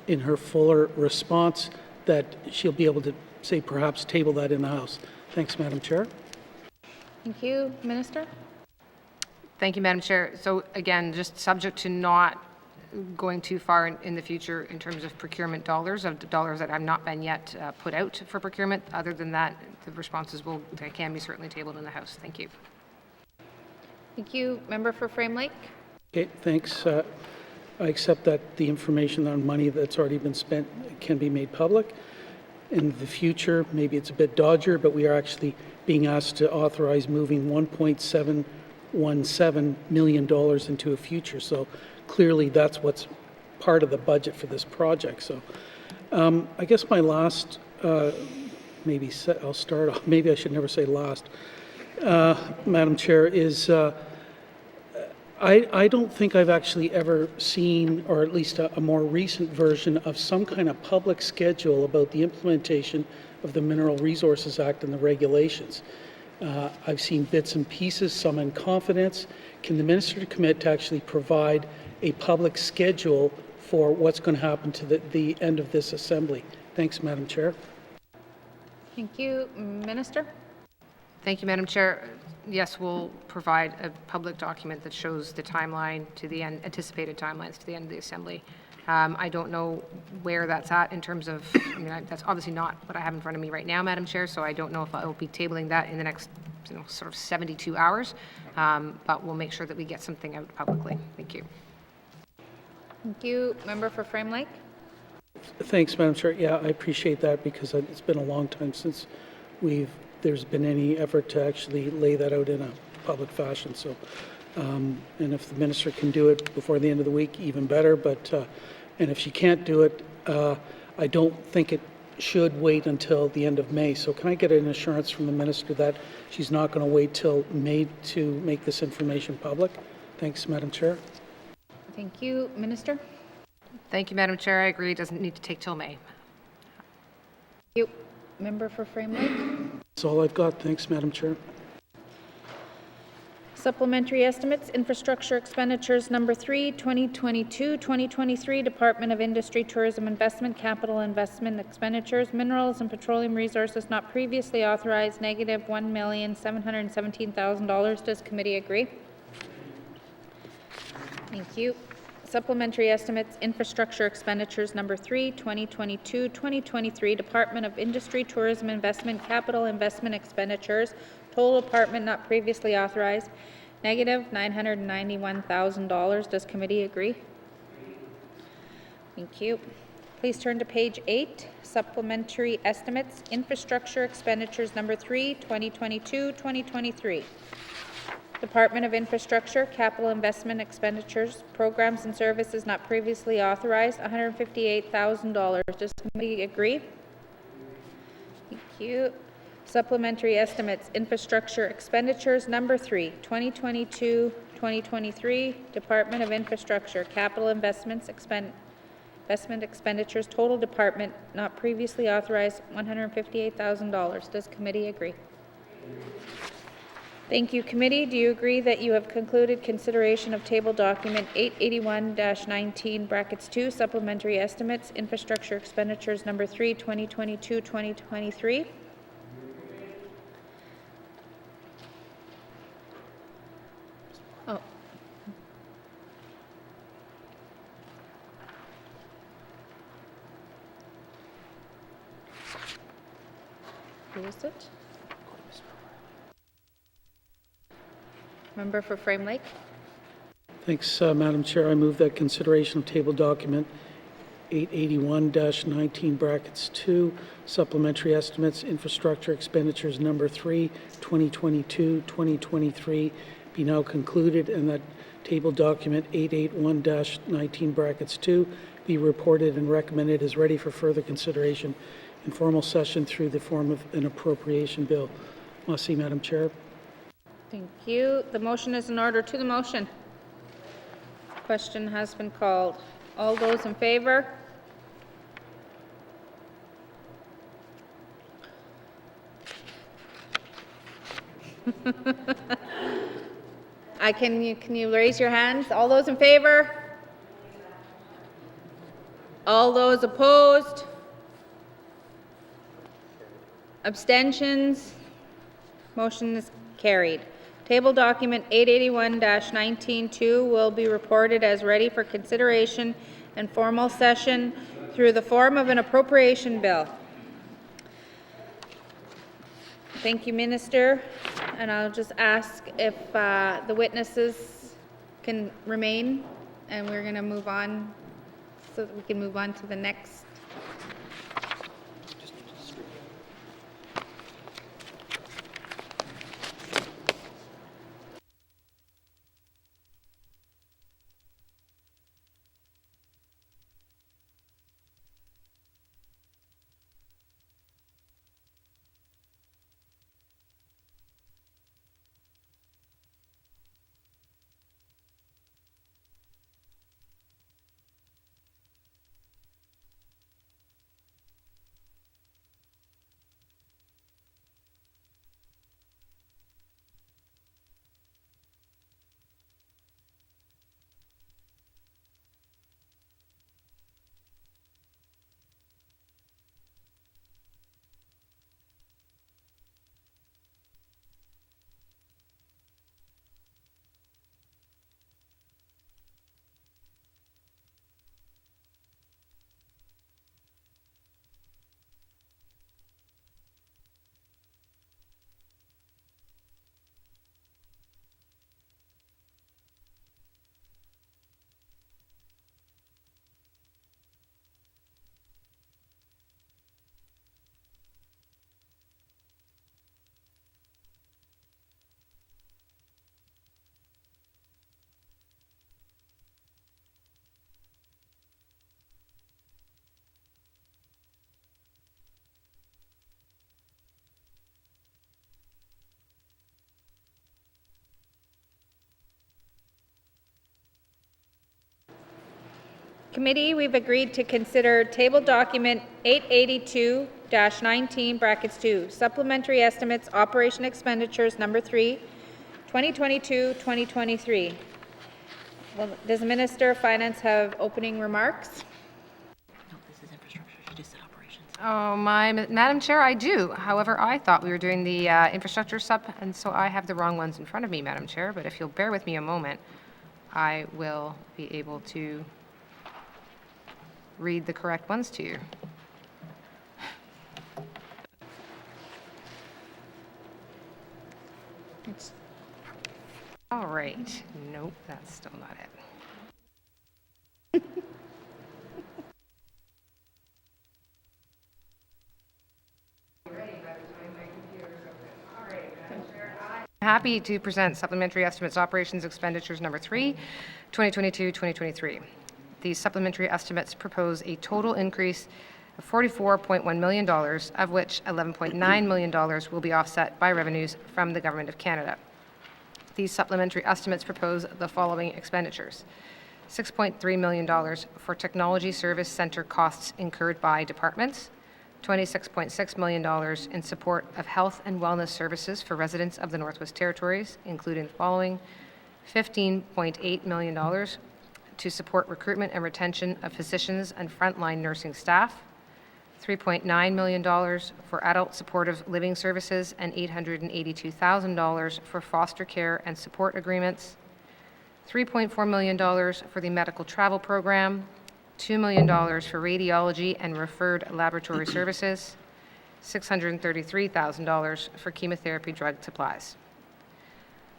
in her fuller response that she'll be able to say perhaps table that in the House. Thanks, Madam Chair. Thank you. Minister? Thank you, Madam Chair. So again, just subject to not going too far in the future in terms of procurement dollars, of the dollars that have not been yet put out for procurement. Other than that, the responses can be certainly tabled in the House. Thank you. Thank you. Member for Frame Lake? Okay, thanks. I accept that the information on money that's already been spent can be made public. In the future, maybe it's a bit dodgier, but we are actually being asked to authorize moving $1.717 million into a future. So clearly that's what's part of the budget for this project. So I guess my last, I'll start off, maybe I should never say last, Madam Chair, is I don't think I've actually ever seen, or at least a more recent version of some kind of public schedule about the implementation of the Mineral Resources Act and the regulations. I've seen bits and pieces, some in confidence. Can the minister commit to actually provide a public schedule for what's going to happen to the end of this assembly? Thanks, Madam Chair. Thank you. Minister? Thank you, Madam Chair. Yes, we'll provide a public document that shows the timeline to the end, anticipated timelines to the end of the assembly. I don't know where that's at in terms of, that's obviously not what I have in front of me right now, Madam Chair, so I don't know if I will be tabling that in the next, sort of 72 hours, but we'll make sure that we get something out publicly. Thank you. Thank you. Member for Frame Lake? Thanks, Madam Chair. Yeah, I appreciate that because it's been a long time since there's been any effort to actually lay that out in a public fashion. So, and if the minister can do it before the end of the week, even better. But and if she can't do it, I don't think it should wait until the end of May. So can I get an assurance from the minister that she's not going to wait till May to make this information public? Thanks, Madam Chair. Thank you. Minister? Thank you, Madam Chair. I agree. It doesn't need to take till May. Thank you. Member for Frame Lake? That's all I've got. Thanks, Madam Chair. Supplementary estimates, infrastructure expenditures number 3, 2022-2023, Department of Industry, Tourism Investment, Capital Investment expenditures, minerals and petroleum resources not previously authorized, negative $1,717,000. Does committee agree? Thank you. Supplementary estimates, infrastructure expenditures number 3, 2022-2023, Department of Industry, Tourism Investment, Capital Investment expenditures, total department not previously authorized, negative $991,000. Does committee agree? Thank you. Please turn to page 8, supplementary estimates, infrastructure expenditures number 3, 2022-2023. Department of Infrastructure, Capital Investment expenditures, programs and services not previously authorized, $158,000. Does the committee agree? Thank you. Supplementary estimates, infrastructure expenditures number 3, 2022-2023, Department of Infrastructure, Capital Investments investment expenditures, total department not previously authorized, $158,000. Does committee agree? Thank you, committee. Do you agree that you have concluded consideration of table document 881-19(2), supplementary estimates, infrastructure expenditures number 3, 2022-2023? Oh. Who is it? Member for Frame Lake? Thanks, Madam Chair. I move that consideration of table document 881-19(2), supplementary estimates, infrastructure expenditures number 3, 2022-2023 be now concluded, and that table document 881-19(2) be reported and recommended as ready for further consideration in formal session through the form of an appropriation bill. Merci, Madam Chair. Thank you. The motion is in order. To the motion. Question has been called. All those in favor? Can you raise your hands? All those in favor? All those opposed? Abstentions? Motion is carried. Table document 881-19-2 will be reported as ready for consideration and formal session through the form of an appropriation bill. Thank you, Minister. And I'll just ask if the witnesses can remain, and we're going to move on so that we can move on to the next. Committee, we've agreed to consider table document 882-19(2), supplementary estimates, operation expenditures number 3, 2022-2023. Well, does the Minister of Finance have opening remarks? Oh, Madam Chair, I do. However, I thought we were doing the infrastructure sub, and so I have the wrong ones in front of me, Madam Chair. But if you'll bear with me a moment, I will be able to read the correct ones to you. All right. Nope, that's still not it. Happy to present supplementary estimates operations expenditures number 3, 2022-2023. These supplementary estimates propose a total increase of $44.1 million, of which $11.9 million will be offset by revenues from the Government of Canada. These supplementary estimates propose the following expenditures: $6.3 million for technology service center costs incurred by departments, $26.6 million in support of health and wellness services for residents of the Northwest Territories, including the following: $15.8 million to support recruitment and retention of physicians and frontline nursing staff, $3.9 million for adult supportive living services, and $882,000 for foster care and support agreements, $3.4 million for the medical travel program, $2 million for radiology and referred laboratory services, $633,000 for chemotherapy drug supplies.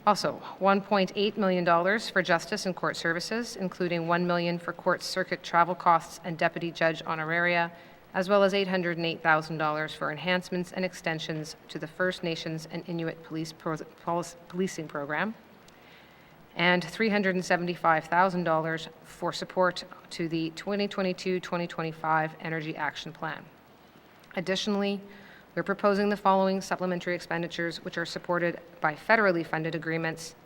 Also, $1.8 million for justice and court services, including $1 million for court circuit travel costs and deputy judge honoraria, as well as $808,000 for enhancements and extensions to the First Nations and Inuit policing program, and $375,000 for support to the 2022-2025 Energy Action Plan. Additionally, we're proposing the following supplementary expenditures, which are supported by federally funded agreements,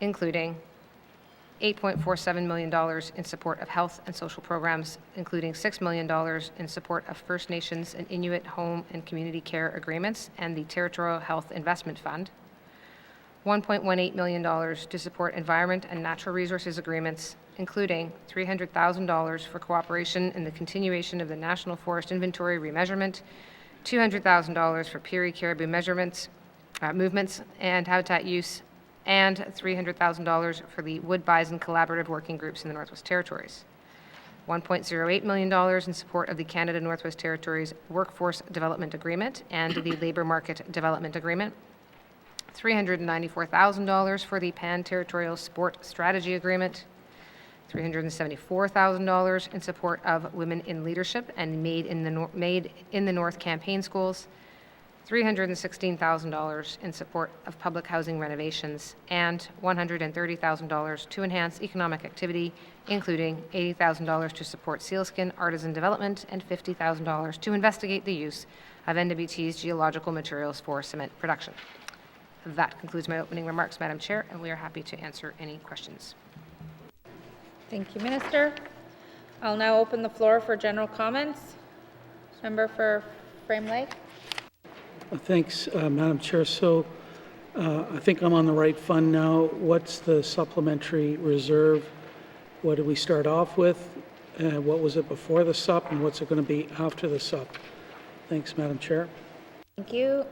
including $8.47 million in support of health and social programs, including $6 million in support of First Nations and Inuit home and community care agreements and the Territorial Health Investment Fund, $1.18 million to support environment and natural resources agreements, including $300,000 for cooperation in the continuation of the National Forest Inventory remeasurement, $200,000 for Peary Caribou movements and habitat use, and $300,000 for the Wood Bison Collaborative Working Groups in the Northwest Territories. $1.08 million in support of the Canada Northwest Territories Workforce Development Agreement and the Labour Market Development Agreement. $394,000 for the Pan-Territorial Sport Strategy Agreement. $374,000 in support of Women in Leadership and Made in the North campaign schools. $316,000 in support of public housing renovations, and $130,000 to enhance economic activity, including $80,000 to support sealskin artisan development and $50,000 to investigate the use of N.W.T's geological materials for cement production. That concludes my opening remarks, Madam Chair, and we are happy to answer any questions. Thank you, Minister. I'll now open the floor for general comments. Member for Frame Lake. Thanks, Madam Chair. So I think I'm on the right fund now. What's the supplementary reserve? What did we start off with? What was it before the SUP, and what's it going to be after the SUP? Thanks, Madam Chair. Thank you.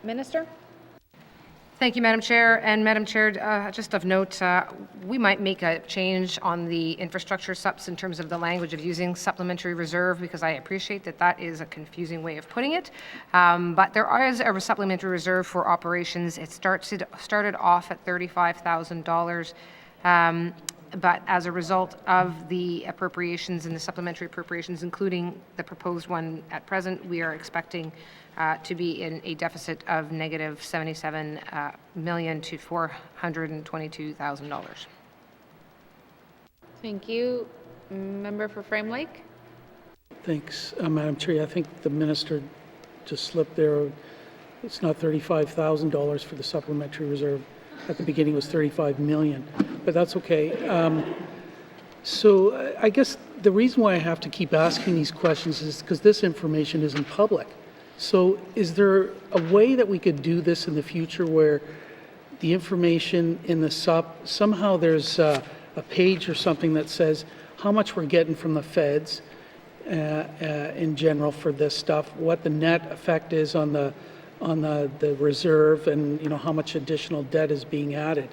Minister? Thank you, Madam Chair. And Madam Chair, just of note, we might make a change on the infrastructure SUPs in terms of the language of using supplementary reserve, because I appreciate that that is a confusing way of putting it. But there is a supplementary reserve for operations. It started off at $35,000. But as a result of the appropriations and the supplementary appropriations, including the proposed one at present, we are expecting to be in a deficit of negative $77 million to $422,000. Thank you. Member for Frame Lake? Thanks, Madam Chair. I think the minister just slipped there. It's not $35,000 for the supplementary reserve. At the beginning, it was $35 million, but that's okay. So I guess the reason why I have to keep asking these questions is because this information isn't public. So is there a way that we could do this in the future where the information in the SUP, somehow there's a page or something that says how much we're getting from the feds in general for this stuff, what the net effect is on the reserve, and how much additional debt is being added?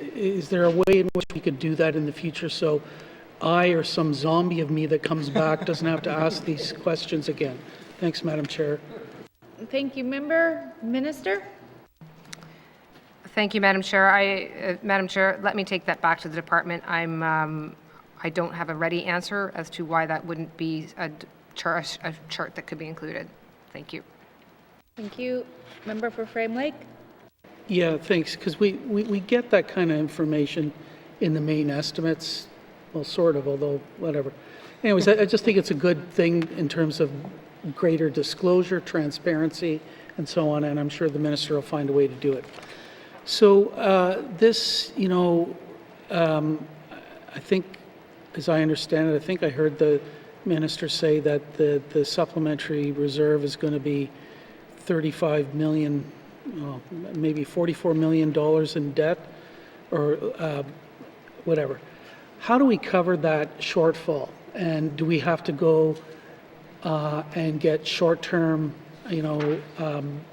Is there a way in which we could do that in the future so I or some zombie of me that comes back doesn't have to ask these questions again? Thanks, Madam Chair. Thank you, Member. Minister? Thank you, Madam Chair. Madam Chair, let me take that back to the department. I don't have a ready answer as to why that wouldn't be a chart that could be included. Thank you. Thank you. Member for Frame Lake? Yeah, thanks, because we get that kind of information in the main estimates. Well, sort of, although whatever. Anyways, I just think it's a good thing in terms of greater disclosure, transparency, and so on, and I'm sure the minister will find a way to do it. So this, I think, as I understand it, I think I heard the minister say that the supplementary reserve is going to be $35 million, maybe $44 million in debt, or whatever. How do we cover that shortfall? And do we have to go and get short-term,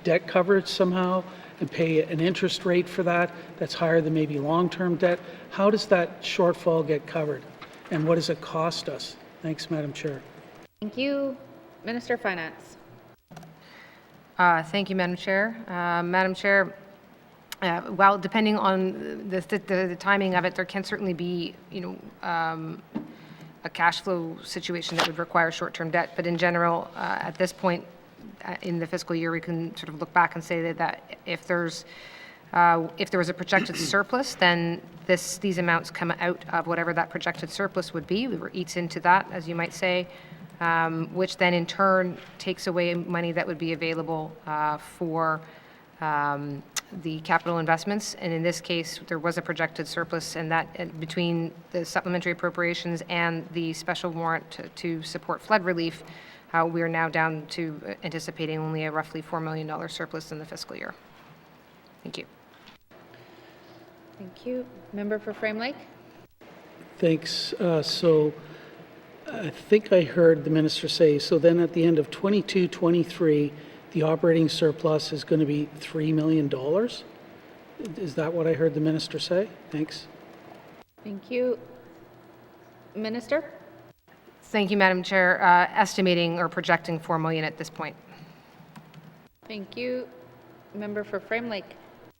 debt coverage somehow and pay an interest rate for that that's higher than maybe long-term debt? How does that shortfall get covered? And what does it cost us? Thanks, Madam Chair. Thank you. Minister of Finance. Thank you, Madam Chair. Madam Chair, well, depending on the timing of it, there can certainly be, a cash flow situation that would require short-term debt. But in general, at this point in the fiscal year, we can sort of look back and say that if there was a projected surplus, then these amounts come out of whatever that projected surplus would be. We were eats into that, as you might say, which then in turn takes away money that would be available for the capital investments, and in this case, there was a projected surplus, and that between the supplementary appropriations and the special warrant to support flood relief, we are now down to anticipating only a roughly $4 million surplus in the fiscal year. Thank you. Thank you. Member for Frame Lake? Thanks. So I think I heard the minister say, so then at the end of 22-23, the operating surplus is going to be $3 million? Is that what I heard the minister say? Thanks. Thank you. Minister? Thank you, Madam Chair. Estimating or projecting $4 million at this point. Thank you. Member for Frame Lake?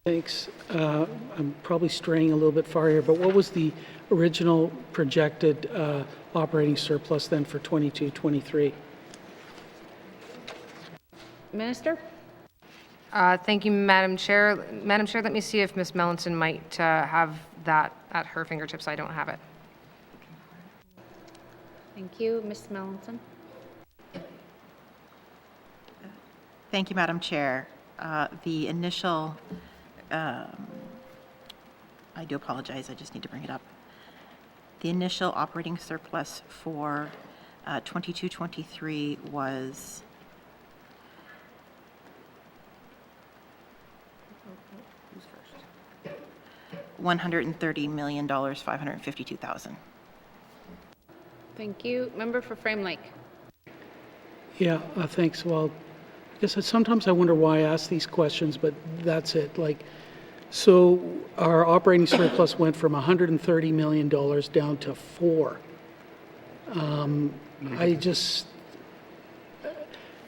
Thanks. I'm probably straying a little bit far here, but what was the original projected operating surplus then for 22-23? Minister? Thank you, Madam Chair. Madam Chair, let me see if Ms. Melanson might have that at her fingertips. I don't have it. Thank you. Ms. Melanson? Thank you, Madam Chair. The initial, I do apologize, I just need to bring it up. The initial operating surplus for 22-23 was $130,552,000. Thank you. Member for Frame Lake? Yeah, thanks. Well, I guess sometimes I wonder why I ask these questions, but that's it. So our operating surplus went from $130 million down to $4.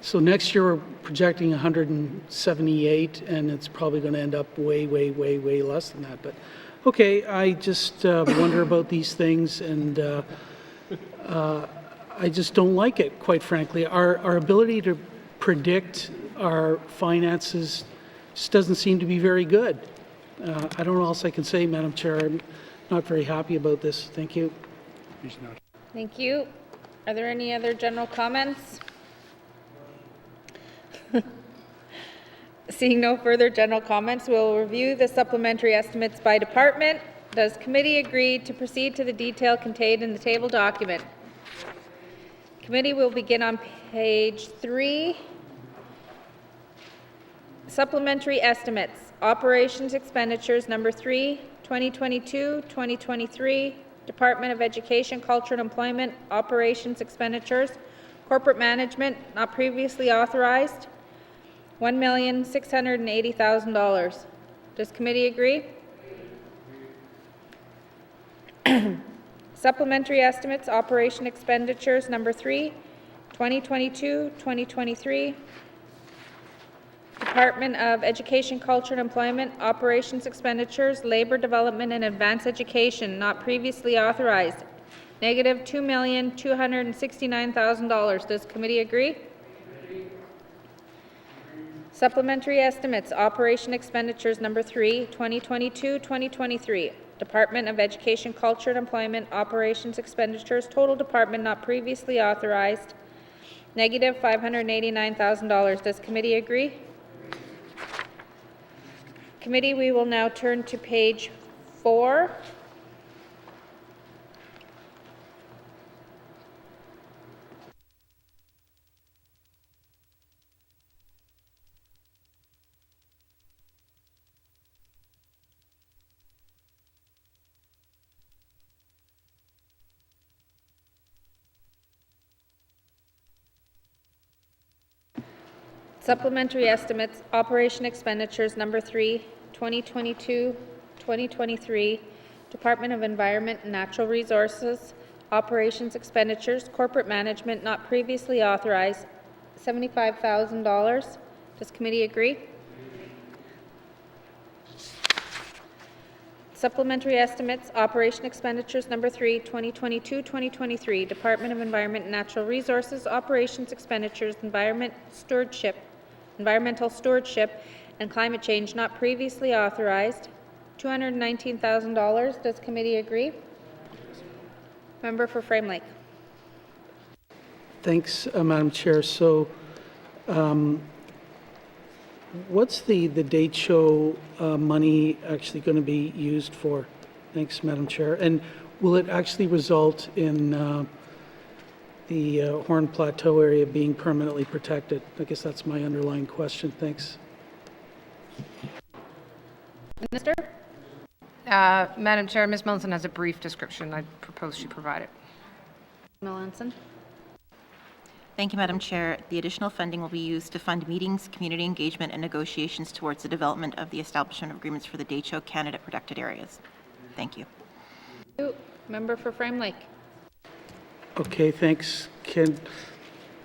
So next year we're projecting 178, and it's probably going to end up way, way, way, way less than that. But okay, I just wonder about these things, and I just don't like it, quite frankly. Our ability to predict our finances just doesn't seem to be very good. I don't know what else I can say, Madam Chair. I'm not very happy about this. Thank you. Thank you. Are there any other general comments? Seeing no further general comments, we'll review the supplementary estimates by department. Does committee agree to proceed to the detail contained in the table document? Committee will begin on page 3. Supplementary estimates. Operations expenditures number 3, 2022-2023. Department of Education, Culture and Employment. Operations expenditures. Corporate management not previously authorized. $1,680,000. Does committee agree? Supplementary estimates, operation expenditures number 3, 2022-2023. Department of Education, Culture and Employment, operations expenditures, labor development and advanced education not previously authorized, negative $2,269,000. Does committee agree? Supplementary estimates, operation expenditures number 3, 2022-2023. Department of Education, Culture and Employment, operations expenditures, total department not previously authorized, negative $589,000. Does committee agree? Committee, we will now turn to page 4. Supplementary estimates, operation expenditures number 3, 2022-2023, Department of Environment and Natural Resources, operations expenditures, corporate management not previously authorized, $75,000. Does committee agree? Supplementary estimates, operation expenditures number 3, 2022-2023, Department of Environment and Natural Resources, operations expenditures, environmental stewardship, and climate change not previously authorized, $219,000. Does committee agree? Member for Frame Lake. Thanks, Madam Chair. So What's the date show money actually going to be used for? Thanks, Madam Chair. And will it actually result in the Horn Plateau area being permanently protected? I guess that's my underlying question. Thanks. Minister? Madam Chair, Ms. Melanson has a brief description. I propose she provide it. Melanson? Thank you, Madam Chair. The additional funding will be used to fund meetings, community engagement, and negotiations towards the development of the establishment of agreements for the Decho candidate protected areas. Thank you. Member for Frame Lake. Okay, thanks. Can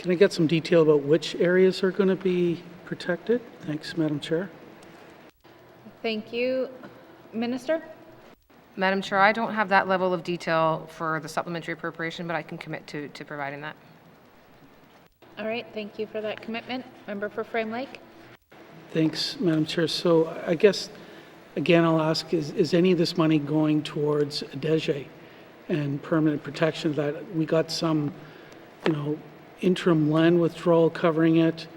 I get some detail about which areas are going to be protected? Thanks, Madam Chair. Thank you. Minister? Madam Chair, I don't have that level of detail for the supplementary appropriation, but I can commit to providing that. All right, thank you for that commitment. Member for Frame Lake? Thanks, Madam Chair. So I guess, again, I'll ask, is any of this money going towards DEJ and permanent protection? That we got some, interim land withdrawal covering it.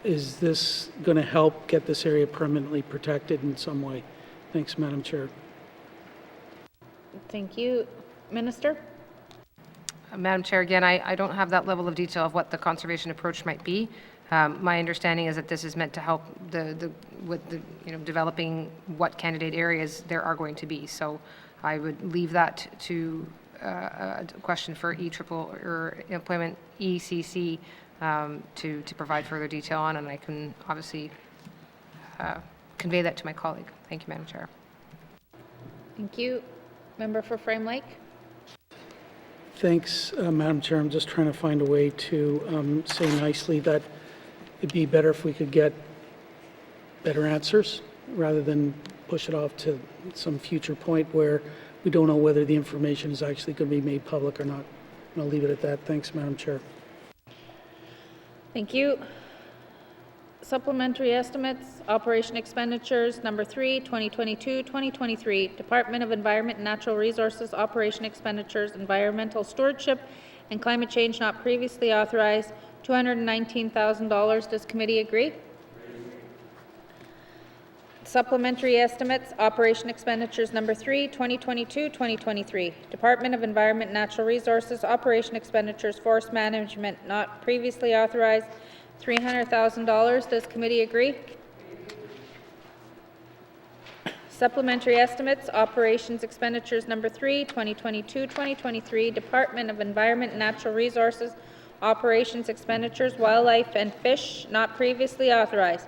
Is this going to help get this area permanently protected in some way? Thanks, Madam Chair. Thank you. Minister? Madam Chair, again, I don't have that level of detail of what the conservation approach might be. My understanding is that this is meant to help developing what candidate areas there are going to be. So I would leave that to a question for Employment ECC to provide further detail on, and I can obviously convey that to my colleague. Thank you, Madam Chair. Thank you. Member for Frame Lake? Thanks, Madam Chair. I'm just trying to find a way to say nicely that it'd be better if we could get better answers rather than push it off to some future point where we don't know whether the information is actually going to be made public or not. And I'll leave it at that. Thanks, Madam Chair. Thank you. Supplementary estimates, operation expenditures, number 3, 2022-2023, Department of Environment and Natural Resources, operation expenditures, environmental stewardship, and climate change not previously authorized, $219,000. Does committee agree? Supplementary estimates, operation expenditures, number 3, 2022-2023, Department of Environment and Natural Resources, operation expenditures, forest management not previously authorized, $300,000. Does committee agree? Supplementary estimates, operations expenditures, number 3, 2022-2023, Department of Environment and Natural Resources, operations expenditures, wildlife and fish not previously authorized,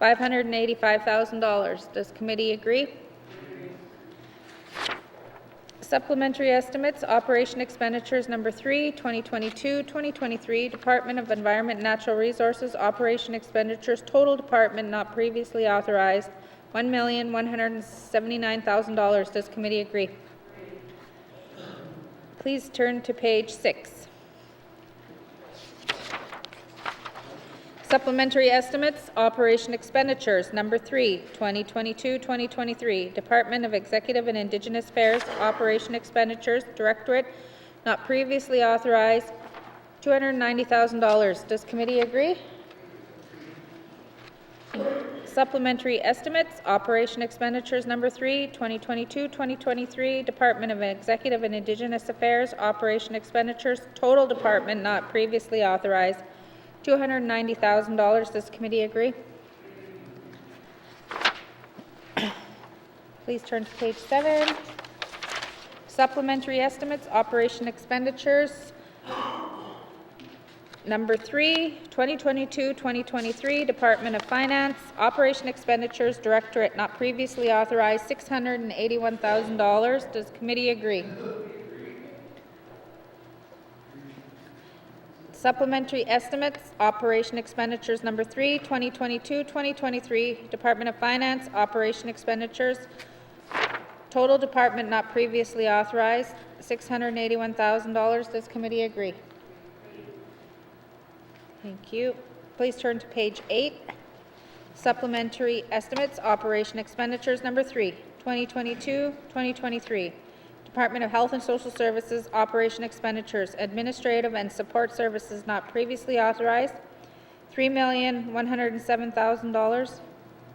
$585,000. Does committee agree? Supplementary estimates, operation expenditures, number 3, 2022-2023, Department of Environment and Natural Resources, operation expenditures, total department not previously authorized, $1,179,000. Does committee agree? Please turn to page 6. Supplementary estimates, operation expenditures, number 3, 2022-2023, Department of Executive and Indigenous Affairs, operation expenditures, Directorate, not previously authorized, $290,000. Does committee agree? Supplementary estimates, operation expenditures, number 3, 2022-2023, Department of Executive and Indigenous Affairs, operation expenditures, total department not previously authorized, $290,000. Does committee agree? Please turn to page 7. Supplementary estimates, operation expenditures. Number 3, 2022-2023, Department of Finance, operation expenditures, Directorate not previously authorized, $681,000. Does committee agree? Supplementary estimates, operation expenditures, number 3, 2022-2023, Department of Finance, operation expenditures, total department not previously authorized, $681,000. Does committee agree? Thank you. Please turn to page 8. Supplementary estimates, operation expenditures, number 3, 2022-2023. Department of Health and Social Services, operation expenditures, administrative and support services not previously authorized, $3,107,000.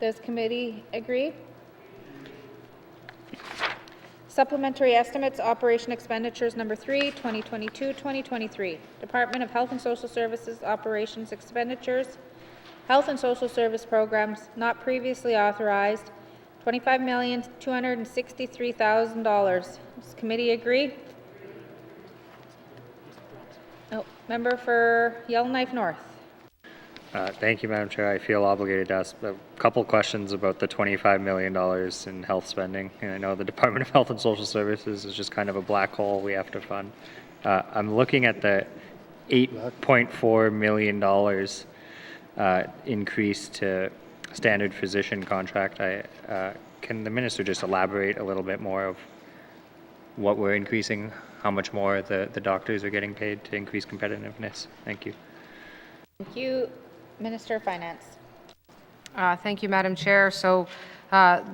Does committee agree? Supplementary estimates, operation expenditures number 3, 2022-2023. Department of Health and Social Services operations expenditures, health and social service programs not previously authorized, $25,263,000. Does committee agree? No. Member for Yellowknife North. Thank you, Madam Chair. I feel obligated to ask a couple questions about the $25 million in health spending. And I know the Department of Health and Social Services is just kind of a black hole we have to fund. I'm looking at the $8.4 million increase to standard physician contract. Can the minister just elaborate a little bit more of what we're increasing, how much more the doctors are getting paid to increase competitiveness? Thank you. Thank you. Minister of Finance. Thank you, Madam Chair. So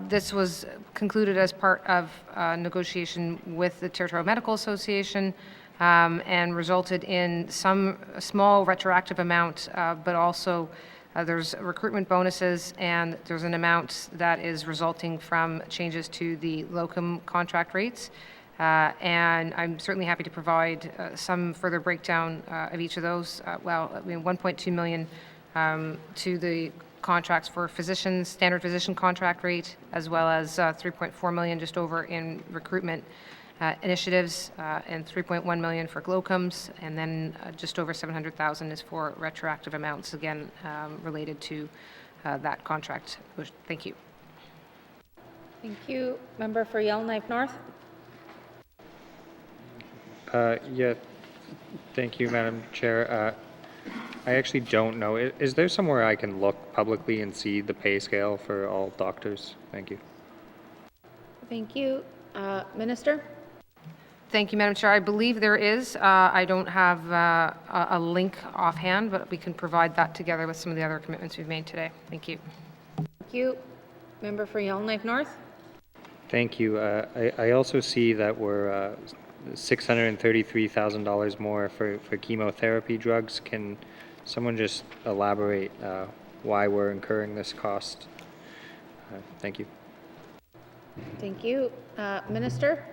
this was concluded as part of negotiation with the Territorial Medical Association and resulted in some small retroactive amount, but also there's recruitment bonuses and there's an amount that is resulting from changes to the locum contract rates. And I'm certainly happy to provide some further breakdown of each of those. $1.2 million to the contracts for physicians, standard physician contract rate, as well as $3.4 million just over in recruitment initiatives, and $3.1 million for locums, and then just over $700,000 is for retroactive amounts, again related to that contract. Thank you. Thank you. Member for Yellowknife North. Yeah, thank you, Madam Chair. I actually don't know. Is there somewhere I can look publicly and see the pay scale for all doctors? Thank you. Thank you. Minister? Thank you, Madam Chair. I believe there is. I don't have a link offhand, but we can provide that together with some of the other commitments we've made today. Thank you. Thank you. Member for Yellowknife North? Thank you. I also see that we're $633,000 more for chemotherapy drugs. Can someone just elaborate why we're incurring this cost? Thank you. Thank you. Minister?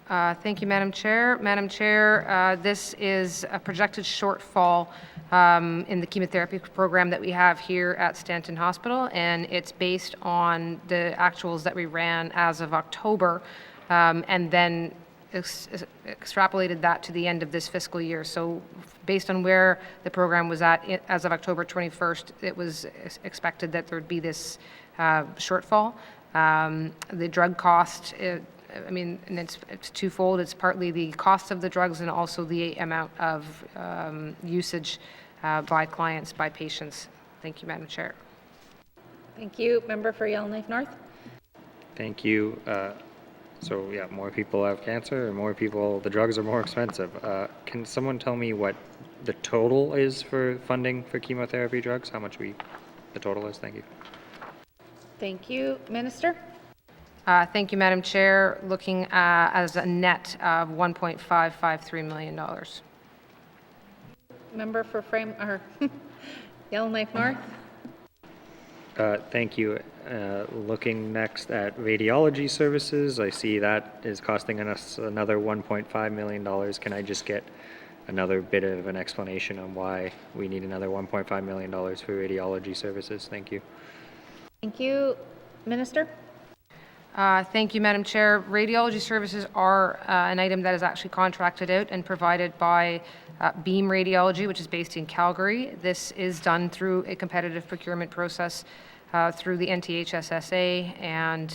Thank you, Madam Chair. Madam Chair, this is a projected shortfall in the chemotherapy program that we have here at Stanton Hospital, and it's based on the actuals that we ran as of October, and then extrapolated that to the end of this fiscal year. So based on where the program was at as of October 21st, it was expected that there would be this shortfall. The drug cost, and it's twofold. It's partly the cost of the drugs and also the amount of usage by clients, by patients. Thank you, Madam Chair. Thank you. Member for Yellowknife North? Thank you. So yeah, more people have cancer, and more people, the drugs are more expensive. Can someone tell me what the total is for funding for chemotherapy drugs? How much the total is? Thank you. Thank you. Minister? Thank you, Madam Chair. Looking as a net of $1.553 million. Member for Yellowknife North? Thank you. Looking next at radiology services, I see that is costing us another $1.5 million. Can I just get another bit of an explanation on why we need another $1.5 million for radiology services? Thank you. Thank you. Minister? Thank you, Madam Chair. Radiology services are an item that is actually contracted out and provided by Beam Radiology, which is based in Calgary. This is done through a competitive procurement process through the NTHSSA, and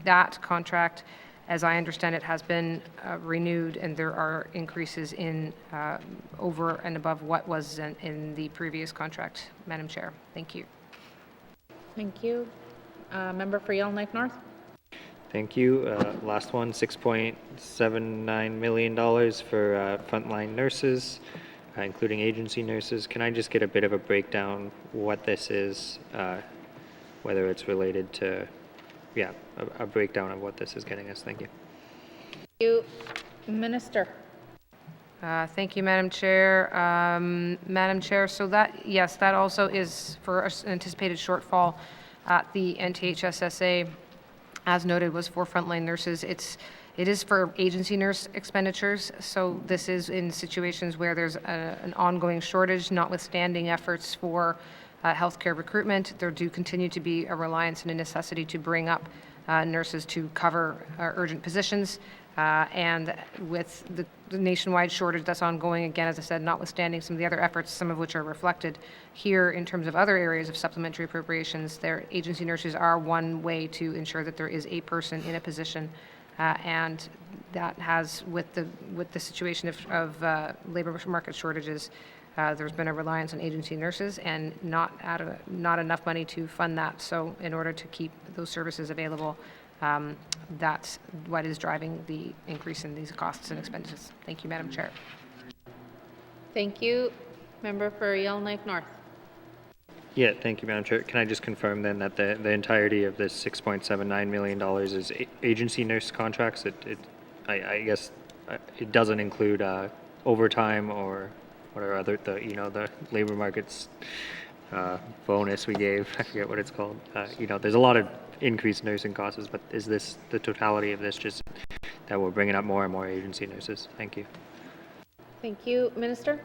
that contract, as I understand it, has been renewed, and there are increases in over and above what was in the previous contract. Madam Chair, thank you. Thank you. Member for Yellowknife North? Thank you. Last one, $6.79 million for frontline nurses, including agency nurses. Can I just get a bit of a breakdown what this is, whether it's related to, a breakdown of what this is getting us? Thank you. Thank you. Minister? Thank you, Madam Chair. Madam Chair, so that, yes, that also is for an anticipated shortfall at the NTHSSA, as noted, was for frontline nurses. It is for agency nurse expenditures, so this is in situations where there's an ongoing shortage, notwithstanding efforts for healthcare recruitment. There do continue to be a reliance and a necessity to bring up nurses to cover urgent positions. And with the nationwide shortage that's ongoing, again, as I said, notwithstanding some of the other efforts, some of which are reflected here in terms of other areas of supplementary appropriations, their agency nurses are one way to ensure that there is a person in a position, and that has, with the situation of labor market shortages, there's been a reliance on agency nurses and not enough money to fund that. So in order to keep those services available, that's what is driving the increase in these costs and expenses. Thank you, Madam Chair. Thank you. Member for Yellowknife North. Yeah, thank you, Madam Chair. Can I just confirm then that the entirety of this $6.79 million is agency nurse contracts? I guess it doesn't include overtime or what are other the labor markets bonus we gave. I forget what it's called. There's a lot of increased nursing costs, but is this the totality of this, just that we're bringing up more and more agency nurses? Thank you. Thank you. Minister?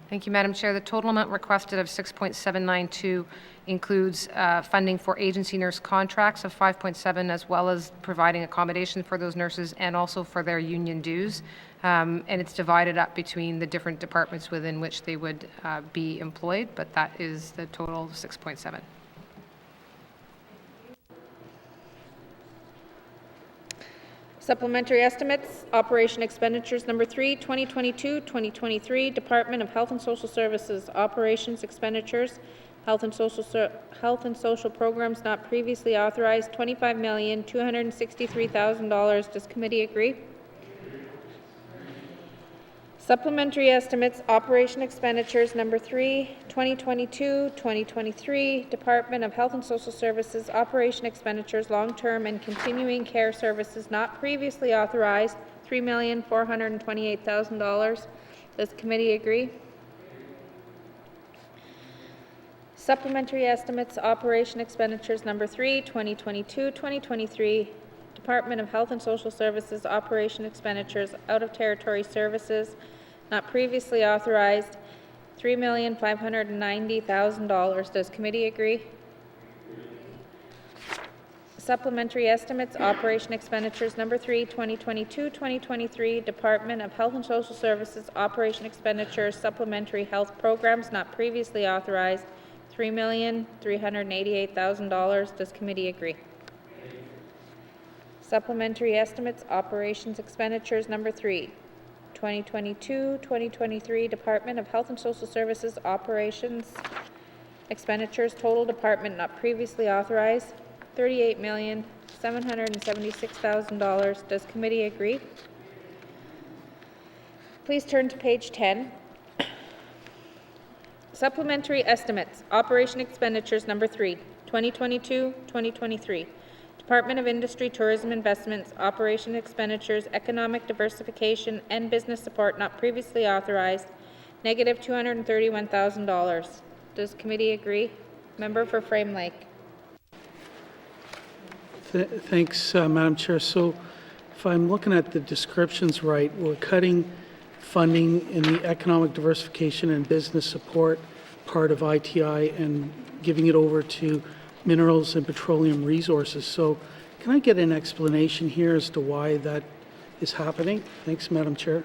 Thank you, Madam Chair. The total amount requested of 6.792 includes funding for agency nurse contracts of 5.7, as well as providing accommodation for those nurses and also for their union dues. And it's divided up between the different departments within which they would be employed, but that is the total of 6.7. Supplementary estimates, operation expenditures number 3, 2022-2023, Department of Health and Social Services, operations expenditures, health and social programs not previously authorized, $25,263,000. Does committee agree? Supplementary estimates, operation expenditures number 3, 2022-2023, Department of Health and Social Services, operation expenditures, long-term and continuing care services not previously authorized, $3,428,000. Does committee agree? Supplementary estimates, operation expenditures number 3, 2022-2023, Department of Health and Social Services, operation expenditures, out-of-territory services not previously authorized, $3,590,000. Does committee agree? Supplementary estimates, operation expenditures number 3, 2022-2023, Department of Health and Social Services, operation expenditures, supplementary health programs not previously authorized, $3,388,000. Does committee agree? Supplementary estimates, operations expenditures number 3, 2022-2023, Department of Health and Social Services, operations expenditures, total department not previously authorized, $38,776,000. Does committee agree? Please turn to page 10. Supplementary estimates, operation expenditures number 3, 2022-2023, Department of Industry, Tourism, Investments, operation expenditures, economic diversification, and business support not previously authorized, negative $231,000. Does committee agree? Member for Frame Lake. Thanks, Madam Chair. So if I'm looking at the descriptions right, we're cutting funding in the economic diversification and business support part of ITI and giving it over to minerals and petroleum resources. So can I get an explanation here as to why that is happening? Thanks, Madam Chair.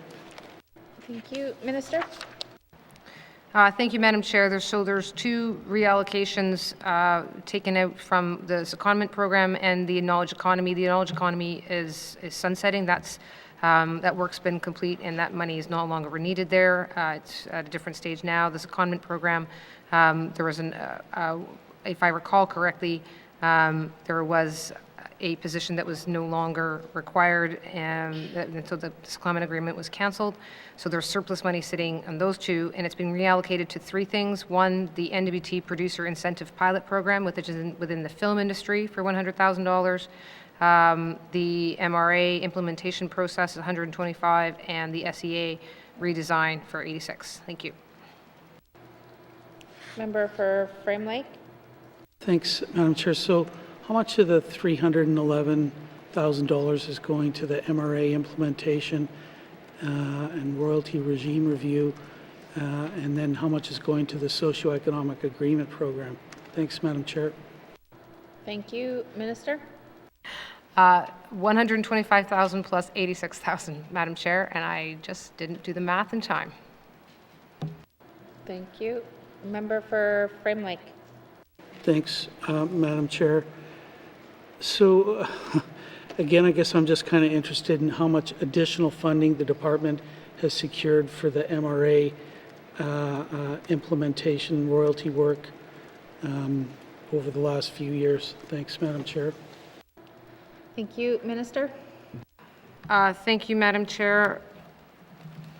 Thank you. Minister? Thank you, Madam Chair. There's two reallocations taken out from the secondment program and the Knowledge Economy. The Knowledge Economy is sunsetting. That work's been complete and that money is no longer needed there. It's at a different stage now. The secondment program, there was if I recall correctly, there was a position that was no longer required, and so the secondment agreement was canceled. So there's surplus money sitting on those two, and it's been reallocated to three things. One, the N.W.T. Producer Incentive Pilot Program, which is within the film industry for $100,000. The MRA implementation process is $125,000, and the SEA redesign for 86. Thank you. Member for Frame Lake. Thanks, Madam Chair. So how much of the $311,000 is going to the MRA implementation and royalty regime review? And then how much is going to the socioeconomic agreement program? Thanks, Madam Chair. Thank you. Minister? 125,000 plus 86,000, Madam Chair, and I just didn't do the math in time. Thank you. Member for Frame Lake. Thanks, Madam Chair. So, again, I guess I'm just kind of interested in how much additional funding the department has secured for the MRA implementation royalty work over the last few years. Thanks, Madam Chair. Thank you. Minister? Thank you, Madam Chair.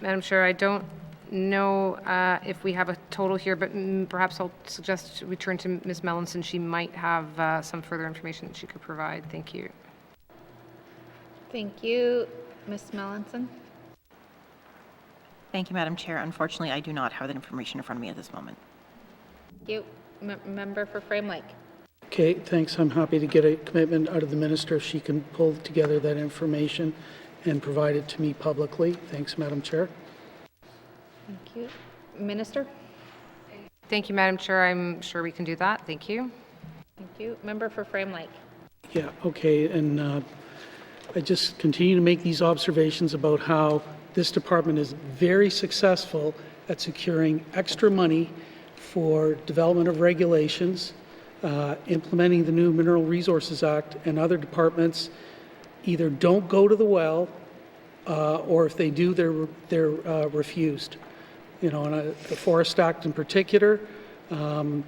Madam Chair, I don't know if we have a total here, but perhaps I'll suggest we turn to Ms. Melanson. She might have some further information that she could provide. Thank you. Thank you. Ms. Melanson? Thank you, Madam Chair. Unfortunately, I do not have that information in front of me at this moment. Thank you. Member for Frame Lake. Okay, thanks. I'm happy to get a commitment out of the minister if she can pull together that information and provide it to me publicly. Thanks, Madam Chair. Thank you. Minister? Thank you, Madam Chair. I'm sure we can do that. Thank you. Thank you. Member for Frame Lake. Yeah, okay, and I just continue to make these observations about how this department is very successful at securing extra money for development of regulations, implementing the new Mineral Resources Act, and other departments either don't go to the well, or if they do, they're refused. You know, and the Forest Act in particular, the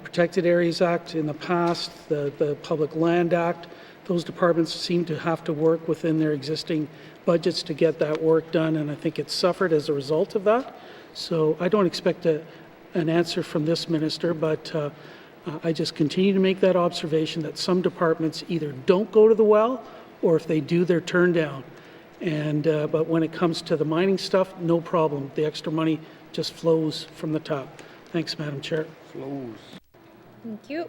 Protected Areas Act in the past, the Public Land Act, those departments seem to have to work within their existing budgets to get that work done, and I think it's suffered as a result of that. So I don't expect an answer from this minister, but I just continue to make that observation that some departments either don't go to the well, or if they do, they're turned down. And but when it comes to the mining stuff, no problem. The extra money just flows from the top. Thanks, Madam Chair. Flows. Thank you.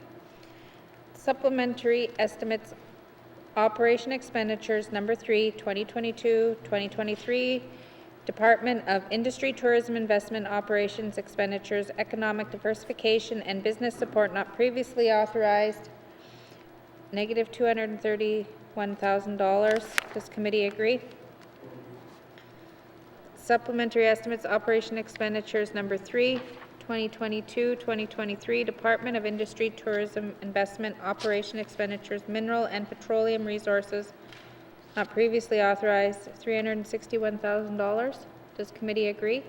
Supplementary estimates, operation expenditures, number 3, 2022-2023, Department of Industry, Tourism, Investment, Operations, Expenditures, Economic Diversification, and Business Support not previously authorized, negative $231,000. Does committee agree? Supplementary estimates, operation expenditures, number 3, 2022-2023, Department of Industry, Tourism, Investment, Operation Expenditures, Mineral and Petroleum Resources, not previously authorized, $361,000. Does committee agree?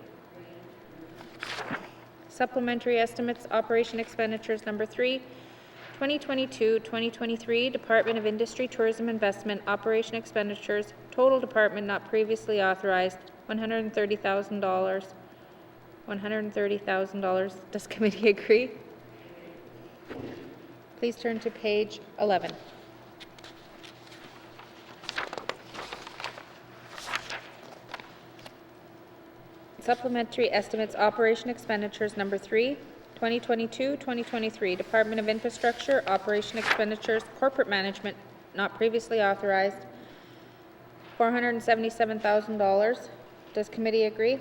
Supplementary estimates, operation expenditures, number 3, 2022-2023, Department of Industry, Tourism, Investment, Operation Expenditures, total department not previously authorized, $130,000. $130,000. Does committee agree? Please turn to page 11. Supplementary estimates, operation expenditures, number 3, 2022-2023, Department of Infrastructure, operation expenditures, corporate management, not previously authorized, $477,000. Does committee agree?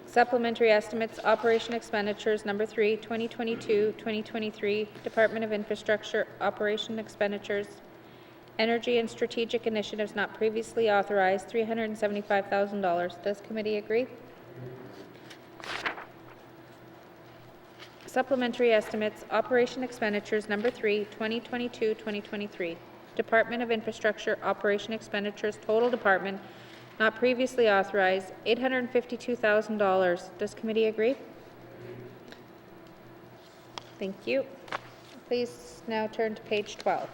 Supplementary estimates, operation expenditures, number 3, 2022-2023, Department of Infrastructure, operation expenditures, energy and strategic initiatives not previously authorized, $375,000. Does committee agree? Supplementary estimates, operation expenditures, number 3, 2022-2023, Department of Infrastructure, operation expenditures, total department, not previously authorized, $852,000. Does committee agree? Thank you. Please now turn to page 12.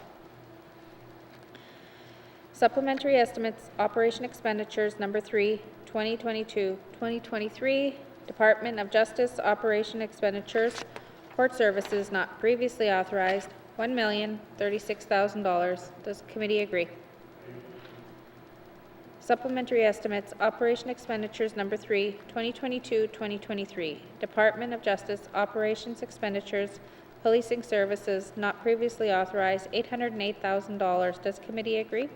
Supplementary estimates, operation expenditures, number 3, 2022-2023, Department of Justice, operation expenditures, court services not previously authorized, $1,036,000. Does committee agree? Supplementary estimates, operation expenditures number 3, 2022-2023. Department of Justice operations expenditures, policing services not previously authorized, $808,000. Does committee agree?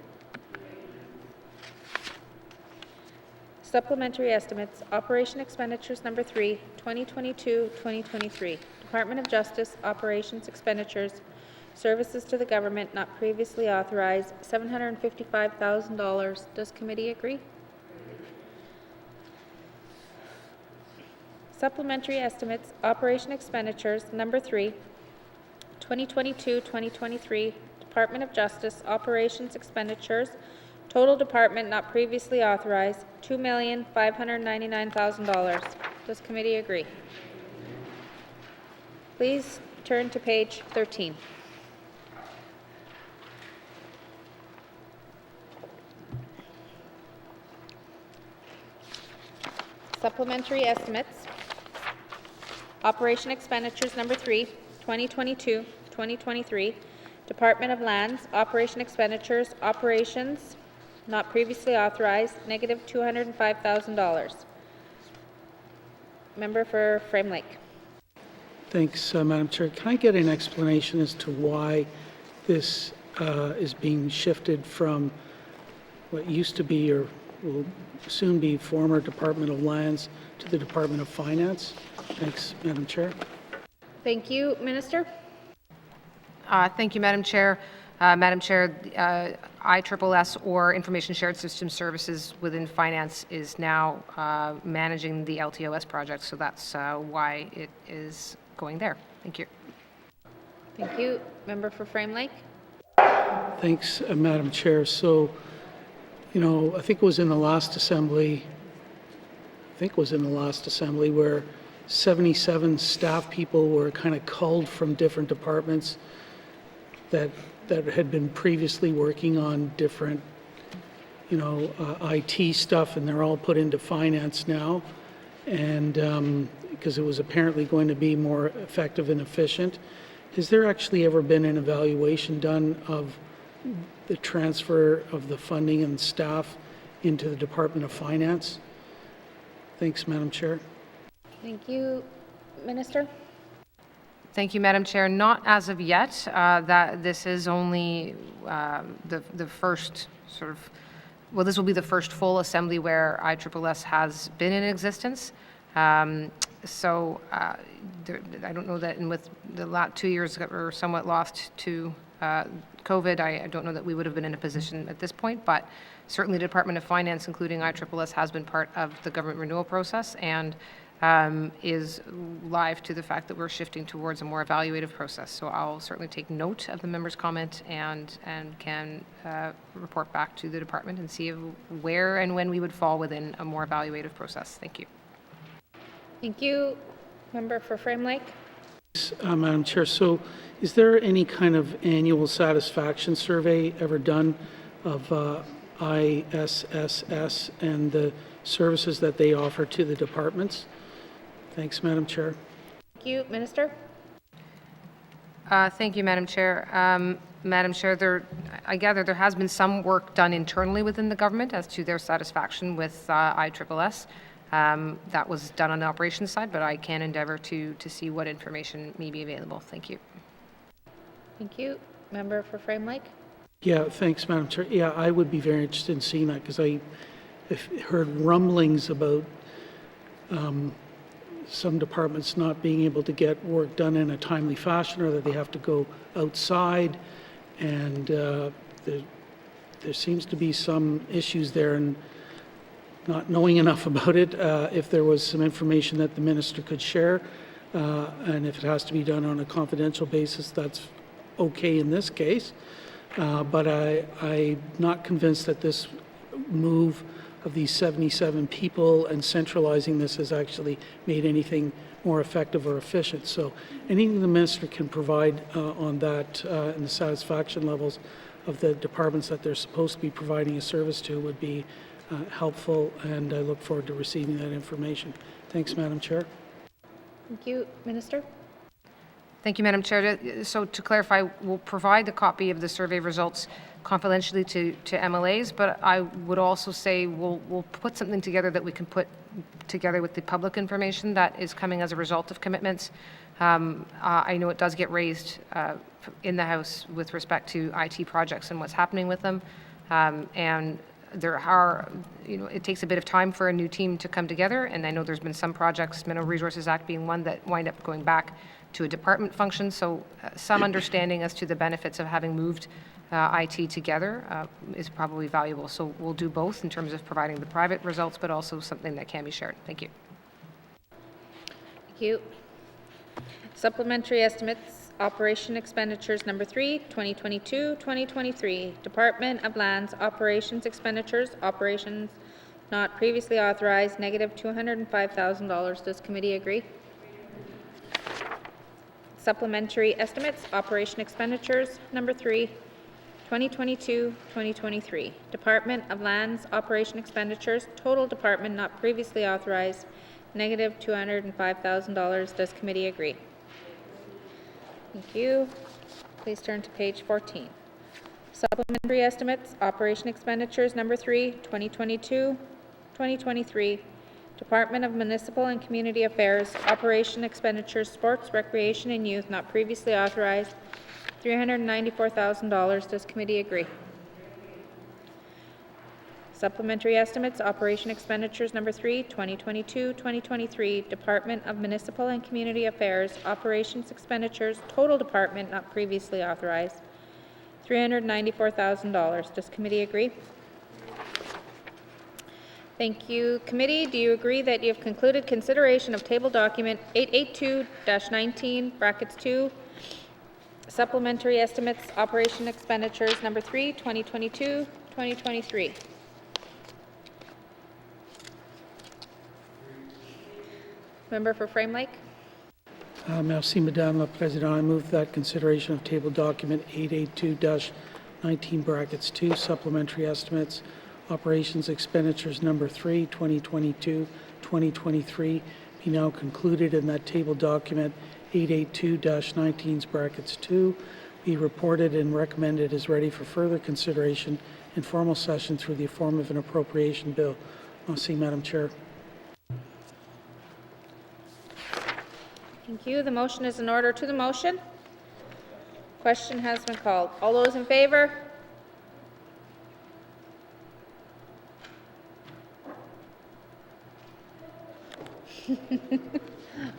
Supplementary estimates, operation expenditures number 3, 2022-2023. Department of Justice operations expenditures, services to the government not previously authorized, $755,000. Does committee agree? Supplementary estimates, operation expenditures number 3, 2022-2023. Department of Justice operations expenditures, total department not previously authorized, $2,599,000. Does committee agree? Please turn to page 13. Supplementary estimates, operation expenditures number 3, 2022-2023. Department of Lands operation expenditures, operations not previously authorized, negative $205,000. Member for Frame Lake. Thanks, Madam Chair. Can I get an explanation as to why this is being shifted from what used to be or will soon be former Department of Lands to the Department of Finance? Thanks, Madam Chair. Thank you, Minister. Thank you, Madam Chair. Madam Chair, ISSS, or Information Shared System Services within Finance, is now managing the LTOS project, so that's why it is going there. Thank you. Thank you. Member for Frame Lake. Thanks, Madam Chair. So, you know, I think it was in the last assembly, where 77 staff people were kind of culled from different departments that had been previously working on different, IT stuff, and they're all put into finance now. And because it was apparently going to be more effective and efficient. Has there actually ever been an evaluation done of the transfer of the funding and staff into the Department of Finance? Thanks, Madam Chair. Thank you, Minister. Thank you, Madam Chair. Not as of yet. That this is only the first sort of, well, this will be the first full assembly where ISSS has been in existence. So I don't know that, and with the last 2 years that were somewhat lost to COVID, I don't know that we would have been in a position at this point, but certainly the Department of Finance, including ISSS, has been part of the government renewal process and is live to the fact that we're shifting towards a more evaluative process. So I'll certainly take note of the member's comment and can report back to the department and see where and when we would fall within a more evaluative process. Thank you. Thank you. Member for Frame Lake. Madam Chair, so is there any kind of annual satisfaction survey ever done of ISSS and the services that they offer to the departments? Thanks, Madam Chair. Thank you, Minister. Thank you, Madam Chair. Madam Chair, I gather there has been some work done internally within the government as to their satisfaction with ISSS. That was done on the operations side, but I can endeavor to see what information may be available. Thank you. Thank you. Member for Frame Lake. Yeah, thanks, Madam Chair. Yeah, I would be very interested in seeing that because I have heard rumblings about some departments not being able to get work done in a timely fashion, or that they have to go outside, and there seems to be some issues there, and not knowing enough about it, if there was some information that the minister could share, and if it has to be done on a confidential basis, that's okay in this case. But I'm not convinced that this move of these 77 people and centralizing this has actually made anything more effective or efficient. So anything the minister can provide on that and the satisfaction levels of the departments that they're supposed to be providing a service to would be helpful, and I look forward to receiving that information. Thanks, Madam Chair. Thank you, Minister. Thank you, Madam Chair. So to clarify, we'll provide the copy of the survey results confidentially to MLAs, but I would also say we'll put something together that we can put together with the public information that is coming as a result of commitments. I know it does get raised in the House with respect to IT projects and what's happening with them. And there are, it takes a bit of time for a new team to come together. And I know there's been some projects, Mineral Resources Act being one, that wind up going back to a department function. So some understanding as to the benefits of having moved IT together is probably valuable. So we'll do both in terms of providing the private results, but also something that can be shared. Thank you. Thank you. Supplementary estimates, operation expenditures number 3, 2022-2023. Department of Lands operations expenditures, operations not previously authorized, negative $205,000. Does committee agree? Supplementary estimates, operation expenditures number 3, 2022-2023. Department of Lands operation expenditures, total department not previously authorized, negative $205,000. Does committee agree? Thank you. Please turn to page 14. Supplementary estimates, operation expenditures number 3, 2022-2023. Department of Municipal and Community Affairs, operation expenditures, sports, recreation, and youth not previously authorized, $394,000. Does committee agree? Supplementary estimates, operation expenditures number 3, 2022-2023. Department of Municipal and Community Affairs, operations expenditures, total department not previously authorized, $394,000. Does committee agree? Thank you. Committee, do you agree that you have concluded consideration of table document 882-19, brackets 2, supplementary estimates, operation expenditures number 3, 2022-2023? Member for Frame Lake. Merci, Madame la Présidente. I move that consideration of table document 882-19, brackets 2, supplementary estimates, operations expenditures number 3, 2022-2023 be now concluded, and that table document 882-19, brackets 2 be reported and recommended as ready for further consideration in formal session through the form of an appropriation bill. Merci, Madam Chair. Thank you. The motion is in order to the motion. Question has been called. All those in favor?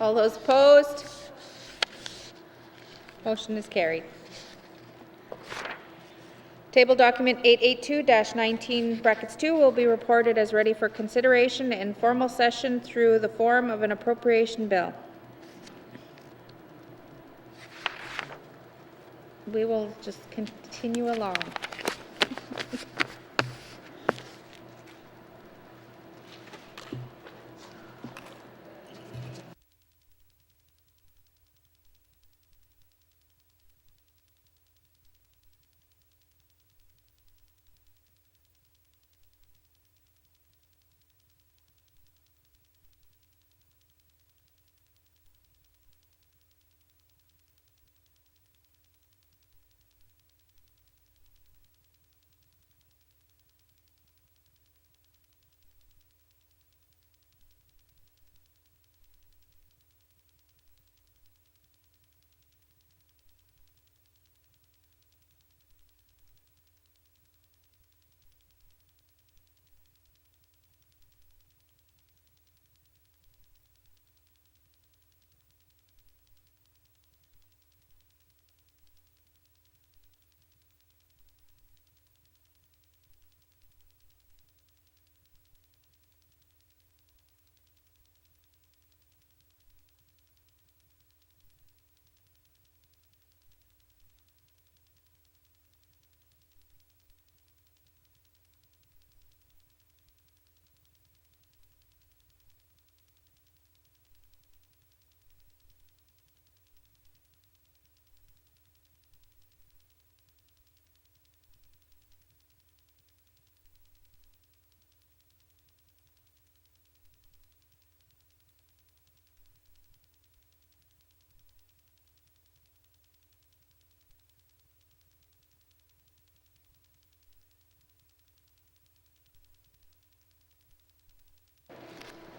All those opposed? Motion is carried. Table document 882-19, brackets 2 will be reported as ready for consideration in formal session through the form of an appropriation bill. We will just continue along.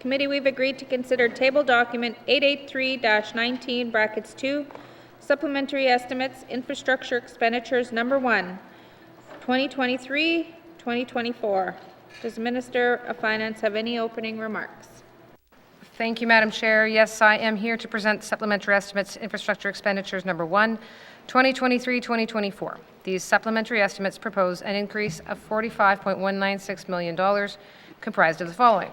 committee, we've agreed to consider table document 883-19, brackets 2, supplementary estimates, infrastructure expenditures, number 1, 2023-2024. Does the Minister of Finance have any opening remarks? Thank you, Madam Chair. Yes, I am here to present supplementary estimates, infrastructure expenditures number 1, 2023-2024. These supplementary estimates propose an increase of $45.196 million, comprised of the following: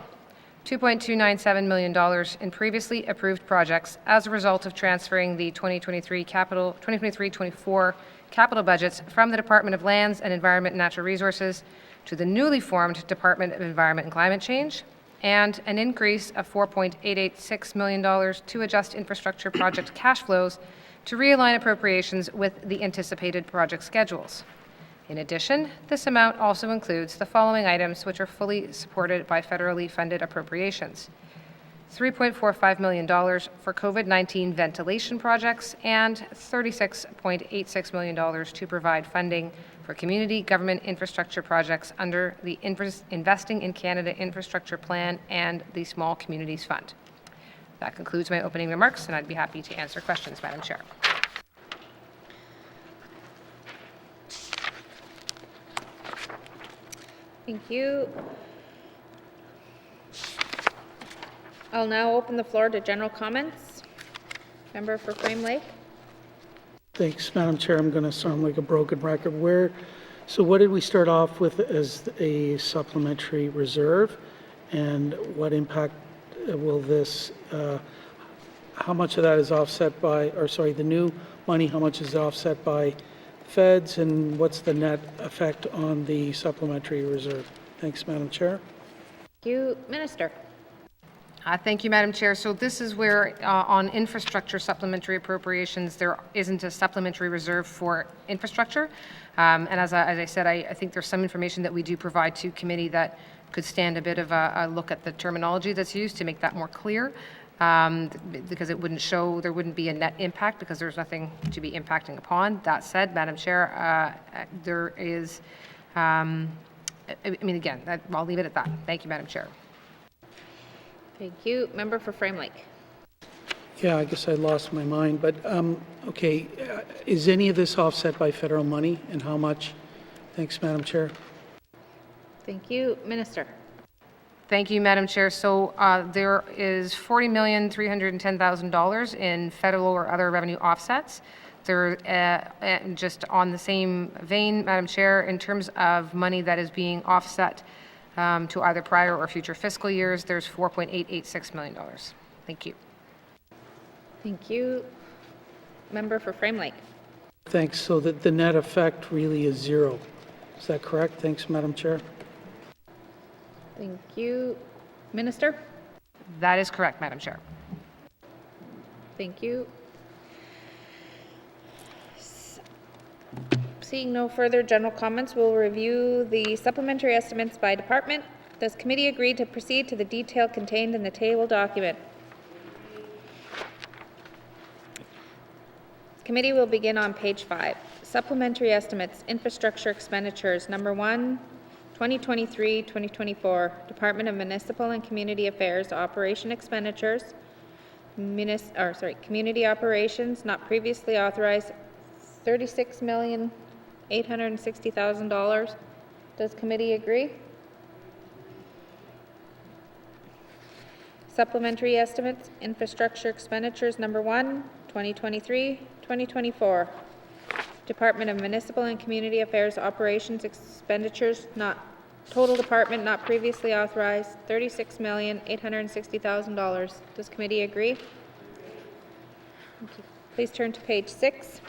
$2.297 million in previously approved projects as a result of transferring the 2023-24 capital budgets from the Department of Lands and Environment and Natural Resources to the newly formed Department of Environment and Climate Change, and an increase of $4.886 million to adjust infrastructure project cash flows to realign appropriations with the anticipated project schedules. In addition, this amount also includes the following items, which are fully supported by federally funded appropriations: $3.45 million for COVID-19 ventilation projects and $36.86 million to provide funding for community government infrastructure projects under the Investing in Canada Infrastructure Plan and the Small Communities Fund. That concludes my opening remarks, and I'd be happy to answer questions, Madam Chair. Thank you. I'll now open the floor to general comments. Member for Frame Lake. Thanks, Madam Chair. I'm going to sound like a broken record. So what did we start off with as a supplementary reserve, and what impact will this, how much of that is offset by, the new money, how much is offset by feds, and what's the net effect on the supplementary reserve? Thanks, Madam Chair. Thank you. Minister. Thank you, Madam Chair. So this is where on infrastructure supplementary appropriations, there isn't a supplementary reserve for infrastructure. And as I said, I think there's some information that we do provide to committee that could stand a bit of a look at the terminology that's used to make that more clear, because it wouldn't show, there wouldn't be a net impact because there's nothing to be impacting upon. That said, Madam Chair, there is, again, I'll leave it at that. Thank you, Madam Chair. Thank you. Member for Frame Lake. Yeah, I guess I lost my mind, but okay, is any of this offset by federal money, and how much? Thanks, Madam Chair. Thank you. Minister. Thank you, Madam Chair. So there is $40,310,000 in federal or other revenue offsets. They're just on the same vein, Madam Chair, in terms of money that is being offset to either prior or future fiscal years, there's $4.886 million. Thank you. Thank you. Member for Frame Lake. Thanks. So that the net effect really is zero. Is that correct? Thanks, Madam Chair. Thank you. Minister. That is correct, Madam Chair. Thank you. Seeing no further general comments, we'll review the supplementary estimates by department. Does committee agree to proceed to the detail contained in the table document? Committee will begin on page 5. Supplementary estimates, infrastructure expenditures, number 1, 2023-2024, Department of Municipal and Community Affairs operation expenditures, community operations not previously authorized, $36,860,000. Does committee agree? Supplementary estimates, infrastructure expenditures, number 1, 2023-2024, Department of Municipal and Community Affairs operations expenditures total department not previously authorized, $36,860,000. Does committee agree? Please turn to page 6.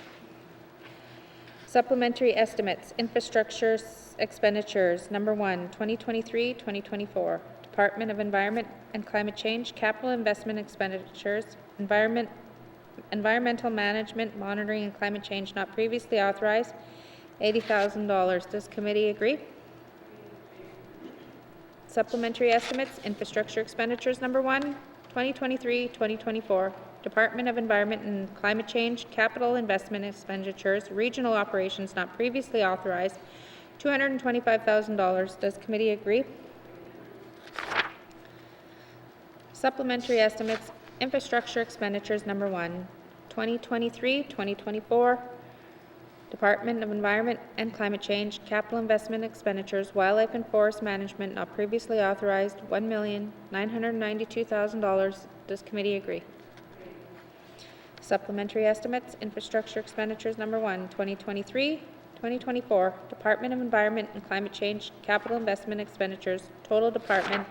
Supplementary estimates, infrastructure expenditures, number 1, 2023-2024, Department of Environment and Climate Change, capital investment expenditures, environmental management, monitoring and climate change not previously authorized, $80,000. Does committee agree? Supplementary estimates, infrastructure expenditures, number 1, 2023-2024, Department of Environment and Climate Change, capital investment expenditures, regional operations not previously authorized, $225,000. Does committee agree? Supplementary estimates, infrastructure expenditures number 1, 2023-2024, Department of Environment and Climate Change, capital investment expenditures, wildlife and forest management not previously authorized, $1,992,000. Does committee agree? Supplementary estimates, infrastructure expenditures number 1, 2023-2024, Department of Environment and Climate Change, capital investment expenditures, total department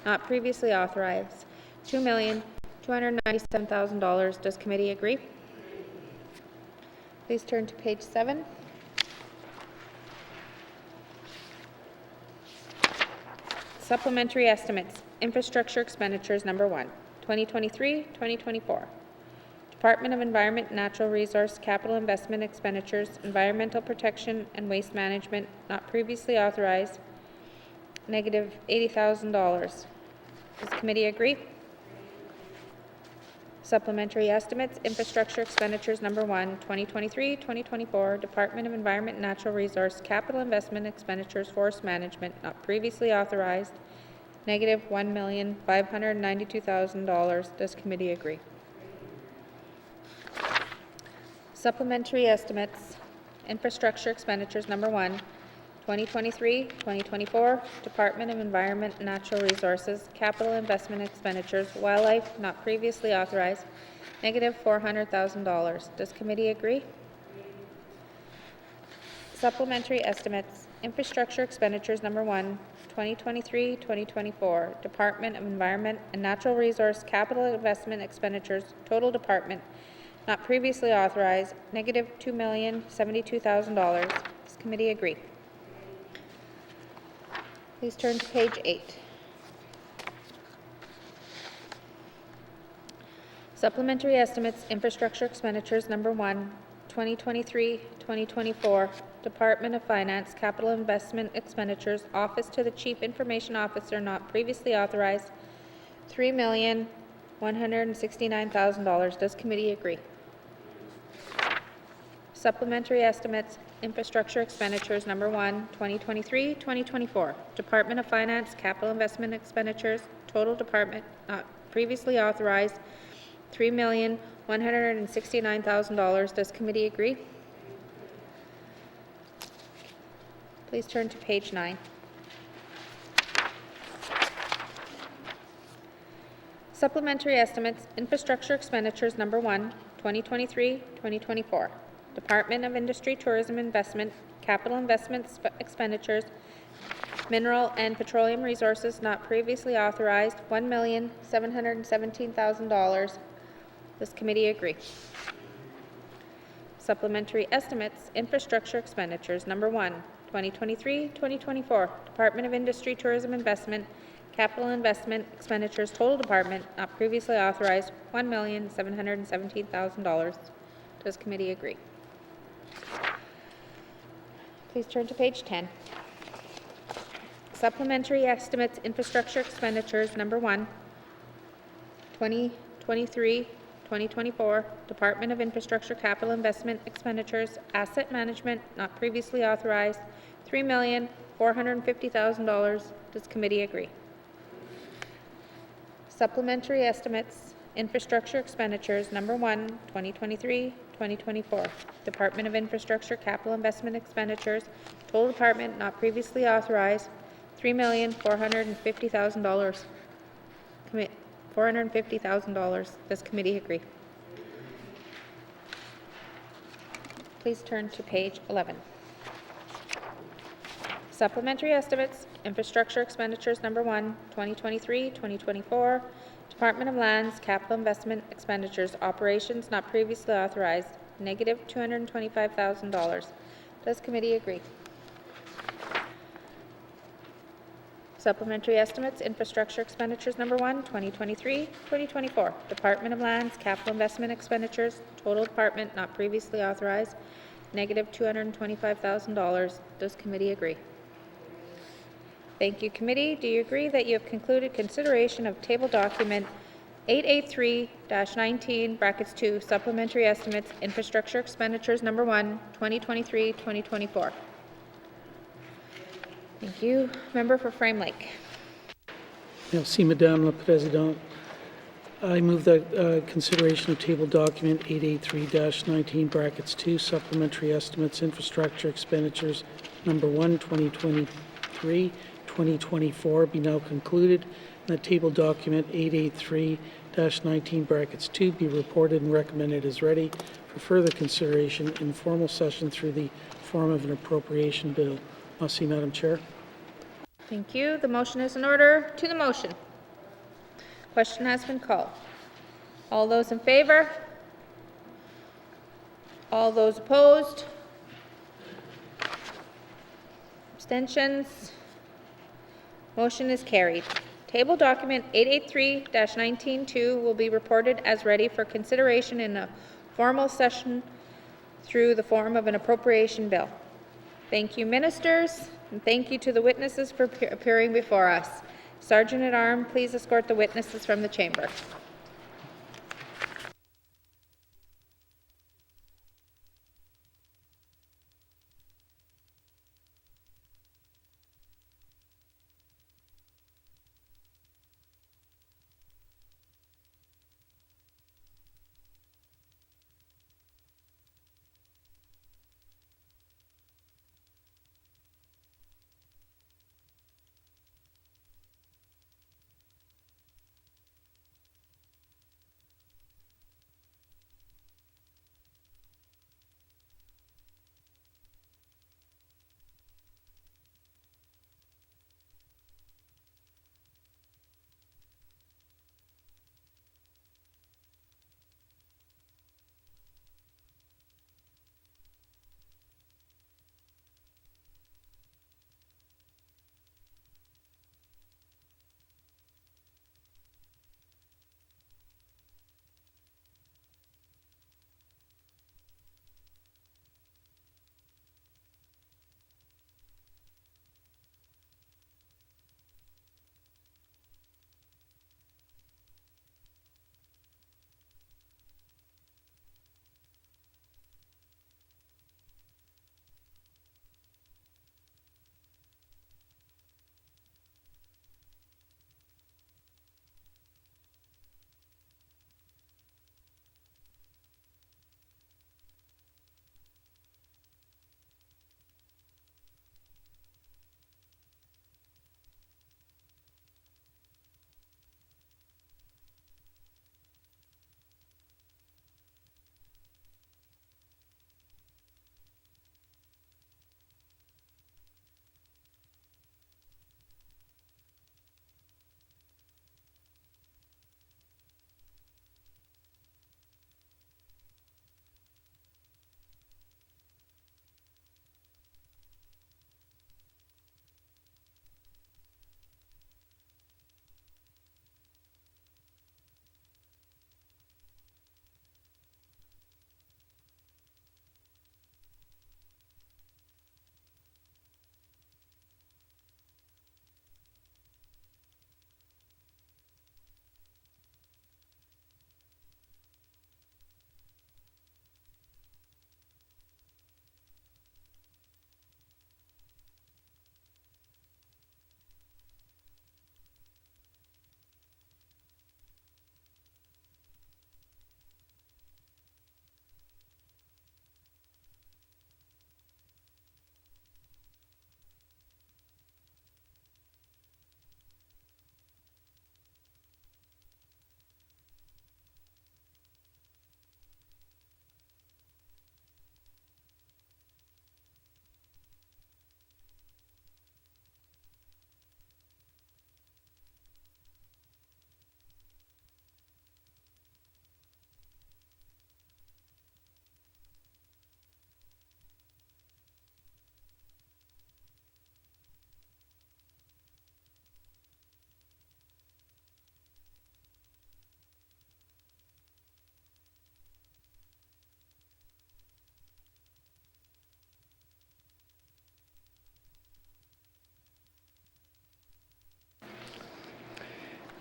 not previously authorized, $2,297,000. Does committee agree? Please turn to page 7. Supplementary estimates, infrastructure expenditures number 1, 2023-2024. Department of Environment, Natural Resource, capital investment expenditures, environmental protection and waste management not previously authorized, negative $80,000. Does committee agree? Supplementary estimates, infrastructure expenditures number 1, 2023-2024, Department of Environment and Natural Resource, capital investment expenditures, forest management not previously authorized, negative $1,592,000. Does committee agree? Supplementary estimates, infrastructure expenditures number 1, 2023-2024, Department of Environment and Natural Resources, capital investment expenditures, wildlife not previously authorized, negative $400,000. Does committee agree? Supplementary estimates, infrastructure expenditures number 1, 2023-2024, Department of Environment and Natural Resource, capital investment expenditures, total department not previously authorized, negative $2,072,000. Does committee agree? Please turn to page 8. Supplementary estimates, infrastructure expenditures number 1, 2023-2024, Department of Finance, capital investment expenditures, office to the Chief Information Officer not previously authorized, $3,169,000. Does committee agree? Supplementary estimates, infrastructure expenditures number 1, 2023-2024, Department of Finance, capital investment expenditures, total department not previously authorized, $3,169,000. Does committee agree? Please turn to page 9. Supplementary estimates, infrastructure expenditures number 1, 2023-2024, Department of Industry, Tourism, Investment, capital investments expenditures, mineral and petroleum resources not previously authorized, $1,717,000. Does committee agree? Supplementary estimates, infrastructure expenditures number 1, 2023-2024, Department of Industry, Tourism, Investment, capital investment expenditures, total department not previously authorized, $1,717,000. Does committee agree? Please turn to page 10. Supplementary estimates, infrastructure expenditures number 1, 2023-2024, Department of Infrastructure, capital investment expenditures, asset management not previously authorized, $3,450,000. Does committee agree? Supplementary estimates, infrastructure expenditures number 1, 2023-2024, Department of Infrastructure, capital investment expenditures, total department not previously authorized, $3,450,000. $450,000. Does committee agree? Please turn to page 11. Supplementary estimates, infrastructure expenditures number 1, 2023-2024, Department of Lands, capital investment expenditures, operations not previously authorized, negative $225,000. Does committee agree? Supplementary estimates, infrastructure expenditures number 1, 2023-2024, Department of Lands, capital investment expenditures, total department not previously authorized, negative $225,000. Does committee agree? Thank you, committee. Do you agree that you have concluded consideration of table document 883-19, brackets 2, supplementary estimates, infrastructure expenditures number 1, 2023-2024? Thank you. Member for Frame Lake. Merci, Madame la Présidente. I move that consideration of table document 883-19 brackets 2 supplementary estimates infrastructure expenditures number 1 2023-2024 be now concluded, and that table document 883-19 brackets 2 be reported and recommended as ready for further consideration in formal session through the form of an appropriation bill. Merci, Madam Chair. Thank you. The motion is in order. To the motion. Question has been called. All those in favor? All those opposed? Abstentions? Motion is carried. Table document 883-19-2 will be reported as ready for consideration in a formal session through the form of an appropriation bill. Thank you, ministers, and thank you to the witnesses for appearing before us. Sergeant at Arms, please escort the witnesses from the chamber.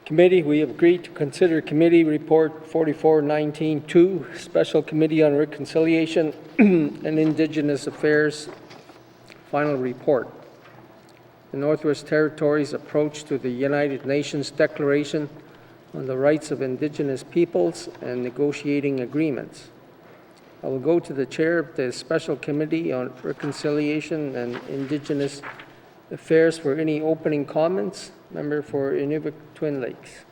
Committee, we have agreed to consider Committee Report 4419-2, Special Committee on Reconciliation and Indigenous Affairs Final Report. The Northwest Territories' approach to the United Nations Declaration on the rights of Indigenous peoples and negotiating agreements. I will go to the chair of the Special Committee on Reconciliation and Indigenous Affairs for any opening comments. Member for Inuvik Twin Lakes.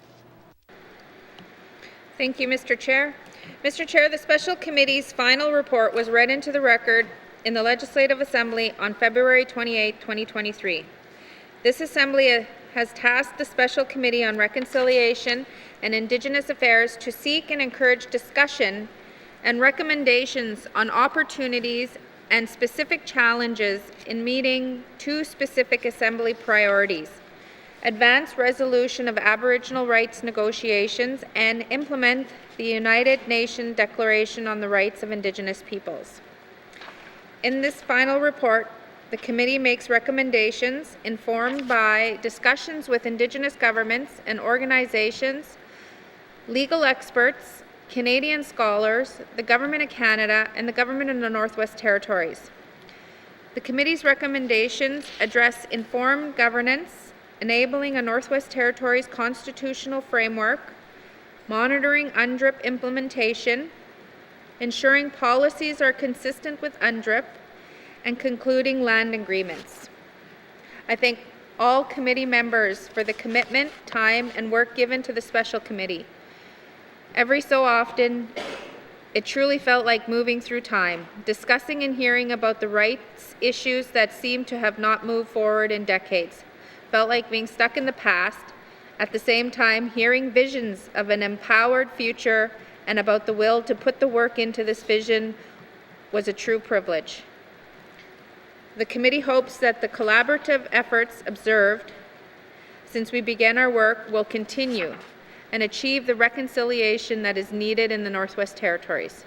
Thank you, Mr. Chair. Mr. Chair, the Special Committee's final report was read into the record in the Legislative Assembly on February 28, 2023. This Assembly has tasked the Special Committee on Reconciliation and Indigenous Affairs to seek and encourage discussion and recommendations on opportunities and specific challenges in meeting two specific Assembly priorities: advance resolution of Aboriginal rights negotiations and implement the United Nations Declaration on the Rights of Indigenous Peoples. In this final report, the committee makes recommendations informed by discussions with Indigenous governments and organizations, legal experts, Canadian scholars, the Government of Canada, and the Government of the Northwest Territories. The committee's recommendations address informed governance, enabling a Northwest Territories constitutional framework, monitoring UNDRIP implementation, ensuring policies are consistent with UNDRIP, and concluding land agreements. I thank all committee members for the commitment, time, and work given to the Special Committee. Every so often, it truly felt like moving through time, discussing and hearing about the rights issues that seem to have not moved forward in decades. Felt like being stuck in the past, at the same time hearing visions of an empowered future and about the will to put the work into this vision was a true privilege. The committee hopes that the collaborative efforts observed since we began our work will continue and achieve the reconciliation that is needed in the Northwest Territories.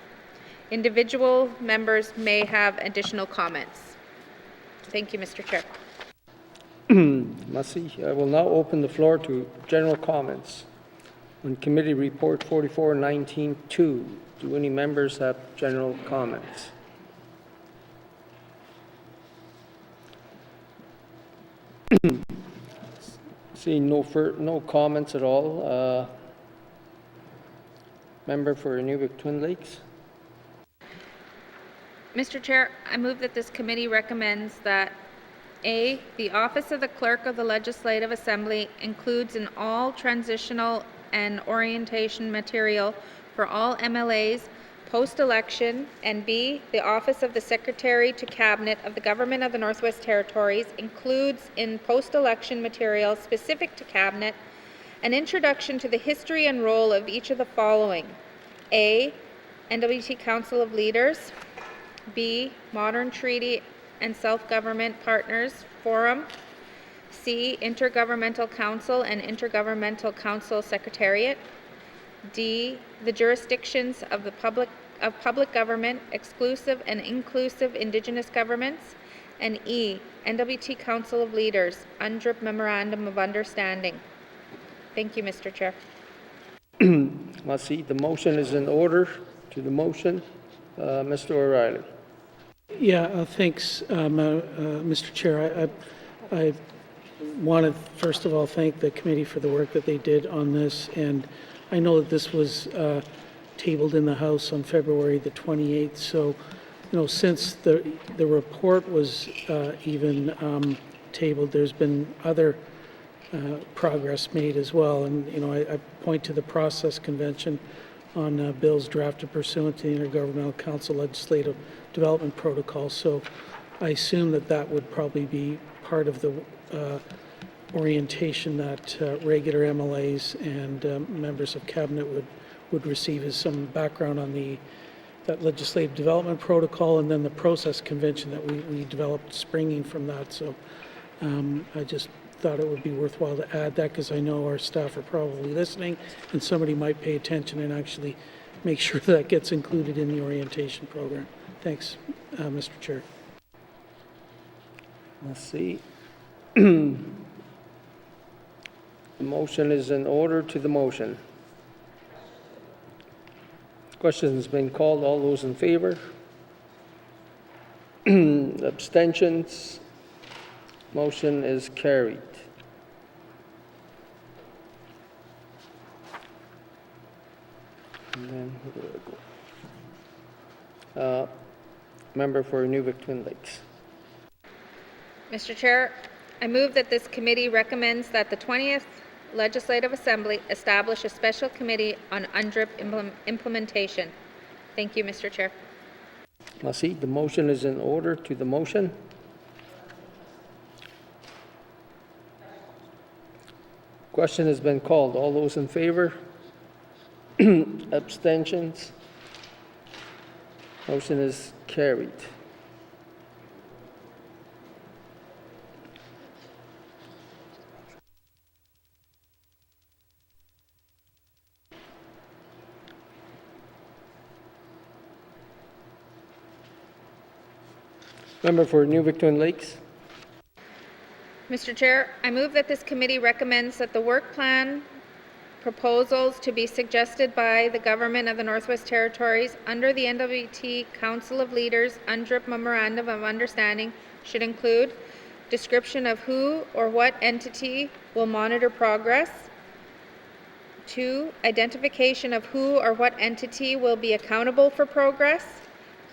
Individual members may have additional comments. Thank you, Mr. Chair. Massey, I will now open the floor to general comments on Committee Report 44-19-2. Do any members have general comments? Seeing no comments at all. Member for Inuvik Twin Lakes. Mr. Chair, I move that this committee recommends that A, the Office of the Clerk of the Legislative Assembly includes in all transitional and orientation material for all MLAs post-election, and B, the Office of the Secretary to Cabinet of the Government of the Northwest Territories includes in post-election material specific to Cabinet an introduction to the history and role of each of the following: A, N.W.T Council of Leaders; B, Modern Treaty and Self-Government Partners Forum; C, Intergovernmental Council and Intergovernmental Council Secretariat; D, the jurisdictions of the public government, exclusive and inclusive Indigenous governments; and E, N.W.T Council of Leaders, UNDRIP Memorandum of Understanding. Thank you, Mr. Chair. Massey, the motion is in order. To the motion, Mr. O'Reilly. Yeah, thanks, Mr. Chair. I want to first of all thank the committee for the work that they did on this, and I know that this was tabled in the House on February the 28th, so since the report was even tabled, there's been other progress made as well, and I point to the process convention on bills drafted pursuant to the Intergovernmental Council Legislative Development Protocol, so I assume that would probably be part of the orientation that regular MLAs and members of Cabinet would receive as some background on that legislative development protocol, and then the process convention that we developed springing from that. So I just thought it would be worthwhile to add that, because I know our staff are probably listening and somebody might pay attention and actually make sure that gets included in the orientation program. Thanks, Mr. Chair. Let's see. The motion is in order. To the motion. Question has been called. All those in favor? Abstentions? Motion is carried. And then, where do I go? Member for Renewable Twin Lakes. Mr. Chair, I move that this committee recommends that the 20th Legislative Assembly establish a special committee on UNDRIP implementation. Thank you, Mr. Chair. Merci. The motion is in order to the motion. Question has been called. All those in favor? Abstentions? Motion is carried. Member for New Victorian Lakes. Mr. Chair, I move that this committee recommends that the work plan proposals to be suggested by the Government of the Northwest Territories under the N.W.T. Council of Leaders UNDRIP Memorandum of Understanding should include description of who or what entity will monitor progress. 2, identification of who or what entity will be accountable for progress.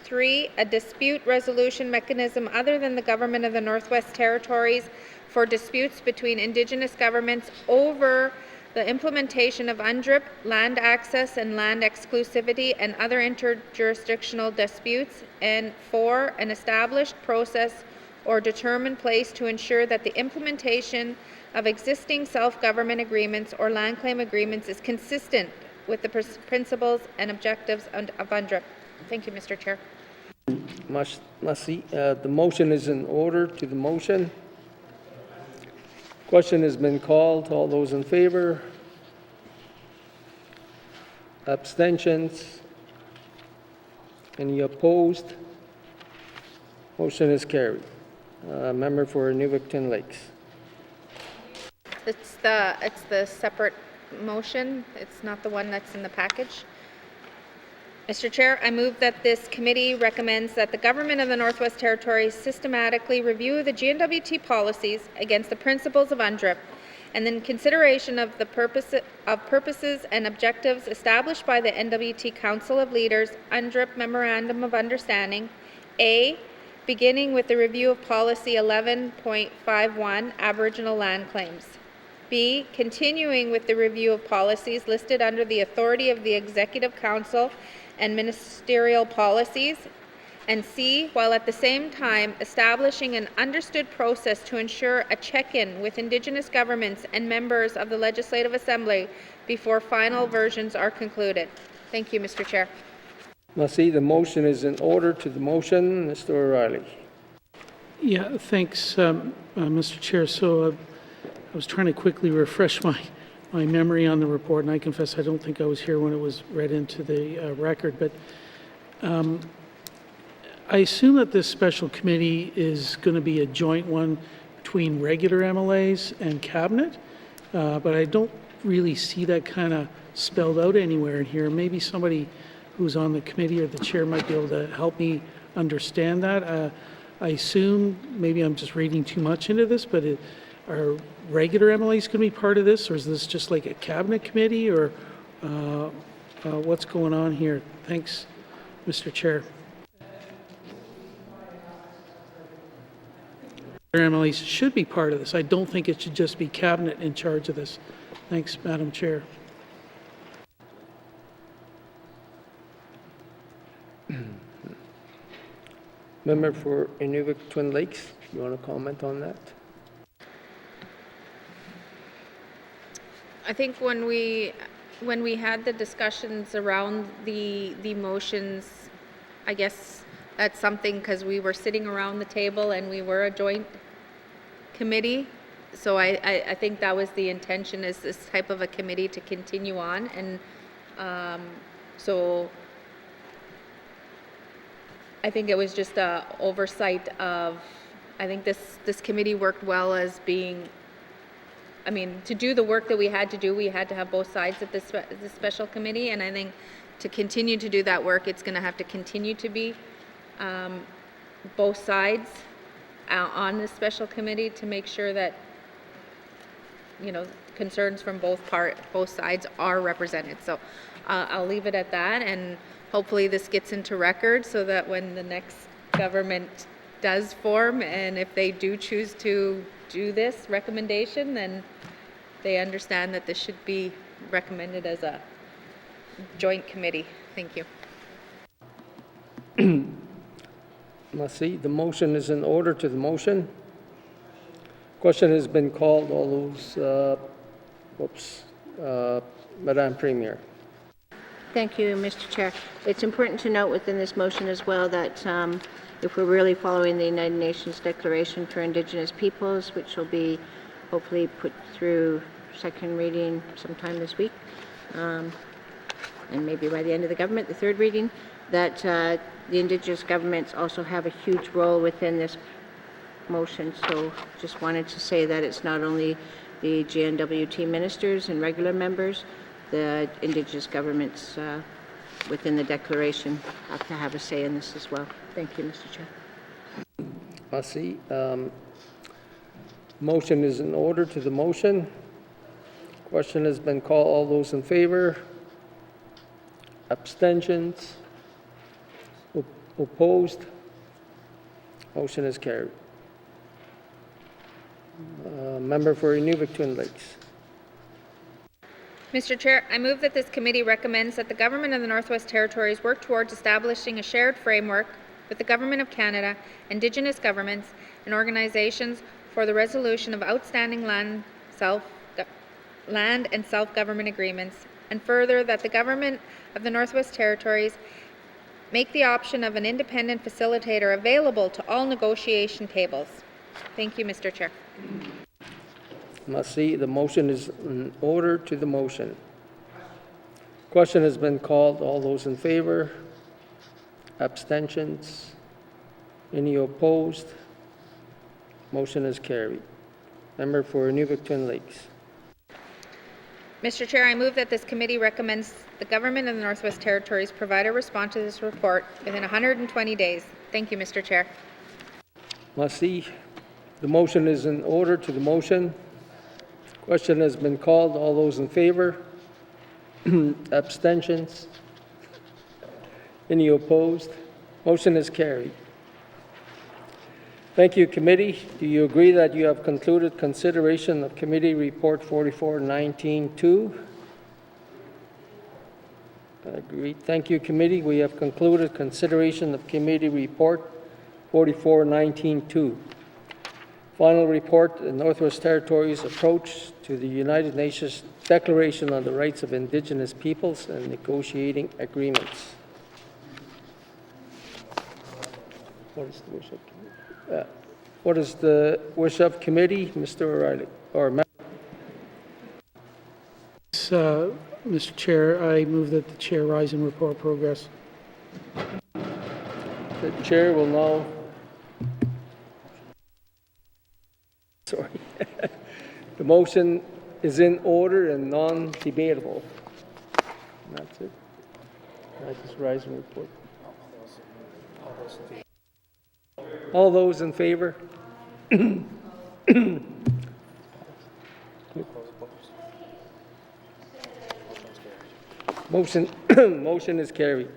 3, a dispute resolution mechanism other than the Government of the Northwest Territories for disputes between Indigenous governments over the implementation of UNDRIP, land access and land exclusivity, and other interjurisdictional disputes. And 4, an established process or determined place to ensure that the implementation of existing self-government agreements or land claim agreements is consistent with the principles and objectives of UNDRIP. Thank you, Mr. Chair. Merci. The motion is in order to the motion. Question has been called. All those in favor? Abstentions? Any opposed? Motion is carried. Member for New Victorian Lakes. It's the separate motion. It's not the one that's in the package. Mr. Chair, I move that this committee recommends that the Government of the Northwest Territories systematically review the N.W.T. policies against the principles of UNDRIP, and in consideration of the purposes and objectives established by the N.W.T. Council of Leaders UNDRIP Memorandum of Understanding, A, beginning with the review of Policy 11.51, Aboriginal Land Claims. B, continuing with the review of policies listed under the authority of the Executive Council and ministerial policies. And C, while at the same time establishing an understood process to ensure a check-in with Indigenous governments and members of the Legislative Assembly before final versions are concluded. Thank you, Mr. Chair. Merci. The motion is in order to the motion. Mr. O'Reilly. Yeah, thanks, Mr. Chair. So I was trying to quickly refresh my memory on the report, and I confess I don't think I was here when it was read into the record, but I assume that this special committee is going to be a joint one between regular MLAs and cabinet, but I don't really see that kind of spelled out anywhere in here. Maybe somebody who's on the committee or the chair might be able to help me understand that. I assume, maybe I'm just reading too much into this, but are regular MLAs going to be part of this, or is this just like a cabinet committee, or what's going on here? Thanks, Mr. Chair. MLAs should be part of this. I don't think it should just be cabinet in charge of this. Thanks, Madam Chair. Member for Inuvik Twin Lakes, you want to comment on that? I think when we had the discussions around the motions, I guess that's something, because we were sitting around the table and we were a joint committee. So I think that was the intention, is this type of a committee to continue on. And so I think it was just a oversight of, I think this committee worked well as being, I mean, to do the work that we had to do, we had to have both sides of this special committee. And I think to continue to do that work, it's going to have to continue to be both sides on this special committee to make sure that, you know, concerns from both sides are represented. So I'll leave it at that, and hopefully this gets into record so that when the next government does form, and if they do choose to do this recommendation, then they understand that this should be recommended as a joint committee. Thank you. Let's see, the motion is in order to the motion. Question has been called. All those, Madam Premier. Thank you, Mr. Chair. It's important to note within this motion as well that if we're really following the United Nations Declaration for Indigenous Peoples, which will be hopefully put through second reading sometime this week, and maybe by the end of the government, the third reading, that the Indigenous governments also have a huge role within this motion. So just wanted to say that it's not only the N.W.T ministers and regular members, the Indigenous governments within the declaration have to have a say in this as well. Thank you, Mr. Chair. I see. Motion is in order to the motion. Question has been called. All those in favor? Abstentions? Opposed? Motion is carried. Member for Renewable Twin Lakes. Mr. Chair, I move that this committee recommends that the Government of the Northwest Territories work towards establishing a shared framework with the Government of Canada, Indigenous governments, and organizations for the resolution of outstanding land and self-government agreements, and further that the Government of the Northwest Territories make the option of an independent facilitator available to all negotiation tables. Thank you, Mr. Chair. Must see, the motion is in order to the motion. Question has been called. All those in favor? Abstentions? Any opposed? Motion is carried. Member for Renewable Twin Lakes. Mr. Chair, I move that this committee recommends the Government of the Northwest Territories provide a response to this report within 120 days. Thank you, Mr. Chair. Must see, the motion is in order to the motion. Question has been called. All those in favor? Abstentions? Any opposed? Motion is carried. Thank you, committee. Do you agree that you have concluded consideration of Committee Report 44-19-2? Agreed. Thank you, committee. We have concluded consideration of Committee Report 44-19-2. Final report, the Northwest Territories' approach to the United Nations Declaration on the Rights of Indigenous Peoples and negotiating agreements. What is the wish of committee? Mr. O'Reilly, or Mr. Chair, I move that the chair rise and report progress. the chair will now. Sorry. The motion is in order and non-debatable. That's it. I just rise and report. All those in favor? Motion is carried.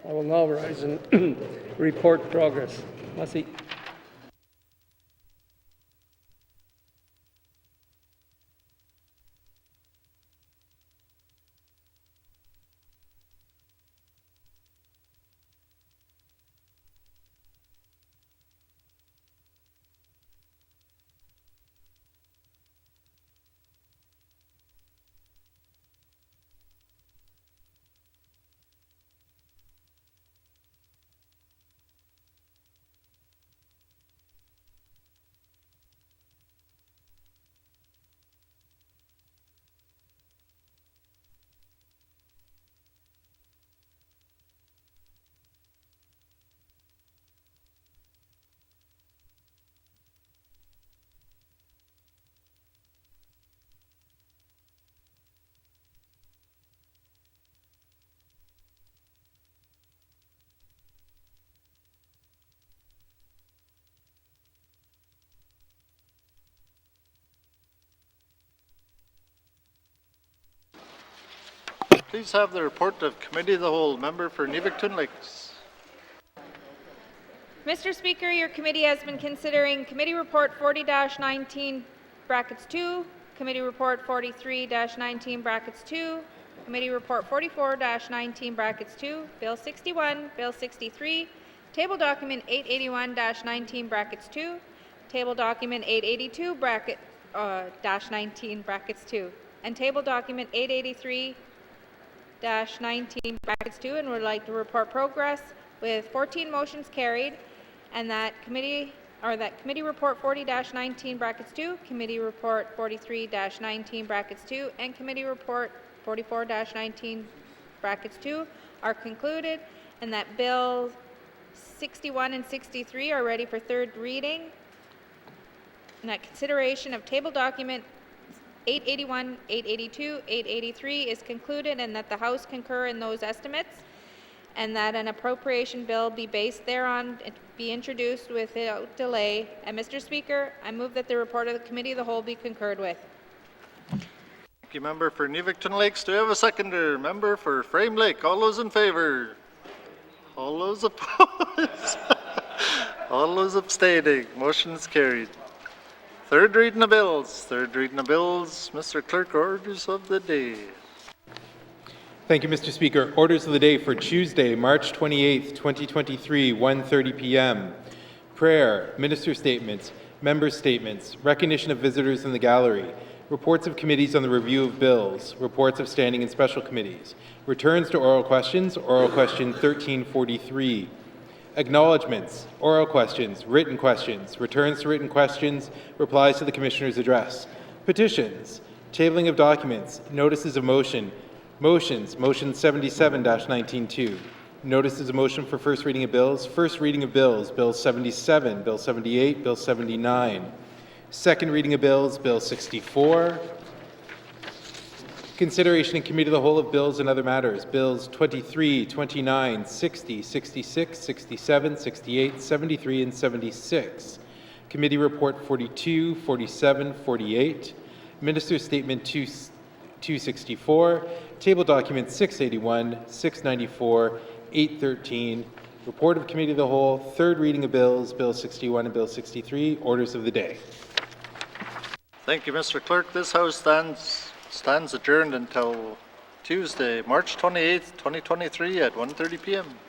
I will now rise and report progress. Massey. Please have the report of Committee of the Whole. Member for Nevis Lakes. Mr. Speaker, your committee has been considering Committee Report 40-19 brackets 2, Committee Report 43-19 brackets 2, Committee Report 44-19 brackets 2, Bill 61, Bill 63, Table Document 881-19 brackets 2, Table Document 882 -19 brackets 2, and Table Document 883-19 brackets 2, and would like to report progress with 14 motions carried, and that Committee Report 40-19 brackets 2, Committee Report 43-19 brackets 2, and Committee Report 44-19 brackets 2 are concluded, and that Bills 61 and 63 are ready for third reading, and that consideration of Table Document 881, 882, 883 is concluded, and that the House concur in those estimates, and that an appropriation bill be based thereon and be introduced without delay. And Mr. Speaker, I move that the report of the Committee of the Whole be concurred with. Thank you, Member for Nevis Lakes. Do we have a seconder? Member for Frame Lake. All those in favor? All those opposed? All those abstaining. Motion is carried. Third reading of bills. Third reading of bills. Mr. Clerk, orders of the day. Thank you, Mr. Speaker. Orders of the day for Tuesday, March 28th, 2023, 1:30 p.m. Prayer, minister statements, member statements, recognition of visitors in the gallery, reports of committees on the review of bills, reports of standing and special committees, returns to oral questions, oral question 1343, acknowledgements, oral questions, returns to written questions, replies to the Commissioner's address, petitions, tabling of documents, notices of motion, motions, motion 77-19-2, notices of motion for first reading of bills, Bill 77, Bill 78, Bill 79, second reading of bills, Bill 64, consideration in Committee of the Whole of bills and other matters, Bills 23, 29, 60, 66, 67, 68, 73, and 76, Committee Report 42, 47, 48, Minister's Statement 264, Table Document 681, 694, 813, Report of Committee of the Whole, third reading of bills, Bill 61 and Bill 63, orders of the day. Thank you, Mr. Clerk. This House stands adjourned until Tuesday, March 28th, 2023 at 1:30 p.m.